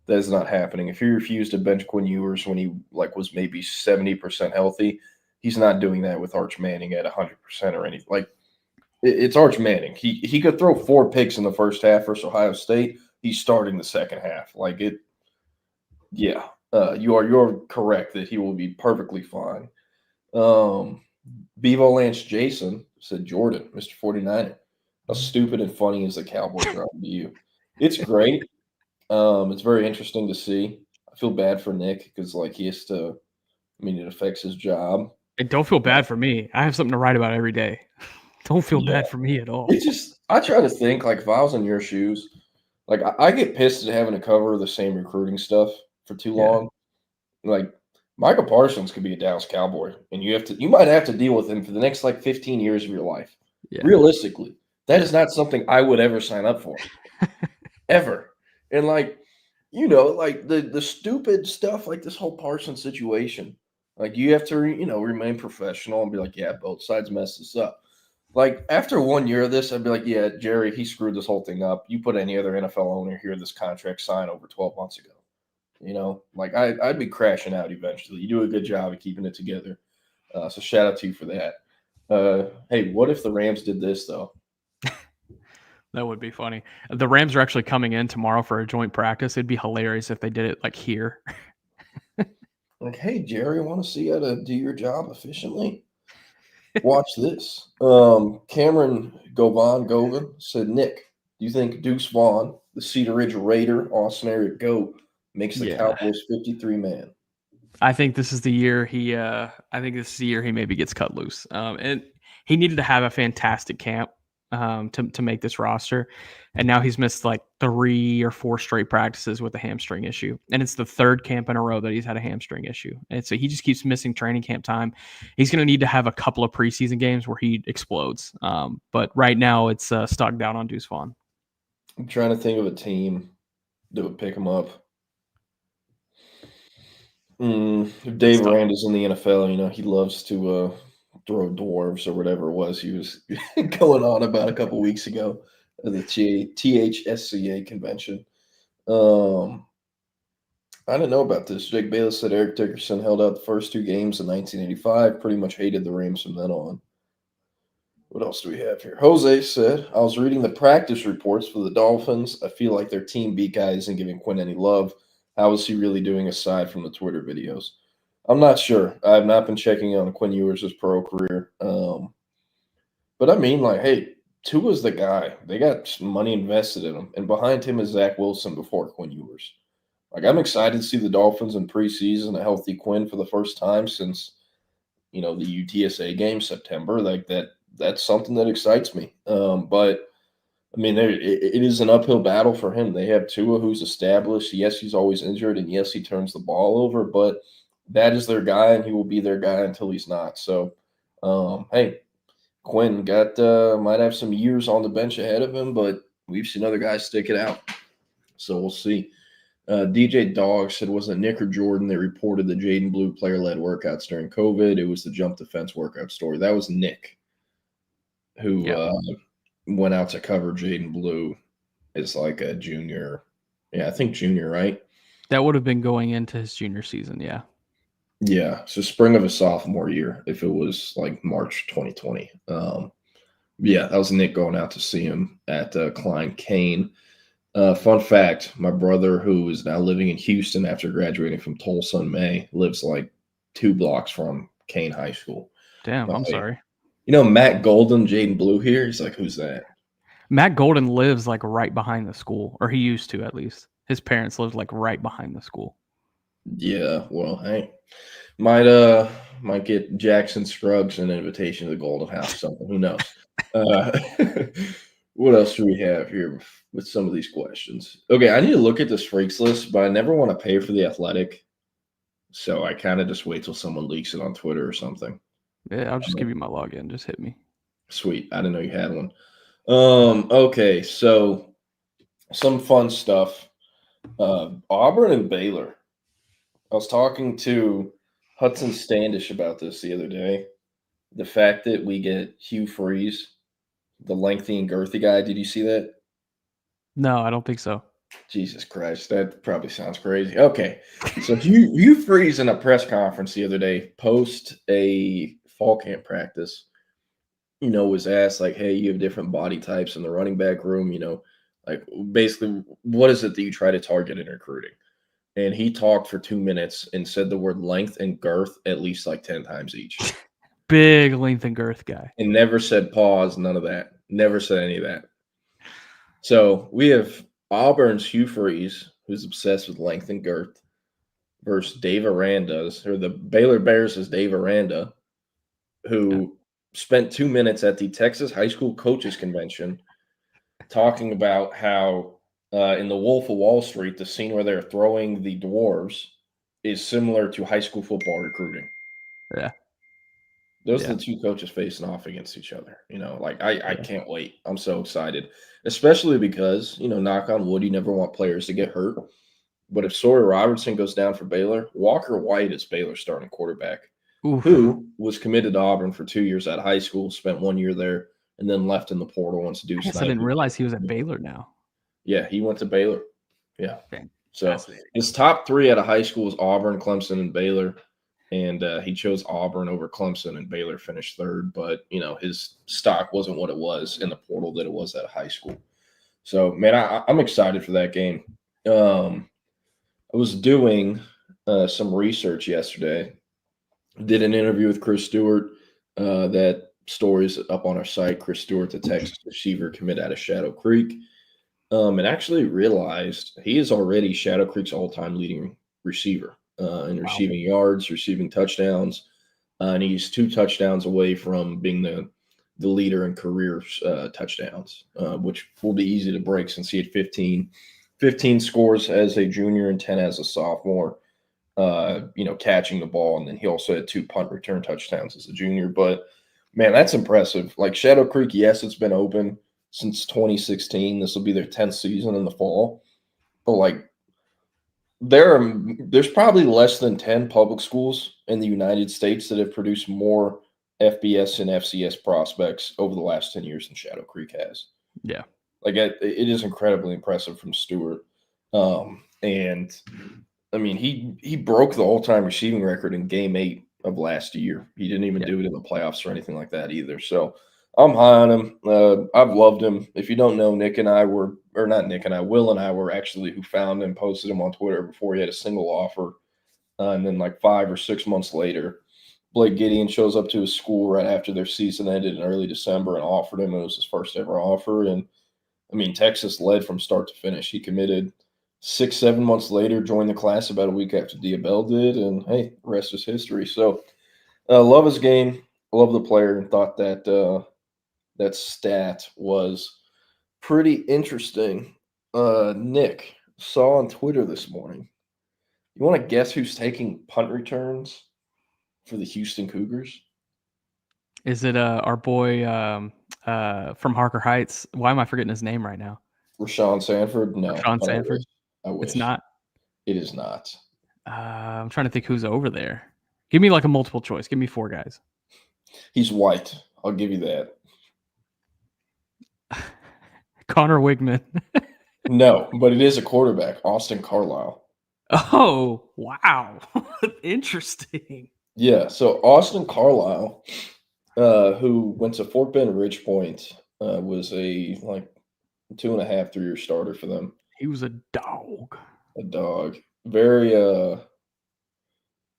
P: is not happening. If he refused to bench Quinn Ewers when he was maybe 70% healthy, he's not doing that with Arch Manning at 100% or anything. It's Arch Manning. He could throw 4 picks in the first half versus Ohio State. He's starting the second half. Yeah. You're correct that he will be perfectly fine. Bevo Lance Jason said Jordan, Mr. 49er. How stupid and funny is the Cowboys are to you? It's great. It's very interesting to see. I feel bad for Nick because he has to. I mean, it affects his job.
Q: And don't feel bad for me. I have something to write about every day. Don't feel bad for me at all.
P: It's just I try to think if I was in your shoes, I get pissed at having to cover the same recruiting stuff for too long. Micah Parsons could be a Dallas Cowboy, and you might have to deal with him for the next 15 years of your life.
Q: Yeah.
P: Realistically, that is not something I would ever sign up for, ever. And the stupid stuff like this whole Parsons situation, you have to remain professional and be yeah, both sides messed this up. After 1 year of this, I'd be yeah, Jerry, he screwed this whole thing up. You put any other NFL owner here this contract signed over 12 months ago. I'd be crashing out eventually. You do a good job of keeping it together. So shout out to you for that. Hey, what if the Rams did this, though?
Q: That would be funny. The Rams are actually coming in tomorrow for a joint practice. It'd be hilarious if they did it here.
P: Hey, Jerry, I want to see how to do your job efficiently. Watch this. Cameron Govan said, Nick, do you think Deuce Vaughn, the Cedar Ridge Raider, Austin area GOAT, makes the Cowboys 53-man?
Q: I think this is the year he maybe gets cut loose. And he needed to have a fantastic camp to make this roster, and now he's missed 3 or 4 straight practices with a hamstring issue, and it's the 3rd camp in a row that he's had a hamstring issue, and so he just keeps missing training camp time. He's going to need to have a couple of preseason games where he explodes, but right now it's stuck down on Deuce Vaughn.
P: I'm trying to think of a team that would pick him up. If Dave Aranda's in the NFL, he loves to throw dwarves or whatever it was he was going on about a couple weeks ago at the THSCA convention. I didn't know about this. Jake Bayless said Eric Dickerson held out the first 2 games in 1985, pretty much hated the Rams from then on. What else do we have here? Jose said, I was reading the practice reports for the Dolphins. I feel like their team beat guy isn't giving Quinn any love. How is he really doing aside from the Twitter videos? I'm not sure. I've not been checking on Quinn Ewers' pro career. But I mean, hey, Tua's the guy. They got some money invested in him. And behind him is Zach Wilson before Quinn Ewers. I'm excited to see the Dolphins in preseason, a healthy Quinn for the first time since, the UTSA game, September. That's something that excites me. But, I mean, it is an uphill battle for him. They have Tua, who's established. Yes, he's always injured, and yes, he turns the ball over, but – that is their guy, and he will be their guy until he's not. So, hey, Quinn might have some years on the bench ahead of him, but we've seen other guys stick it out. So we'll see. DJ Dog said, wasn't Nick or Jordan that reported the Jaden Blue player-led workouts during COVID? It was the jump defense workout story. That was Nick, who went out to cover Jaden Blue as like a junior. Yeah, I think junior, right?
Q: That would have been going into his junior season, yeah.
P: Yeah, so spring of his sophomore year, if it was like March 2020. Yeah, that was Nick going out to see him at Klein Kane. Fun fact, my brother, who is now living in Houston after graduating from Tulsa in May, lives like 2 blocks from Kane High School.
Q: Damn, I'm sorry.
P: You know Matt Golden, Jaden Blue here? He's like, who's that?
Q: Matt Golden lives like right behind the school, or he used to at least. His parents lived like right behind the school.
P: Yeah, well, hey, might get Jackson Scruggs an invitation to the Golden House, something. Who knows? What else do we have here with some of these questions? Okay, I need to look at this freaks list, but I never want to pay for the Athletic, so I kind of just wait till someone leaks it on Twitter or something.
Q: Yeah, I'll just give you my login. Just hit me.
P: Sweet. I didn't know you had one. Okay, so some fun stuff. Auburn and Baylor. I was talking to Hudson Standish about this the other day. The fact that we get Hugh Freeze, the lengthy and girthy guy. Did you see that?
Q: No, I don't think so.
P: Jesus Christ, that probably sounds crazy. Okay, so Hugh Freeze in a press conference the other day, post a fall camp practice, was asked like, hey, you have different body types in the running back room, like basically what is it that you try to target in recruiting? And he talked for 2 minutes and said the word length and girth at least like 10 times each.
Q: Big length and girth guy.
P: And never said pause, none of that. Never said any of that. So we have Auburn's Hugh Freeze, who's obsessed with length and girth, versus Dave Aranda's, or the Baylor Bears' Dave Aranda, who spent 2 minutes at the Texas High School Coaches Convention talking about how in the Wolf of Wall Street, the scene where they're throwing the dwarves is similar to high school football recruiting.
Q: Yeah.
P: Those are the two coaches facing off against each other. I can't wait. I'm so excited, especially because, knock on wood, you never want players to get hurt. But if Sawyer Robertson goes down for Baylor, Walker White is Baylor's starting quarterback, who was committed to Auburn for 2 years out of high school, spent 1 year there, and then left in the portal once Deuce.
Q: I didn't realize he was at Baylor now.
P: Yeah, he went to Baylor. Yeah. So his top 3 out of high school is Auburn, Clemson, and Baylor. And he chose Auburn over Clemson, and Baylor finished 3rd. But, his stock wasn't what it was in the portal that it was at high school. So, man, I'm excited for that game. I was doing some research yesterday. Did an interview with Chris Stewart. That story's up on our site. Chris Stewart, the Texas receiver, commit out of Shadow Creek. And actually realized he is already Shadow Creek's all-time leading receiver in receiving yards, receiving touchdowns. And he's 2 touchdowns away from being the leader in career touchdowns, which will be easy to break since he had 15 scores as a junior and 10 as a sophomore, catching the ball. And then he also had 2 punt return touchdowns as a junior. But, man, that's impressive. Like Shadow Creek, yes, it's been open since 2016. This will be their 10th season in the fall. But, there's probably less than 10 public schools in the United States that have produced more FBS and FCS prospects over the last 10 years than Shadow Creek has.
Q: Yeah.
P: It is incredibly impressive from Stewart. And, I mean, he broke the all-time receiving record in Game 8 of last year. He didn't even do it in the playoffs or anything like that either. So, I'm high on him. I've loved him. If you don't know, Will and I were actually who found and posted him on Twitter before he had a single offer. And then 5 or 6 months later, Blake Gideon shows up to his school right after their season ended in early December and offered him. It was his first ever offer. And, I mean, Texas led from start to finish. He committed 6-7 months later, joined the class about a week after Diabell did. And, hey, the rest is history. So, love his game. Love the player, and thought that that stat was pretty interesting. Nick, saw on Twitter this morning. You want to guess who's taking punt returns for the Houston Cougars?
Q: Is it our boy from Harker Heights? Why am I forgetting his name right now?
P: Rashawn Sanford? No.
Q: Rashawn Sanford?
P: I wish.
Q: It's not?
P: It is not.
Q: I'm trying to think who's over there. Give me like a multiple choice. Give me 4 guys.
P: He's white. I'll give you that.
Q: Connor Wigman.
P: No, but it is a quarterback, Austin Carlisle.
Q: Oh, wow. Interesting.
P: Yeah, so Austin Carlisle, who went to Fort Bend Ridge Point, was a 2.5, 3-year starter for them.
Q: He was a dog.
P: A dog. Very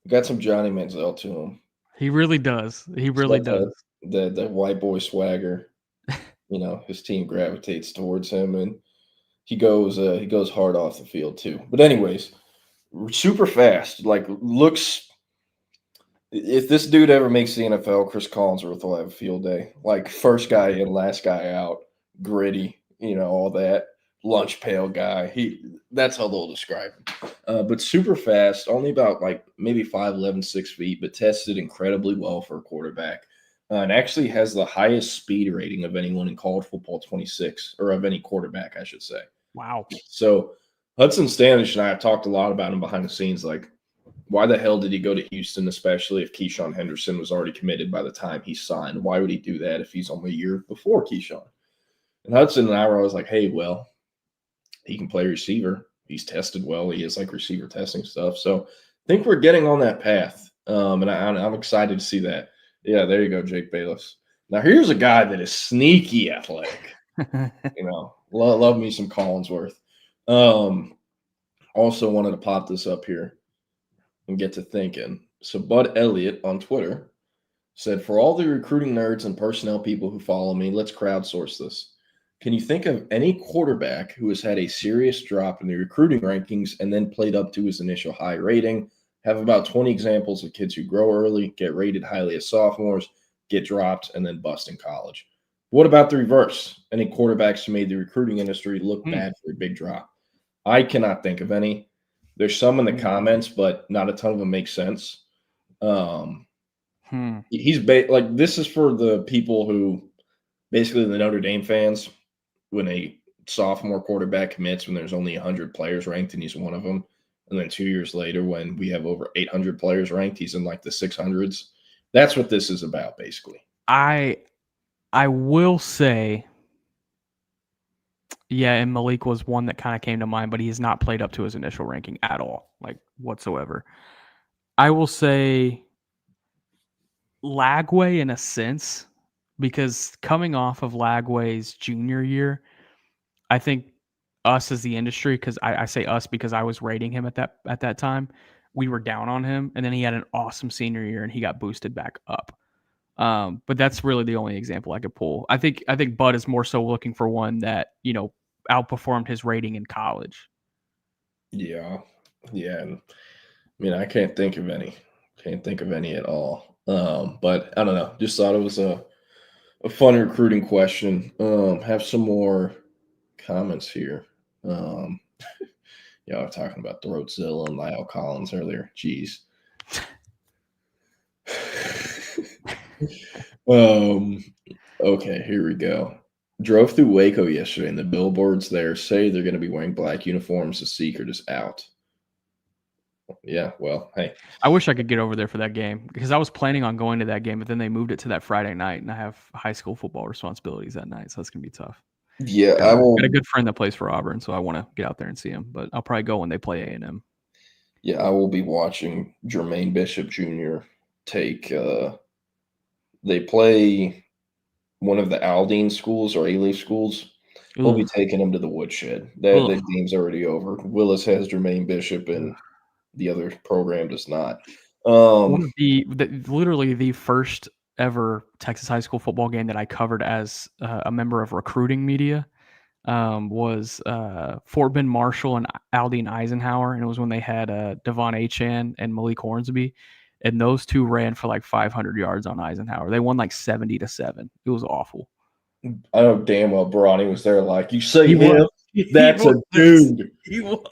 P: got some Johnny Manziel to him.
Q: He really does. He really does.
P: The white boy swagger. His team gravitates towards him, and he goes hard off the field too. But anyways, super fast. Looks. If this dude ever makes the NFL, Chris Collinsworth will have a field day. First guy in, last guy out, gritty, all that. Lunch pail guy. That's how they'll describe him. But super fast, only about maybe 5'11", 6 feet, but tested incredibly well for a quarterback. And actually has the highest speed rating of anyone in college football, 26, or of any quarterback, I should say.
Q: Wow.
P: So Hudson Standish and I have talked a lot about him behind the scenes. Why the hell did he go to Houston, especially if Keyshawn Henderson was already committed by the time he signed? Why would he do that if he's only a year before Keyshawn? And Hudson and I were always like, hey, well, he can play receiver. He's tested well. He is receiver testing stuff. So I think we're getting on that path. And I'm excited to see that. Yeah, there you go, Jake Bayless. Now here's a guy that is sneaky athletic. Love me some Collinsworth. Also wanted to pop this up here and get to thinking. So Bud Elliott on Twitter said, for all the recruiting nerds and personnel people who follow me, let's crowdsource this. Can you think of any quarterback who has had a serious drop in the recruiting rankings and then played up to his initial high rating? Have about 20 examples of kids who grow early, get rated highly as sophomores, get dropped, and then bust in college. What about the reverse? Any quarterbacks who made the recruiting industry look bad for a big drop? I cannot think of any. There's some in the comments, but not a ton of them make sense. He's this is for the people who basically the Notre Dame fans. When a sophomore quarterback commits when there's only 100 players ranked and he's one of them. And then 2 years later, when we have over 800 players ranked, he's in the 600s. That's what this is about, basically.
Q: I will say, yeah, and Malik was one that kind of came to mind, but he has not played up to his initial ranking at all, whatsoever. I will say Lagway in a sense, because coming off of Lagway's junior year, I think us as the industry, because I say us because I was rating him at that time, we were down on him, and then he had an awesome senior year and he got boosted back up. But that's really the only example I could pull. I think Bud is more so looking for one that outperformed his rating in college.
P: Yeah. And, I can't think of any. Can't think of any at all. But I don't know. Just thought it was a fun recruiting question. Have some more comments here. Y'all were talking about Throatzilla and Lyle Collins earlier. Jeez. Okay, here we go. Drove through Waco yesterday, and the billboards there say they're going to be wearing black uniforms. The secret is out. Yeah, well, hey.
Q: I wish I could get over there for that game because I was planning on going to that game, but then they moved it to that Friday night, and I have high school football responsibilities that night, so it's going to be tough.
P: Yeah,
Q: I got a good friend that plays for Auburn, so I want to get out there and see him, but I'll probably go when they play A&M.
P: Yeah, I will be watching Jermaine Bishop Jr. take they play one of the Aldine schools or A-Leaf schools. We'll be taking them to the woodshed. That game's already over. Willis has Jermaine Bishop, and the other program does not.
Q: One of literally the first ever Texas high school football game that I covered as a member of recruiting media was Fort Bend Marshall and Aldine Eisenhower, and it was when they had Devon Achan and Malik Hornsby, and those two ran for 500 yards on Eisenhower. They won 70-7. It was awful.
P: I know damn well Bronny was there. You say him, that's a dude.
Q: He was.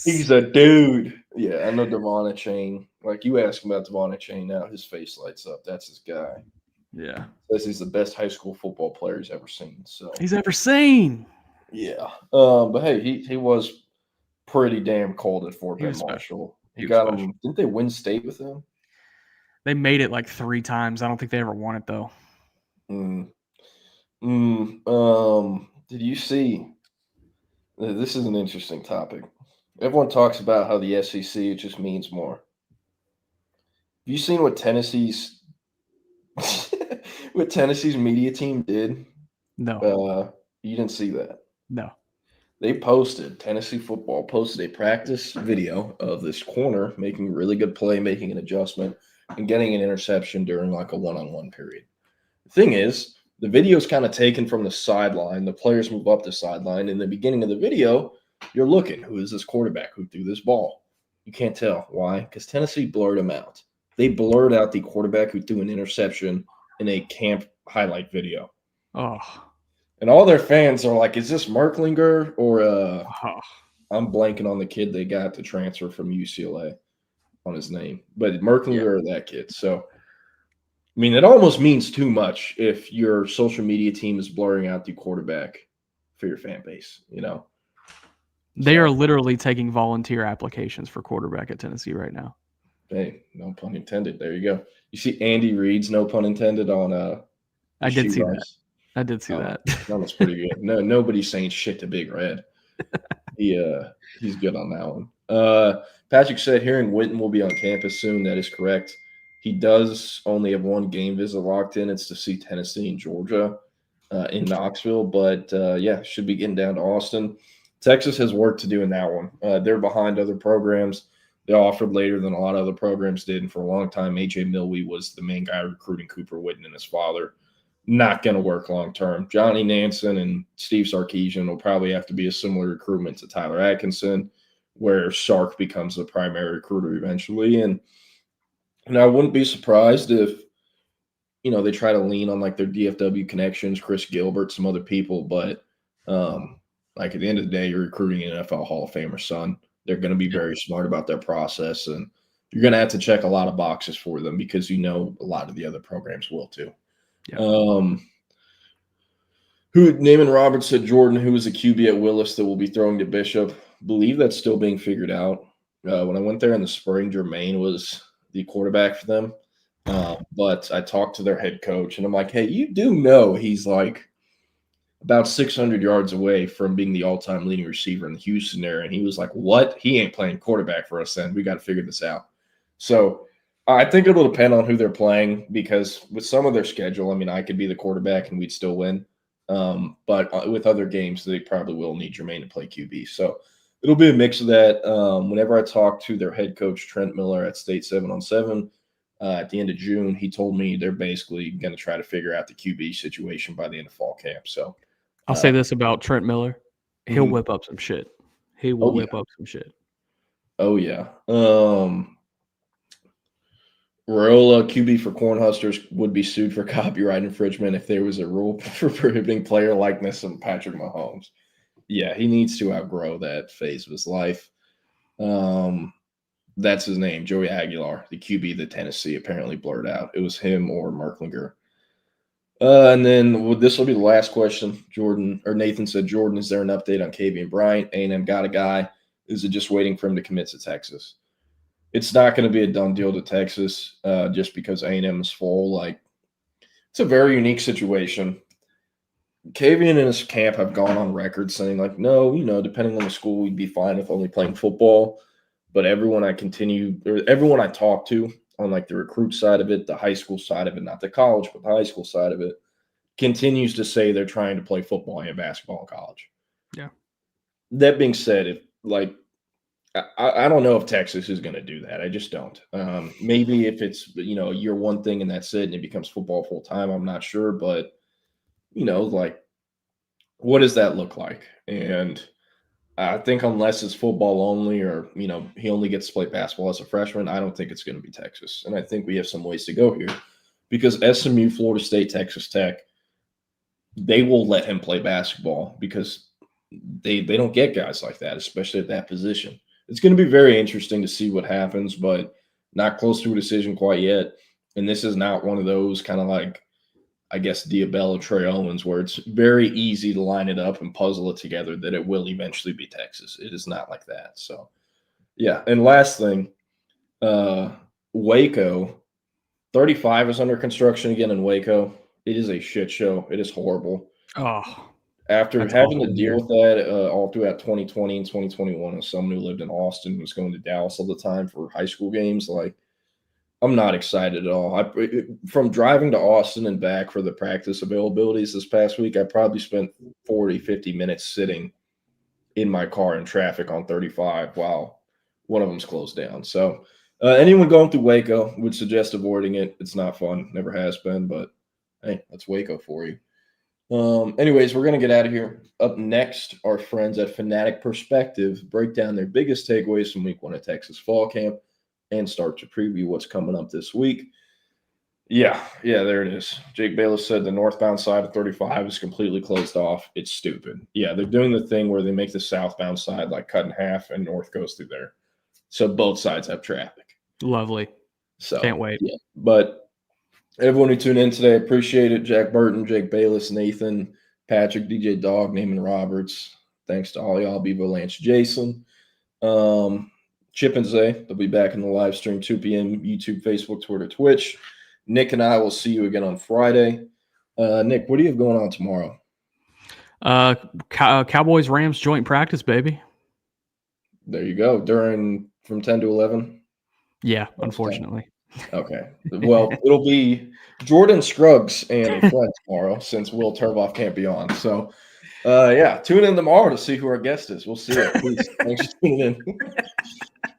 P: He's a dude. Yeah, I know Devon Achan. You ask him about Devon Achan now, his face lights up. That's his guy.
Q: Yeah.
P: Says he's the best high school football player he's ever seen. So
Q: he's ever seen.
P: Yeah. But hey, he was pretty damn cold at Fort Bend Marshall. He got him. Didn't they win state with him?
Q: They made it like 3 times. I don't think they ever won it though.
P: Did you see? This is an interesting topic. Everyone talks about how the SEC it just means more. Have you seen what Tennessee's media team did?
Q: No.
P: You didn't see that?
Q: No.
P: Tennessee football posted a practice video of this corner making a really good play, making an adjustment, and getting an interception during like a one-on-one period. The thing is, the video is kind of taken from the sideline. The players move up the sideline. In the beginning of the video, you're looking, who is this quarterback who threw this ball? You can't tell. Why? Because Tennessee blurred him out. They blurred out the quarterback who threw an interception in a camp highlight video.
Q: Oh.
P: And all their fans are like, is this Merklinger or I'm blanking on the kid they got to transfer from UCLA on his name. But Merklinger or that kid. So, I mean, it almost means too much if your social media team is blurring out the quarterback for your fan base, you know?
Q: They are literally taking volunteer applications for quarterback at Tennessee right now.
P: Hey, no pun intended. There you go. You see Andy Reid's no pun intended on
Q: I did see that. I did see that.
P: That was pretty good. No, nobody's saying shit to Big Red. He's good on that one. Patrick said hearing Witten will be on campus soon. That is correct. He does only have one game visit locked in. It's to see Tennessee and Georgia in Knoxville. But should be getting down to Austin. Texas has work to do in that one. They're behind other programs. They offered later than a lot of other programs did. And for a long time, A.J. Milwee was the main guy recruiting Cooper Witten and his father. Not going to work long term. Johnny Nansen and Steve Sarkisian will probably have to be a similar recruitment to Tyler Atkinson, where Sark becomes the primary recruiter eventually. And I wouldn't be surprised if, they try to lean on like their DFW connections, Chris Gilbert, some other people. But like at the end of the day, you're recruiting an NFL Hall of Famer son. They're going to be very smart about their process, and you're going to have to check a lot of boxes for them because a lot of the other programs will too.
Q: Yeah.
P: Naaman Roberts said Jordan, who is a QB at Willis that will be throwing to Bishop. Believe that's still being figured out. When I went there in the spring, Jermaine was the quarterback for them. But I talked to their head coach, and I'm like, hey, you do know he's like about 600 yards away from being the all-time leading receiver in the Houston area. And he was like, what? He ain't playing quarterback for us then. We got to figure this out. So I think it'll depend on who they're playing because with some of their schedule, I mean, I could be the quarterback and we'd still win. But with other games, they probably will need Jermaine to play QB. So it'll be a mix of that. Whenever I talked to their head coach, Trent Miller at State 7-on-7, at the end of June, he told me they're basically going to try to figure out the QB situation by the end of fall camp. So
Q: I'll say this about Trent Miller. He'll whip up some shit. He will whip up some shit.
P: Oh, yeah. Raiola, QB for Cornhuskers, would be sued for copyright infringement if there was a rule for prohibiting player likeness of Patrick Mahomes. Yeah, he needs to outgrow that phase of his life. That's his name, Joey Aguilar, the QB that Tennessee apparently blurred out. It was him or Merklinger. And then this will be the last question. Nathan said, Jordan, is there an update on Kavian Bryant? A&M got a guy. Is it just waiting for him to commit to Texas? It's not going to be a done deal to Texas just because A&M is full. Like, it's a very unique situation. Kavian and his camp have gone on record saying, like, no, depending on the school, we'd be fine with only playing football. But everyone I talk to on like the recruit side of it, the high school side of it, not the college, but the high school side of it, continues to say they're trying to play football and basketball in college.
Q: Yeah.
P: That being said, I don't know if Texas is going to do that. I just don't. Maybe if it's, year one thing and that's it and it becomes football full time, I'm not sure. But, what does that look like? And I think unless it's football only or, he only gets to play basketball as a freshman, I don't think it's going to be Texas. And I think we have some ways to go here because SMU, Florida State, Texas Tech, they will let him play basketball because they don't get guys like that, especially at that position. It's going to be very interesting to see what happens, but not close to a decision quite yet. And this is not one of those kind of like I guess, Diabella, Trey Owens, where it's very easy to line it up and puzzle it together that it will eventually be Texas. It is not like that. So, yeah. And last thing, Waco, 35 is under construction again in Waco. It is a shit show. It is horrible.
Q: Oh,
P: after having to deal with that all throughout 2020 and 2021 as someone who lived in Austin, was going to Dallas all the time for high school games, like, I'm not excited at all. From driving to Austin and back for the practice availabilities this past week, I probably spent 40, 50 minutes sitting in my car in traffic on 35 while one of them's closed down. So anyone going through Waco would suggest avoiding it. It's not fun. Never has been, but hey, that's Waco for you. Anyways, we're going to get out of here. Up next, our friends at Fanatic Perspective break down their biggest takeaways from week 1 of Texas fall camp and start to preview what's coming up this week. Yeah, there it is. Jake Bayless said the northbound side of 35 is completely closed off. It's stupid. Yeah, they're doing the thing where they make the southbound side like cut in half and north goes through there. So both sides have traffic.
Q: Lovely.
P: So
Q: can't wait.
P: Yeah, but everyone who tuned in today, appreciate it. Jack Burton, Jake Bayless, Nathan, Patrick, DJ Dog, Naaman Roberts. Thanks to all y'all, Bevo Lance, Jason. Chip and Zay, they'll be back in the live stream, 2 p.m., YouTube, Facebook, Twitter, Twitch. Nick and I will see you again on Friday. Nick, what do you have going on tomorrow?
Q: Cowboys Rams joint practice, baby.
P: There you go. From 10 to 11?
Q: Yeah, unfortunately.
P: Okay. Well, it'll be Jordan Scruggs and a friend tomorrow since Will Turboff can't be on. So, tune in tomorrow to see who our guest is. We'll see you. Please. Thanks for tuning in.